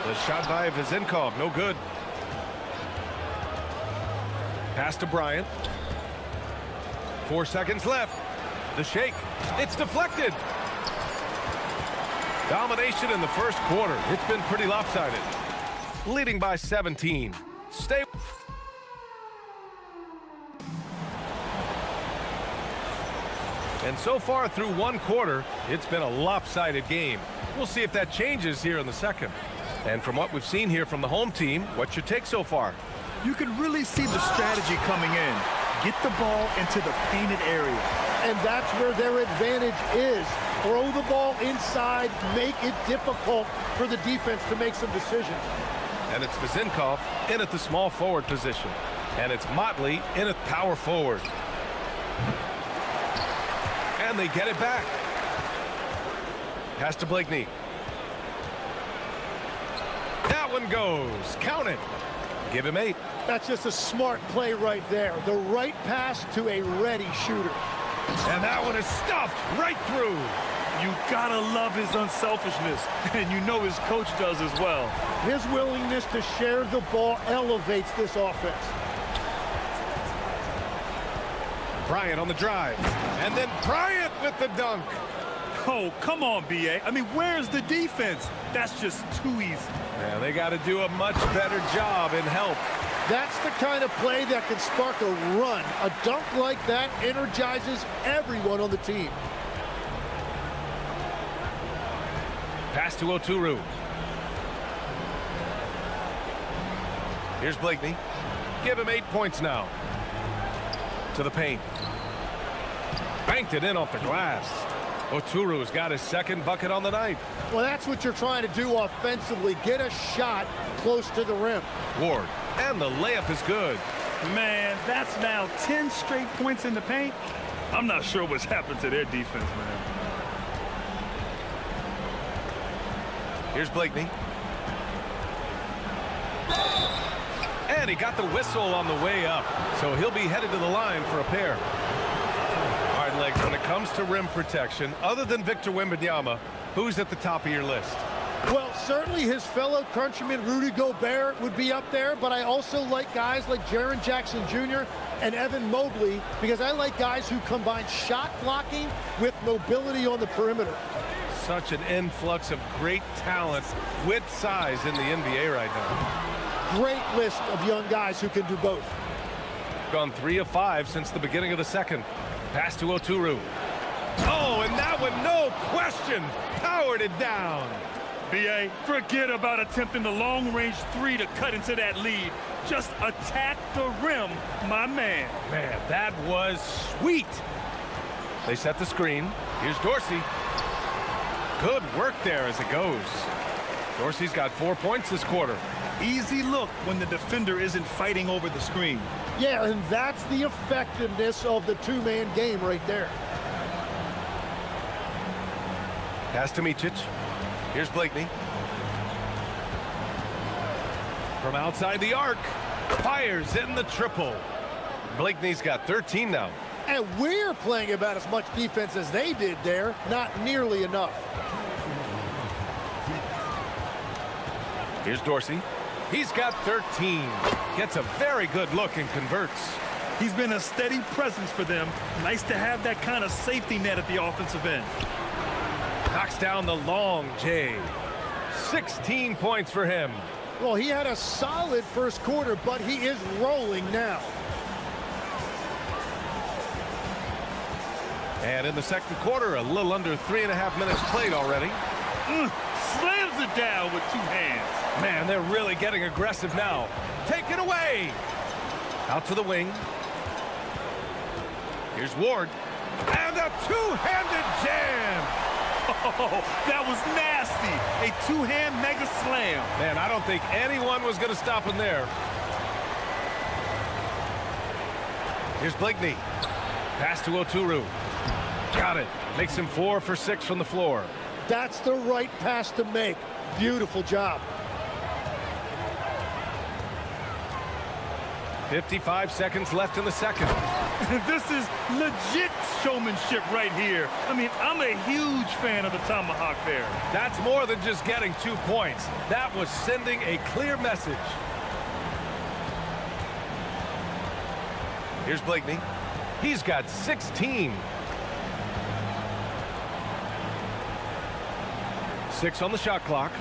The shot by Vizenkov, no good. Pass to Bryant. 4 seconds left. The shake. It's deflected. Domination in the first quarter. It's been pretty lopsided. Leading by 17. Stay. And so far through one quarter, it's been a lopsided game. We'll see if that changes here in the second. And from what we've seen here from the home team, what's your take so far? You can really see the strategy coming in. Get the ball into the painted area. And that's where their advantage is. Throw the ball inside, make it difficult for the defense to make some decisions. And it's Vizenkov in at the small forward position. And it's Motley in at power forward. And they get it back. Pass to Blakeney. That one goes. Count it. Give him 8. That's just a smart play right there. The right pass to a ready shooter. And that one is stuffed right through. You gotta love his unselfishness, and you know his coach does as well. His willingness to share the ball elevates this offense. Bryant on the drive. And then Bryant with the dunk. Oh, come on, B.A. I mean, where's the defense? That's just too easy. Yeah, they got to do a much better job in help. That's the kind of play that can spark a run. A dunk like that energizes everyone on the team. Pass to Oturu. Here's Blakeney. Give him 8 points now. To the paint. Banked it in off the glass. Oturu's got his second bucket on the night. Well, that's what you're trying to do offensively. Get a shot close to the rim. Ward. And the layup is good. Man, that's now 10 straight points in the paint. I'm not sure what's happened to their defense, man. Here's Blakeney. And he got the whistle on the way up. So he'll be headed to the line for a pair. All right, Legs, when it comes to rim protection, other than Victor Wembanyama, who's at the top of your list? Well, certainly his fellow countryman Rudy Gobert would be up there, but I also like guys like Jaren Jackson Jr. and Evan Mobley because I like guys who combine shot blocking with mobility on the perimeter. Such an influx of great talent with size in the NBA right now. Great list of young guys who can do both. Gone 3 of 5 since the beginning of the second. Pass to Oturu. Oh, and that one, no question, powered it down. B.A., forget about attempting the long-range 3 to cut into that lead. Just attack the rim, my man. Man, that was sweet. They set the screen. Here's Dorsey. Good work there as it goes. Dorsey's got 4 points this quarter. Easy look when the defender isn't fighting over the screen. Yeah, and that's the effectiveness of the two-man game right there. Pass to Micic. Here's Blakeney. From outside the arc. Fires in the triple. Blakeney's got 13 now. And we're playing about as much defense as they did there. Not nearly enough. Here's Dorsey. He's got 13. Gets a very good look and converts. He's been a steady presence for them. Nice to have that kind of safety net at the offensive end. Knocks down the long J. 16 points for him. Well, he had a solid first quarter, but he is rolling now. And in the second quarter, a little under 3.5 minutes played already. Slams it down with two hands. Man, they're really getting aggressive now. Take it away. Out to the wing. Here's Ward. And a two-handed jam. Oh, that was nasty. A two-hand mega slam. Man, I don't think anyone was going to stop him there. Here's Blakeney. Pass to Oturu. Got it. Makes him 4 for 6 from the floor. That's the right pass to make. Beautiful job. 55 seconds left in the second. This is legit showmanship right here. I mean, I'm a huge fan of the tomahawk there. That's more than just getting 2 points. That was sending a clear message. Here's Blakeney. He's got 16. 6 on the shot clock.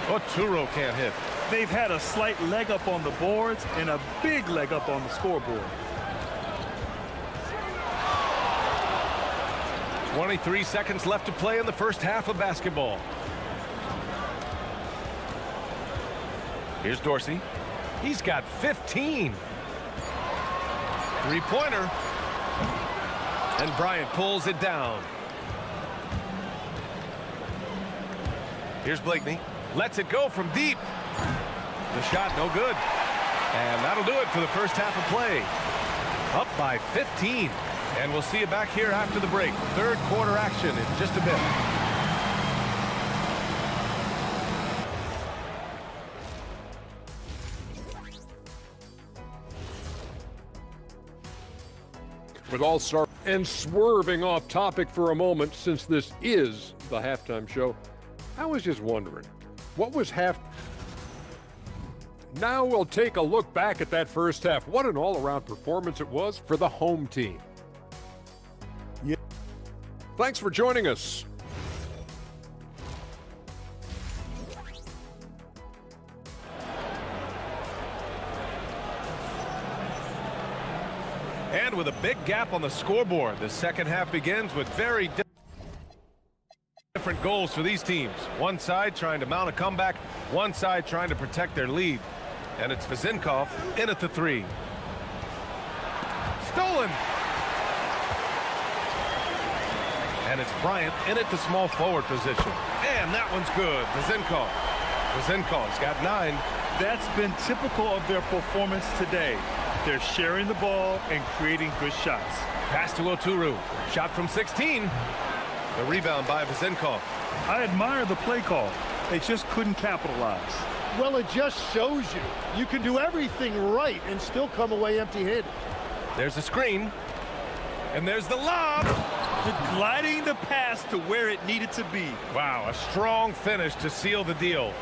Oturu can't hit. They've had a slight leg up on the boards and a big leg up on the scoreboard. 23 seconds left to play in the first half of basketball. Here's Dorsey. He's got 15. Three-pointer. And Bryant pulls it down. Here's Blakeney. Lets it go from deep. The shot no good. And that'll do it for the first half of play. Up by 15. And we'll see you back here after the break. Third quarter action in just a bit. With all start and swerving off topic for a moment, since this is the halftime show, I was just wondering, what was half? Now we'll take a look back at that first half. What an all-around performance it was for the home team. Yeah. Thanks for joining us. And with a big gap on the scoreboard, the second half begins with very different goals for these teams. One side trying to mount a comeback, one side trying to protect their lead. And it's Vezinkov in at the 3. Stolen! And it's Bryant in at the small forward position. And that one's good. Vezinkov. Vezinkov's got 9. That's been typical of their performance today. They're sharing the ball and creating good shots. Pass to Oturu. Shot from 16. The rebound by Vezinkov. I admire the play call. They just couldn't capitalize. Well, it just shows you can do everything right and still come away empty-handed. There's a screen. And there's the lob. Gliding the pass to where it needed to be. Wow, a strong finish to seal the deal.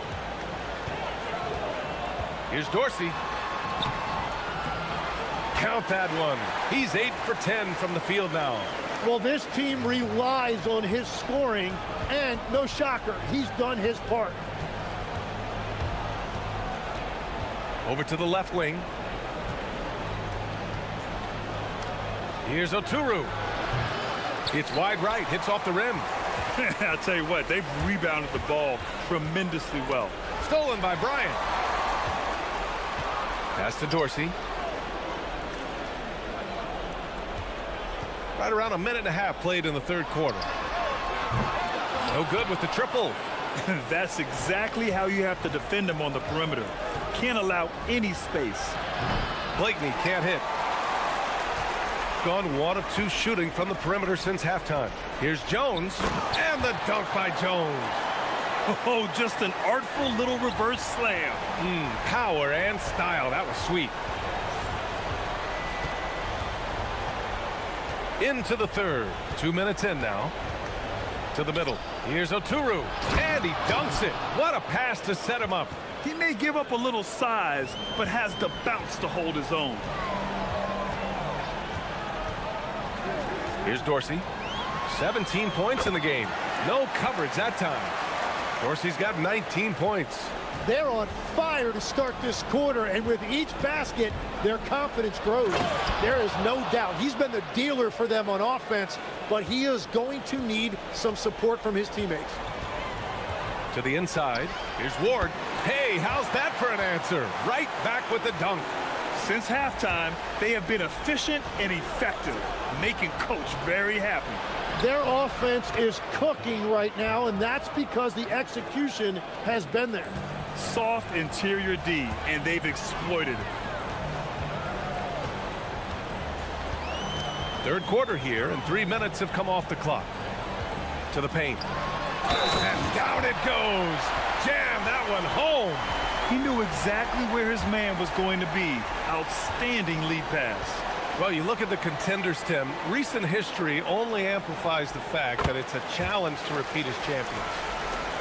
Here's Dorsey. Count that one. He's 8 for 10 from the field now. Well, this team relies on his scoring, and no shocker, he's done his part. Over to the left wing. Here's Oturu. It's wide right, hits off the rim. I'll tell you what, they've rebounded the ball tremendously well. Stolen by Bryant. Pass to Dorsey. Right around a minute and a half played in the third quarter. No good with the triple. That's exactly how you have to defend him on the perimeter. Can't allow any space. Blakeney can't hit. Gone 1 of 2 shooting from the perimeter since halftime. Here's Jones, and the dunk by Jones. Oh, just an artful little reverse slam. Power and style. That was sweet. Into the third. 2 minutes in now. To the middle. Here's Oturu, and he dunks it. What a pass to set him up. He may give up a little size, but has the bounce to hold his own. Here's Dorsey. 17 points in the game. No coverage that time. Dorsey's got 19 points. They're on fire to start this quarter, and with each basket, their confidence grows. There is no doubt. He's been the dealer for them on offense, but he is going to need some support from his teammates. To the inside. Here's Ward. Hey, how's that for an answer? Right back with the dunk. Since halftime, they have been efficient and effective, making Coach very happy. Their offense is cooking right now, and that's because the execution has been there. Soft interior D, and they've exploited it. Third quarter here, and 3 minutes have come off the clock. To the paint. And down it goes. Jam that one home. He knew exactly where his man was going to be. Outstanding lead pass. Well, you look at the contenders, Tim. Recent history only amplifies the fact that it's a challenge to repeat as champions.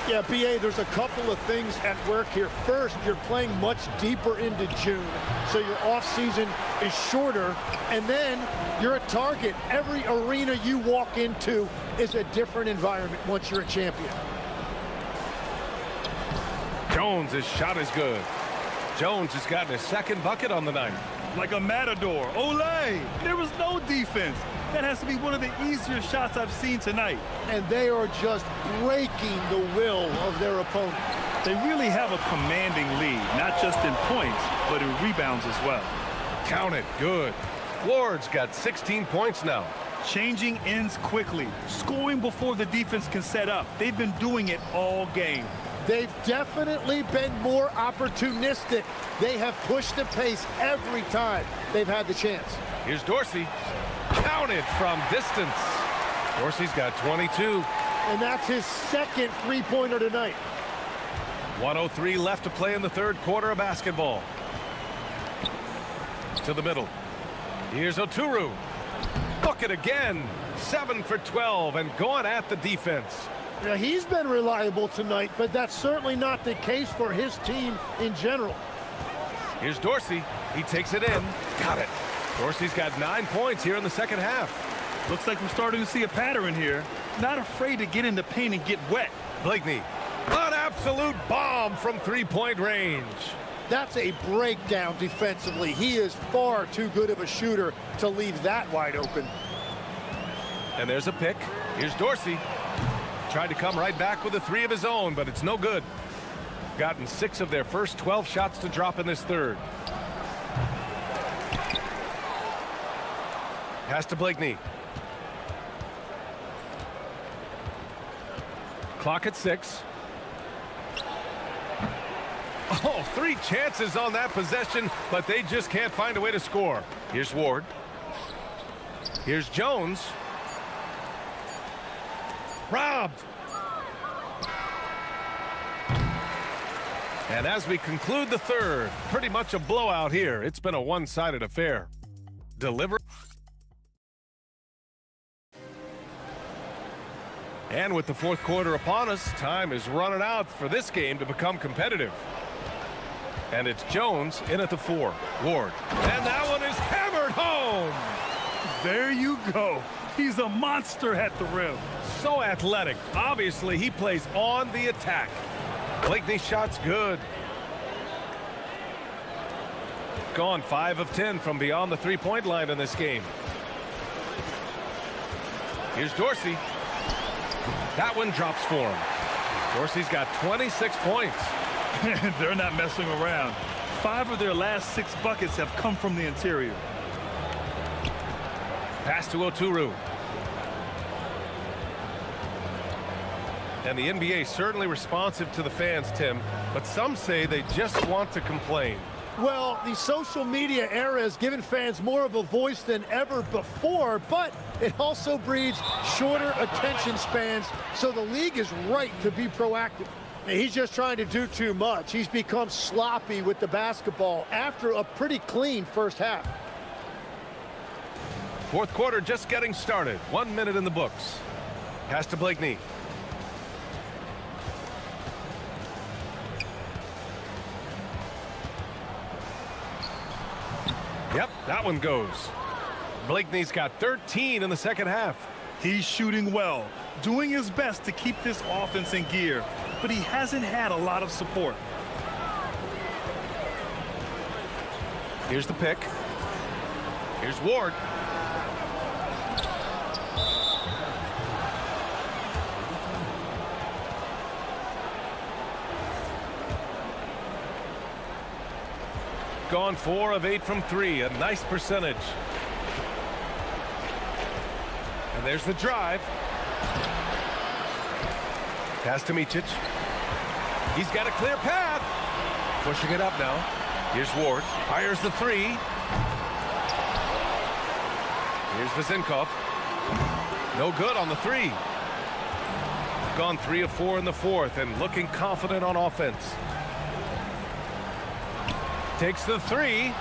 Yeah, BA, there's a couple of things at work here. First, you're playing much deeper into June, so your offseason is shorter, and then you're a target. Every arena you walk into is a different environment once you're a champion. Jones' his shot is good. Jones has gotten his second bucket on the night. Like a matador. Olay! There was no defense. That has to be one of the easier shots I've seen tonight. And they are just breaking the will of their opponent. They really have a commanding lead, not just in points, but in rebounds as well. Count it. Good. Ward's got 16 points now. Changing ends quickly. Scoring before the defense can set up. They've been doing it all game. They've definitely been more opportunistic. They have pushed the pace every time they've had the chance. Here's Dorsey. Counted from distance. Dorsey's got 22. And that's his second three-pointer tonight. 1:03 left to play in the third quarter of basketball. To the middle. Here's Oturu. Bucket again. 7 for 12 and going at the defense. Now, he's been reliable tonight, but that's certainly not the case for his team in general. Here's Dorsey. He takes it in. Got it. Dorsey's got 9 points here in the second half. Looks like we're starting to see a pattern here. Not afraid to get in the paint and get wet. Blakeney. An absolute bomb from three-point range. That's a breakdown defensively. He is far too good of a shooter to leave that wide open. And there's a pick. Here's Dorsey. Tried to come right back with a three of his own, but it's no good. Gotten 6 of their first 12 shots to drop in this third. Pass to Blakeney. Clock at 6. Oh, 3 chances on that possession, but they just can't find a way to score. Here's Ward. Here's Jones. Robbed. And as we conclude the third, pretty much a blowout here. It's been a one-sided affair. Deliver. And with the fourth quarter upon us, time is running out for this game to become competitive. And it's Jones in at the 4. Ward. And that one is hammered home. There you go. He's a monster at the rim. So athletic. Obviously, he plays on the attack. Blakeney's shot's good. Gone 5 of 10 from beyond the three-point line in this game. Here's Dorsey. That one drops for him. Dorsey's got 26 points. They're not messing around. 5 of their last 6 buckets have come from the interior. Pass to Oturu. And the NBA certainly responsive to the fans, Tim, but some say they just want to complain. Well, the social media era has given fans more of a voice than ever before, but it also breeds shorter attention spans, so the league is right to be proactive. He's just trying to do too much. He's become sloppy with the basketball after a pretty clean first half. Fourth quarter just getting started. 1 minute in the books. Pass to Blakeney. Yep, that one goes. Blakeney's got 13 in the second half. He's shooting well, doing his best to keep this offense in gear, but he hasn't had a lot of support. Here's the pick. Here's Ward. Gone 4 of 8 from 3, a nice percentage. And there's the drive. Pass to Micic. He's got a clear path. Pushing it up now. Here's Ward. Fires the 3. Here's Vezinkov. No good on the 3. Gone 3 of 4 in the fourth and looking confident on offense. Takes the 3.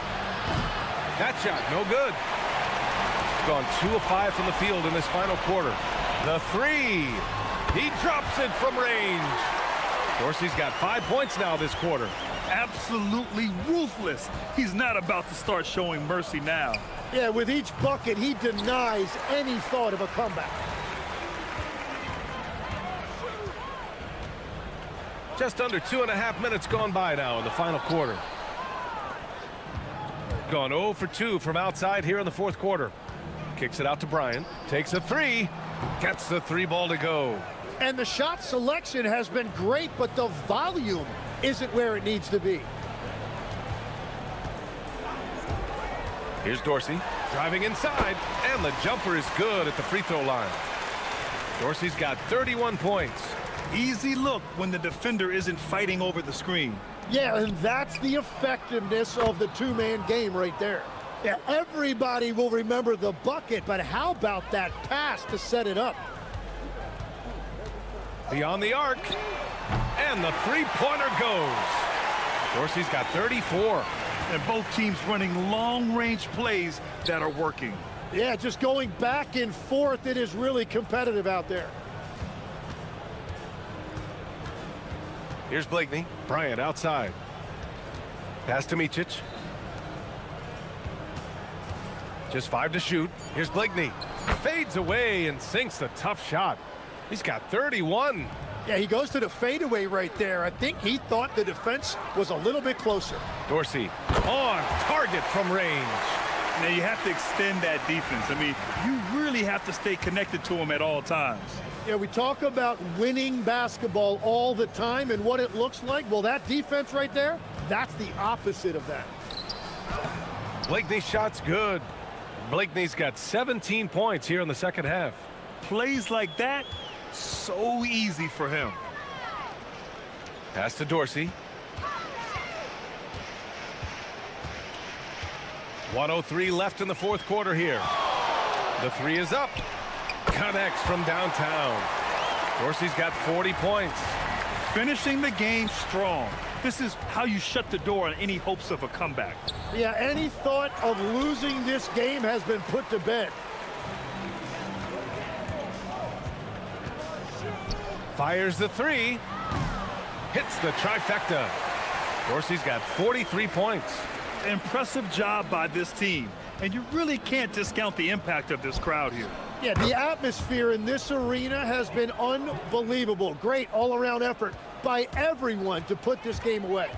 That shot, no good. Gone 2 of 5 from the field in this final quarter. The 3. He drops it from range. Dorsey's got 5 points now this quarter. Absolutely ruthless. He's not about to start showing mercy now. Yeah, with each bucket, he denies any thought of a comeback. Just under 2.5 minutes gone by now in the final quarter. Gone 0 for 2 from outside here in the fourth quarter. Kicks it out to Bryant. Takes a 3. Gets the 3 ball to go. And the shot selection has been great, but the volume isn't where it needs to be. Here's Dorsey driving inside, and the jumper is good at the free throw line. Dorsey's got 31 points. Easy look when the defender isn't fighting over the screen. Yeah, and that's the effectiveness of the two-man game right there. Yeah, everybody will remember the bucket, but how about that pass to set it up? Beyond the arc, and the three-pointer goes. Dorsey's got 34. And both teams running long-range plays that are working. Yeah, just going back and forth, it is really competitive out there. Here's Blakeney. Bryant outside. Pass to Micic. Just 5 to shoot. Here's Blakeney. Fades away and sinks a tough shot. He's got 31. Yeah, he goes to the fadeaway right there. I think he thought the defense was a little bit closer. Dorsey on target from range. Now you have to extend that defense. I mean, you really have to stay connected to him at all times. Yeah, we talk about winning basketball all the time and what it looks like. Well, that defense right there, that's the opposite of that. Blakeney's shot's good. Blakeney's got 17 points here in the second half. Plays like that, so easy for him. Pass to Dorsey. 1:03 left in the fourth quarter here. The 3 is up. Connects from downtown. Dorsey's got 40 points. Finishing the game strong. This is how you shut the door on any hopes of a comeback. Yeah, any thought of losing this game has been put to bed. Fires the 3. Hits the trifecta. Dorsey's got 43 points. Impressive job by this team. And you really can't discount the impact of this crowd here. Yeah, the atmosphere in this arena has been unbelievable. Great all-around effort by everyone to put this game away.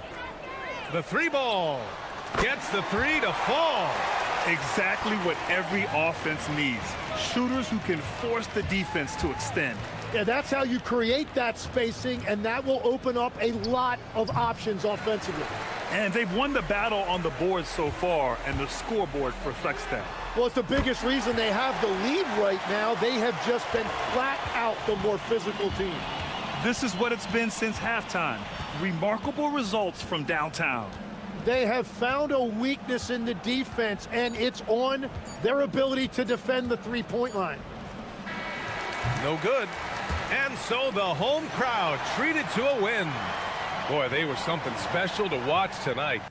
The 3 ball gets the 3 to fall. Exactly what every offense needs. Shooters who can force the defense to extend. Yeah, that's how you create that spacing, and that will open up a lot of options offensively. And they've won the battle on the board so far, and the scoreboard reflects that. Well, it's the biggest reason they have the lead right now. They have just been flat out the more physical team. This is what it's been since halftime. Remarkable results from downtown. They have found a weakness in the defense, and it's on their ability to defend the three-point line. No good. And so the home crowd treated to a win. Boy, they were something special to watch tonight.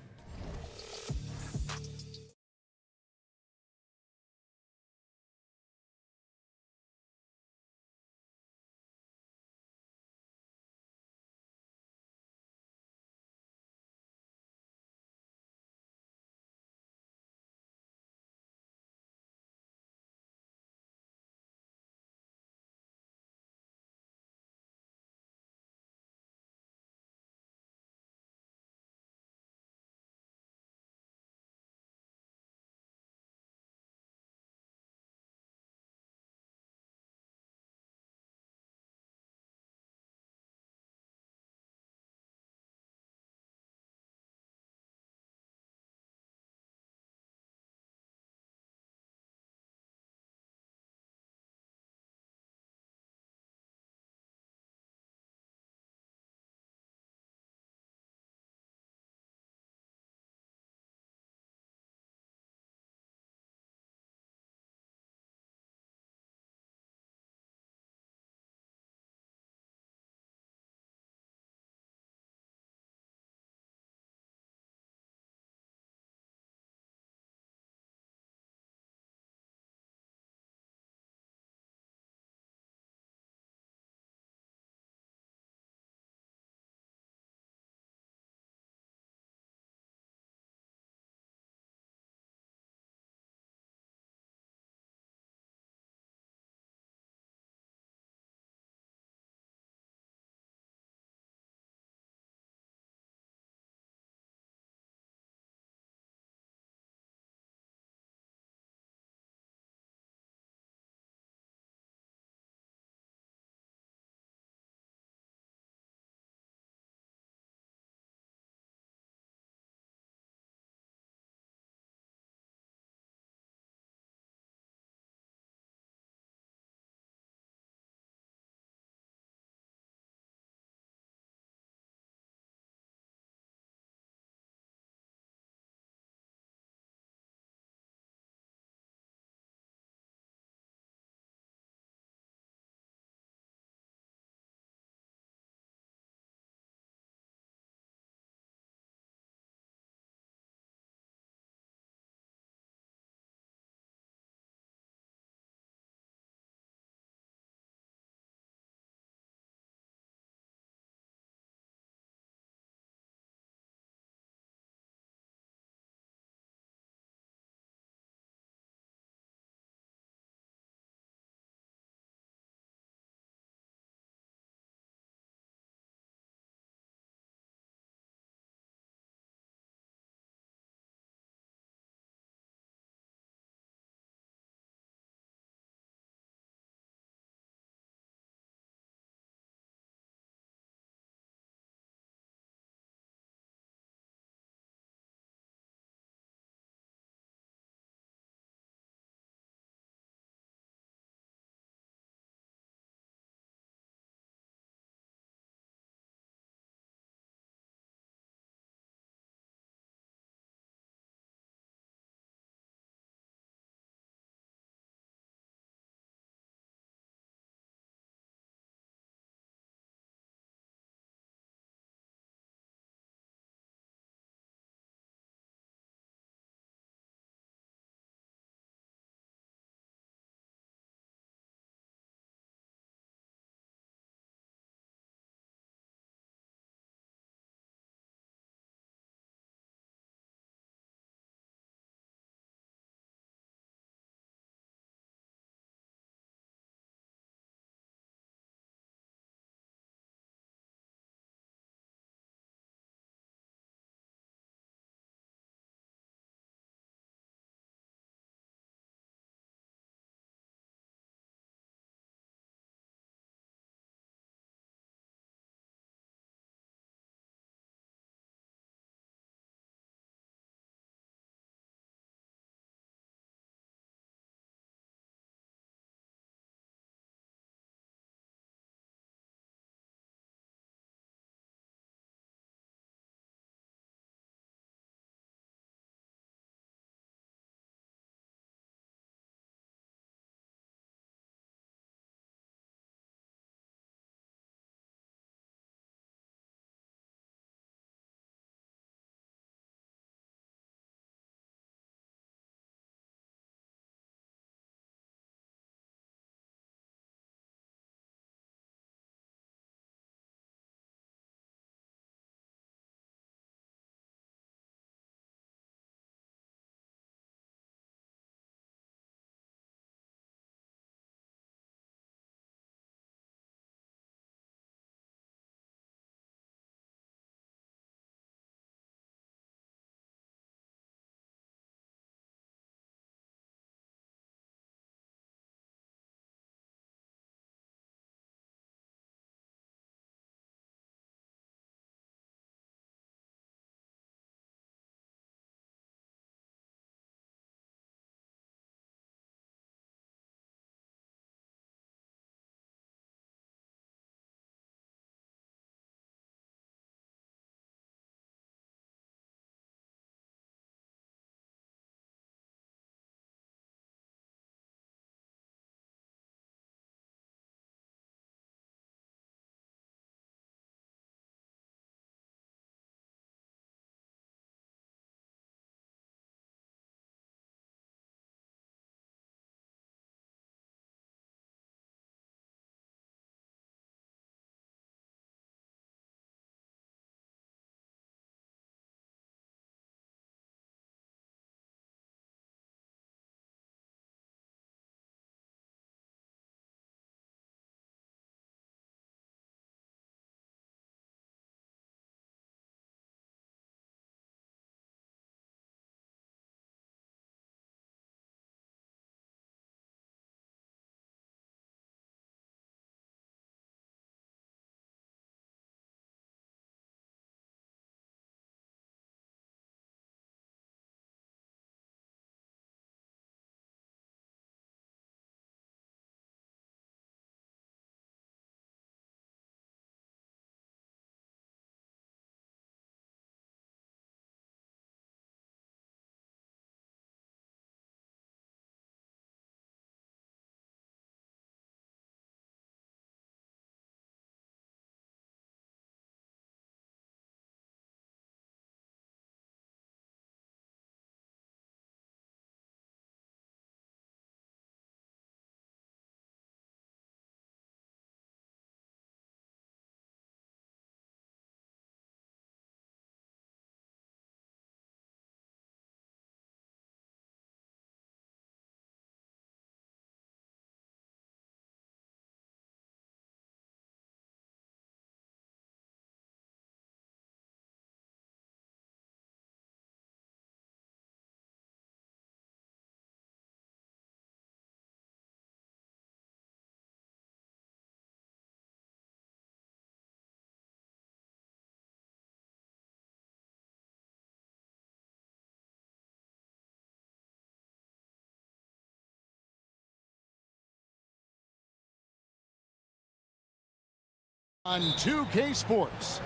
On 2K Sports,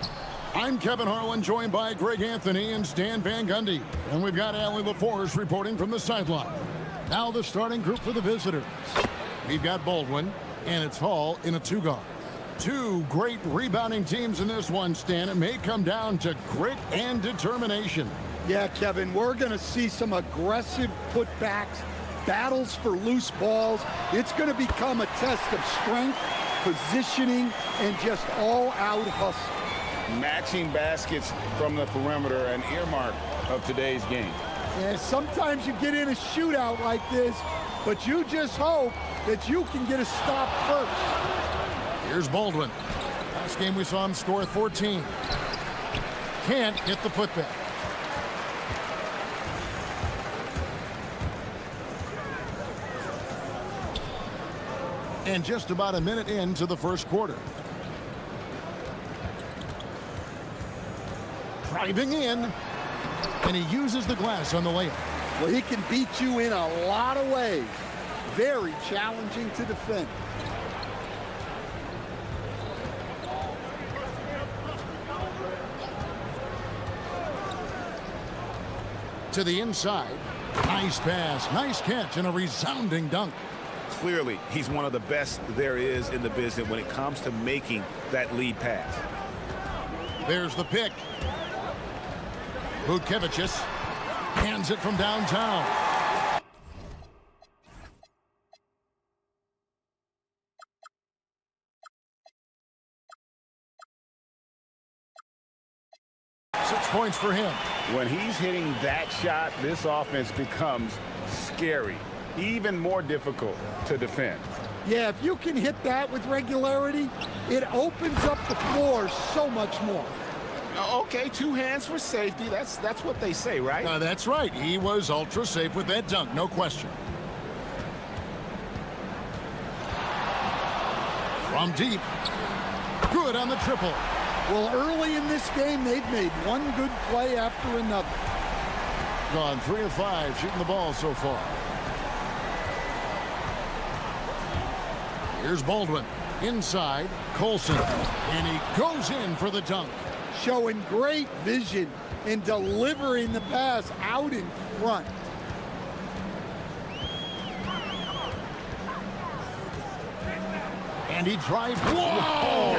I'm Kevin Harlan, joined by Greg Anthony and Stan Van Gundy. And we've got Allie LaForce reporting from the sideline. Now the starting group for the visitors. We've got Baldwin, and it's Hall in a two-guard. Two great rebounding teams in this one, Stan. It may come down to grit and determination. Yeah, Kevin, we're going to see some aggressive putbacks, battles for loose balls. It's going to become a test of strength, positioning, and just all-out hustle. Matching baskets from the perimeter, an earmark of today's game. Yeah, sometimes you get in a shootout like this, but you just hope that you can get a stop first. Here's Baldwin. Last game we saw him score 14. Can't get the putback. And just about a minute into the first quarter. Driving in, and he uses the glass on the layup. Well, he can beat you in a lot of ways. Very challenging to defend. To the inside. Nice pass, nice catch, and a resounding dunk. Clearly, he's one of the best there is in the business when it comes to making that lead pass. There's the pick. Butkevicius hands it from downtown. Six points for him. When he's hitting that shot, this offense becomes scary, even more difficult to defend. Yeah, if you can hit that with regularity, it opens up the floor so much more. Okay, two hands for safety. That's what they say, right? That's right. He was ultra safe with that dunk, no question. From deep. Good on the triple. Well, early in this game, they've made one good play after another. Gone 3 of 5 shooting the ball so far. Here's Baldwin. Inside, Colson. And he goes in for the dunk. Showing great vision and delivering the pass out in front. And he drives. Whoa!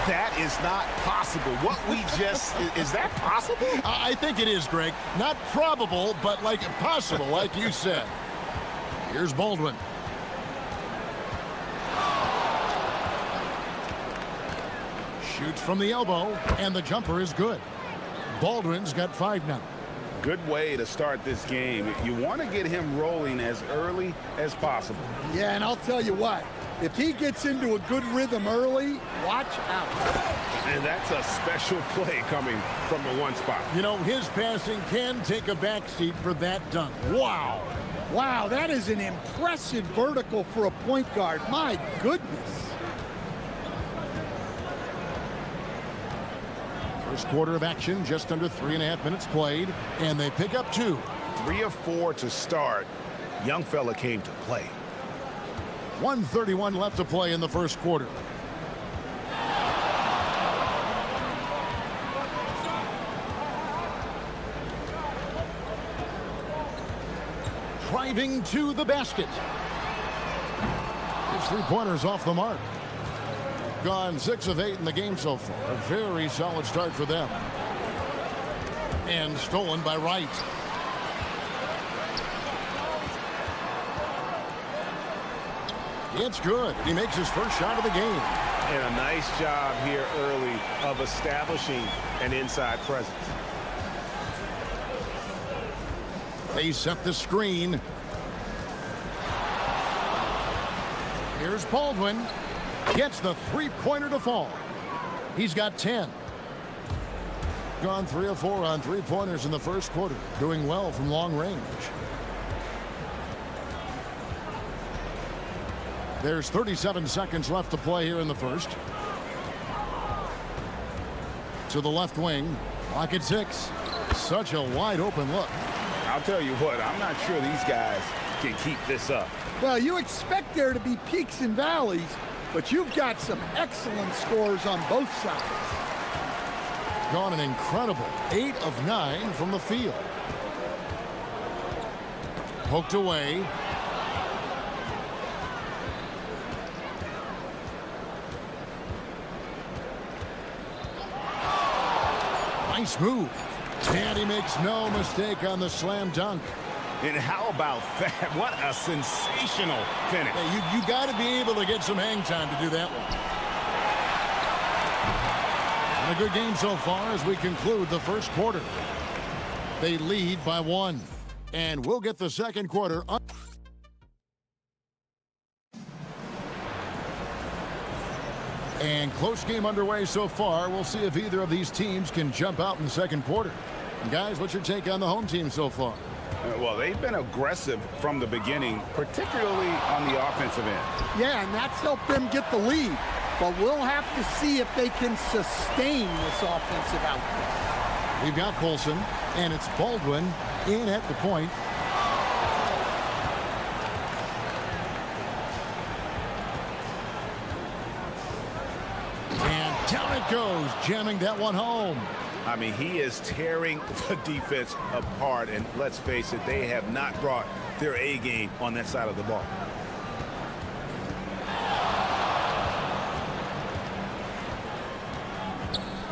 That is not possible. What we just, is that possible? I think it is, Greg. Not probable, but like possible, like you said. Here's Baldwin. Shoots from the elbow, and the jumper is good. Baldwin's got 5 now. Good way to start this game. You want to get him rolling as early as possible. Yeah, and I'll tell you what, if he gets into a good rhythm early, watch out. And that's a special play coming from the one spot. You know, his passing can take a backseat for that dunk. Wow. Wow, that is an impressive vertical for a point guard. My goodness. First quarter of action, just under 3.5 minutes played, and they pick up 2. 3 of 4 to start. Young fella came to play. 1:31 left to play in the first quarter. Driving to the basket. His 3-pointers off the mark. Gone 6 of 8 in the game so far. A very solid start for them. And stolen by Wright. It's good. He makes his first shot of the game. And a nice job here early of establishing an inside presence. They set the screen. Here's Baldwin. Gets the 3-pointer to fall. He's got 10. Gone 3 of 4 on 3-pointers in the first quarter. Doing well from long range. There's 37 seconds left to play here in the first. To the left wing. Clock at 6. Such a wide open look. I'll tell you what, I'm not sure these guys can keep this up. Well, you expect there to be peaks and valleys, but you've got some excellent scores on both sides. Gone an incredible 8 of 9 from the field. Poked away. Nice move. And he makes no mistake on the slam dunk. And how about that? What a sensational finish. Hey, you got to be able to get some hang time to do that one. And a good game so far as we conclude the first quarter. They lead by 1. And we'll get the second quarter. And close game underway so far. We'll see if either of these teams can jump out in the second quarter. And guys, what's your take on the home team so far? Well, they've been aggressive from the beginning, particularly on the offensive end. Yeah, and that's helped them get the lead. But we'll have to see if they can sustain this offensive output. We've got Colson, and it's Baldwin in at the point. And down it goes, jamming that one home. I mean, he is tearing the defense apart, and let's face it, they have not brought their A game on that side of the ball.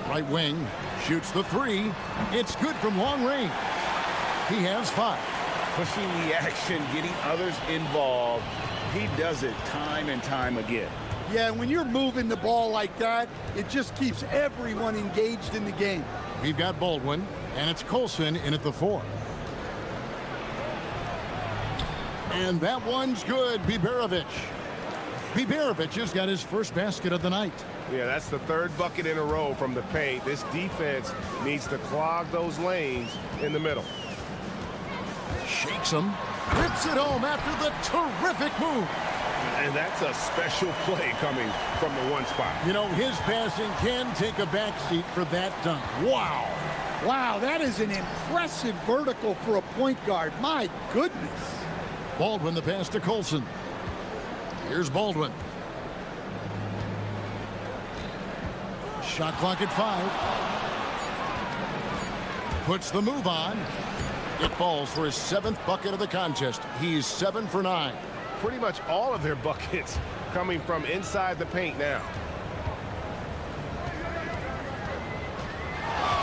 Right wing shoots the 3. It's good from long range. He has 5. Pushing the action, getting others involved. He does it time and time again. Yeah, when you're moving the ball like that, it just keeps everyone engaged in the game. We've got Baldwin, and it's Colson in at the 4. And that one's good, Biberovic. Biberovic has got his first basket of the night. Yeah, that's the 3rd bucket in a row from the paint. This defense needs to clog those lanes in the middle. Shakes him, rips it home after the terrific move. And that's a special play coming from the one spot. You know, his passing can take a backseat for that dunk. Wow. Wow, that is an impressive vertical for a point guard. My goodness. Baldwin, the pass to Colson. Here's Baldwin. Shot clock at 5. Puts the move on. It falls for his 7th bucket of the contest. He's 7 for 9. Pretty much all of their buckets coming from inside the paint now.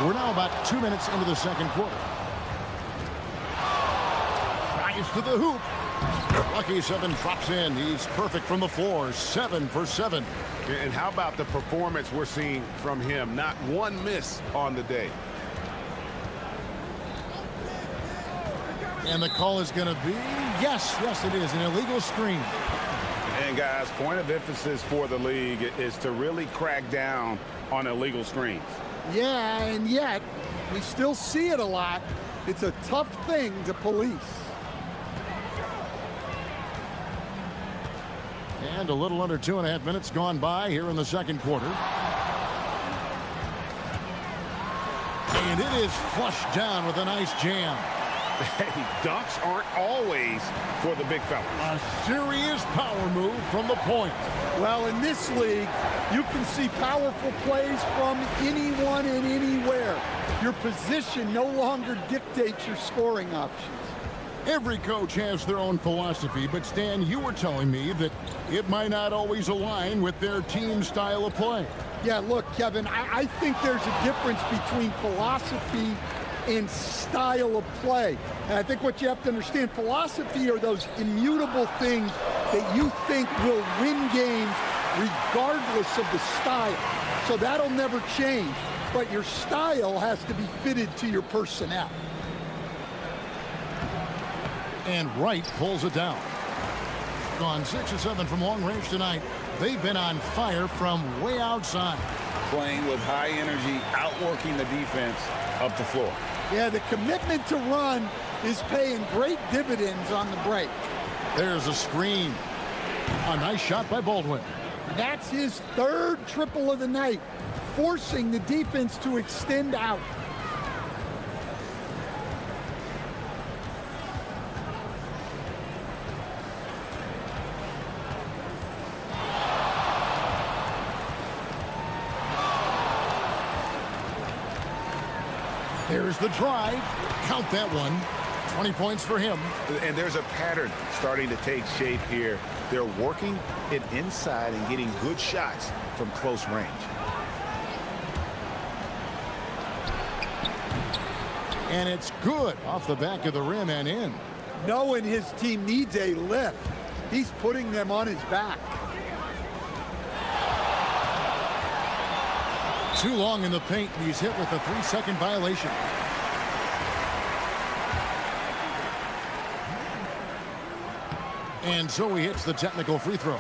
We're now about 2 minutes into the second quarter. Drives to the hoop. Lucky 7 drops in. He's perfect from the floor. 7 for 7. And how about the performance we're seeing from him? Not one miss on the day. And the call is going to be, yes, it is, an illegal screen. And guys, point of emphasis for the league is to really crack down on illegal screens. Yeah, and yet we still see it a lot. It's a tough thing to police. And a little under 2.5 minutes gone by here in the second quarter. And it is flushed down with a nice jam. Hey, dunks aren't always for the big fellas. A serious power move from the point. Well, in this league, you can see powerful plays from anyone and anywhere. Your position no longer dictates your scoring options. Every coach has their own philosophy, but Stan, you were telling me that it might not always align with their team style of play. Yeah, look, Kevin, I think there's a difference between philosophy and style of play. And I think what you have to understand, philosophy are those immutable things that you think will win games regardless of the style. So that'll never change, but your style has to be fitted to your personnel. And Wright pulls it down. Gone 6 or 7 from long range tonight. They've been on fire from way outside. Playing with high energy, outworking the defense up the floor. Yeah, the commitment to run is paying great dividends on the break. There's a screen. A nice shot by Baldwin. That's his 3rd triple of the night, forcing the defense to extend out. There's the drive. Count that one. 20 points for him. And there's a pattern starting to take shape here. They're working it inside and getting good shots from close range. And it's good off the back of the rim and in. Knowing his team needs a lift, he's putting them on his back. Too long in the paint, and he's hit with a 3-second violation. And so he hits the technical free throw.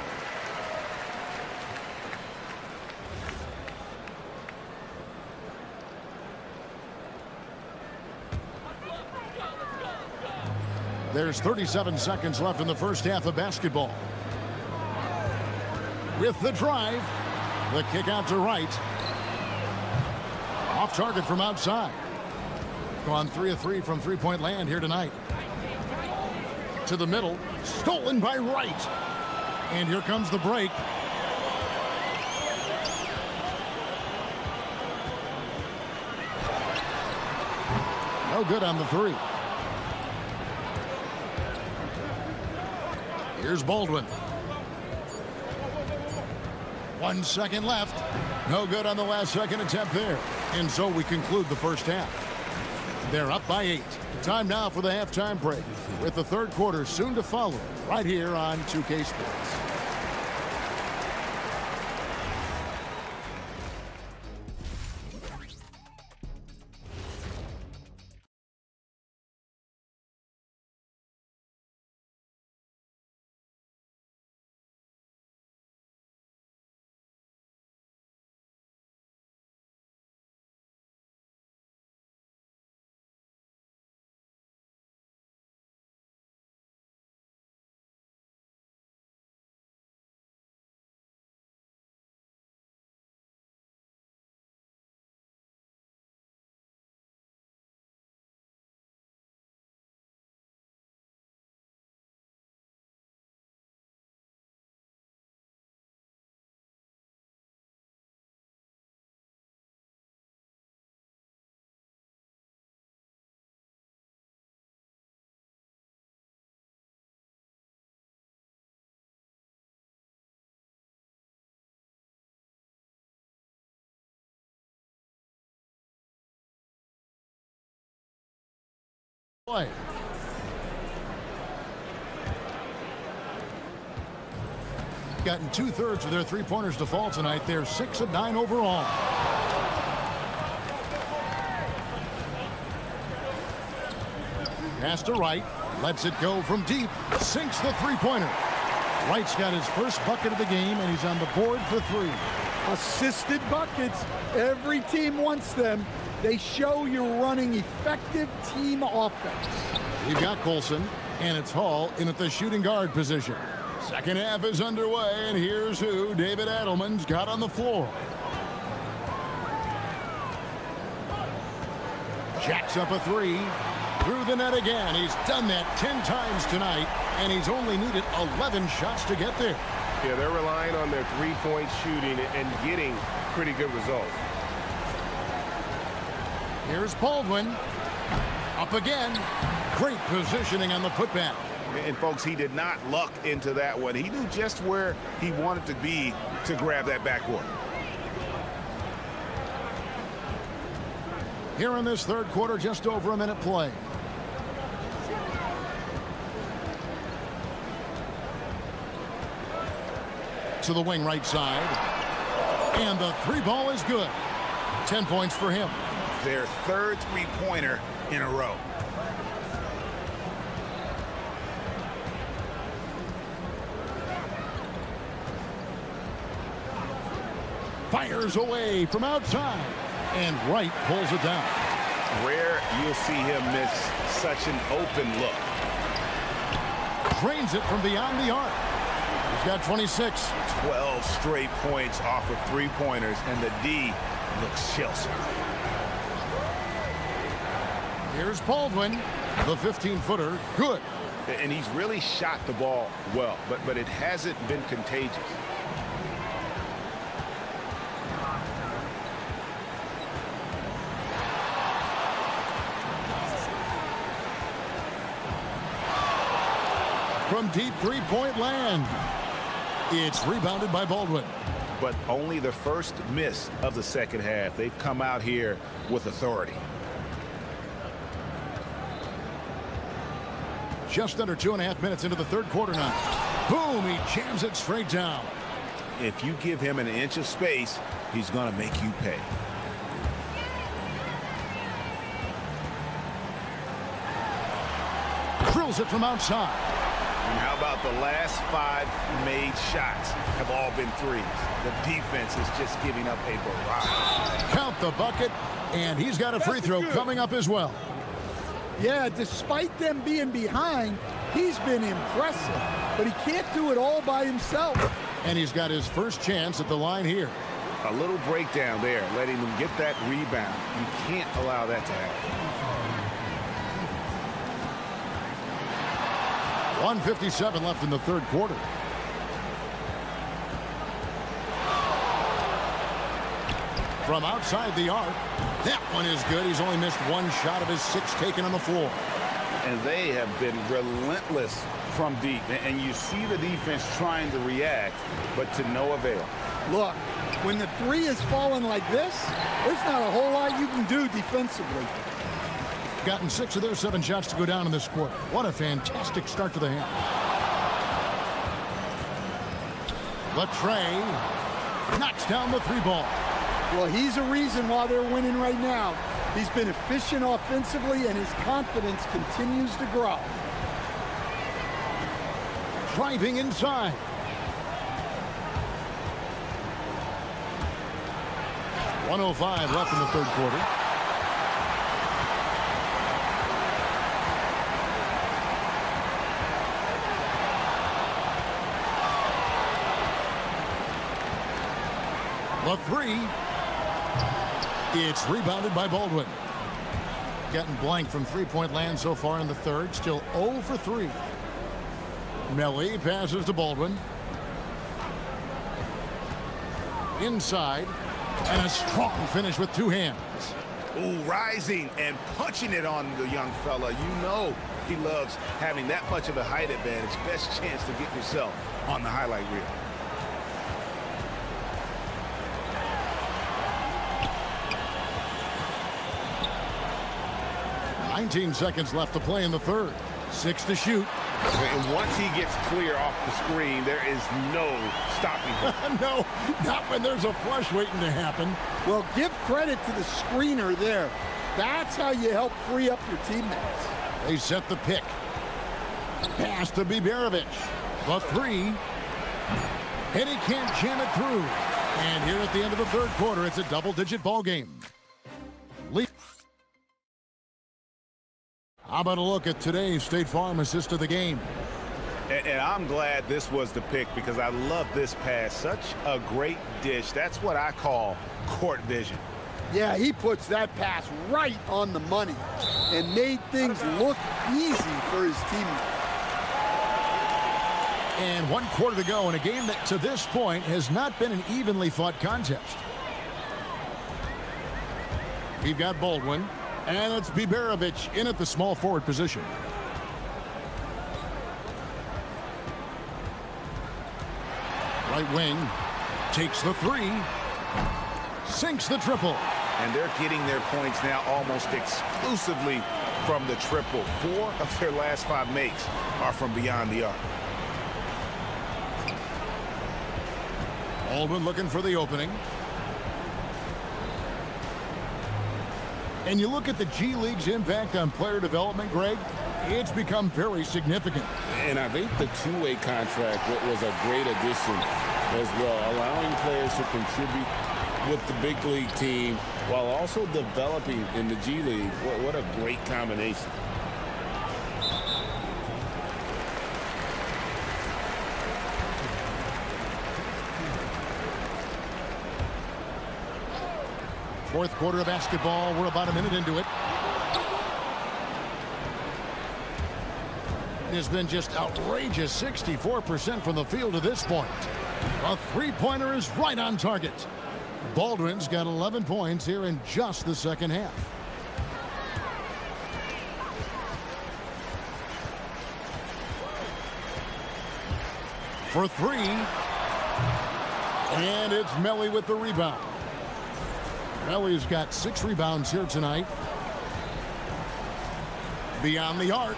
There's 37 seconds left in the first half of basketball. With the drive, the kick out to right. Off target from outside. Gone 3 of 3 from three-point land here tonight. To the middle, stolen by Wright. And here comes the break. No good on the three. Here's Baldwin. 1 second left. No good on the last second attempt there. And so we conclude the first half. They're up by 8. Time now for the halftime break, with the third quarter soon to follow right here on 2K Sports. Play. Gotten 2/3 of their three-pointers to fall tonight. They're 6 of 9 overall. Pass to Wright. Lets it go from deep. Sinks the three-pointer. Wright's got his first bucket of the game, and he's on the board for 3. Assisted buckets. Every team wants them. They show you're running effective team offense. You've got Colson, and it's Hall in at the shooting guard position. Second half is underway, and here's who David Adelman's got on the floor. Jacks up a 3. Through the net again. He's done that 10 times tonight, and he's only needed 11 shots to get there. Yeah, they're relying on their three-point shooting and getting pretty good results. Here's Baldwin. Up again. Great positioning on the putback. And folks, he did not luck into that one. He knew just where he wanted to be to grab that backboard. Here in this third quarter, just over a minute play. To the wing right side. And the three ball is good. 10 points for him. Their third three-pointer in a row. Fires away from outside. And Wright pulls it down. Rare you'll see him miss such an open look. Drains it from beyond the arc. He's got 26. 12 straight points off of three-pointers, and the D looks Chelsea. Here's Baldwin, the 15-footer, good. And he's really shot the ball well, but it hasn't been contagious. from deep three-point land. It's rebounded by Baldwin. But only the first miss of the second half. They've come out here with authority. Just under 2.5 minutes into the third quarter now. Boom, he jams it straight down. If you give him an inch of space, he's going to make you pay. Drills it from outside. And how about the last 5 made shots have all been threes? The defense is just giving up a barrage. Count the bucket, and he's got a free throw coming up as well. Yeah, despite them being behind, he's been impressive, but he can't do it all by himself. And he's got his first chance at the line here. A little breakdown there, letting them get that rebound. You can't allow that to happen. 1:57 left in the third quarter. From outside the arc, that one is good. He's only missed 1 shot of his 6 taken on the floor. And they have been relentless from deep. And you see the defense trying to react, but to no avail. Look, when the three is falling like this, there's not a whole lot you can do defensively. Gotten 6 of their 7 shots to go down in this quarter. What a fantastic start to the half. Latrey knocks down the 3 ball. Well, he's a reason why they're winning right now. He's been efficient offensively, and his confidence continues to grow. Driving inside. .105 left in the third quarter. The 3. It's rebounded by Baldwin. Gotten blank from three-point land so far in the third. Still 0 for 3. Melly passes to Baldwin. Inside. And a strong finish with 2 hands. Ooh, rising and punching it on the young fella. You know he loves having that much of a height advantage. Best chance to get yourself on the highlight reel. .19 seconds left to play in the third. 6 to shoot. And once he gets clear off the screen, there is no stopping him. No, not when there's a flush waiting to happen. Well, give credit to the screener there. That's how you help free up your teammates. They set the pick. Pass to Biberovic. The 3. And he can't jam it through. And here at the end of the third quarter, it's a double-digit ball game. How about a look at today's State Farm assist of the game? And I'm glad this was the pick because I love this pass. Such a great dish. That's what I call court vision. Yeah, he puts that pass right on the money and made things look easy for his teammates. And 1 quarter to go in a game that to this point has not been an evenly fought contest. We've got Baldwin. And it's Biberovic in at the small forward position. Right wing takes the 3. Sinks the triple. And they're getting their points now almost exclusively from the triple. 4 of their last 5 makes are from beyond the arc. Baldwin looking for the opening. And you look at the G League's impact on player development, Greg, it's become very significant. And I think the 2-way contract was a great addition as well, allowing players to contribute with the big league team while also developing in the G League. What a great combination. Fourth quarter of basketball. We're about a minute into it. It's been just outrageous 64% from the field to this point. A 3-pointer is right on target. Baldwin's got 11 points here in just the second half. for three. And it's Melly with the rebound. Melly's got 6 rebounds here tonight. Beyond the arc.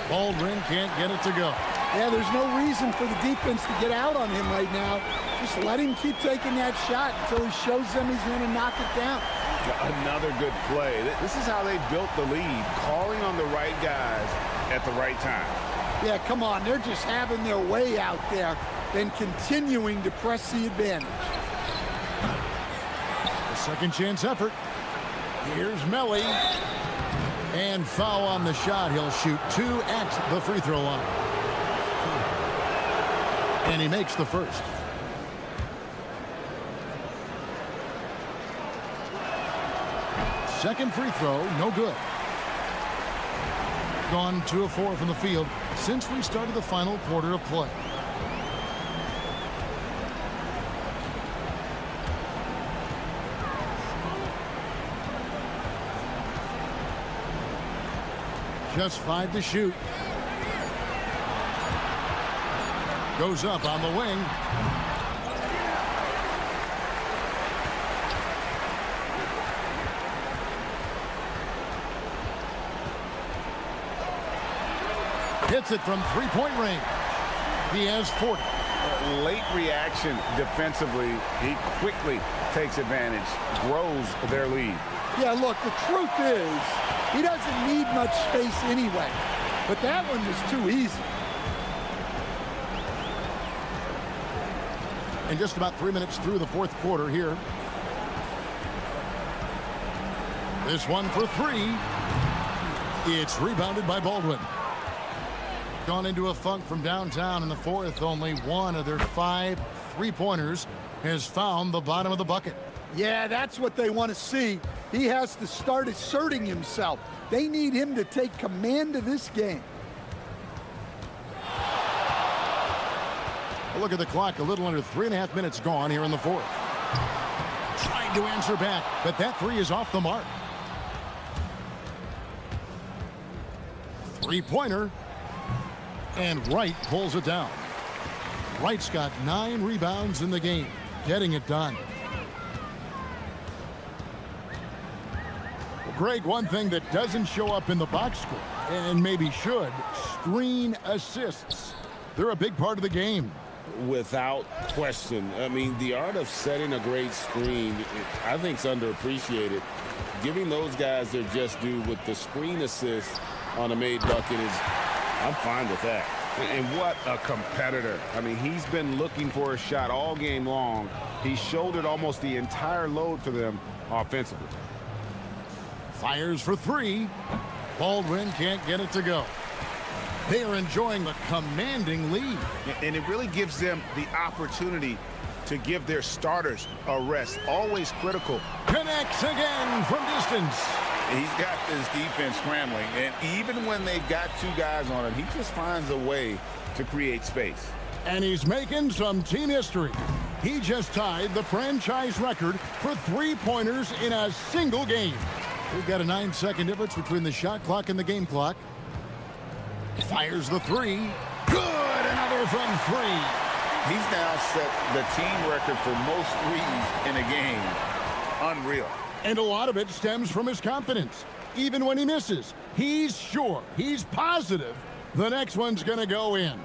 Baldwin can't get it to go. Yeah, there's no reason for the defense to get out on him right now. Just let him keep taking that shot until he shows them he's going to knock it down. Another good play. This is how they built the lead, calling on the right guys at the right time. Yeah, come on. They're just having their way out there and continuing to press the advantage. A second chance effort. Here's Melly. And foul on the shot. He'll shoot 2 at the free throw line. And he makes the first. Second free throw, no good. Gone 2 of 4 from the field since we started the final quarter of play. Just 5 to shoot. Goes up on the wing. Hits it from three-point range. He has 40. Late reaction defensively. He quickly takes advantage, grows their lead. Yeah, look, the truth is, he doesn't need much space anyway. But that one was too easy. And just about 3 minutes through the fourth quarter here. This one for 3. It's rebounded by Baldwin. Gone into a funk from downtown in the fourth. Only one of their 5 3-pointers has found the bottom of the bucket. Yeah, that's what they want to see. He has to start asserting himself. They need him to take command of this game. A look at the clock. A little under 3.5 minutes gone here in the fourth. Trying to answer back, but that 3 is off the mark. 3-pointer. And Wright pulls it down. Wright's got 9 rebounds in the game, getting it done. Well, Greg, one thing that doesn't show up in the box score, and maybe should, screen assists. They're a big part of the game. Without question. I mean, the art of setting a great screen, I think, is underappreciated. Giving those guys their just due with the screen assist on a made bucket is, I'm fine with that. And what a competitor. I mean, he's been looking for a shot all game long. He shouldered almost the entire load for them offensively. Fires for 3. Baldwin can't get it to go. They are enjoying the commanding lead. And it really gives them the opportunity to give their starters a rest. Always critical. Connects again from distance. He's got this defense scrambling, and even when they've got 2 guys on him, he just finds a way to create space. And he's making some team history. He just tied the franchise record for 3-pointers in a single game. We've got a 9-second difference between the shot clock and the game clock. Fires the 3. Good! Another from 3. He's now set the team record for most threes in a game. Unreal. And a lot of it stems from his confidence. Even when he misses, he's sure, he's positive the next one's going to go in.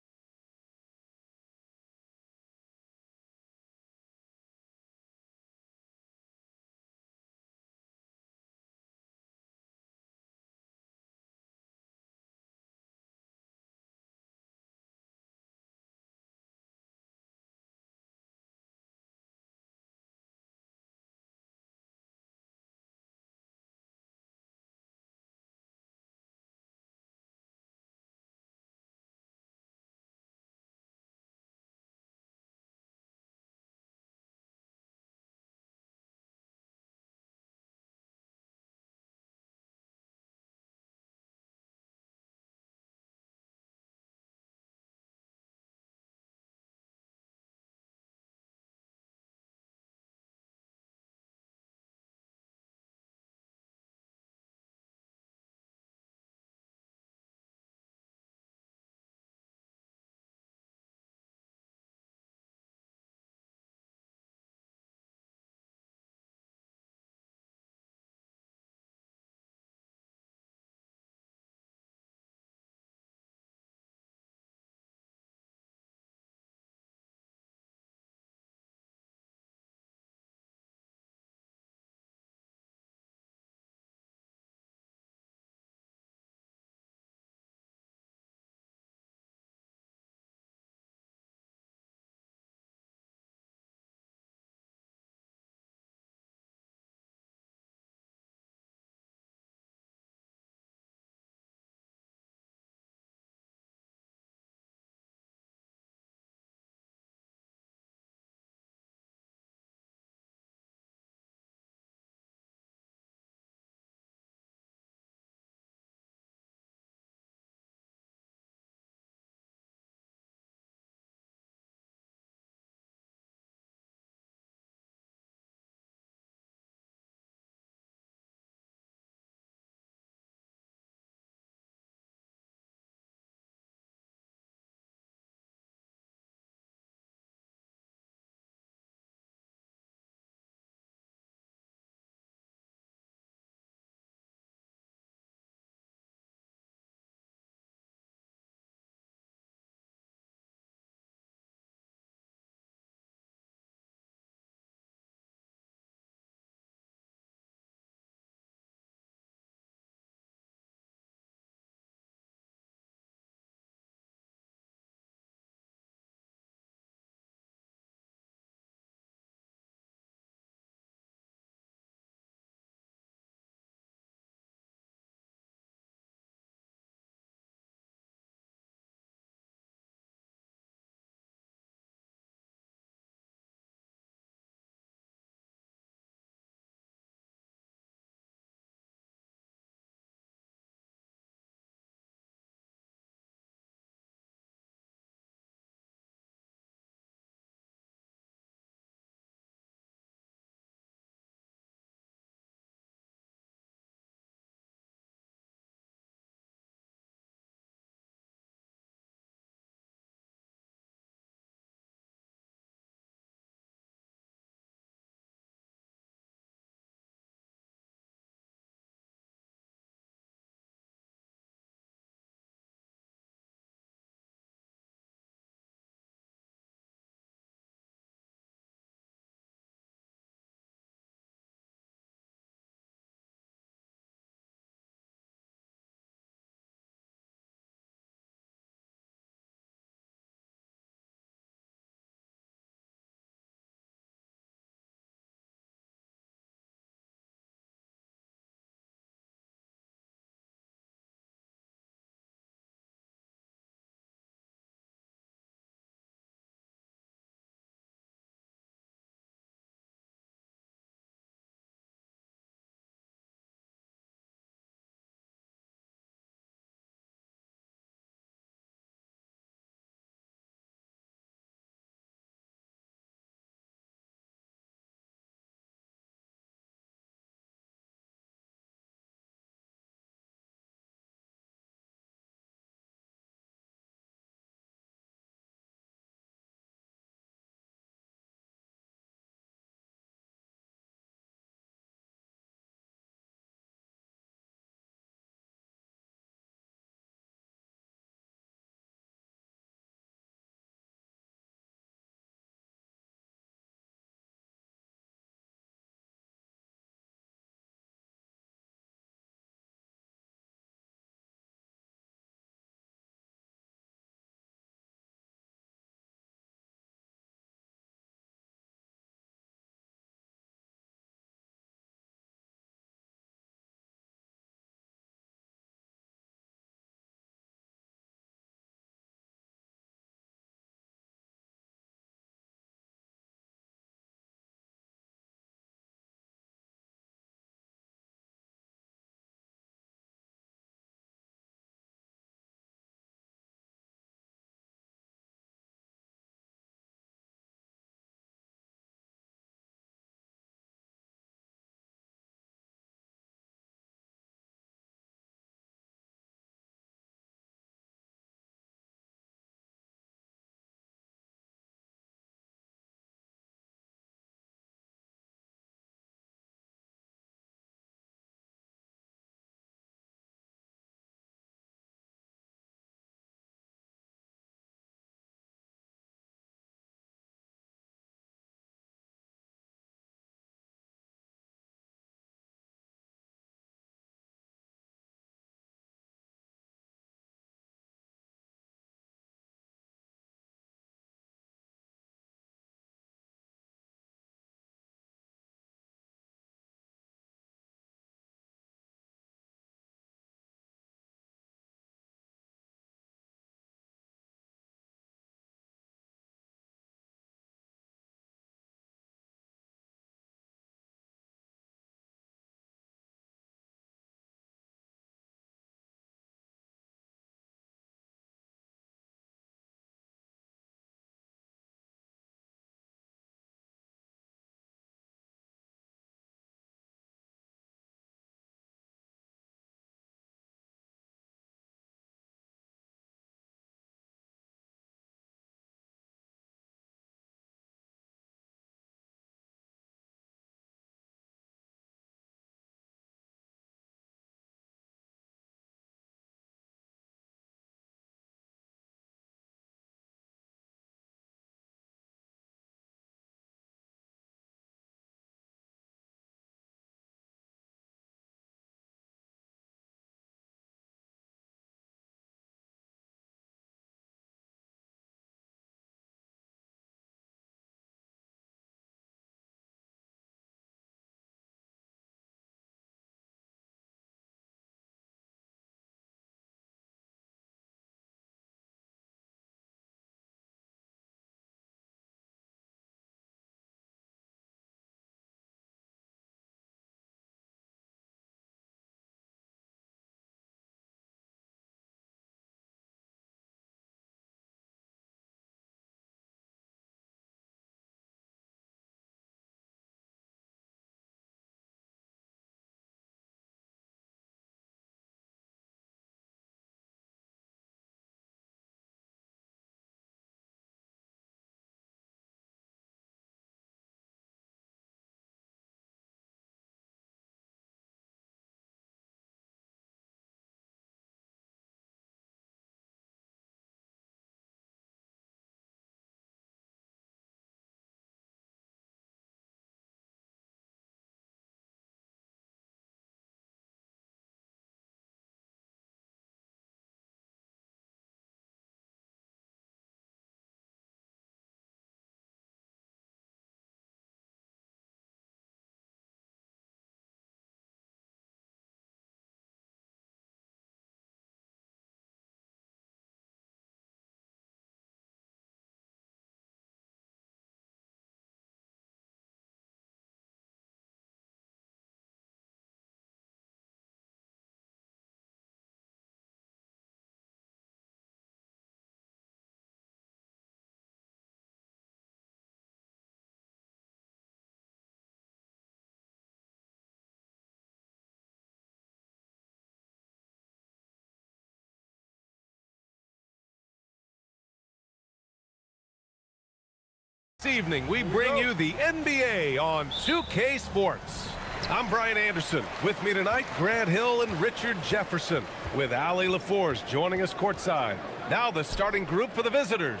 This evening, we bring you the NBA on 2K Sports. I'm Brian Anderson. With me tonight, Grant Hill and Richard Jefferson, with Ali LaForge joining us courtside. Now the starting group for the visitors.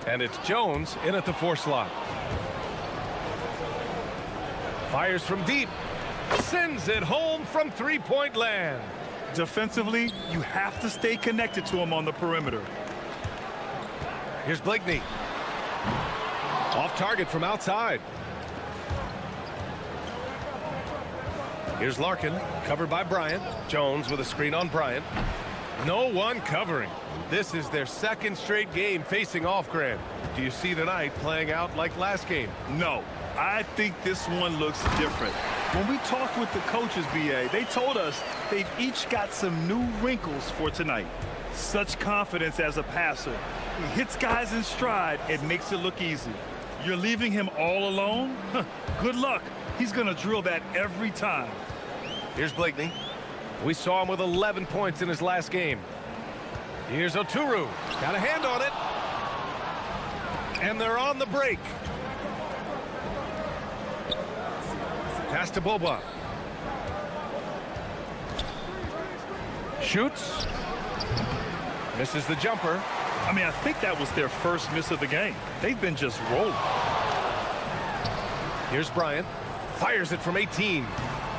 And it's Jones in at the 4 slot. Fires from deep. Sends it home from three-point land. Defensively, you have to stay connected to him on the perimeter. Here's Blakeney. Off target from outside. Here's Larkin, covered by Bryant. Jones with a screen on Bryant. No one covering. This is their second straight game facing off, Grant. Do you see tonight playing out like last game? No, I think this one looks different. When we talked with the coaches, BA, they told us they've each got some new wrinkles for tonight. Such confidence as a passer. He hits guys in stride and makes it look easy. You're leaving him all alone? Good luck. He's going to drill that every time. Here's Blakeney. We saw him with 11 points in his last game. Here's Oturu. Got a hand on it. And they're on the break. Pass to Boba. Shoots. Misses the jumper. I mean, I think that was their first miss of the game. They've been just rolling. Here's Bryant. Fires it from 18.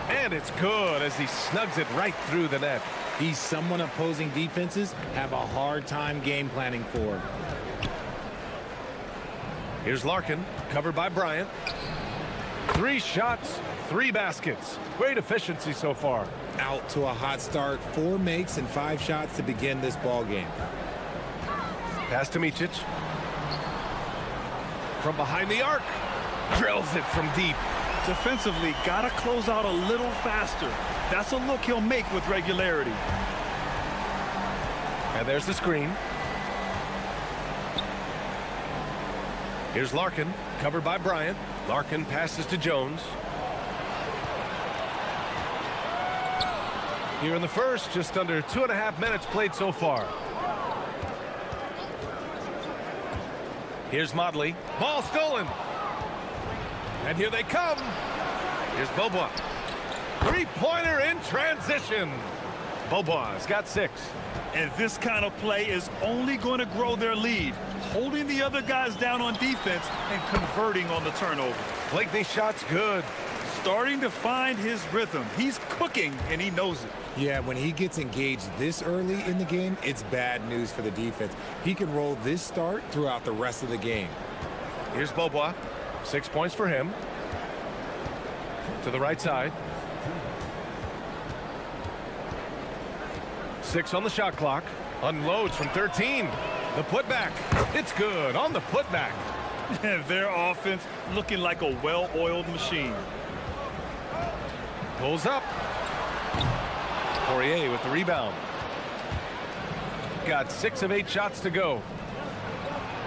And it's good as he snugs it right through the net. He's someone opposing defenses have a hard time game planning for. Here's Larkin, covered by Bryant. 3 shots, 3 baskets. Great efficiency so far. Out to a hot start. 4 makes and 5 shots to begin this ball game. Pass to Micic. From behind the arc. Drills it from deep. Defensively, got to close out a little faster. That's a look he'll make with regularity. And there's the screen. Here's Larkin, covered by Bryant. Larkin passes to Jones. Here in the first, just under 2.5 minutes played so far. Here's Motley. Ball stolen. And here they come. Here's Boba. 3-pointer in transition. Boba's got 6. And this kind of play is only going to grow their lead. Holding the other guys down on defense and converting on the turnover. Blakeney's shot's good. Starting to find his rhythm. He's cooking, and he knows it. Yeah, when he gets engaged this early in the game, it's bad news for the defense. He can roll this start throughout the rest of the game. Here's Boba. 6 points for him. To the right side. 6 on the shot clock. Unloads from 13. The putback. It's good on the putback. Their offense looking like a well-oiled machine. Pulls up. Poirier with the rebound. Got 6 of 8 shots to go.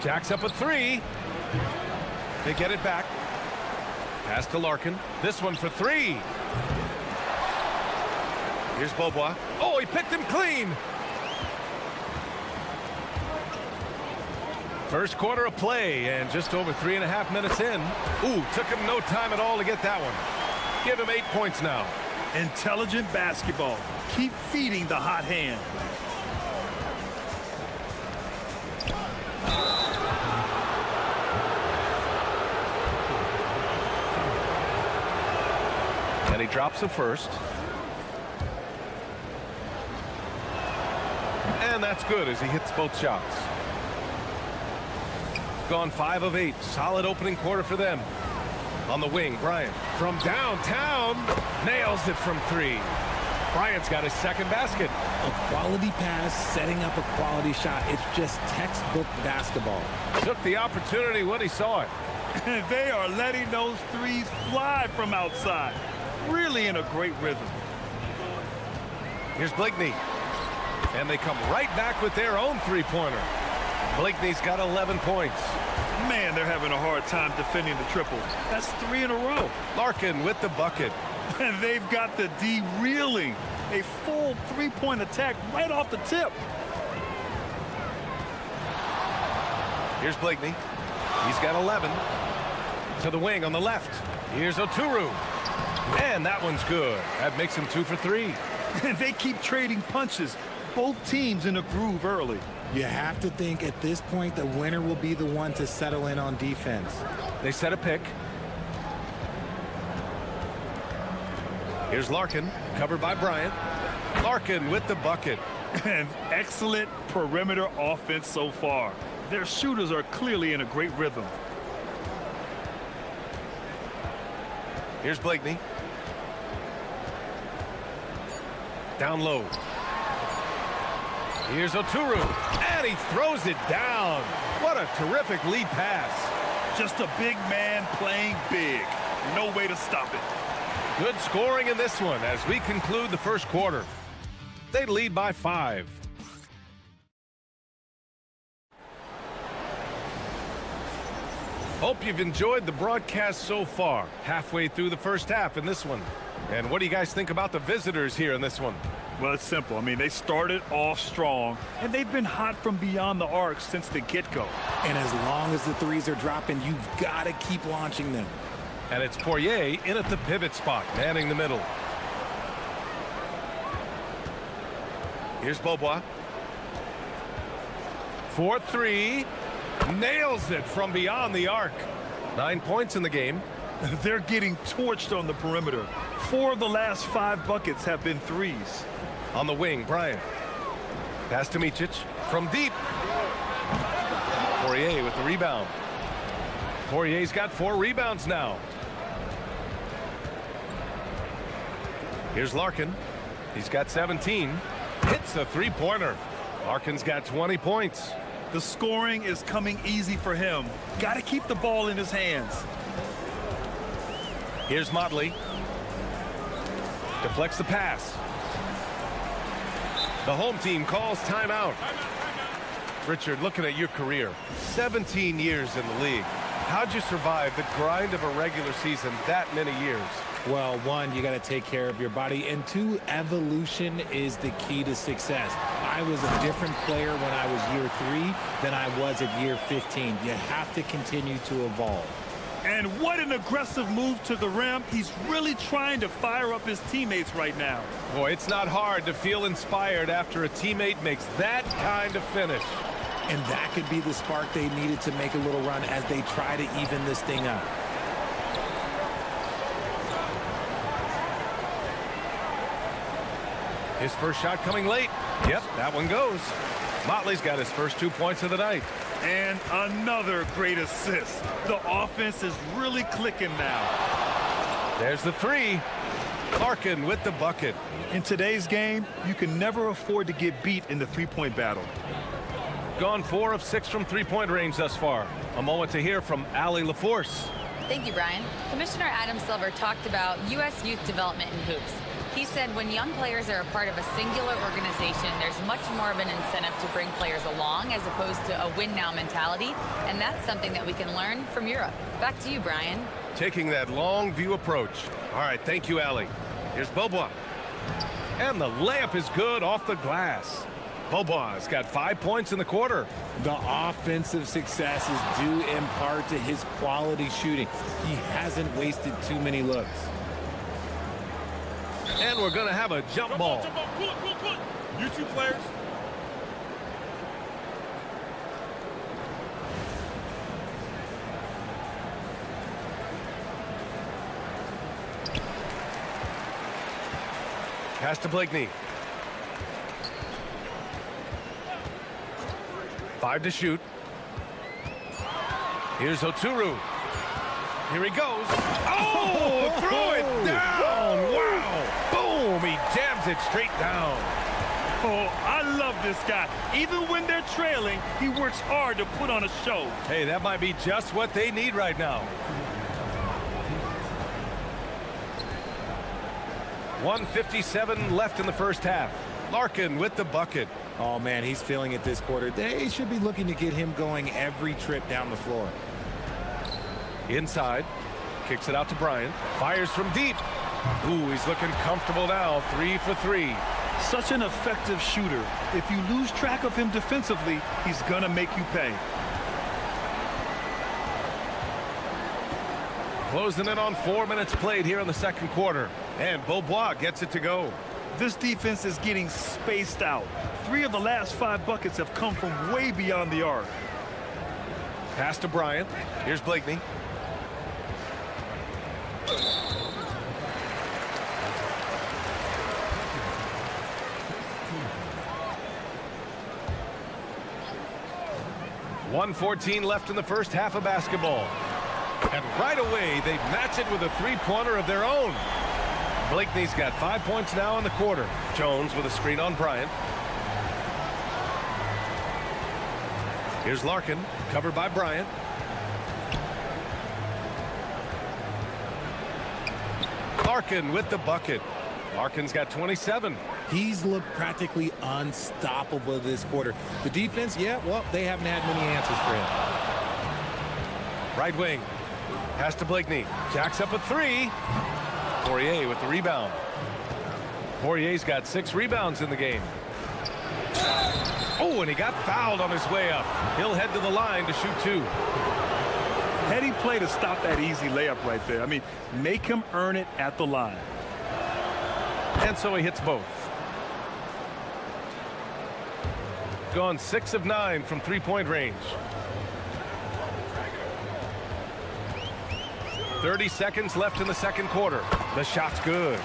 Jacks up a 3. They get it back. Pass to Larkin. This one for 3. Here's Boba. Oh, he picked him clean. First quarter of play and just over 3.5 minutes in. Ooh, took him no time at all to get that one. Give him 8 points now. Intelligent basketball. Keep feeding the hot hand. And he drops the first. And that's good as he hits both shots. Gone 5 of 8. Solid opening quarter for them. On the wing, Bryant from downtown nails it from 3. Bryant's got his second basket. A quality pass, setting up a quality shot. It's just textbook basketball. Took the opportunity when he saw it. They are letting those threes fly from outside. Really in a great rhythm. Here's Blakeney. And they come right back with their own 3-pointer. Blakeney's got 11 points. Man, they're having a hard time defending the triple. That's 3 in a row. Larkin with the bucket. And they've got the D reeling. A full 3-point attack right off the tip. Here's Blakeney. He's got 11. To the wing on the left. Here's Oturu. And that one's good. That makes him 2 for 3. And they keep trading punches. Both teams in a groove early. You have to think at this point the winner will be the one to settle in on defense. They set a pick. Here's Larkin, covered by Bryant. Larkin with the bucket. And excellent perimeter offense so far. Their shooters are clearly in a great rhythm. Here's Blakeney. Down low. Here's Oturu, and he throws it down. What a terrific lead pass. Just a big man playing big. No way to stop it. Good scoring in this one as we conclude the first quarter. They lead by 5. Hope you've enjoyed the broadcast so far. Halfway through the first half in this one. And what do you guys think about the visitors here in this one? Well, it's simple. I mean, they started off strong, and they've been hot from beyond the arc since the get-go. And as long as the threes are dropping, you've got to keep launching them. And it's Poirier in at the pivot spot, manning the middle. Here's Beaubois. 4-3. Nails it from beyond the arc. 9 points in the game. They're getting torched on the perimeter. 4 of the last 5 buckets have been threes. On the wing, Bryant. Pass to Micic from deep. Poirier with the rebound. Poirier's got 4 rebounds now. Here's Larkin. He's got 17. Hits a three-pointer. Larkin's got 20 points. The scoring is coming easy for him. Got to keep the ball in his hands. Here's Motley. Deflects the pass. The home team calls timeout. Richard, looking at your career, 17 years in the league. How'd you survive the grind of a regular season that many years? Well, 1, you got to take care of your body, and 2, evolution is the key to success. I was a different player when I was year 3 than I was at year 15. You have to continue to evolve. And what an aggressive move to the rim. He's really trying to fire up his teammates right now. Boy, it's not hard to feel inspired after a teammate makes that kind of finish. And that could be the spark they needed to make a little run as they try to even this thing up. His first shot coming late. Yep, that one goes. Motley's got his first 2 points of the night. And another great assist. The offense is really clicking now. There's the 3. Larkin with the bucket. In today's game, you can never afford to get beat in the three-point battle. Gone 4 of 6 from three-point range thus far. A moment to hear from Allie LaForce. Thank you, Brian. Commissioner Adam Silver talked about U.S. youth development in hoops. He said when young players are a part of a singular organization, there's much more of an incentive to bring players along as opposed to a win-now mentality, and that's something that we can learn from Europe. Back to you, Brian. Taking that long view approach. All right, thank you, Allie. Here's Beaubois. And the layup is good off the glass. Beaubois got 5 points in the quarter. The offensive success is due in part to his quality shooting. He hasn't wasted too many looks. And we're going to have a jump ball. Pull it. You 2 players. Pass to Blakeney. 5 to shoot. Here's Oturu. Here he goes. Oh, throw it down. Wow. Boom. He jams it straight down. Oh, I love this guy. Even when they're trailing, he works hard to put on a show. Hey, that might be just what they need right now. 1:57 left in the first half. Larkin with the bucket. Oh, man, he's feeling it this quarter. They should be looking to get him going every trip down the floor. Inside. Kicks it out to Bryant. Fires from deep. Ooh, he's looking comfortable now. 3 for 3. Such an effective shooter. If you lose track of him defensively, he's going to make you pay. Closing in on 4 minutes played here in the second quarter. And Beaubois gets it to go. This defense is getting spaced out. 3 of the last 5 buckets have come from way beyond the arc. Pass to Bryant. Here's Blakeney. .114 left in the first half of basketball. And right away, they match it with a three-pointer of their own. Blakeney's got 5 points now in the quarter. Jones with a screen on Bryant. Here's Larkin, covered by Bryant. Larkin with the bucket. Larkin's got 27. He's looked practically unstoppable this quarter. The defense, yeah, well, they haven't had many answers for him. Right wing. Pass to Blakeney. Jacks up a 3. Poirier with the rebound. Poirier's got 6 rebounds in the game. Oh, and he got fouled on his way up. He'll head to the line to shoot 2. Heady play to stop that easy layup right there. I mean, make him earn it at the line. And so he hits both. Gone 6 of 9 from three-point range. 30 seconds left in the second quarter. The shot's good.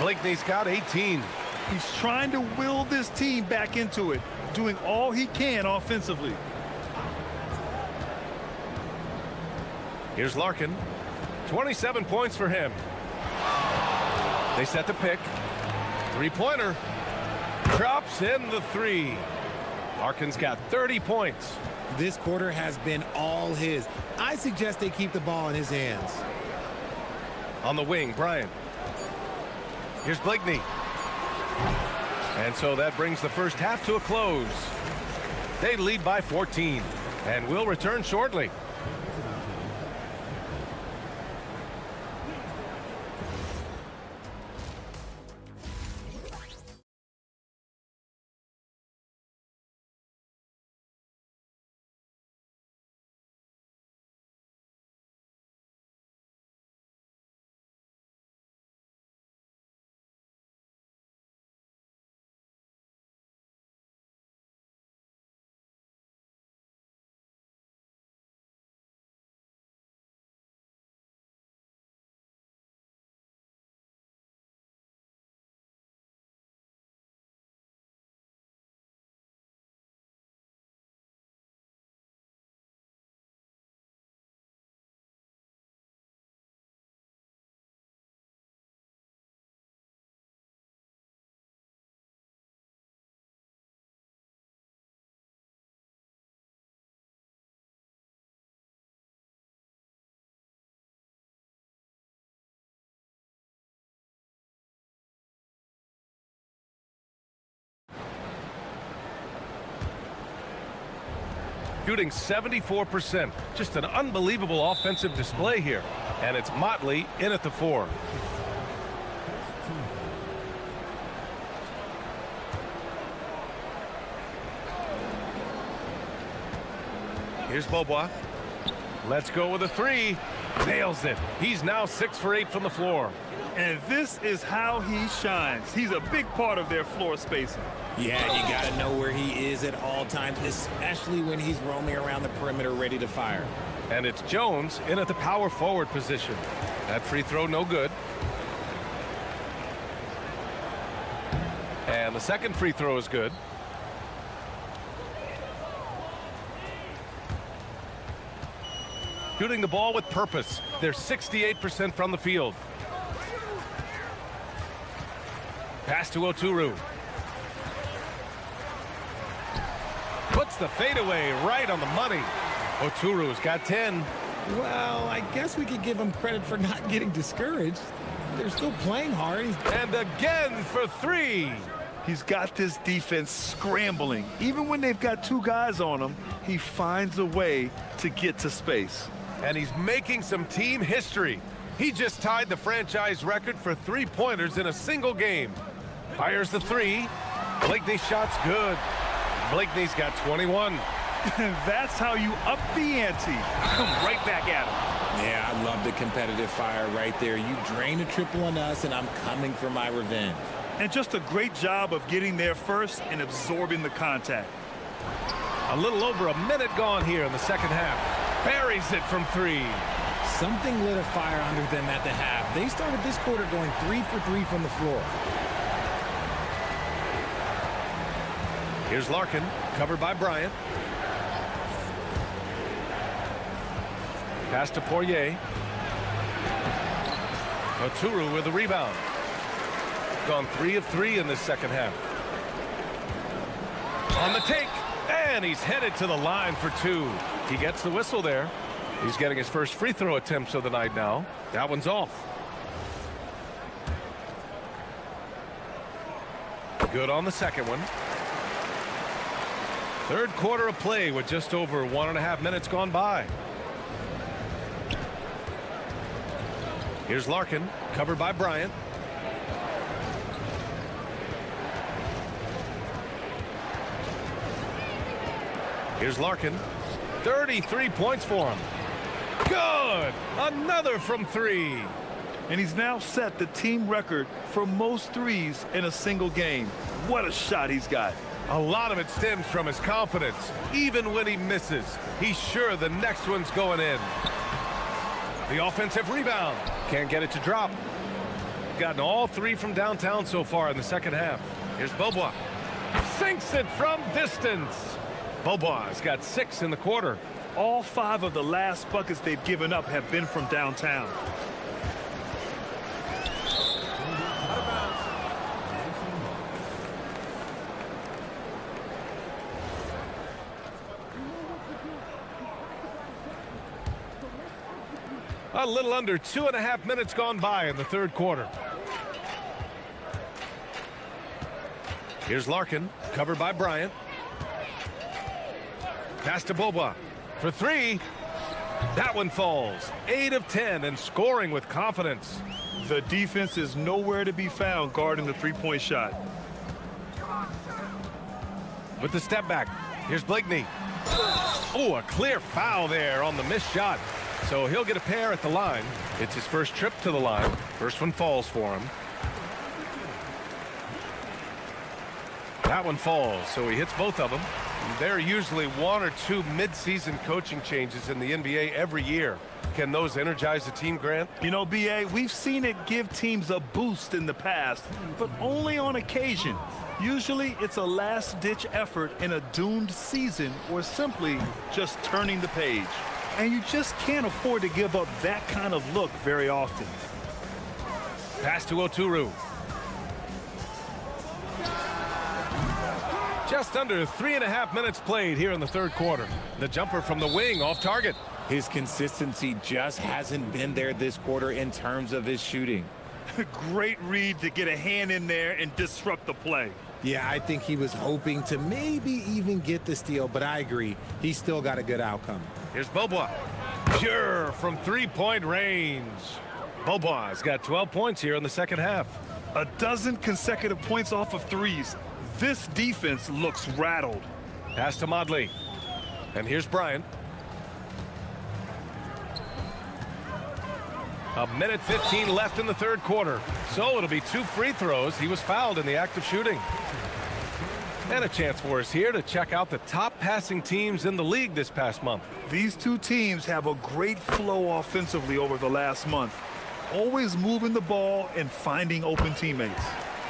Blakeney's got 18. He's trying to will this team back into it, doing all he can offensively. Here's Larkin. 27 points for him. They set the pick. Three-pointer. Drops in the 3. Larkin's got 30 points. This quarter has been all his. I suggest they keep the ball in his hands. On the wing, Bryant. Here's Blakeney. And so that brings the first half to a close. They lead by 14 and will return shortly. Shooting 74%. Just an unbelievable offensive display here. And it's Motley in at the 4. Here's Beaubois. Let's go with a 3. Nails it. He's now 6 for 8 from the floor. And this is how he shines. He's a big part of their floor spacing. Yeah, you got to know where he is at all times, especially when he's roaming around the perimeter ready to fire. And it's Jones in at the power forward position. That free throw no good. And the second free throw is good. Shooting the ball with purpose. They're 68% from the field. Pass to Oturu. Puts the fadeaway right on the money. Oturu's got 10. Well, I guess we could give him credit for not getting discouraged. They're still playing hard. And again for 3. He's got this defense scrambling. Even when they've got 2 guys on him, he finds a way to get to space. And he's making some team history. He just tied the franchise record for 3-pointers in a single game. Fires the 3. Blakeney's shot's good. Blakeney's got 21. That's how you up the ante. Come right back at him. Yeah, I love the competitive fire right there. You drain a triple on us, and I'm coming for my revenge. And just a great job of getting there first and absorbing the contact. A little over a minute gone here in the second half. Buries it from three. Something lit a fire under them at the half. They started this quarter going 3 for 3 from the floor. Here's Larkin, covered by Bryant. Pass to Poirier. Oturu with the rebound. Gone 3 of 3 in this second half. On the take, and he's headed to the line for 2. He gets the whistle there. He's getting his first free throw attempts of the night now. That one's off. Good on the second one. Third quarter of play with just over 1.5 minutes gone by. Here's Larkin, covered by Bryant. Here's Larkin. 33 points for him. Good! Another from 3. And he's now set the team record for most threes in a single game. What a shot he's got. A lot of it stems from his confidence. Even when he misses, he's sure the next one's going in. The offensive rebound. Can't get it to drop. Gotten all 3 from downtown so far in the second half. Here's Beaubois. Sinks it from distance. Beaubois has got 6 in the quarter. All 5 of the last buckets they've given up have been from downtown. A little under 2.5 minutes gone by in the third quarter. Here's Larkin, covered by Bryant. Pass to Beaubois for 3. That one falls. 8 of 10 and scoring with confidence. The defense is nowhere to be found guarding the three-point shot. With the step back, here's Blakeney. Oh, a clear foul there on the missed shot. So he'll get a pair at the line. It's his first trip to the line. First one falls for him. That one falls, so he hits both of them. There are usually 1 or 2 mid-season coaching changes in the NBA every year. Can those energize the team, Grant? You know, B.A., we've seen it give teams a boost in the past, but only on occasion. Usually it's a last-ditch effort in a doomed season or simply just turning the page. And you just can't afford to give up that kind of look very often. Pass to Oturu. Just under 3.5 minutes played here in the third quarter. The jumper from the wing off target. His consistency just hasn't been there this quarter in terms of his shooting. Great read to get a hand in there and disrupt the play. Yeah, I think he was hoping to maybe even get the steal, but I agree. He's still got a good outcome. Here's Beaubois. Pure from three-point range. Beaubois has got 12 points here in the second half. A dozen consecutive points off of threes. This defense looks rattled. Pass to Modley. And here's Bryant. A minute 15 left in the third quarter. So it'll be 2 free throws. He was fouled in the act of shooting. And a chance for us here to check out the top passing teams in the league this past month. These 2 teams have a great flow offensively over the last month. Always moving the ball and finding open teammates.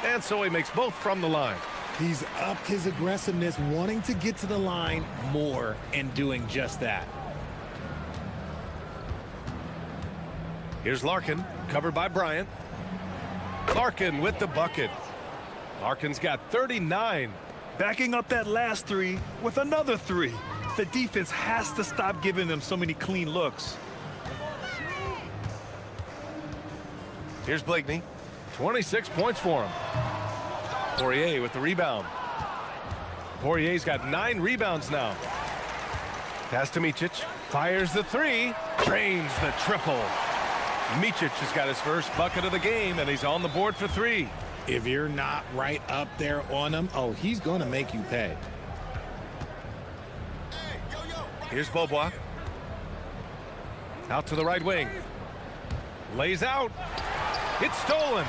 And so he makes both from the line. He's upped his aggressiveness, wanting to get to the line more and doing just that. Here's Larkin, covered by Bryant. Larkin with the bucket. Larkin's got 39. Backing up that last 3 with another 3. The defense has to stop giving them so many clean looks. Here's Blakeney. 26 points for him. Poirier with the rebound. Poirier's got 9 rebounds now. Pass to Micic. Fires the 3. Drains the triple. Micic has got his first bucket of the game, and he's on the board for 3. If you're not right up there on him, oh, he's going to make you pay. Here's Beaubois. Out to the right wing. Lays out. It's stolen.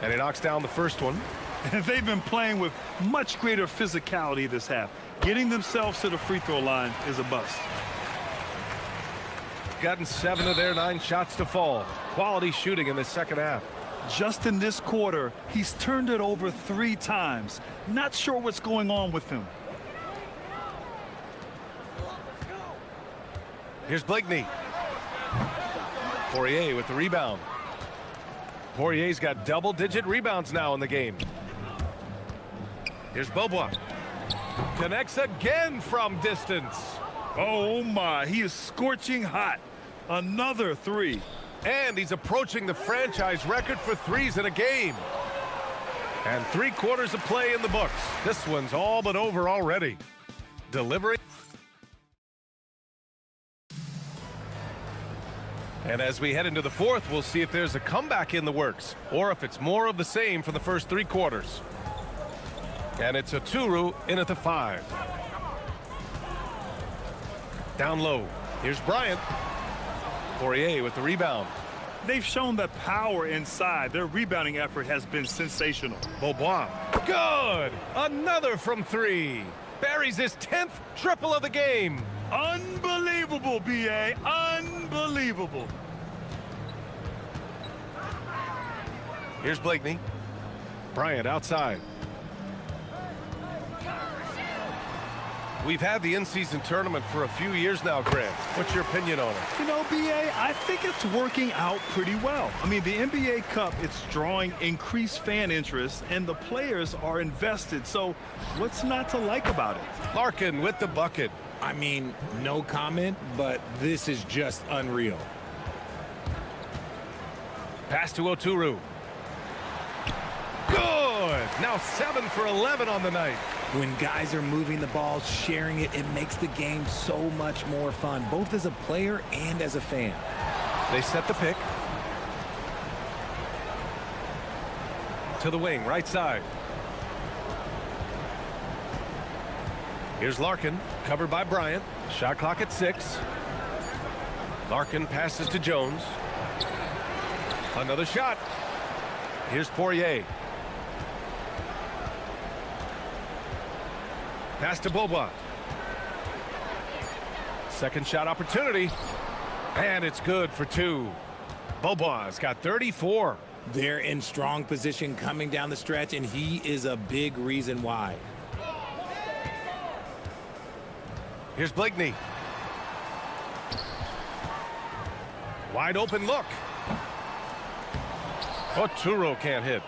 And he knocks down the first one. They've been playing with much greater physicality this half. Getting themselves to the free throw line is a bust. Gotten 7 of their 9 shots to fall. Quality shooting in the second half. Just in this quarter, he's turned it over 3 times. Not sure what's going on with him. Here's Blakeney. Poirier with the rebound. Poirier's got double-digit rebounds now in the game. Here's Beaubois. Connects again from distance. Oh my, he is scorching hot. Another 3. And he's approaching the franchise record for threes in a game. And 3 quarters of play in the books. This one's all but over already. Delivery. And as we head into the fourth, we'll see if there's a comeback in the works or if it's more of the same for the first 3 quarters. And it's a Turu in at the 5. Down low. Here's Bryant. Poirier with the rebound. They've shown that power inside. Their rebounding effort has been sensational. Beaubois. Good. Another from 3. Buries his 10th triple of the game. Unbelievable, B.A. Unbelievable. Here's Blakeney. Bryant outside. We've had the in-season tournament for a few years now, Grant. What's your opinion on it? You know, B.A., I think it's working out pretty well. I mean, the NBA Cup, it's drawing increased fan interest, and the players are invested. So what's not to like about it? Larkin with the bucket. I mean, no comment, but this is just unreal. Pass to Oturu. Good. Now 7 for 11 on the night. When guys are moving the ball, sharing it, it makes the game so much more fun, both as a player and as a fan. They set the pick. To the wing, right side. Here's Larkin, covered by Bryant. Shot clock at 6. Larkin passes to Jones. Another shot. Here's Poirier. Pass to Beaubois. Second shot opportunity. And it's good for 2. Beaubois got 34. They're in strong position coming down the stretch, and he is a big reason why. Here's Blakeney. Wide open look. Oturu can't hit.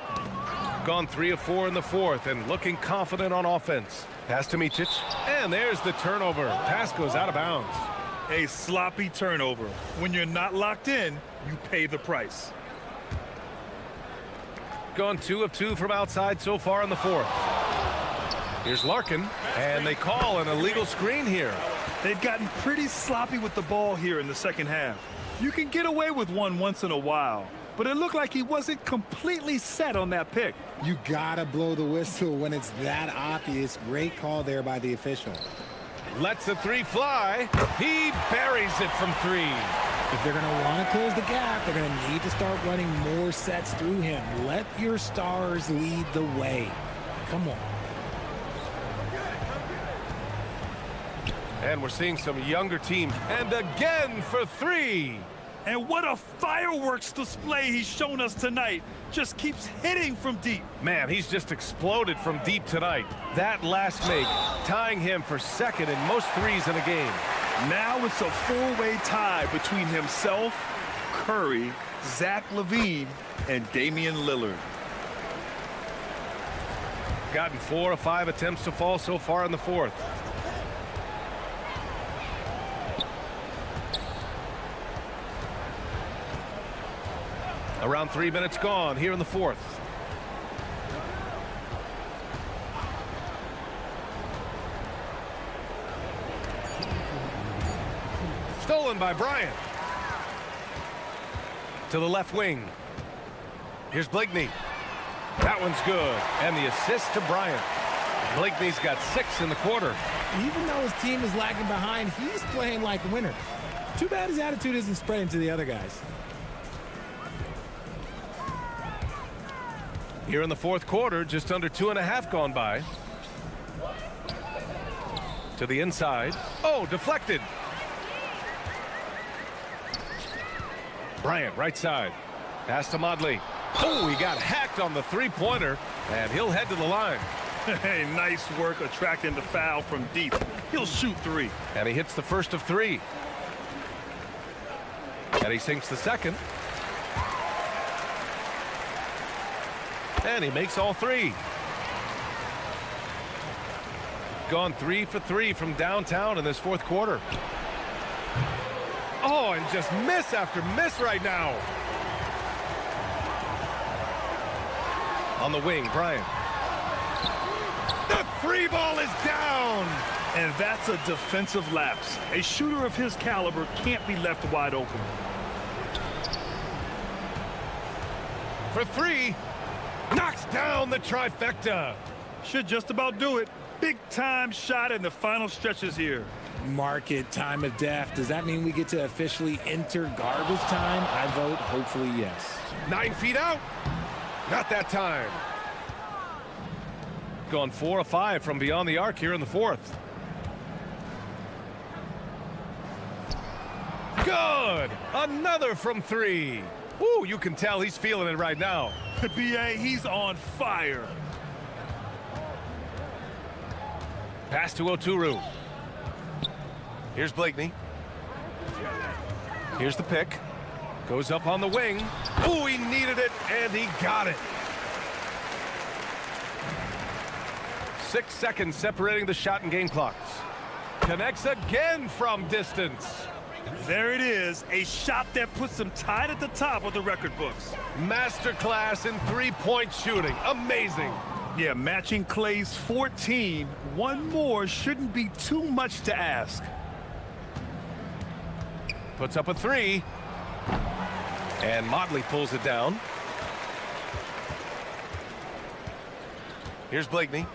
Gone 3 of 4 in the fourth and looking confident on offense. Pass to Micic, and there's the turnover. Pass goes out of bounds. A sloppy turnover. When you're not locked in, you pay the price. Gone 2 of 2 from outside so far in the fourth. Here's Larkin, and they call an illegal screen here. They've gotten pretty sloppy with the ball here in the second half. You can get away with one once in a while, but it looked like he wasn't completely set on that pick. You gotta blow the whistle when it's that obvious. Great call there by the official. Lets the 3 fly. He buries it from 3. If they're gonna want to close the gap, they're gonna need to start running more sets through him. Let your stars lead the way. Come on. And we're seeing some younger teams. And again for 3. And what a fireworks display he's shown us tonight. Just keeps hitting from deep. Man, he's just exploded from deep tonight. That last make, tying him for second in most threes in a game. Now it's a 4-way tie between himself, Curry, Zach LaVine, and Damian Lillard. Gotten 4 of 5 attempts to fall so far in the fourth. Around 3 minutes gone here in the fourth. Stolen by Bryant. To the left wing. Here's Blakeney. That one's good. And the assist to Bryant. Blakeney's got 6 in the quarter. Even though his team is lagging behind, he's playing like a winner. Too bad his attitude isn't spreading to the other guys. Here in the fourth quarter, just under 2.5 gone by. To the inside. Oh, deflected. Bryant, right side. Pass to Modley. Oh, he got hacked on the three-pointer, and he'll head to the line. Hey, nice work attracting the foul from deep. He'll shoot 3. And he hits the first of 3. And he sinks the second. And he makes all 3. Gone 3 for 3 from downtown in this fourth quarter. Oh, and just miss after miss right now. On the wing, Bryant. The free ball is down. And that's a defensive lapse. A shooter of his caliber can't be left wide open. For 3. Knocks down the trifecta. Should just about do it. Big time shot in the final stretches here. Mark it, time of death. Does that mean we get to officially enter garbage time? I vote hopefully yes. 9 feet out. Not that time. Gone 4 of 5 from beyond the arc here in the fourth. Good. Another from 3. Ooh, you can tell he's feeling it right now. B.A., he's on fire. Pass to Oturu. Here's Blakeney. Here's the pick. Goes up on the wing. Ooh, he needed it, and he got it. 6 seconds separating the shot and game clocks. Connects again from distance. There it is, a shot that puts him tied at the top of the record books. Masterclass in three-point shooting. Amazing. Yeah, matching Clay's 14. One more shouldn't be too much to ask. Puts up a 3. And Modley pulls it down. Here's Blakeney.